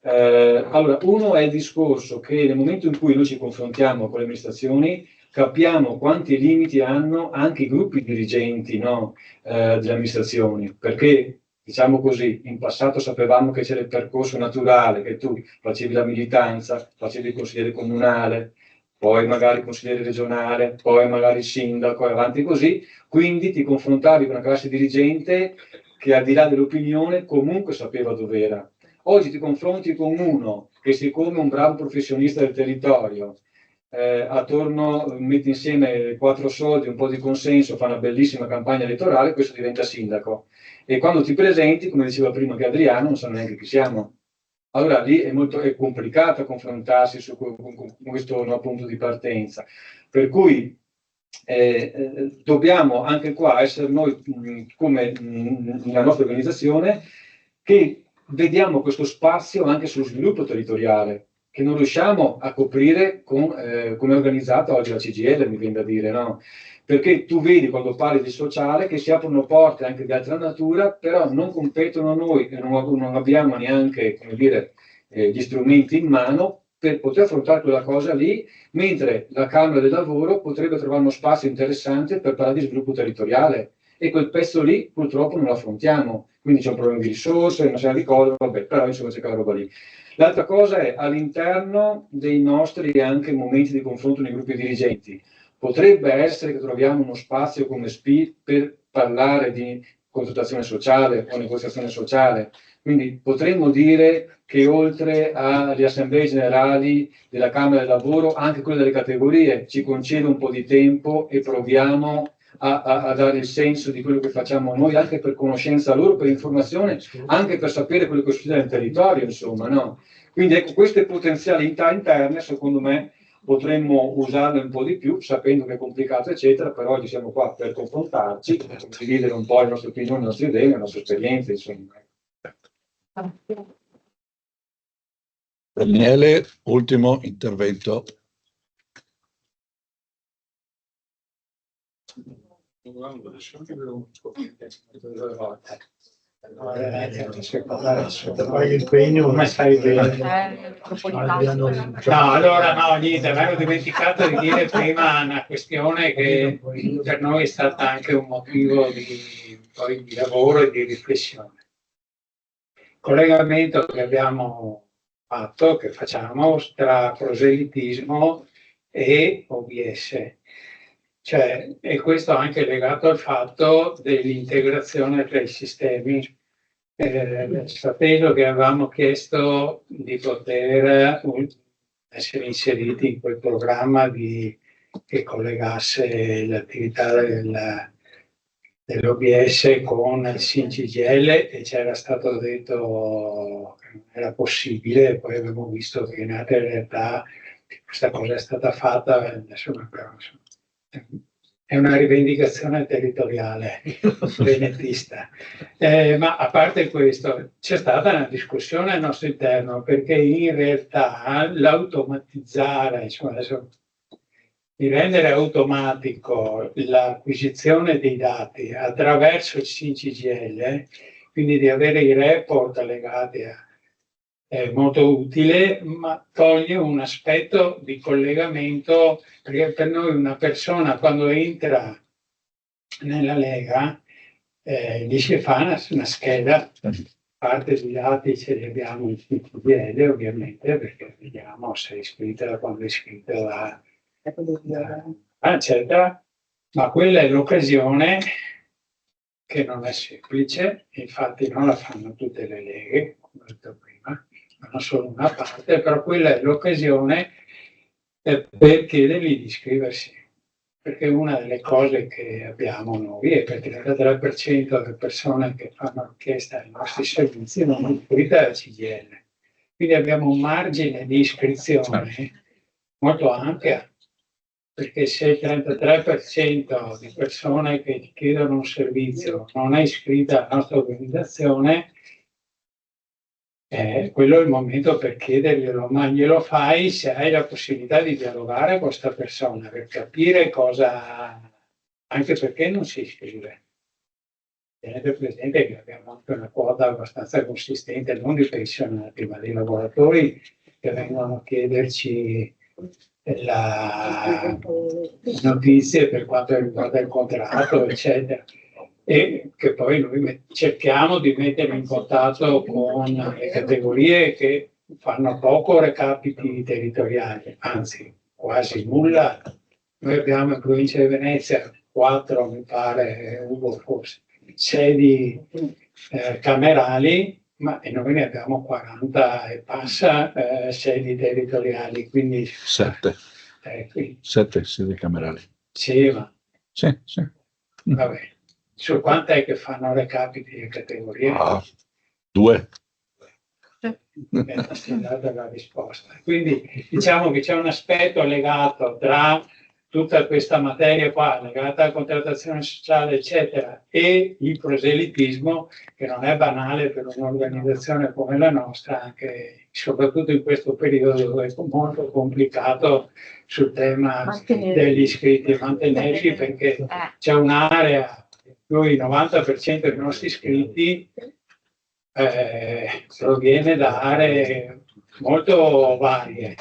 S15: Allora, uno è il discorso che nel momento in cui noi ci confrontiamo con le amministrazioni, capiamo quanti limiti hanno anche i gruppi dirigenti, no, delle amministrazioni, perché diciamo così, in passato sapevamo che c'era il percorso naturale, che tu facevi la militanza, facevi il consigliere comunale, poi magari il consigliere regionale, poi magari il sindaco, e avanti così, quindi ti confrontavi con una classe dirigente che al di là dell'opinione comunque sapeva dov'era. Oggi ti confronti con uno che, siccome un bravo professionista del territorio, attorno mette insieme 4 soldi, un po' di consenso, fa una bellissima campagna elettorale, questo diventa sindaco. E quando ti presenti, come diceva prima che Adriano, non sa neanche chi siamo. Allora lì è complicato confrontarsi con questo no, punto di partenza. Per cui dobbiamo anche qua essere noi, come nella nostra organizzazione, che vediamo questo spazio anche sullo sviluppo territoriale, che non riusciamo a coprire come è organizzata oggi la CGIL, mi viene da dire, no? Perché tu vedi quando parli di sociale che si aprono porte anche di altra natura, però non competono a noi e non abbiamo neanche, come dire, gli strumenti in mano per poter affrontare quella cosa lì, mentre la Camera del Lavoro potrebbe trovare uno spazio interessante per parlare di sviluppo territoriale, e quel pezzo lì purtroppo non lo affrontiamo, quindi c'è un problema di risorse, una serie di cose, vabbè, però insomma c'è quella roba lì. L'altra cosa è all'interno dei nostri anche momenti di confronto nei gruppi dirigenti. Potrebbe essere che troviamo uno spazio come SPI per parlare di consultazione sociale o negoziazione sociale. Quindi potremmo dire che oltre alle assemblee generali della Camera del Lavoro, anche quelle delle categorie, ci concede un po' di tempo e proviamo a dare il senso di quello che facciamo noi, anche per conoscenza loro, per informazione, anche per sapere quello che succede nel territorio, insomma, no? Quindi ecco, queste potenzialità interne, secondo me, potremmo usarne un po' di più, sapendo che è complicato, eccetera, però oggi siamo qua per confrontarci, per condividere un po' le nostre opinioni, le nostre idee, le nostre esperienze, insomma.
S1: Daniele, ultimo intervento.
S4: Come stai bene? No, allora no, niente, mi ero dimenticato di dire prima una questione che per noi è stata anche un motivo poi di lavoro e di riflessione. Il collegamento che abbiamo fatto, che facciamo tra proselitismo e OBS. Cioè, e questo anche legato al fatto dell'integrazione tra i sistemi. Sapendo che avevamo chiesto di poter essere inseriti in quel programma che collegasse l'attività dell'OBS con il SIN-CGIL e c'era stato detto che non era possibile, poi abbiamo visto che in altre realtà questa cosa è stata fatta, insomma, però, è una rivendicazione territoriale venetista. Ma a parte questo, c'è stata una discussione al nostro interno perché in realtà l'automatizzare, insomma, adesso, di rendere automatico l'acquisizione dei dati attraverso il SIN-CGIL, quindi di avere i report legati è molto utile, ma toglie un aspetto di collegamento, perché per noi una persona quando entra nella Lega gli si fa una scheda, parte di dati ce li abbiamo in CGIL ovviamente, perché vediamo se è iscritta, quando è iscritta, eccetera, ma quella è l'occasione che non è semplice, infatti non la fanno tutte le leghe, come ho detto prima, non solo una parte, però quella è l'occasione per chiedergli di iscriversi, perché una delle cose che abbiamo noi è che il 33% delle persone che fanno richiesta ai nostri servizi non è iscritta alla CGIL, quindi abbiamo un margine di iscrizione molto ampia, perché se il 33% di persone che ti chiedono un servizio non è iscritta alla nostra organizzazione, quello è il momento per chiederglielo, ma glielo fai se hai la possibilità di dialogare con questa persona, per capire cosa, anche perché non si iscrive. Tenete presente che abbiamo anche una quota abbastanza consistente, non di pensionati, ma di lavoratori che vengono a chiederci notizie per quanto riguarda il contratto, eccetera. E che poi noi cerchiamo di mettere in contatto con le categorie che fanno poco recapiti territoriali, anzi quasi nulla. Noi abbiamo in provincia di Venezia 4, mi pare, Ugo forse, sedi camerali, ma noi ne abbiamo 40 e passa sedi territoriali, quindi
S1: 7. 7 sedi camerali.
S4: Sì, ma
S1: sì.
S4: Vabbè. Su quant'è che fanno recapiti le categorie?
S1: 2.
S4: Si è data la risposta. Quindi diciamo che c'è un aspetto legato tra tutta questa materia qua, legata alla contrattazione sociale, eccetera, e il proselitismo, che non è banale per un'organizzazione come la nostra, anche soprattutto in questo periodo dove è molto complicato sul tema degli iscritti e mantenersi, perché c'è un'area, il 90% dei nostri iscritti proviene da aree molto varie.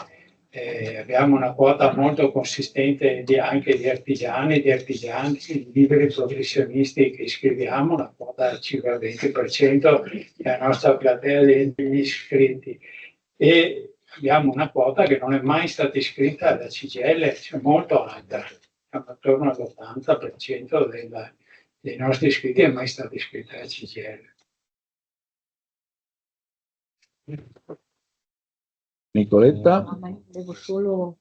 S4: Abbiamo una quota molto consistente anche di artigiani, di liberi professionisti che iscriviamo, una quota circa il 20% della nostra platea degli iscritti. E abbiamo una quota che non è mai stata iscritta alla CGIL, cioè molto alta, siamo attorno all'80% dei nostri iscritti è mai stata iscritta alla CGIL.
S1: Nicoletta?
S14: No, devo solo...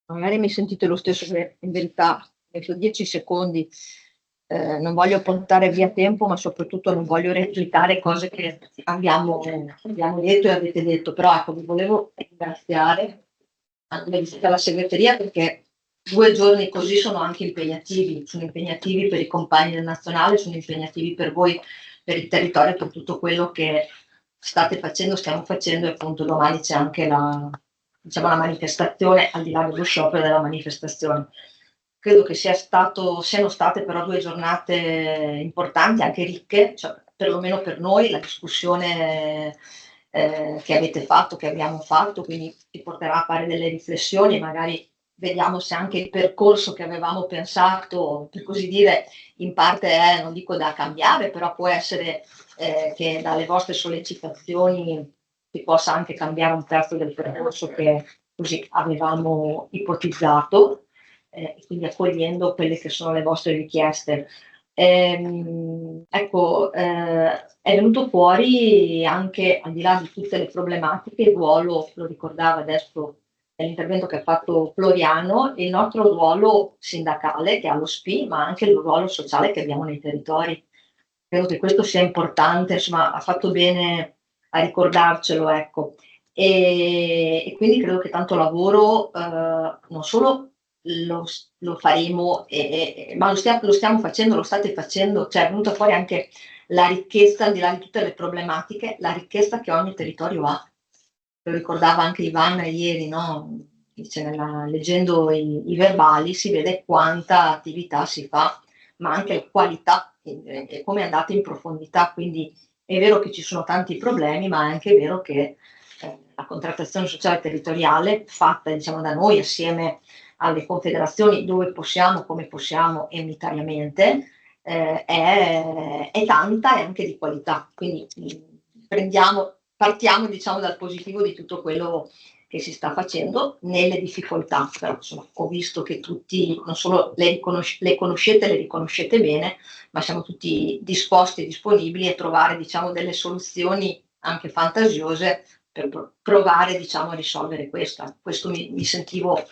S14: Magari mi sentite lo stesso, in verità, metto 10 secondi.
S2: non voglio portare via tempo, ma soprattutto non voglio replicare cose che abbiamo detto e avete detto, però ecco, vi volevo ringraziare anche la segreteria, perché 2 giorni così sono anche impegnativi, sono impegnativi per i compagni del nazionale, sono impegnativi per voi, per il territorio, per tutto quello che state facendo, stiamo facendo, e appunto domani c'è anche la manifestazione, al di là dello sciopero della manifestazione. Credo che siano state però 2 giornate importanti, anche ricche, cioè, perlomeno per noi, la discussione che avete fatto, che abbiamo fatto, quindi ci porterà a fare delle riflessioni e magari vediamo se anche il percorso che avevamo pensato, per così dire, in parte è, non dico da cambiare, però può essere che dalle vostre sollecitazioni si possa anche cambiare un pezzo del percorso che così avevamo ipotizzato, quindi accogliendo quelle che sono le vostre richieste. Ecco, è venuto fuori anche, al di là di tutte le problematiche, il ruolo, lo ricordava adesso nell'intervento che ha fatto Floriano, il nostro ruolo sindacale che ha lo SPI, ma anche il ruolo sociale che abbiamo nei territori. Credo che questo sia importante, insomma, ha fatto bene a ricordarcelo, ecco. E quindi credo che tanto lavoro non solo lo faremo, ma lo stiamo facendo, lo state facendo, cioè è venuta fuori anche la ricchezza, al di là di tutte le problematiche, la ricchezza che ogni territorio ha. Lo ricordava anche Ivana ieri, no? Dice leggendo i verbali si vede quanta attività si fa, ma anche la qualità e come andate in profondità. Quindi è vero che ci sono tanti problemi, ma è anche vero che la contrattazione sociale territoriale fatta, diciamo, da noi assieme alle confederazioni, dove possiamo, come possiamo e unitariamente, è tanta e anche di qualità. Quindi partiamo, diciamo, dal positivo di tutto quello che si sta facendo nelle difficoltà, però insomma, ho visto che tutti non solo le conoscete, le riconoscete bene, ma siamo tutti disposti e disponibili a trovare, diciamo, delle soluzioni anche fantasiose per provare, diciamo, a risolvere questo mi sentivo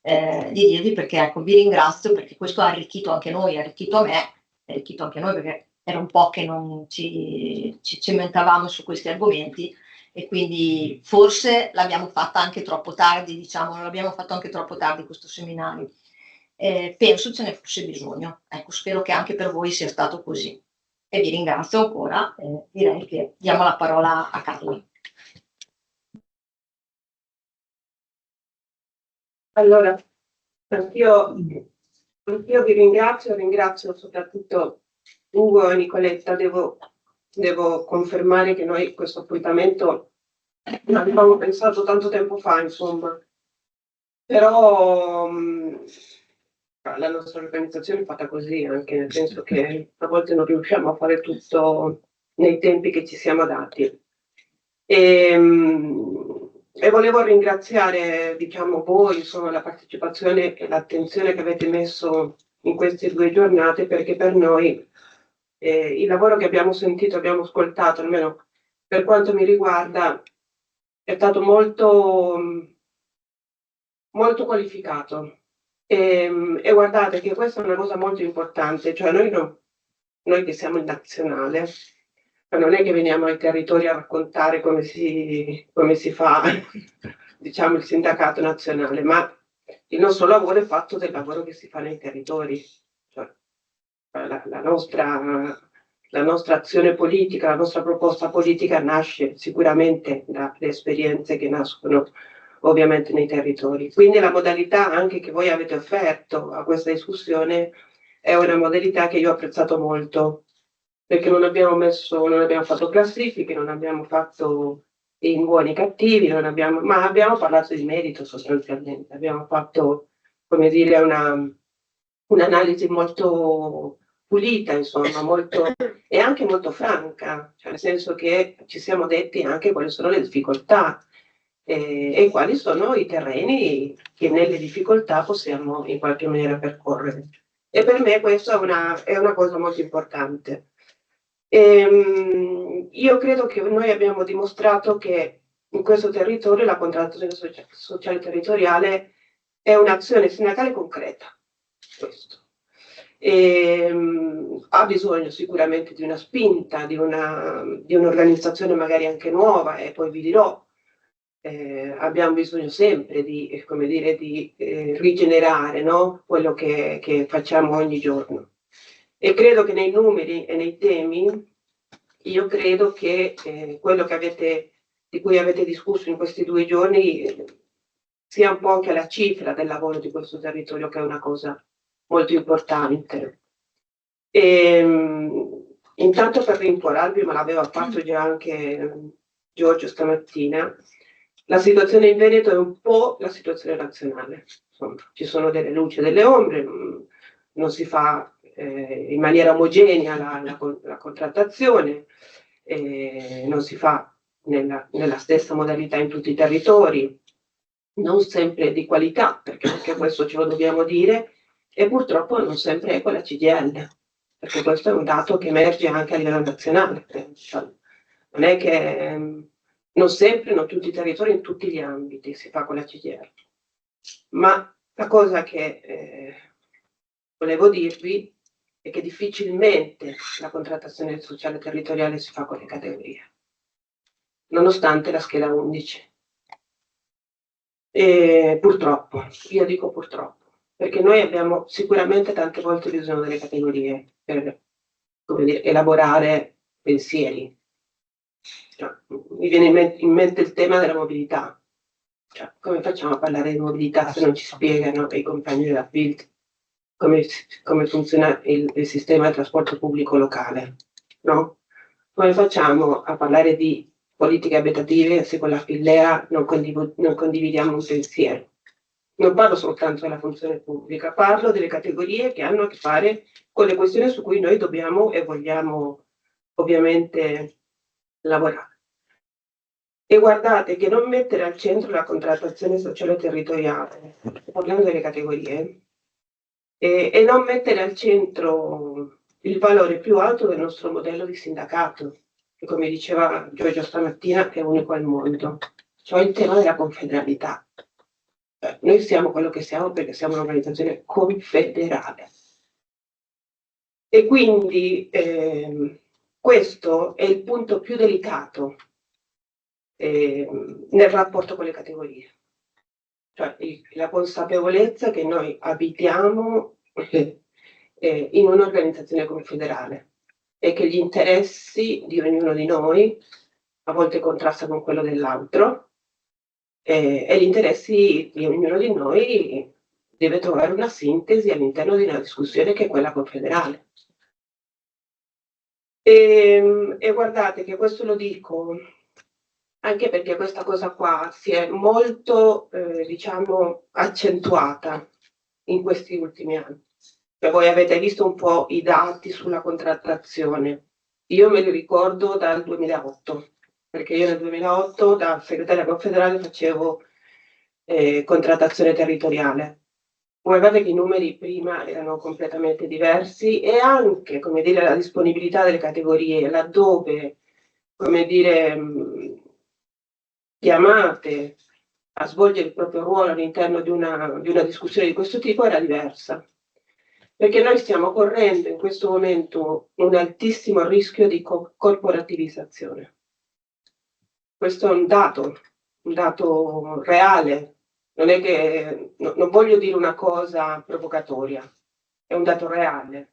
S2: di dirvi, perché ecco, vi ringrazio perché questo ha arricchito anche noi, ha arricchito me, ha arricchito anche noi, perché era un po' che non ci cimentavamo su questi argomenti, e quindi forse l'abbiamo fatta anche troppo tardi, diciamo, non l'abbiamo fatto anche troppo tardi questo seminario. Penso ce ne fosse bisogno, ecco, spero che anche per voi sia stato così. E vi ringrazio ancora, direi che diamo la parola a Carla.
S14: Allora, anch'io vi ringrazio soprattutto Ugo e Nicoletta. Devo confermare che noi questo appuntamento l'avevamo pensato tanto tempo fa, insomma, però la nostra organizzazione è fatta così, anche nel senso che a volte non riusciamo a fare tutto nei tempi che ci siamo dati. E volevo ringraziare, diciamo, voi, insomma, la partecipazione e l'attenzione che avete messo in queste 2 giornate, perché per noi il lavoro che abbiamo sentito, abbiamo ascoltato, almeno per quanto mi riguarda, è stato molto, molto qualificato. E guardate che questa è una cosa molto importante, cioè noi che siamo in nazionale, non è che veniamo ai territori a raccontare come si fa, diciamo, il sindacato nazionale, ma il nostro lavoro è fatto del lavoro che si fa nei territori. Cioè, la nostra azione politica, la nostra proposta politica nasce sicuramente dalle esperienze che nascono ovviamente nei territori. Quindi la modalità anche che voi avete offerto a questa discussione è una modalità che io ho apprezzato molto, perché non abbiamo fatto classifiche, non abbiamo fatto i buoni e cattivi, ma abbiamo parlato di merito sostanzialmente, abbiamo fatto, come dire, un'analisi molto pulita, insomma, e anche molto franca, cioè nel senso che ci siamo detti anche quali sono le difficoltà e quali sono i terreni che nelle difficoltà possiamo in qualche maniera percorrere. E per me questa è una cosa molto importante. Io credo che noi abbiamo dimostrato che in questo territorio la contrattazione sociale territoriale è un'azione sindacale concreta. Questo. Ha bisogno sicuramente di una spinta, di un'organizzazione magari anche nuova, e poi vi dirò, abbiamo bisogno sempre di, come dire, di rigenerare, no? Quello che facciamo ogni giorno. E credo che nei numeri e nei temi, io credo che quello di cui avete discusso in questi 2 giorni sia un po' anche la cifra del lavoro di questo territorio, che è una cosa molto importante. Intanto, per rincuorarvi, ma l'aveva fatto già anche Giorgio stamattina, la situazione in Veneto è un po' la situazione nazionale. Insomma, ci sono delle luci e delle ombre, non si fa in maniera omogenea la contrattazione, non si fa nella stessa modalità in tutti i territori, non sempre di qualità, perché questo ce lo dobbiamo dire, e purtroppo non sempre è con la CGIL, perché questo è un dato che emerge anche a livello nazionale. Non è che non sempre, non tutti i territori, in tutti gli ambiti si fa con la CGIL. Ma la cosa che volevo dirvi è che difficilmente la contrattazione sociale territoriale si fa con le categorie, nonostante la scheda 11. E purtroppo, io dico purtroppo, perché noi abbiamo sicuramente tante volte bisogno delle categorie per, come dire, elaborare pensieri. Cioè, mi viene in mente il tema della mobilità. Cioè, come facciamo a parlare di mobilità se non ci spiegano i compagni della FILT come funziona il sistema di trasporto pubblico locale, no? Come facciamo a parlare di politiche abitative se con la Fillea non condividiamo un pensiero? Non parlo soltanto della funzione pubblica, parlo delle categorie che hanno a che fare con le questioni su cui noi dobbiamo e vogliamo ovviamente lavorare. E guardate che non mettere al centro la contrattazione sociale territoriale, parlando delle categorie, e non mettere al centro il valore più alto del nostro modello di sindacato, che come diceva Giorgio stamattina è unico al mondo, cioè il tema della confederalità. Noi siamo quello che siamo perché siamo un'organizzazione confederale. E quindi questo è il punto più delicato nel rapporto con le categorie. Cioè la consapevolezza che noi abitiamo in un'organizzazione confederale e che gli interessi di ognuno di noi a volte contrastano con quello dell'altro e gli interessi di ognuno di noi deve trovare una sintesi all'interno di una discussione che è quella confederale. E guardate che questo lo dico anche perché questa cosa qua si è molto, diciamo, accentuata in questi ultimi anni. Cioè, voi avete visto un po' i dati sulla contrattazione. Io me li ricordo dal 2008, perché io nel 2008 da segretaria confederale facevo contrattazione territoriale. Guardate che i numeri prima erano completamente diversi e anche, come dire, la disponibilità delle categorie, laddove, come dire, chiamate a svolgere il proprio ruolo all'interno di una discussione di questo tipo era diversa. Perché noi stiamo correndo in questo momento un altissimo rischio di corporativizzazione. Questo è un dato reale. Non è che non voglio dire una cosa provocatoria, è un dato reale.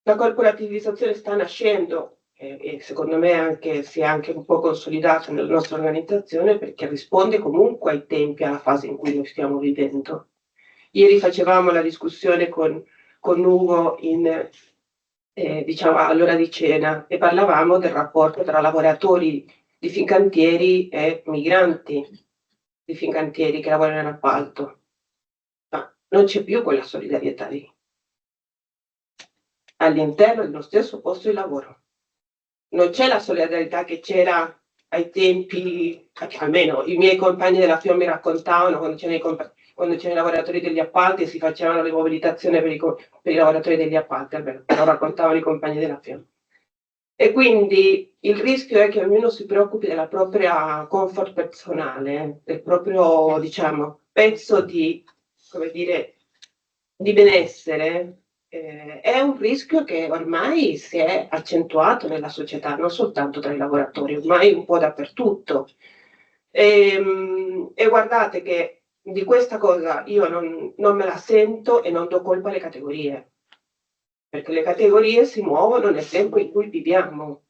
S14: La corporativizzazione sta nascendo e secondo me si è anche un po' consolidata nella nostra organizzazione perché risponde comunque ai tempi, alla fase in cui noi stiamo vivendo. Ieri facevamo la discussione con Ugo diciamo all'ora di cena e parlavamo del rapporto tra lavoratori di Fincantieri e migranti di Fincantieri che lavorano in appalto. Ma non c'è più quella solidarietà lì all'interno dello stesso posto di lavoro. Non c'è la solidarietà che c'era ai tempi, almeno i miei compagni della FIOM mi raccontavano quando c'erano i lavoratori degli appalti e si facevano le mobilitazioni per i lavoratori degli appalti, almeno lo raccontavano i compagni della FIOM. E quindi il rischio è che ognuno si preoccupi della propria comfort personale, del proprio, diciamo, pezzo di come dire, di benessere, è un rischio che ormai si è accentuato nella società, non soltanto tra i lavoratori, ormai un po' dappertutto. E guardate che di questa cosa io non me la sento e non do colpa alle categorie, perché le categorie si muovono nel tempo in cui viviamo.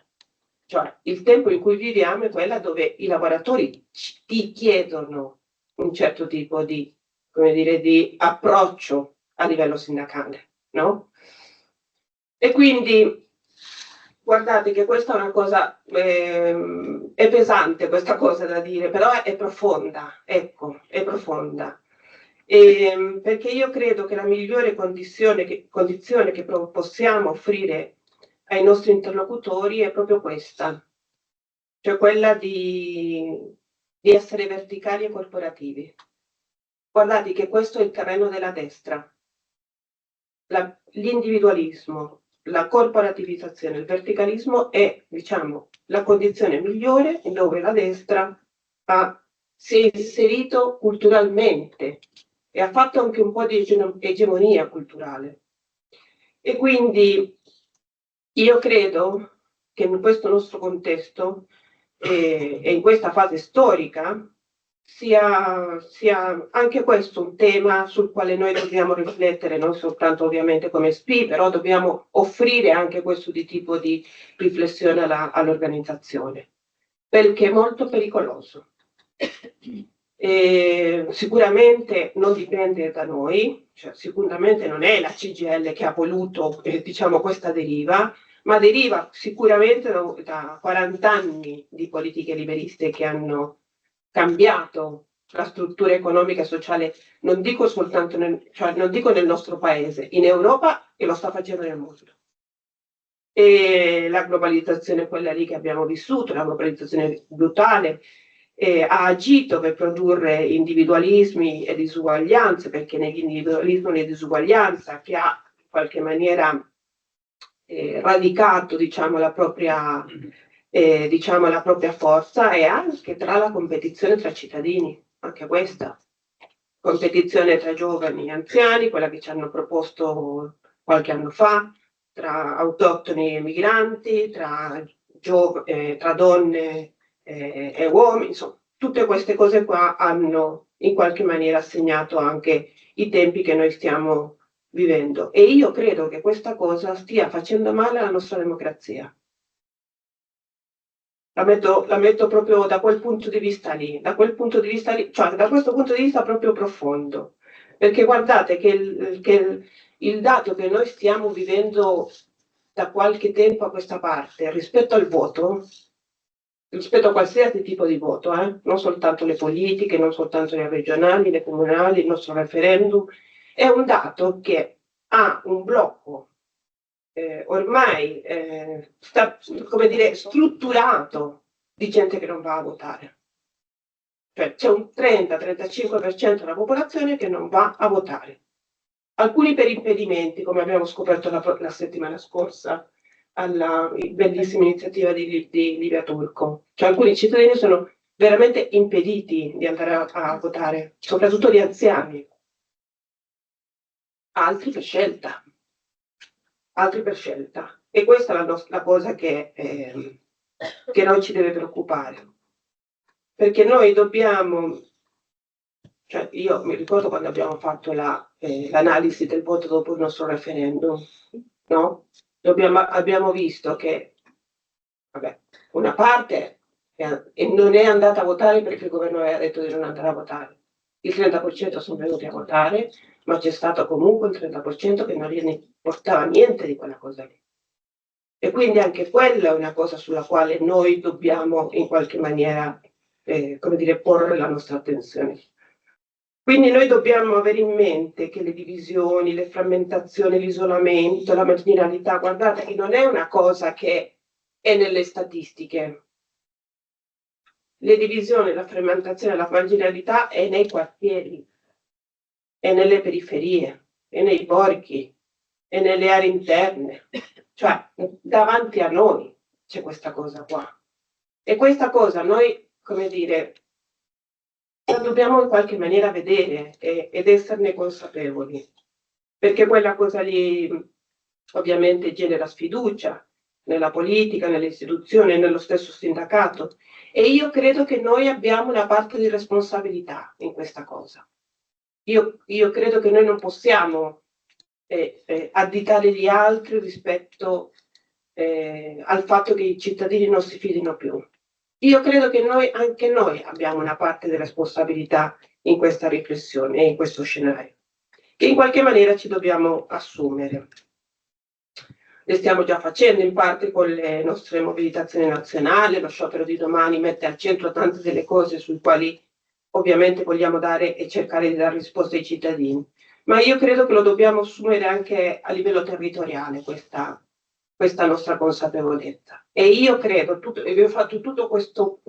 S14: Cioè, il tempo in cui viviamo è quella dove i lavoratori ti chiedono un certo tipo di, come dire, di approccio a livello sindacale, no? E quindi guardate che questa è una cosa, è pesante questa cosa da dire, però è profonda, ecco, è profonda. Perché io credo che la migliore condizione che possiamo offrire ai nostri interlocutori è proprio questa, cioè quella di essere verticali e corporativi. Guardate che questo è il terreno della destra. L'individualismo, la corporativizzazione, il verticalismo è, diciamo, la condizione migliore dove la destra si è inserito culturalmente e ha fatto anche un po' di egemonia culturale. E quindi io credo che in questo nostro contesto e in questa fase storica sia anche questo un tema sul quale noi dobbiamo riflettere, non soltanto ovviamente come SPI, però dobbiamo offrire anche questo tipo di riflessione all'organizzazione, perché è molto pericoloso. Sicuramente non dipende da noi, cioè sicuramente non è la CGIL che ha voluto diciamo, questa deriva, ma deriva sicuramente da 40 anni di politiche liberiste che hanno cambiato la struttura economica e sociale, non dico soltanto non dico nel nostro paese, in Europa, e lo sta facendo nel mondo. E la globalizzazione è quella lì che abbiamo vissuto, la globalizzazione brutale, ha agito per produrre individualismi e disuguaglianze, perché nell'individualismo e disuguaglianza che ha in qualche maniera radicato diciamo, la propria forza, e anche tra la competizione tra cittadini, anche questa competizione tra giovani e anziani, quella che ci hanno proposto qualche anno fa, tra autoctoni e migranti, tra donne e uomini, insomma, tutte queste cose qua hanno in qualche maniera segnato anche i tempi che noi stiamo vivendo. E io credo che questa cosa stia facendo male alla nostra democrazia. La metto proprio da quel punto di vista lì, cioè da questo punto di vista proprio profondo. Perché guardate che il dato che noi stiamo vivendo da qualche tempo a questa parte rispetto al voto, rispetto a qualsiasi tipo di voto, non soltanto le politiche, non soltanto le regionali, le comunali, il nostro referendum, è un dato che ha un blocco ormai come dire, strutturato di gente che non va a votare. Cioè c'è un 30-35% della popolazione che non va a votare. Alcuni per impedimenti, come abbiamo scoperto la settimana scorsa, alla bellissima iniziativa di Livia Turco. Cioè alcuni cittadini sono veramente impediti di andare a votare, soprattutto gli anziani. Altri per scelta. E questa è la cosa che non ci deve preoccupare. Perché noi dobbiamo, cioè io mi ricordo quando abbiamo fatto l'analisi del voto dopo il nostro referendum, no? Abbiamo visto che una parte non è andata a votare perché il governo aveva detto di non andare a votare. Il 30% sono venuti a votare, ma c'è stato comunque il 30% che non ne portava niente di quella cosa lì. E quindi anche quella è una cosa sulla quale noi dobbiamo in qualche maniera, come dire, porre la nostra attenzione. Quindi noi dobbiamo avere in mente che le divisioni, le frammentazioni, l'isolamento, la marginalità, guardate che non è una cosa che è nelle statistiche. Le divisioni, la frammentazione, la marginalità è nei quartieri, è nelle periferie, è nei borghi, è nelle aree interne. Cioè, davanti a noi c'è questa cosa qua. E questa cosa noi, come dire, la dobbiamo in qualche maniera vedere ed esserne consapevoli, perché quella cosa lì ovviamente genera sfiducia nella politica, nelle istituzioni, nello stesso sindacato, e io credo che noi abbiamo una parte di responsabilità in questa cosa. Io credo che noi non possiamo additare gli altri rispetto al fatto che i cittadini non si fidino più. Io credo che anche noi abbiamo una parte di responsabilità in questa riflessione e in questo scenario, che in qualche maniera ci dobbiamo assumere. Le stiamo già facendo in parte con le nostre mobilitazioni nazionali. Lo sciopero di domani mette al centro tante delle cose sui quali ovviamente vogliamo dare e cercare di dare risposte ai cittadini, ma io credo che lo dobbiamo assumere anche a livello territoriale questa nostra consapevolezza. E io credo, e vi ho fatto tutto questo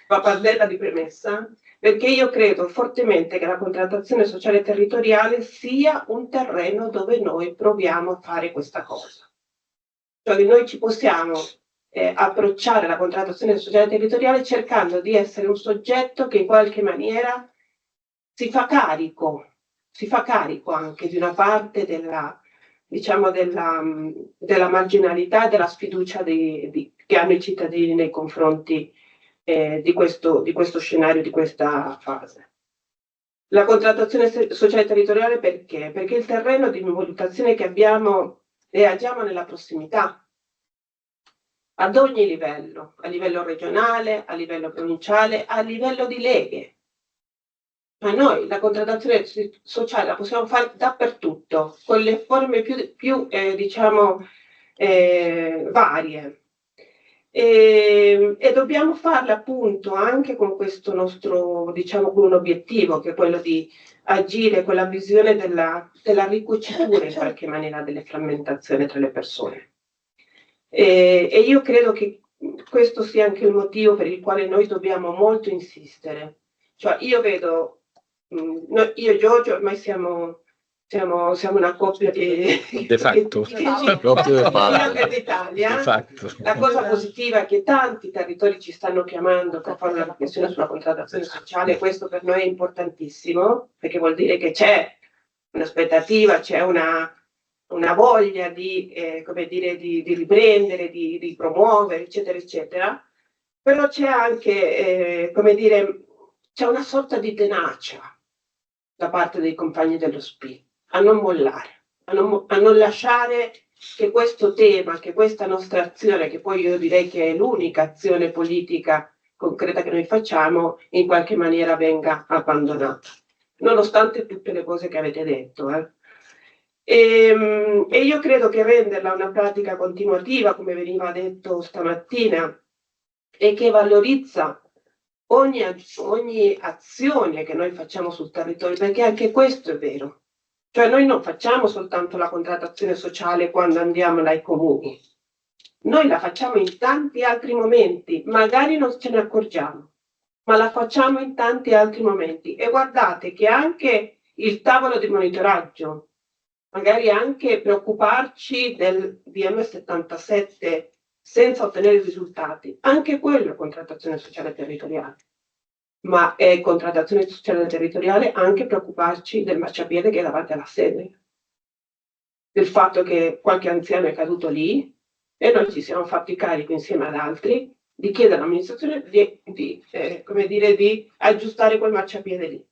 S14: pappardella di premessa, perché io credo fortemente che la contrattazione sociale territoriale sia un terreno dove noi proviamo a fare questa cosa. Cioè che noi ci possiamo approcciare alla contrattazione sociale territoriale cercando di essere un soggetto che in qualche maniera si fa carico anche di una parte della marginalità e della sfiducia che hanno i cittadini nei confronti di questo scenario, di questa fase. La contrattazione sociale territoriale perché? Perché il terreno di mobilitazione che abbiamo e agiamo nella prossimità, ad ogni livello, a livello regionale, a livello provinciale, a livello di leghe. Ma noi la contrattazione sociale la possiamo fare dappertutto, con le forme più varie. E dobbiamo farle appunto anche con questo nostro, con un obiettivo, che è quello di agire con la visione della ricucitura in qualche maniera delle frammentazioni tra le persone. E io credo che questo sia anche il motivo per il quale noi dobbiamo molto insistere. Cioè io vedo, io e Giorgio ormai siamo una coppia
S6: de facto.
S14: d'Italia. La cosa positiva è che tanti territori ci stanno chiamando per fare una riflessione sulla contrattazione sociale. Questo per noi è importantissimo, perché vuol dire che c'è un'aspettativa, c'è una voglia di riprendere, di promuovere, eccetera, eccetera. Però c'è anche, c'è una sorta di tenacia da parte dei compagni dello SPI a non mollare, a non lasciare che questo tema, che questa nostra azione, che poi io direi che è l'unica azione politica concreta che noi facciamo, in qualche maniera venga abbandonata, nonostante tutte le cose che avete detto. E io credo che renderla una pratica continuativa, come veniva detto stamattina, e che valorizza ogni azione che noi facciamo sul territorio, perché anche questo è vero. Cioè noi non facciamo soltanto la contrattazione sociale quando andiamo dai comuni, noi la facciamo in tanti altri momenti, magari non ce ne accorgiamo, ma la facciamo in tanti altri momenti. E guardate che anche il tavolo di monitoraggio, magari anche preoccuparci del DM77 senza ottenere risultati, anche quello è contrattazione sociale territoriale. Ma è contrattazione sociale territoriale anche preoccuparci del marciapiede che è davanti alla sede, del fatto che qualche anziano è caduto lì e noi ci siamo fatti carico insieme ad altri di chiedere all'amministrazione di aggiustare quel marciapiede lì.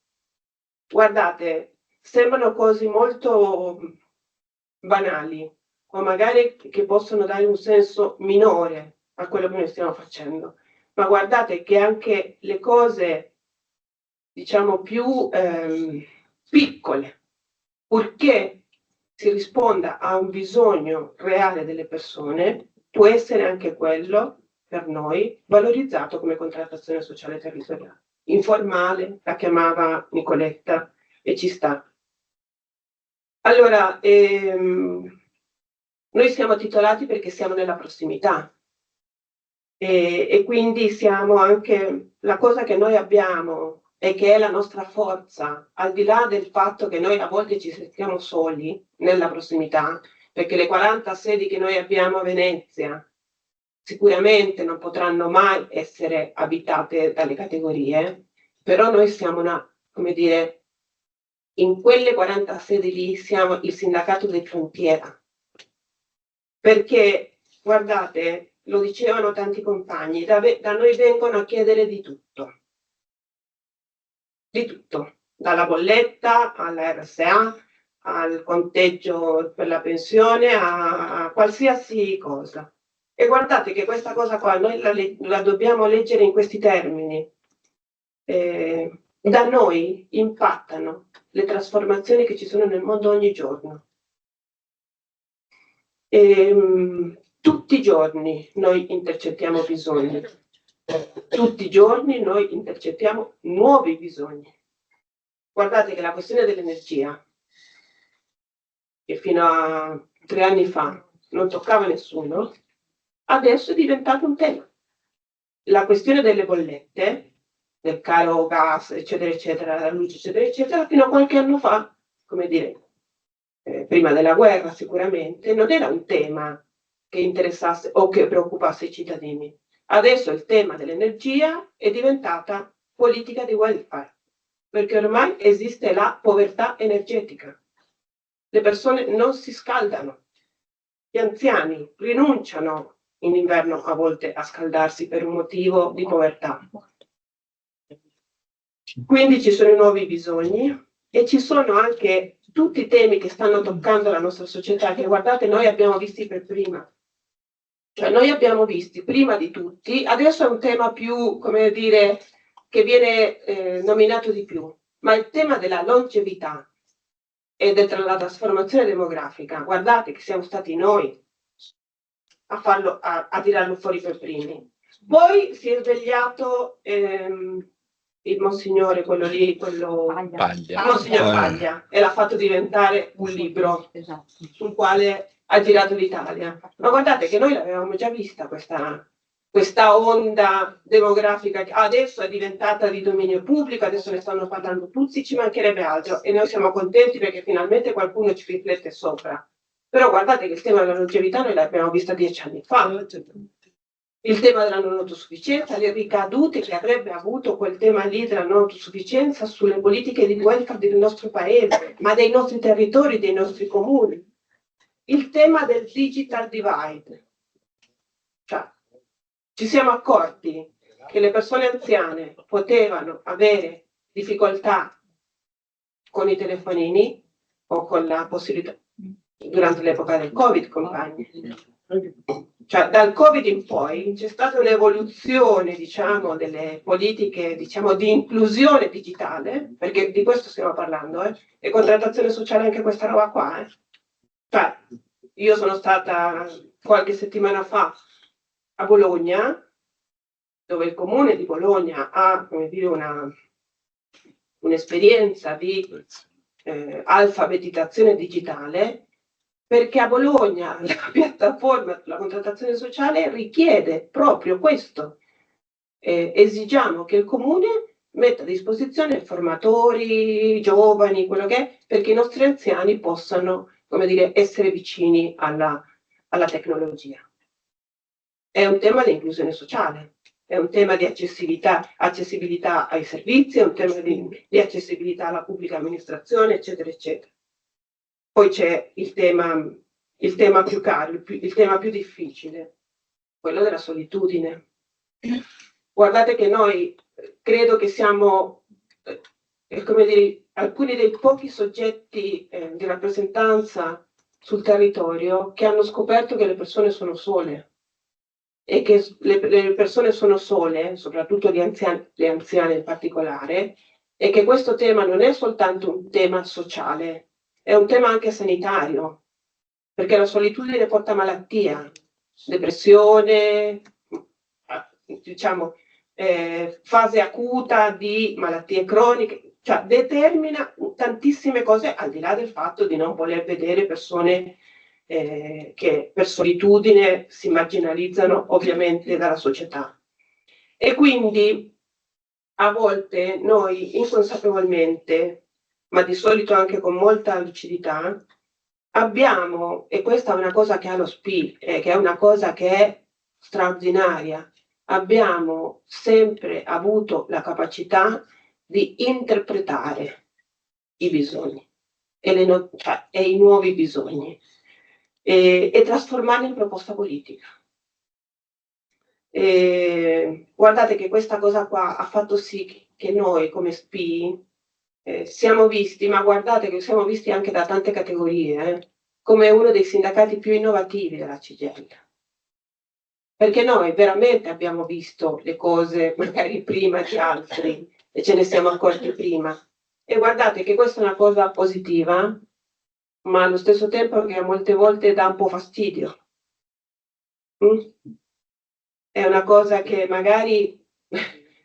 S14: Guardate, sembrano cose molto banali o magari che possono dare un senso minore a quello che noi stiamo facendo. Ma guardate che anche le cose, più piccole, purché si risponda a un bisogno reale delle persone, può essere anche quello, per noi, valorizzato come contrattazione sociale territoriale. Informale, la chiamava Nicoletta, e ci sta. Allora, noi siamo titolati perché siamo nella prossimità. E quindi siamo anche la cosa che noi abbiamo e che è la nostra forza, al di là del fatto che noi a volte ci sentiamo soli nella prossimità, perché le 40 sedi che noi abbiamo a Venezia sicuramente non potranno mai essere abitate dalle categorie, però noi siamo come dire, in quelle 40 sedi lì siamo il sindacato di frontiera, perché guardate, lo dicevano tanti compagni, da noi vengono a chiedere di tutto, dalla bolletta alla RSA, al conteggio per la pensione, a qualsiasi cosa. E guardate che questa cosa qua noi la dobbiamo leggere in questi termini. Da noi impattano le trasformazioni che ci sono nel mondo ogni giorno. Tutti i giorni noi intercettiamo bisogni, tutti i giorni noi intercettiamo nuovi bisogni. Guardate che la questione dell'energia, che fino a 3 anni fa non toccava nessuno, adesso è diventato un tema. La questione delle bollette, del caro gas, eccetera, eccetera, la luce, eccetera, eccetera, fino a qualche anno fa, come dire, prima della guerra sicuramente, non era un tema che interessasse o che preoccupasse i cittadini. Adesso il tema dell'energia è diventata politica di welfare, perché ormai esiste la povertà energetica. Le persone non si scaldano, gli anziani rinunciano in inverno a volte a scaldarsi per un motivo di povertà. Quindi ci sono i nuovi bisogni e ci sono anche tutti i temi che stanno toccando la nostra società, che guardate noi abbiamo visti per prima. Cioè noi abbiamo visti prima di tutti, adesso è un tema più, come dire, che viene nominato di più, ma il tema della longevità e della trasformazione demografica, guardate che siamo stati noi a tirarlo fuori per primi. Poi si è svegliato il Monsignore, quello lì,
S6: Paglia.
S14: Monsignor Paglia, e l'ha fatto diventare un libro sul quale ha girato l'Italia. Ma guardate che noi l'avevamo già vista questa onda demografica, che adesso è diventata di dominio pubblico, adesso ne stanno parlando tutti, ci mancherebbe altro, e noi siamo contenti perché finalmente qualcuno ci riflette sopra. Però guardate che il tema della longevità noi l'abbiamo vista 10 anni fa. Il tema della non autosufficienza, le ricadute che avrebbe avuto quel tema lì della non autosufficienza sulle politiche di welfare del nostro paese, ma dei nostri territori, dei nostri comuni. Il tema del digital divide. Cioè, ci siamo accorti che le persone anziane potevano avere difficoltà con i telefonini o con la possibilità, durante l'epoca del Covid, compagni. Cioè, dal Covid in poi c'è stata un'evoluzione, diciamo, delle politiche, diciamo, di inclusione digitale, perché di questo stiamo parlando, e contrattazione sociale anche questa roba qua. Cioè, io sono stata qualche settimana fa a Bologna, dove il comune di Bologna ha, come dire, un'esperienza di alfabetizzazione digitale, perché a Bologna la piattaforma sulla contrattazione sociale richiede proprio questo. Esigiamo che il comune metta a disposizione formatori, giovani, quello che è, perché i nostri anziani possano, come dire, essere vicini alla tecnologia. È un tema di inclusione sociale, è un tema di accessibilità ai servizi, è un tema di accessibilità alla pubblica amministrazione, eccetera, eccetera. Poi c'è il tema più caro, il tema più difficile, quello della solitudine. Guardate che noi credo che siamo, come dire, alcuni dei pochi soggetti di rappresentanza sul territorio che hanno scoperto che le persone sono sole e che le persone sono sole, soprattutto le anziane in particolare, e che questo tema non è soltanto un tema sociale, è un tema anche sanitario, perché la solitudine porta malattia, depressione, diciamo, fase acuta di malattie croniche, cioè determina tantissime cose, al di là del fatto di non voler vedere persone che per solitudine si marginalizzano ovviamente dalla società. E quindi a volte noi inconsapevolmente, ma di solito anche con molta lucidità, abbiamo, e questa è una cosa che ha lo SPI, che è una cosa che è straordinaria, abbiamo sempre avuto la capacità di interpretare i bisogni e i nuovi bisogni e trasformarli in proposta politica. Guardate che questa cosa qua ha fatto sì che noi come SPI siamo visti, ma guardate che siamo visti anche da tante categorie, come uno dei sindacati più innovativi della CGIL. Perché noi veramente abbiamo visto le cose magari prima di altri e ce ne siamo accorti prima. E guardate che questa è una cosa positiva, ma allo stesso tempo che a molte volte dà un po' fastidio. È una cosa che magari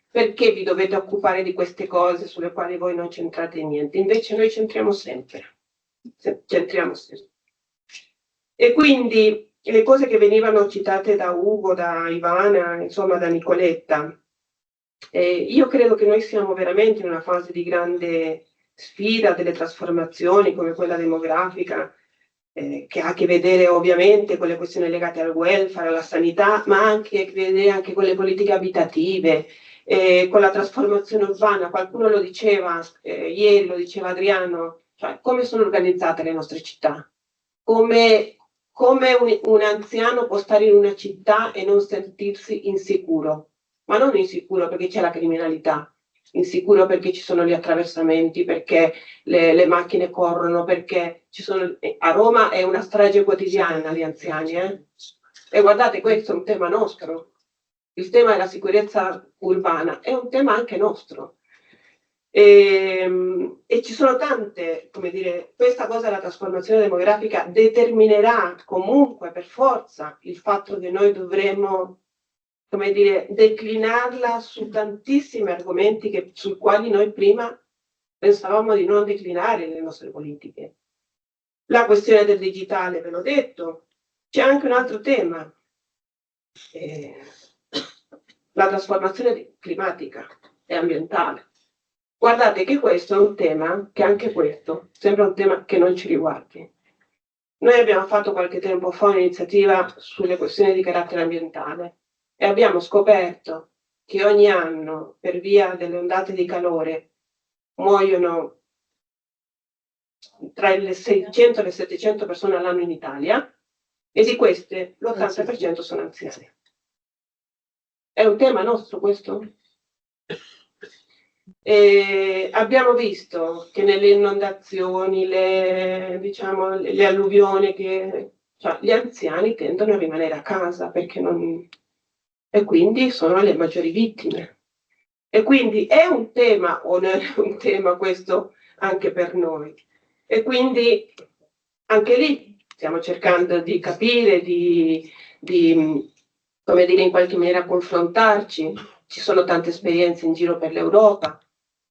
S14: perché vi dovete occupare di queste cose sulle quali voi non c'entrate niente? Invece noi c'entriamo sempre. E quindi le cose che venivano citate da Ugo, da Ivana, insomma da Nicoletta, io credo che noi siamo veramente in una fase di grande sfida delle trasformazioni come quella demografica, che ha a che vedere ovviamente con le questioni legate al welfare, alla sanità, ma anche a che vedere anche con le politiche abitative, con la trasformazione urbana. Qualcuno lo diceva ieri, lo diceva Adriano, cioè come sono organizzate le nostre città, come un anziano può stare in una città e non sentirsi insicuro, ma non insicuro perché c'è la criminalità, insicuro perché ci sono gli attraversamenti, perché le macchine corrono, perché ci sono... A Roma è una strage quotidiana gli anziani, E guardate, questo è un tema nostro. Il tema della sicurezza urbana è un tema anche nostro. E ci sono tante, come dire, questa cosa della trasformazione demografica determinerà comunque per forza il fatto che noi dovremo, come dire, declinarla su tantissimi argomenti sui quali noi prima pensavamo di non declinare le nostre politiche. La questione del digitale, ve l'ho detto, c'è anche un altro tema, la trasformazione climatica e ambientale. Guardate che questo è un tema, che anche questo sembra un tema che non ci riguardi. Noi abbiamo fatto qualche tempo fa un'iniziativa sulle questioni di carattere ambientale e abbiamo scoperto che ogni anno, per via delle ondate di calore, muoiono tra le 600 e le 700 persone all'anno in Italia e di queste l'80% sono anziani. È un tema nostro questo? E abbiamo visto che nelle inondazioni, le alluvioni, gli anziani tendono a rimanere a casa e quindi sono le maggiori vittime. E quindi è un tema o non è un tema questo anche per noi? E quindi anche lì stiamo cercando di capire, come dire, in qualche maniera confrontarci. Ci sono tante esperienze in giro per l'Europa.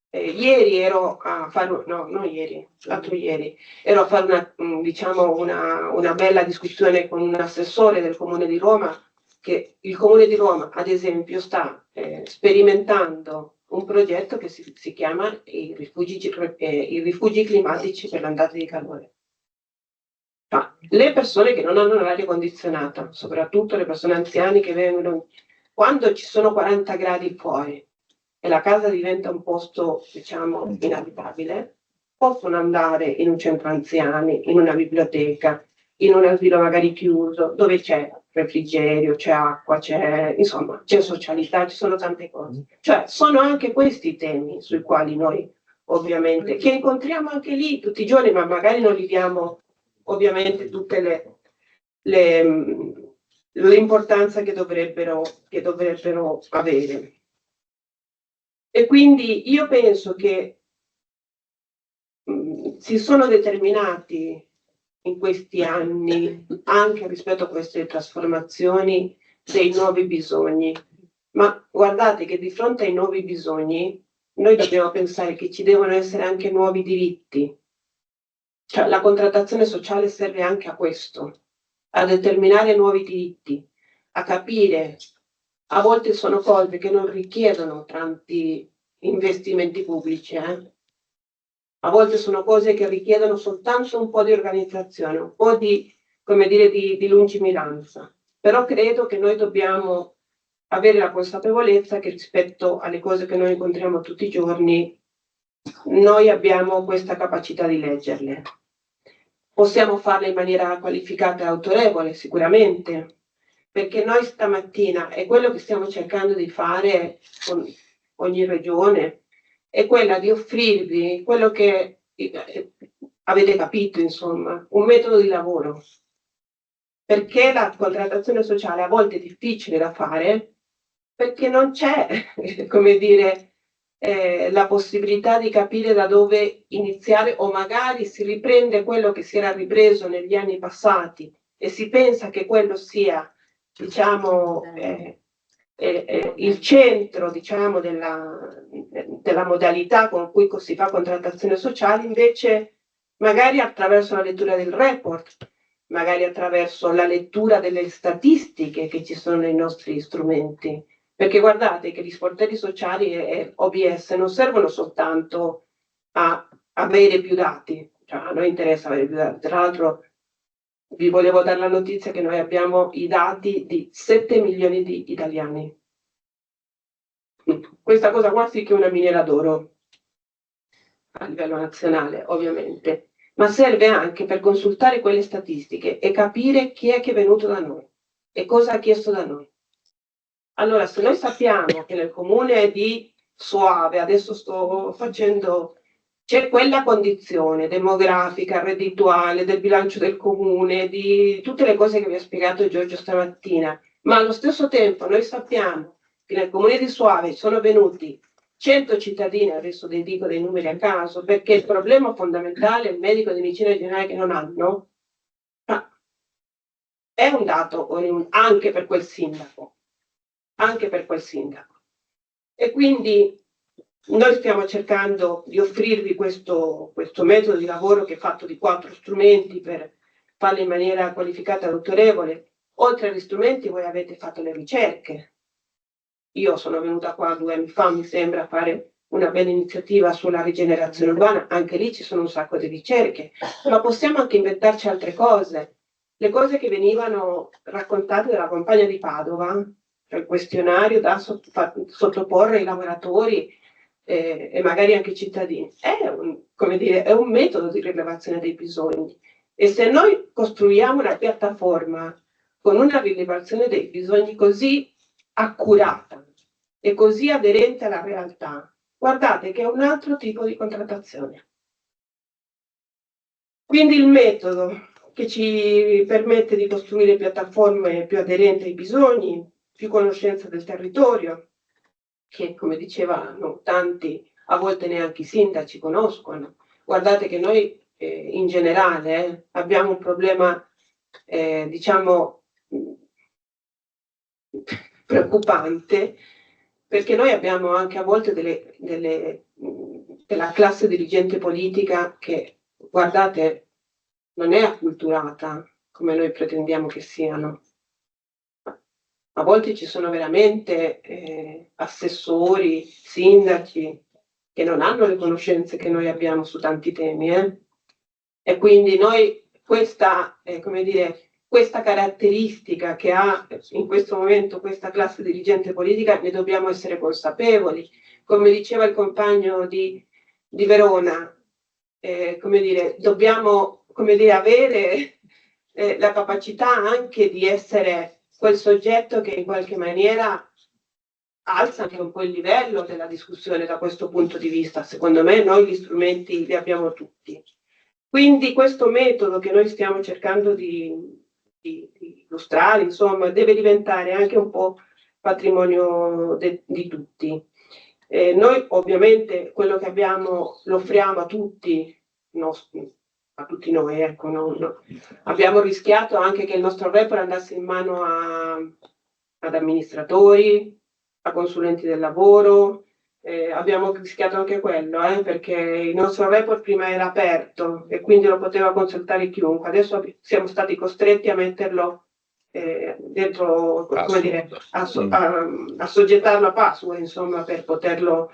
S14: Ieri ero a fare, l'altro ieri, ero a fare una bella discussione con un assessore del Comune di Roma, che il Comune di Roma, ad esempio, sta sperimentando un progetto che si chiama i rifugi climatici per l'ondata di calore. Ma le persone che non hanno l'aria condizionata, soprattutto le persone anziane che vengono, quando ci sono 40 gradi fuori e la casa diventa un posto, inabitabile, possono andare in un centro anziani, in una biblioteca, in un asilo magari chiuso, dove c'è refrigerio, c'è acqua, c'è socialità, ci sono tante cose. Cioè, sono anche questi i temi sui quali noi, ovviamente, che incontriamo anche lì tutti i giorni, ma magari non li diamo, ovviamente, tutte l'importanza che dovrebbero avere. E quindi io penso che si sono determinati in questi anni, anche rispetto a queste trasformazioni, dei nuovi bisogni. Ma guardate che di fronte ai nuovi bisogni noi dobbiamo pensare che ci devono essere anche nuovi diritti. Cioè, la contrattazione sociale serve anche a questo, a determinare nuovi diritti, a capire. A volte sono cose che non richiedono tanti investimenti pubblici, A volte sono cose che richiedono soltanto un po' di organizzazione, un po' di lungimiranza. Però credo che noi dobbiamo avere la consapevolezza che rispetto alle cose che noi incontriamo tutti i giorni, noi abbiamo questa capacità di leggerle. Possiamo farle in maniera qualificata e autorevole, sicuramente, perché noi stamattina, e quello che stiamo cercando di fare con ogni regione, è quella di offrirvi quello che avete capito, insomma, un metodo di lavoro. Perché la contrattazione sociale a volte è difficile da fare, perché non c'è, come dire, la possibilità di capire da dove iniziare, o magari si riprende quello che si era ripreso negli anni passati e si pensa che quello sia, diciamo, il centro, diciamo, della modalità con cui si fa contrattazione sociale. Invece magari attraverso la lettura del report, magari attraverso la lettura delle statistiche che ci sono nei nostri strumenti. Perché guardate che gli sportelli sociali e OBS non servono soltanto a avere più dati, cioè a noi interessa avere più dati. Tra l'altro vi volevo dare la notizia che noi abbiamo i dati di 7 milioni di italiani. Questa cosa qua sì che è una miniera d'oro a livello nazionale, ovviamente, ma serve anche per consultare quelle statistiche e capire chi è che è venuto da noi e cosa ha chiesto da noi. Allora, se noi sappiamo che nel comune di Soave, adesso sto facendo, c'è quella condizione demografica, reddituale, del bilancio del comune, di tutte le cose che vi ha spiegato Giorgio stamattina, ma allo stesso tempo noi sappiamo che nel comune di Soave sono venuti 100 cittadini, adesso dico dei numeri a caso, perché il problema fondamentale è il medico di medicina generale che non hanno, è un dato anche per quel sindaco. Anche per quel sindaco. E quindi noi stiamo cercando di offrirvi questo metodo di lavoro che è fatto di 4 strumenti per farlo in maniera qualificata e autorevole. Oltre agli strumenti voi avete fatto le ricerche. Io sono venuta qua 2 anni fa, mi sembra, a fare una bella iniziativa sulla rigenerazione urbana, anche lì ci sono un sacco di ricerche, ma possiamo anche inventarci altre cose. Le cose che venivano raccontate dalla compagna di Padova, il questionario da sottoporre ai lavoratori e magari anche ai cittadini, è un metodo di rilevazione dei bisogni. E se noi costruiamo una piattaforma con una rilevazione dei bisogni così accurata e così aderente alla realtà, guardate che è un altro tipo di contrattazione. Quindi il metodo che ci permette di costruire piattaforme più aderenti ai bisogni, più conoscenza del territorio, che come dicevano tanti, a volte neanche i sindaci conoscono. Guardate che noi in generale abbiamo un problema, diciamo, preoccupante, perché noi abbiamo anche a volte della classe dirigente politica che, guardate, non è acculturata come noi pretendiamo che siano. A volte ci sono veramente assessori, sindaci che non hanno le conoscenze che noi abbiamo su tanti temi. E quindi noi questa caratteristica che ha in questo momento questa classe dirigente politica ne dobbiamo essere consapevoli. Come diceva il compagno di Verona, dobbiamo avere la capacità anche di essere quel soggetto che in qualche maniera alza anche un po' il livello della discussione da questo punto di vista. Secondo me noi gli strumenti li abbiamo tutti. Quindi questo metodo che noi stiamo cercando di illustrare, insomma, deve diventare anche un po' patrimonio di tutti. Noi ovviamente quello che abbiamo lo offriamo a tutti, a tutti noi, ecco, abbiamo rischiato anche che il nostro report andasse in mano ad amministratori, a consulenti del lavoro, abbiamo rischiato anche quello, perché il nostro report prima era aperto e quindi lo poteva consultare chiunque, adesso siamo stati costretti a metterlo dentro, come dire, a soggettarlo a password, insomma, per poterlo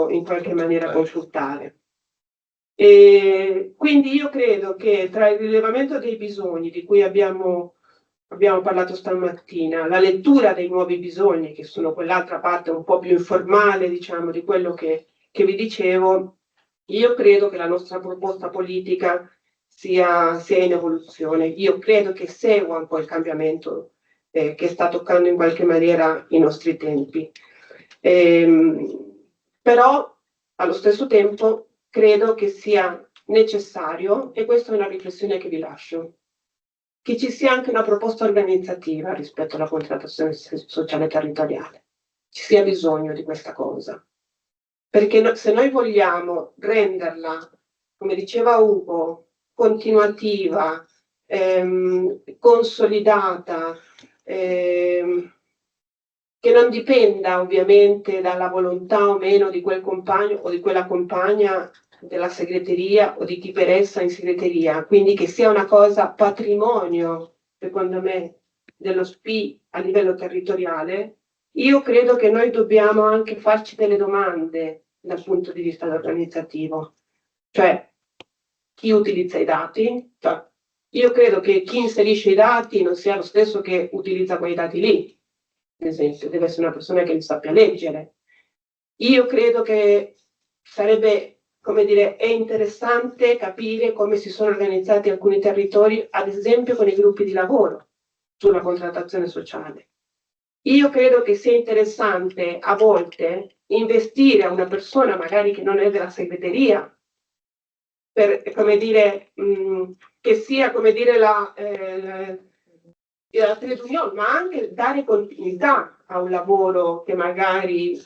S14: in qualche maniera consultare. E quindi io credo che tra il rilevamento dei bisogni di cui abbiamo parlato stamattina, la lettura dei nuovi bisogni, che sono quell'altra parte un po' più informale, diciamo, di quello che che vi dicevo, io credo che la nostra proposta politica sia in evoluzione. Io credo che segua un po' il cambiamento che sta toccando in qualche maniera i nostri tempi. Però allo stesso tempo credo che sia necessario, e questa è una riflessione che vi lascio, che ci sia anche una proposta organizzativa rispetto alla contrattazione sociale territoriale. Ci sia bisogno di questa cosa. Perché se noi vogliamo renderla, come diceva Ugo, continuativa, consolidata, che non dipenda ovviamente dalla volontà o meno di quel compagno o di quella compagna della segreteria o di chi per essa in segreteria, quindi che sia una cosa patrimonio, secondo me, dello SPI a livello territoriale. Io credo che noi dobbiamo anche farci delle domande dal punto di vista organizzativo, cioè chi utilizza i dati. Cioè, io credo che chi inserisce i dati non sia lo stesso che utilizza quei dati lì, ad esempio, deve essere una persona che li sappia leggere. Io credo che sarebbe, come dire, è interessante capire come si sono organizzati alcuni territori, ad esempio con i gruppi di lavoro sulla contrattazione sociale. Io credo che sia interessante a volte investire a una persona magari che non è della segreteria, per, come dire, che sia, come dire, la trade union, ma anche dare continuità a un lavoro che magari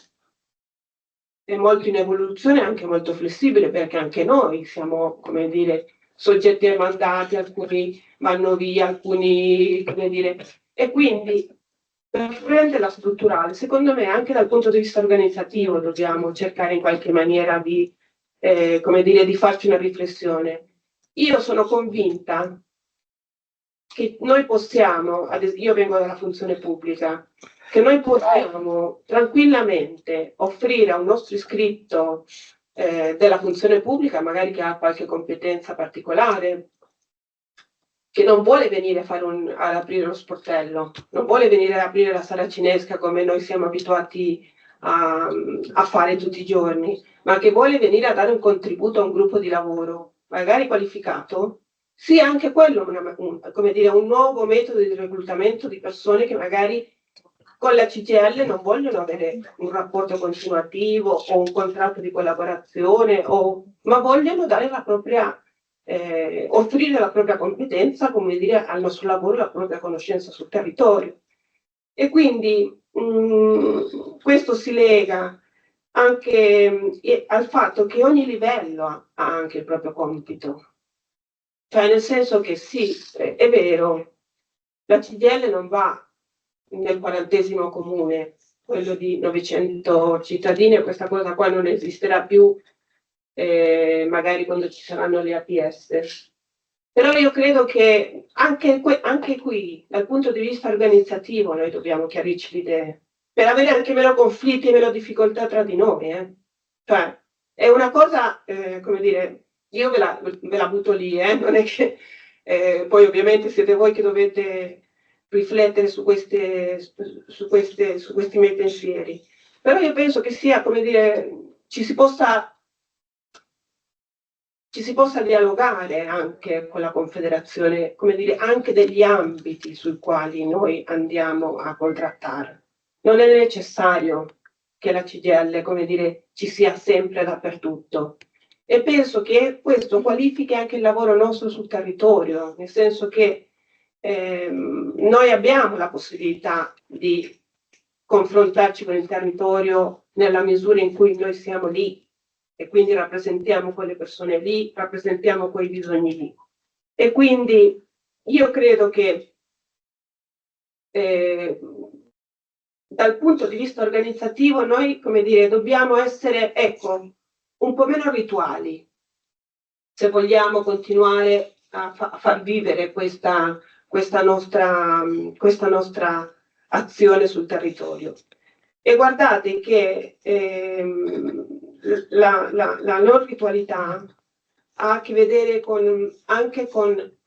S14: è molto in evoluzione e anche molto flessibile, perché anche noi siamo, come dire, soggetti ai mandati, alcuni vanno via, alcuni, come dire, e quindi per renderla strutturale, secondo me anche dal punto di vista organizzativo dobbiamo cercare in qualche maniera di, come dire, di farci una riflessione. Io sono convinta che noi possiamo, io vengo dalla funzione pubblica, che noi possiamo tranquillamente offrire a un nostro iscritto della funzione pubblica, magari che ha qualche competenza particolare, che non vuole venire ad aprire lo sportello, non vuole venire ad aprire la sala cinesca come noi siamo abituati a fare tutti i giorni, ma che vuole venire a dare un contributo a un gruppo di lavoro, magari qualificato, sia anche quello come dire, un nuovo metodo di reclutamento di persone che magari con la CGIL non vogliono avere un rapporto continuativo o un contratto di collaborazione, ma vogliono dare la propria offrire la propria competenza, come dire, al nostro lavoro, la propria conoscenza sul territorio. E quindi questo si lega anche al fatto che ogni livello ha anche il proprio compito. Cioè, nel senso che sì, è vero, la CGIL non va nel 40° comune, quello di 900 cittadini, e questa cosa qua non esisterà più magari quando ci saranno le APS. Però io credo che anche qui, dal punto di vista organizzativo, noi dobbiamo chiarirci le idee, per avere anche meno conflitti e meno difficoltà tra di noi. Cioè, è una cosa, come dire, io ve la butto lì, non è che poi ovviamente siete voi che dovete riflettere su questi miei pensieri. Però io penso che sia, come dire, ci si possa dialogare anche con la Confederazione, come dire, anche degli ambiti sui quali noi andiamo a contrattare. Non è necessario che la CGIL, come dire, ci sia sempre dappertutto. E penso che questo qualifichi anche il lavoro nostro sul territorio, nel senso che noi abbiamo la possibilità di confrontarci con il territorio nella misura in cui noi siamo lì, e quindi rappresentiamo quelle persone lì, rappresentiamo quei bisogni lì. E quindi io credo che dal punto di vista organizzativo noi, come dire, dobbiamo essere, ecco, un po' meno rituali, se vogliamo continuare a far vivere questa nostra azione sul territorio. E guardate che la non ritualità ha a che vedere anche con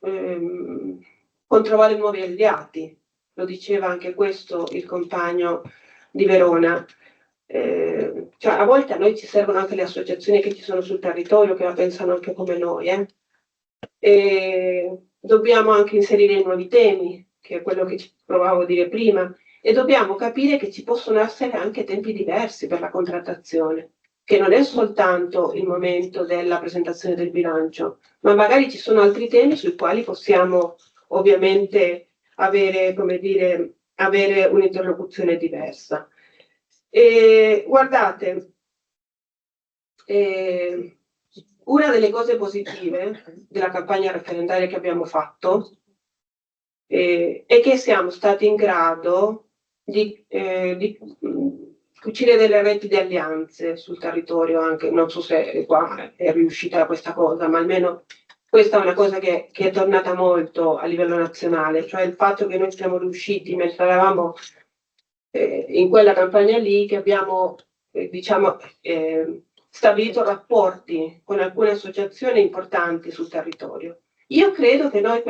S14: trovare nuovi alleati, lo diceva anche questo il compagno di Verona. Cioè, a volte a noi ci servono anche le associazioni che ci sono sul territorio, che la pensano anche come noi. E dobbiamo anche inserire i nuovi temi, che è quello che provavo a dire prima, e dobbiamo capire che ci possono essere anche tempi diversi per la contrattazione, che non è soltanto il momento della presentazione del bilancio, ma magari ci sono altri temi sui quali possiamo ovviamente avere, come dire, avere un'interlocuzione diversa. E guardate, una delle cose positive della campagna referendaria che abbiamo fatto è che siamo stati in grado di cucire delle reti di alleanze sul territorio, anche non so se qua è riuscita questa cosa, ma almeno questa è una cosa che è tornata molto a livello nazionale, cioè il fatto che noi siamo riusciti, mentre eravamo in quella campagna lì, che abbiamo stabilito rapporti con alcune associazioni importanti sul territorio. Io credo che noi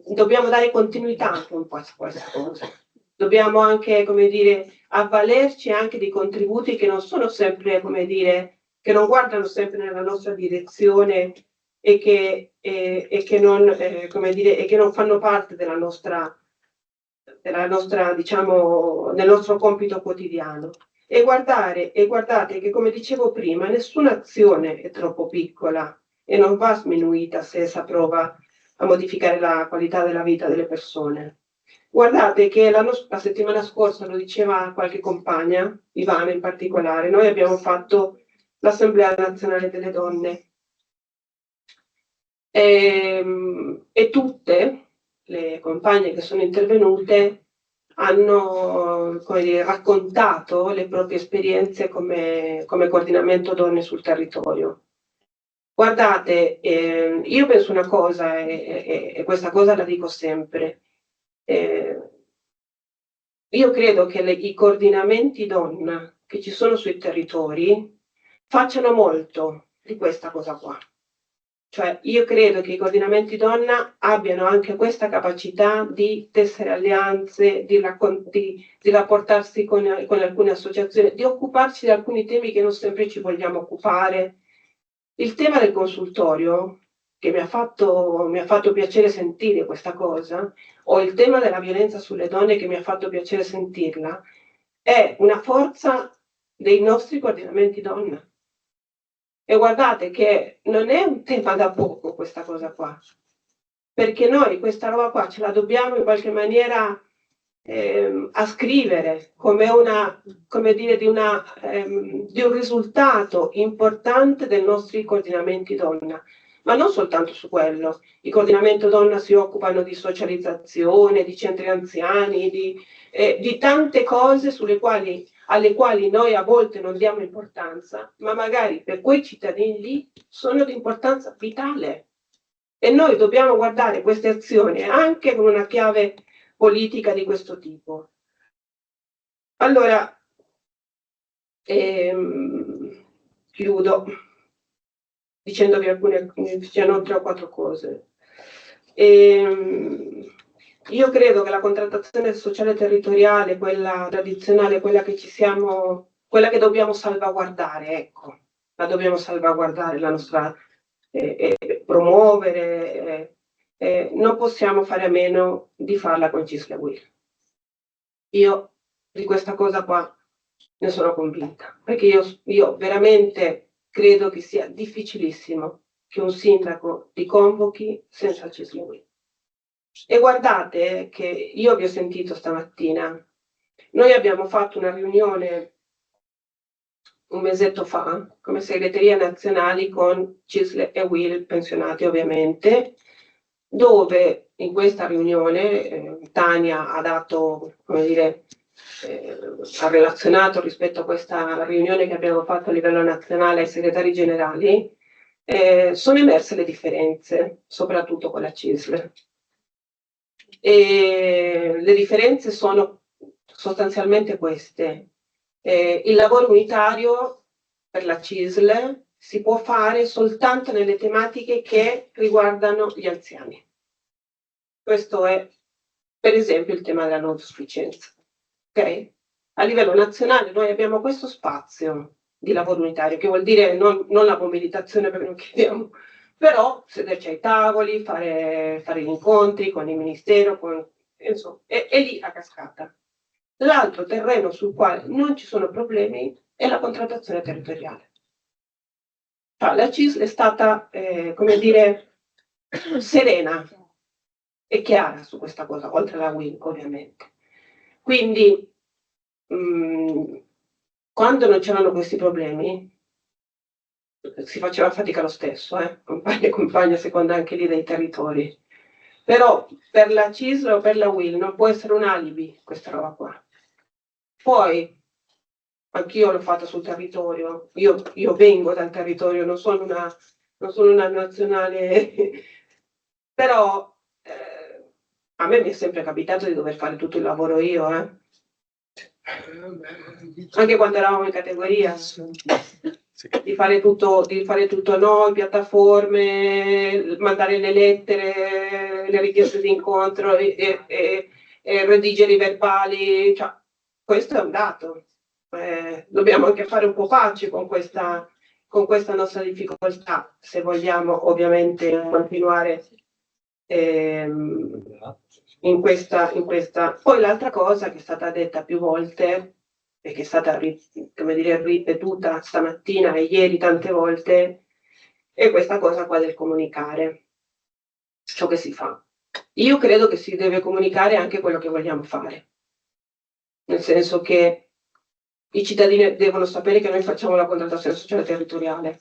S14: dobbiamo dare continuità anche un po' a questa cosa. Dobbiamo anche, come dire, avvalerci anche di contributi che non sono sempre, come dire, che non guardano sempre nella nostra direzione e che non, come dire, e che non fanno parte della nostra, diciamo, del nostro compito quotidiano. E guardate che, come dicevo prima, nessuna azione è troppo piccola e non va sminuita se essa prova a modificare la qualità della vita delle persone. Guardate che la settimana scorsa, lo diceva qualche compagna, Ivana in particolare, noi abbiamo fatto l'Assemblea Nazionale delle Donne e tutte le compagne che sono intervenute hanno, come dire, raccontato le proprie esperienze come coordinamento donne sul territorio. Guardate, io penso una cosa e questa cosa la dico sempre. Io credo che i coordinamenti donna che ci sono sui territori facciano molto di questa cosa qua. Cioè, io credo che i coordinamenti donna abbiano anche questa capacità di tessere alleanze, di rapportarsi con alcune associazioni, di occuparci di alcuni temi che non sempre ci vogliamo occupare. Il tema del consultorio, che mi ha fatto piacere sentire questa cosa, o il tema della violenza sulle donne, che mi ha fatto piacere sentirla, è una forza dei nostri coordinamenti donna. E guardate che non è un tema da poco questa cosa qua, perché noi questa roba qua ce la dobbiamo in qualche maniera ascrivere come dire, di un risultato importante dei nostri coordinamenti donna. Ma non soltanto su quello. I coordinamenti donna si occupano di socializzazione, di centri anziani, di tante cose alle quali noi a volte non diamo importanza, ma magari per quei cittadini lì sono di importanza vitale. E noi dobbiamo guardare queste azioni anche con una chiave politica di questo tipo. Allora, chiudo dicendovi dicendo 3 o 4 cose. Io credo che la contrattazione sociale territoriale, quella tradizionale, quella che dobbiamo salvaguardare, ecco, la dobbiamo salvaguardare, la nostra promuovere, non possiamo fare a meno di farla con CISL e UIL. Io di questa cosa qua ne sono convinta, perché io veramente credo che sia difficilissimo che un sindaco ti convochi senza CISL e UIL. E guardate che io vi ho sentito stamattina, noi abbiamo fatto una riunione un mesetto fa come segreteria nazionali con CISL e UIL pensionati ovviamente, dove in questa riunione Tania ha dato, come dire, ha relazionato rispetto a questa riunione che abbiamo fatto a livello nazionale ai segretari generali, sono emerse le differenze, soprattutto con la CISL. E le differenze sono sostanzialmente queste. Il lavoro unitario per la CISL si può fare soltanto nelle tematiche che riguardano gli anziani. Questo è, per esempio, il tema della non sufficienza. Okay? a livello nazionale noi abbiamo questo spazio di lavoro unitario, che vuol dire non la mobilitazione, perché non chiediamo, però sederci ai tavoli, fare incontri con il Ministero, insomma, è lì a cascata. L'altro terreno sul quale non ci sono problemi è la contrattazione territoriale. Cioè, la CISL è stata, come dire, serena e chiara su questa cosa, oltre alla WIL ovviamente. Quindi, quando non c'erano questi problemi, si faceva fatica lo stesso, compagni e compagni, a seconda anche lì dei territori. Però per la CISL o per la WIL non può essere un alibi questa roba qua. Poi, anch'io l'ho fatta sul territorio, io vengo dal territorio, non sono una nazionale, però a me mi è sempre capitato di dover fare tutto il lavoro io, anche quando eravamo in categoria, di fare tutto noi, piattaforme, mandare le lettere, le richieste di incontro e redigere i verbali, cioè, questo è un dato. Dobbiamo anche fare un po' pace con questa nostra difficoltà, se vogliamo ovviamente continuare in questa. Poi l'altra cosa che è stata detta più volte e che è stata ripetuta stamattina e ieri tante volte è questa cosa qua del comunicare ciò che si fa. Io credo che si deve comunicare anche quello che vogliamo fare, nel senso che i cittadini devono sapere che noi facciamo la contrattazione sociale territoriale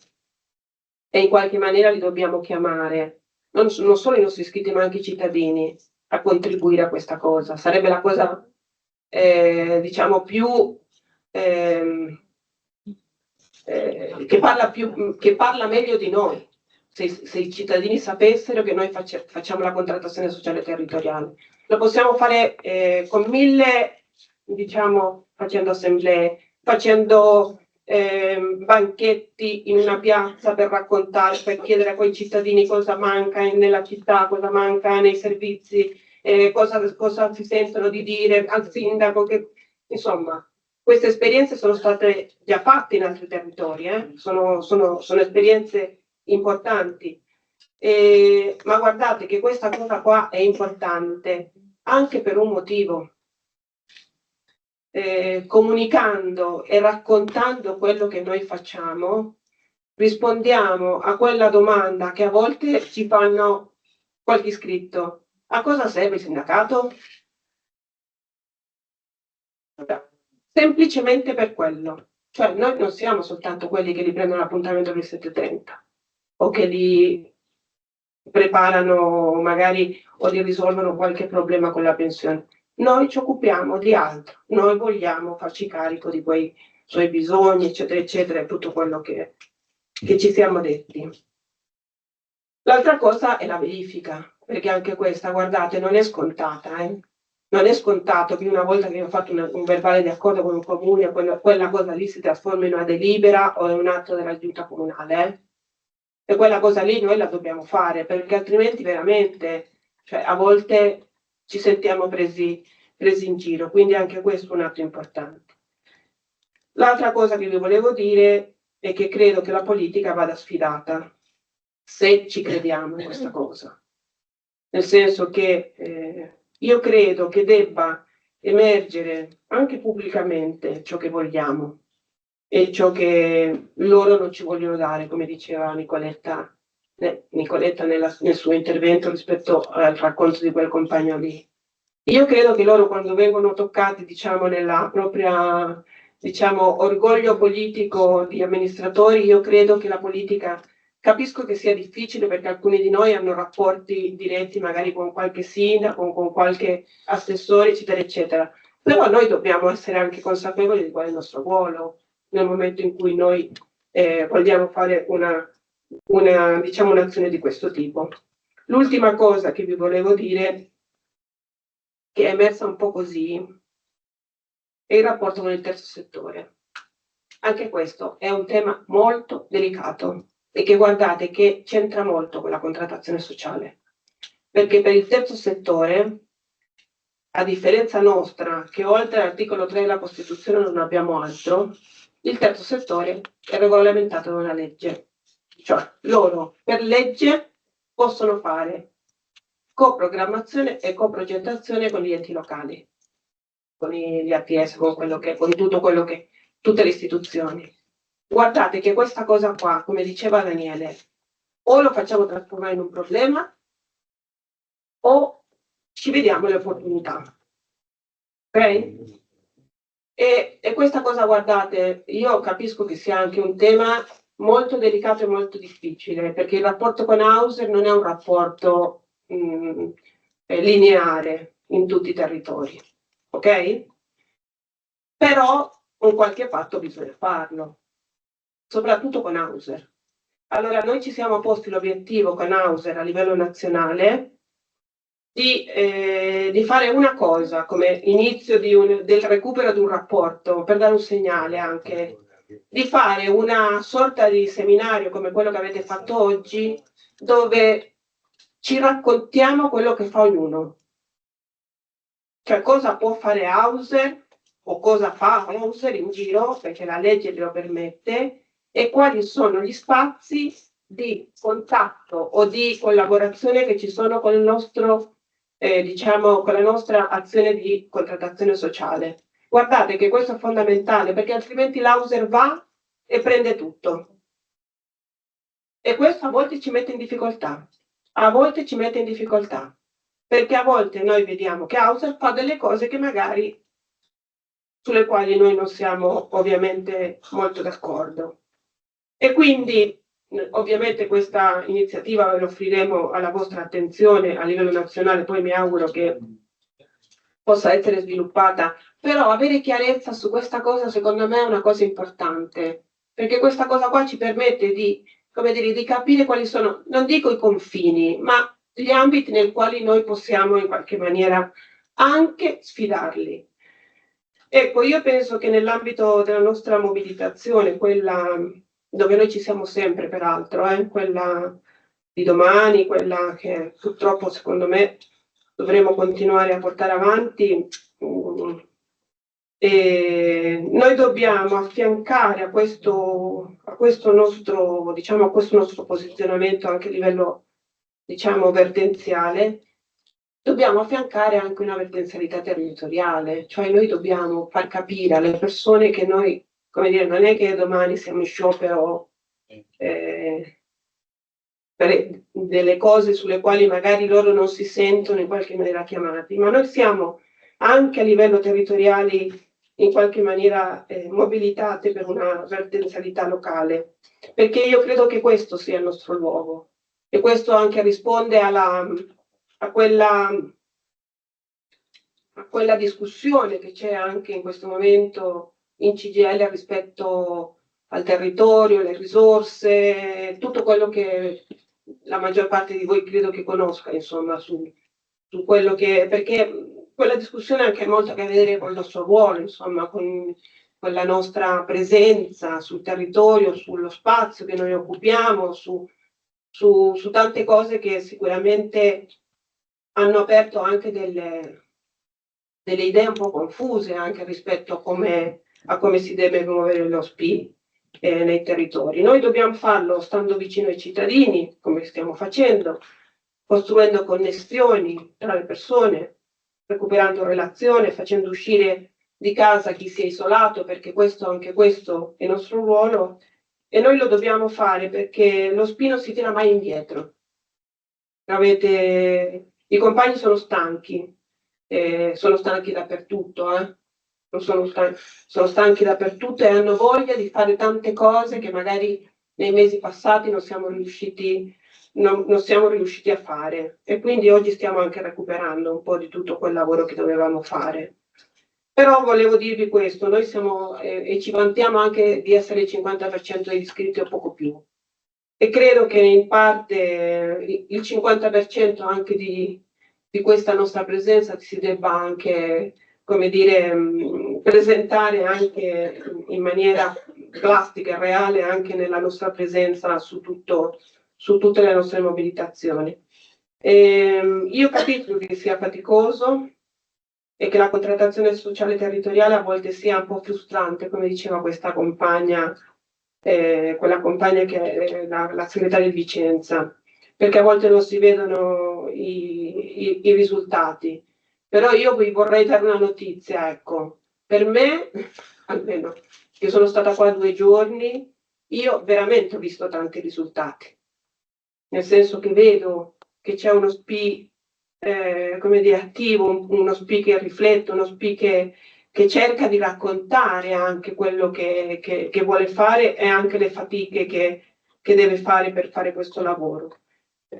S14: e in qualche maniera li dobbiamo chiamare, non solo i nostri iscritti ma anche i cittadini, a contribuire a questa cosa. Sarebbe la cosa diciamo più che parla meglio di noi, se i cittadini sapessero che noi facciamo la contrattazione sociale territoriale. Lo possiamo fare con 1000, diciamo, facendo assemblee, facendo banchetti in una piazza per raccontare, per chiedere a quei cittadini cosa manca nella città, cosa manca nei servizi, cosa si sentono di dire al sindaco, insomma. Queste esperienze sono state già fatte in altri territori, sono esperienze importanti, ma guardate che questa cosa qua è importante anche per un motivo. Comunicando e raccontando quello che noi facciamo, rispondiamo a quella domanda che a volte ci fanno qualche iscritto: a cosa serve il sindacato? Semplicemente per quello, cioè noi non siamo soltanto quelli che li prendono l'appuntamento alle 7:30 o che li preparano magari o li risolvono qualche problema con la pensione. Noi ci occupiamo di altro, noi vogliamo farci carico di quei suoi bisogni, eccetera, eccetera, tutto quello che ci siamo detti. L'altra cosa è la verifica, perché anche questa, guardate, non è scontata, Non è scontato che una volta che ho fatto un verbale di accordo con un comune, quella cosa lì si trasforma in una delibera o in un atto della giunta comunale. E quella cosa lì noi la dobbiamo fare, perché altrimenti veramente, cioè, a volte ci sentiamo presi in giro, quindi anche questo è un atto importante. L'altra cosa che vi volevo dire è che credo che la politica vada sfidata, se ci crediamo in questa cosa. Nel senso che io credo che debba emergere anche pubblicamente ciò che vogliamo e ciò che loro non ci vogliono dare, come diceva Nicoletta nel suo intervento rispetto al racconto di quel compagno lì. Io credo che loro, quando vengono toccati, diciamo, nella propria, diciamo, orgoglio politico di amministratori, io credo che la politica, capisco che sia difficile perché alcuni di noi hanno rapporti diretti magari con qualche sindaco, con qualche assessore, eccetera, eccetera, però noi dobbiamo essere anche consapevoli di qual è il nostro ruolo nel momento in cui noi vogliamo fare diciamo, un'azione di questo tipo. L'ultima cosa che vi volevo dire, che è emersa un po' così, è il rapporto con il terzo settore. Anche questo è un tema molto delicato e che, guardate, che c'entra molto con la contrattazione sociale, perché per il terzo settore a differenza nostra, che oltre all'articolo 3 della Costituzione non abbiamo altro, il terzo settore è regolamentato da una legge. Cioè, loro per legge possono fare coprogrammazione e coprogettazione con gli enti locali, con gli ATS, con tutto quello che, tutte le istituzioni. Guardate che questa cosa qua, come diceva Daniele, o lo facciamo trasformare in un problema o ci vediamo le opportunità. Ok? E questa cosa, guardate, io capisco che sia anche un tema molto delicato e molto difficile, perché il rapporto con Hauser non è un rapporto lineare in tutti i territori, ok? Però un qualche patto bisogna farlo, soprattutto con Hauser. Allora, noi ci siamo posti l'obiettivo con Hauser a livello nazionale di fare una cosa come inizio del recupero di un rapporto, per dare un segnale anche, di fare una sorta di seminario come quello che avete fatto oggi, dove ci raccontiamo quello che fa ognuno. Cioè cosa può fare Hauser o cosa fa Hauser in giro, perché la legge glielo permette, e quali sono gli spazi di contatto o di collaborazione che ci sono con il nostro, diciamo, con la nostra azione di contrattazione sociale. Guardate che questo è fondamentale, perché altrimenti l'Hauser va e prende tutto. E questo a volte ci mette in difficoltà. A volte ci mette in difficoltà, perché a volte noi vediamo che Hauser fa delle cose che magari sulle quali noi non siamo ovviamente molto d'accordo. E quindi ovviamente questa iniziativa lo offriremo alla vostra attenzione a livello nazionale, poi mi auguro che possa essere sviluppata, però avere chiarezza su questa cosa secondo me è una cosa importante, perché questa cosa qua ci permette di, come dire, di capire quali sono, non dico i confini, ma gli ambiti nei quali noi possiamo in qualche maniera anche sfidarli. Ecco, io penso che nell'ambito della nostra mobilitazione, quella dove noi ci siamo sempre peraltro, quella di domani, quella che purtroppo secondo me dovremo continuare a portare avanti, e noi dobbiamo affiancare a questo nostro, diciamo, a questo nostro posizionamento anche a livello, diciamo, vertenziale, dobbiamo affiancare anche una vertenzialità territoriale, cioè noi dobbiamo far capire alle persone che noi, come dire, non è che domani siamo in sciopero per delle cose sulle quali magari loro non si sentono in qualche maniera chiamati, ma noi siamo anche a livello territoriale in qualche maniera mobilitate per una vertenzialità locale, perché io credo che questo sia il nostro luogo e questo anche risponde a quella discussione che c'è anche in questo momento in CGIL rispetto al territorio, le risorse, tutto quello che la maggior parte di voi credo che conosca, insomma, su quello che, perché quella discussione ha anche molto a che vedere con il nostro ruolo, insomma, con la nostra presenza sul territorio, sullo spazio che noi occupiamo, su tante cose che sicuramente hanno aperto anche delle idee un po' confuse anche rispetto a come si deve muovere lo SPI nei territori. Noi dobbiamo farlo stando vicino ai cittadini, come stiamo facendo, costruendo connessioni tra le persone, recuperando relazione, facendo uscire di casa chi si è isolato, perché anche questo è il nostro ruolo, e noi lo dobbiamo fare perché lo SPI non si tira mai indietro. I compagni sono stanchi dappertutto, sono stanchi dappertutto e hanno voglia di fare tante cose che magari nei mesi passati non siamo riusciti a fare, e quindi oggi stiamo anche recuperando un po' di tutto quel lavoro che dovevamo fare. Però volevo dirvi questo, noi siamo e ci vantiamo anche di essere il 50% degli iscritti o poco più, e credo che in parte il 50% anche di questa nostra presenza si debba anche, come dire, presentare anche in maniera plastica e reale anche nella nostra presenza su tutte le nostre mobilitazioni. Io capisco che sia faticoso, e che la contrattazione sociale territoriale a volte sia un po' frustrante, come diceva questa compagna, quella compagna che è la segretaria di Vicenza, perché a volte non si vedono i risultati. Però io vi vorrei dare una notizia, ecco, per me, almeno, io sono stata qua 2 giorni, io veramente ho visto tanti risultati, nel senso che vedo che c'è uno SPI come dire, attivo, uno SPI che riflette, uno SPI che cerca di raccontare anche quello che vuole fare e anche le fatiche che deve fare per fare questo lavoro.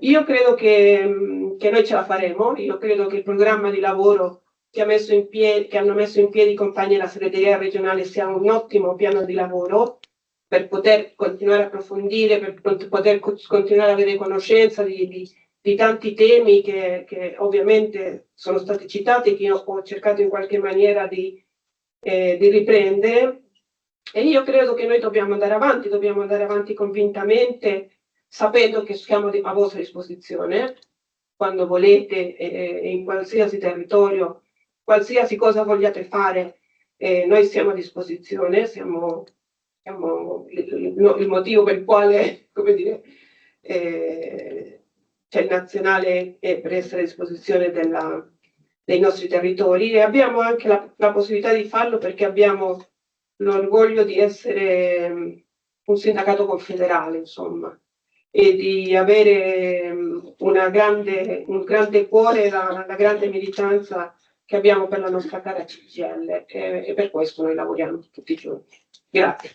S14: Io credo che noi ce la faremo, io credo che il programma di lavoro che hanno messo in piedi i compagni della segreteria regionale sia un ottimo piano di lavoro per poter continuare a approfondire, per poter continuare ad avere conoscenza di tanti temi che ovviamente sono stati citati, che io ho cercato in qualche maniera di riprendere. E io credo che noi dobbiamo andare avanti convintamente, sapendo che siamo a vostra disposizione, quando volete, in qualsiasi territorio, qualsiasi cosa vogliate fare, noi siamo a disposizione, siamo il motivo per il quale, come dire, c'è il nazionale per essere a disposizione dei nostri territori, e abbiamo anche la possibilità di farlo perché abbiamo l'orgoglio di essere un sindacato confederale, insomma, e di avere un grande cuore, la grande militanza che abbiamo per la nostra cara CGIL, e per questo noi lavoriamo tutti i giorni. Grazie.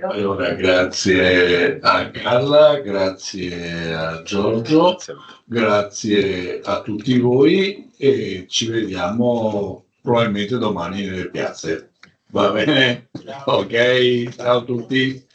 S1: Allora, grazie a Carla, grazie a Giorgio, grazie a tutti voi e ci vediamo probabilmente domani nelle piazze. Va bene? Ok, ciao a tutti.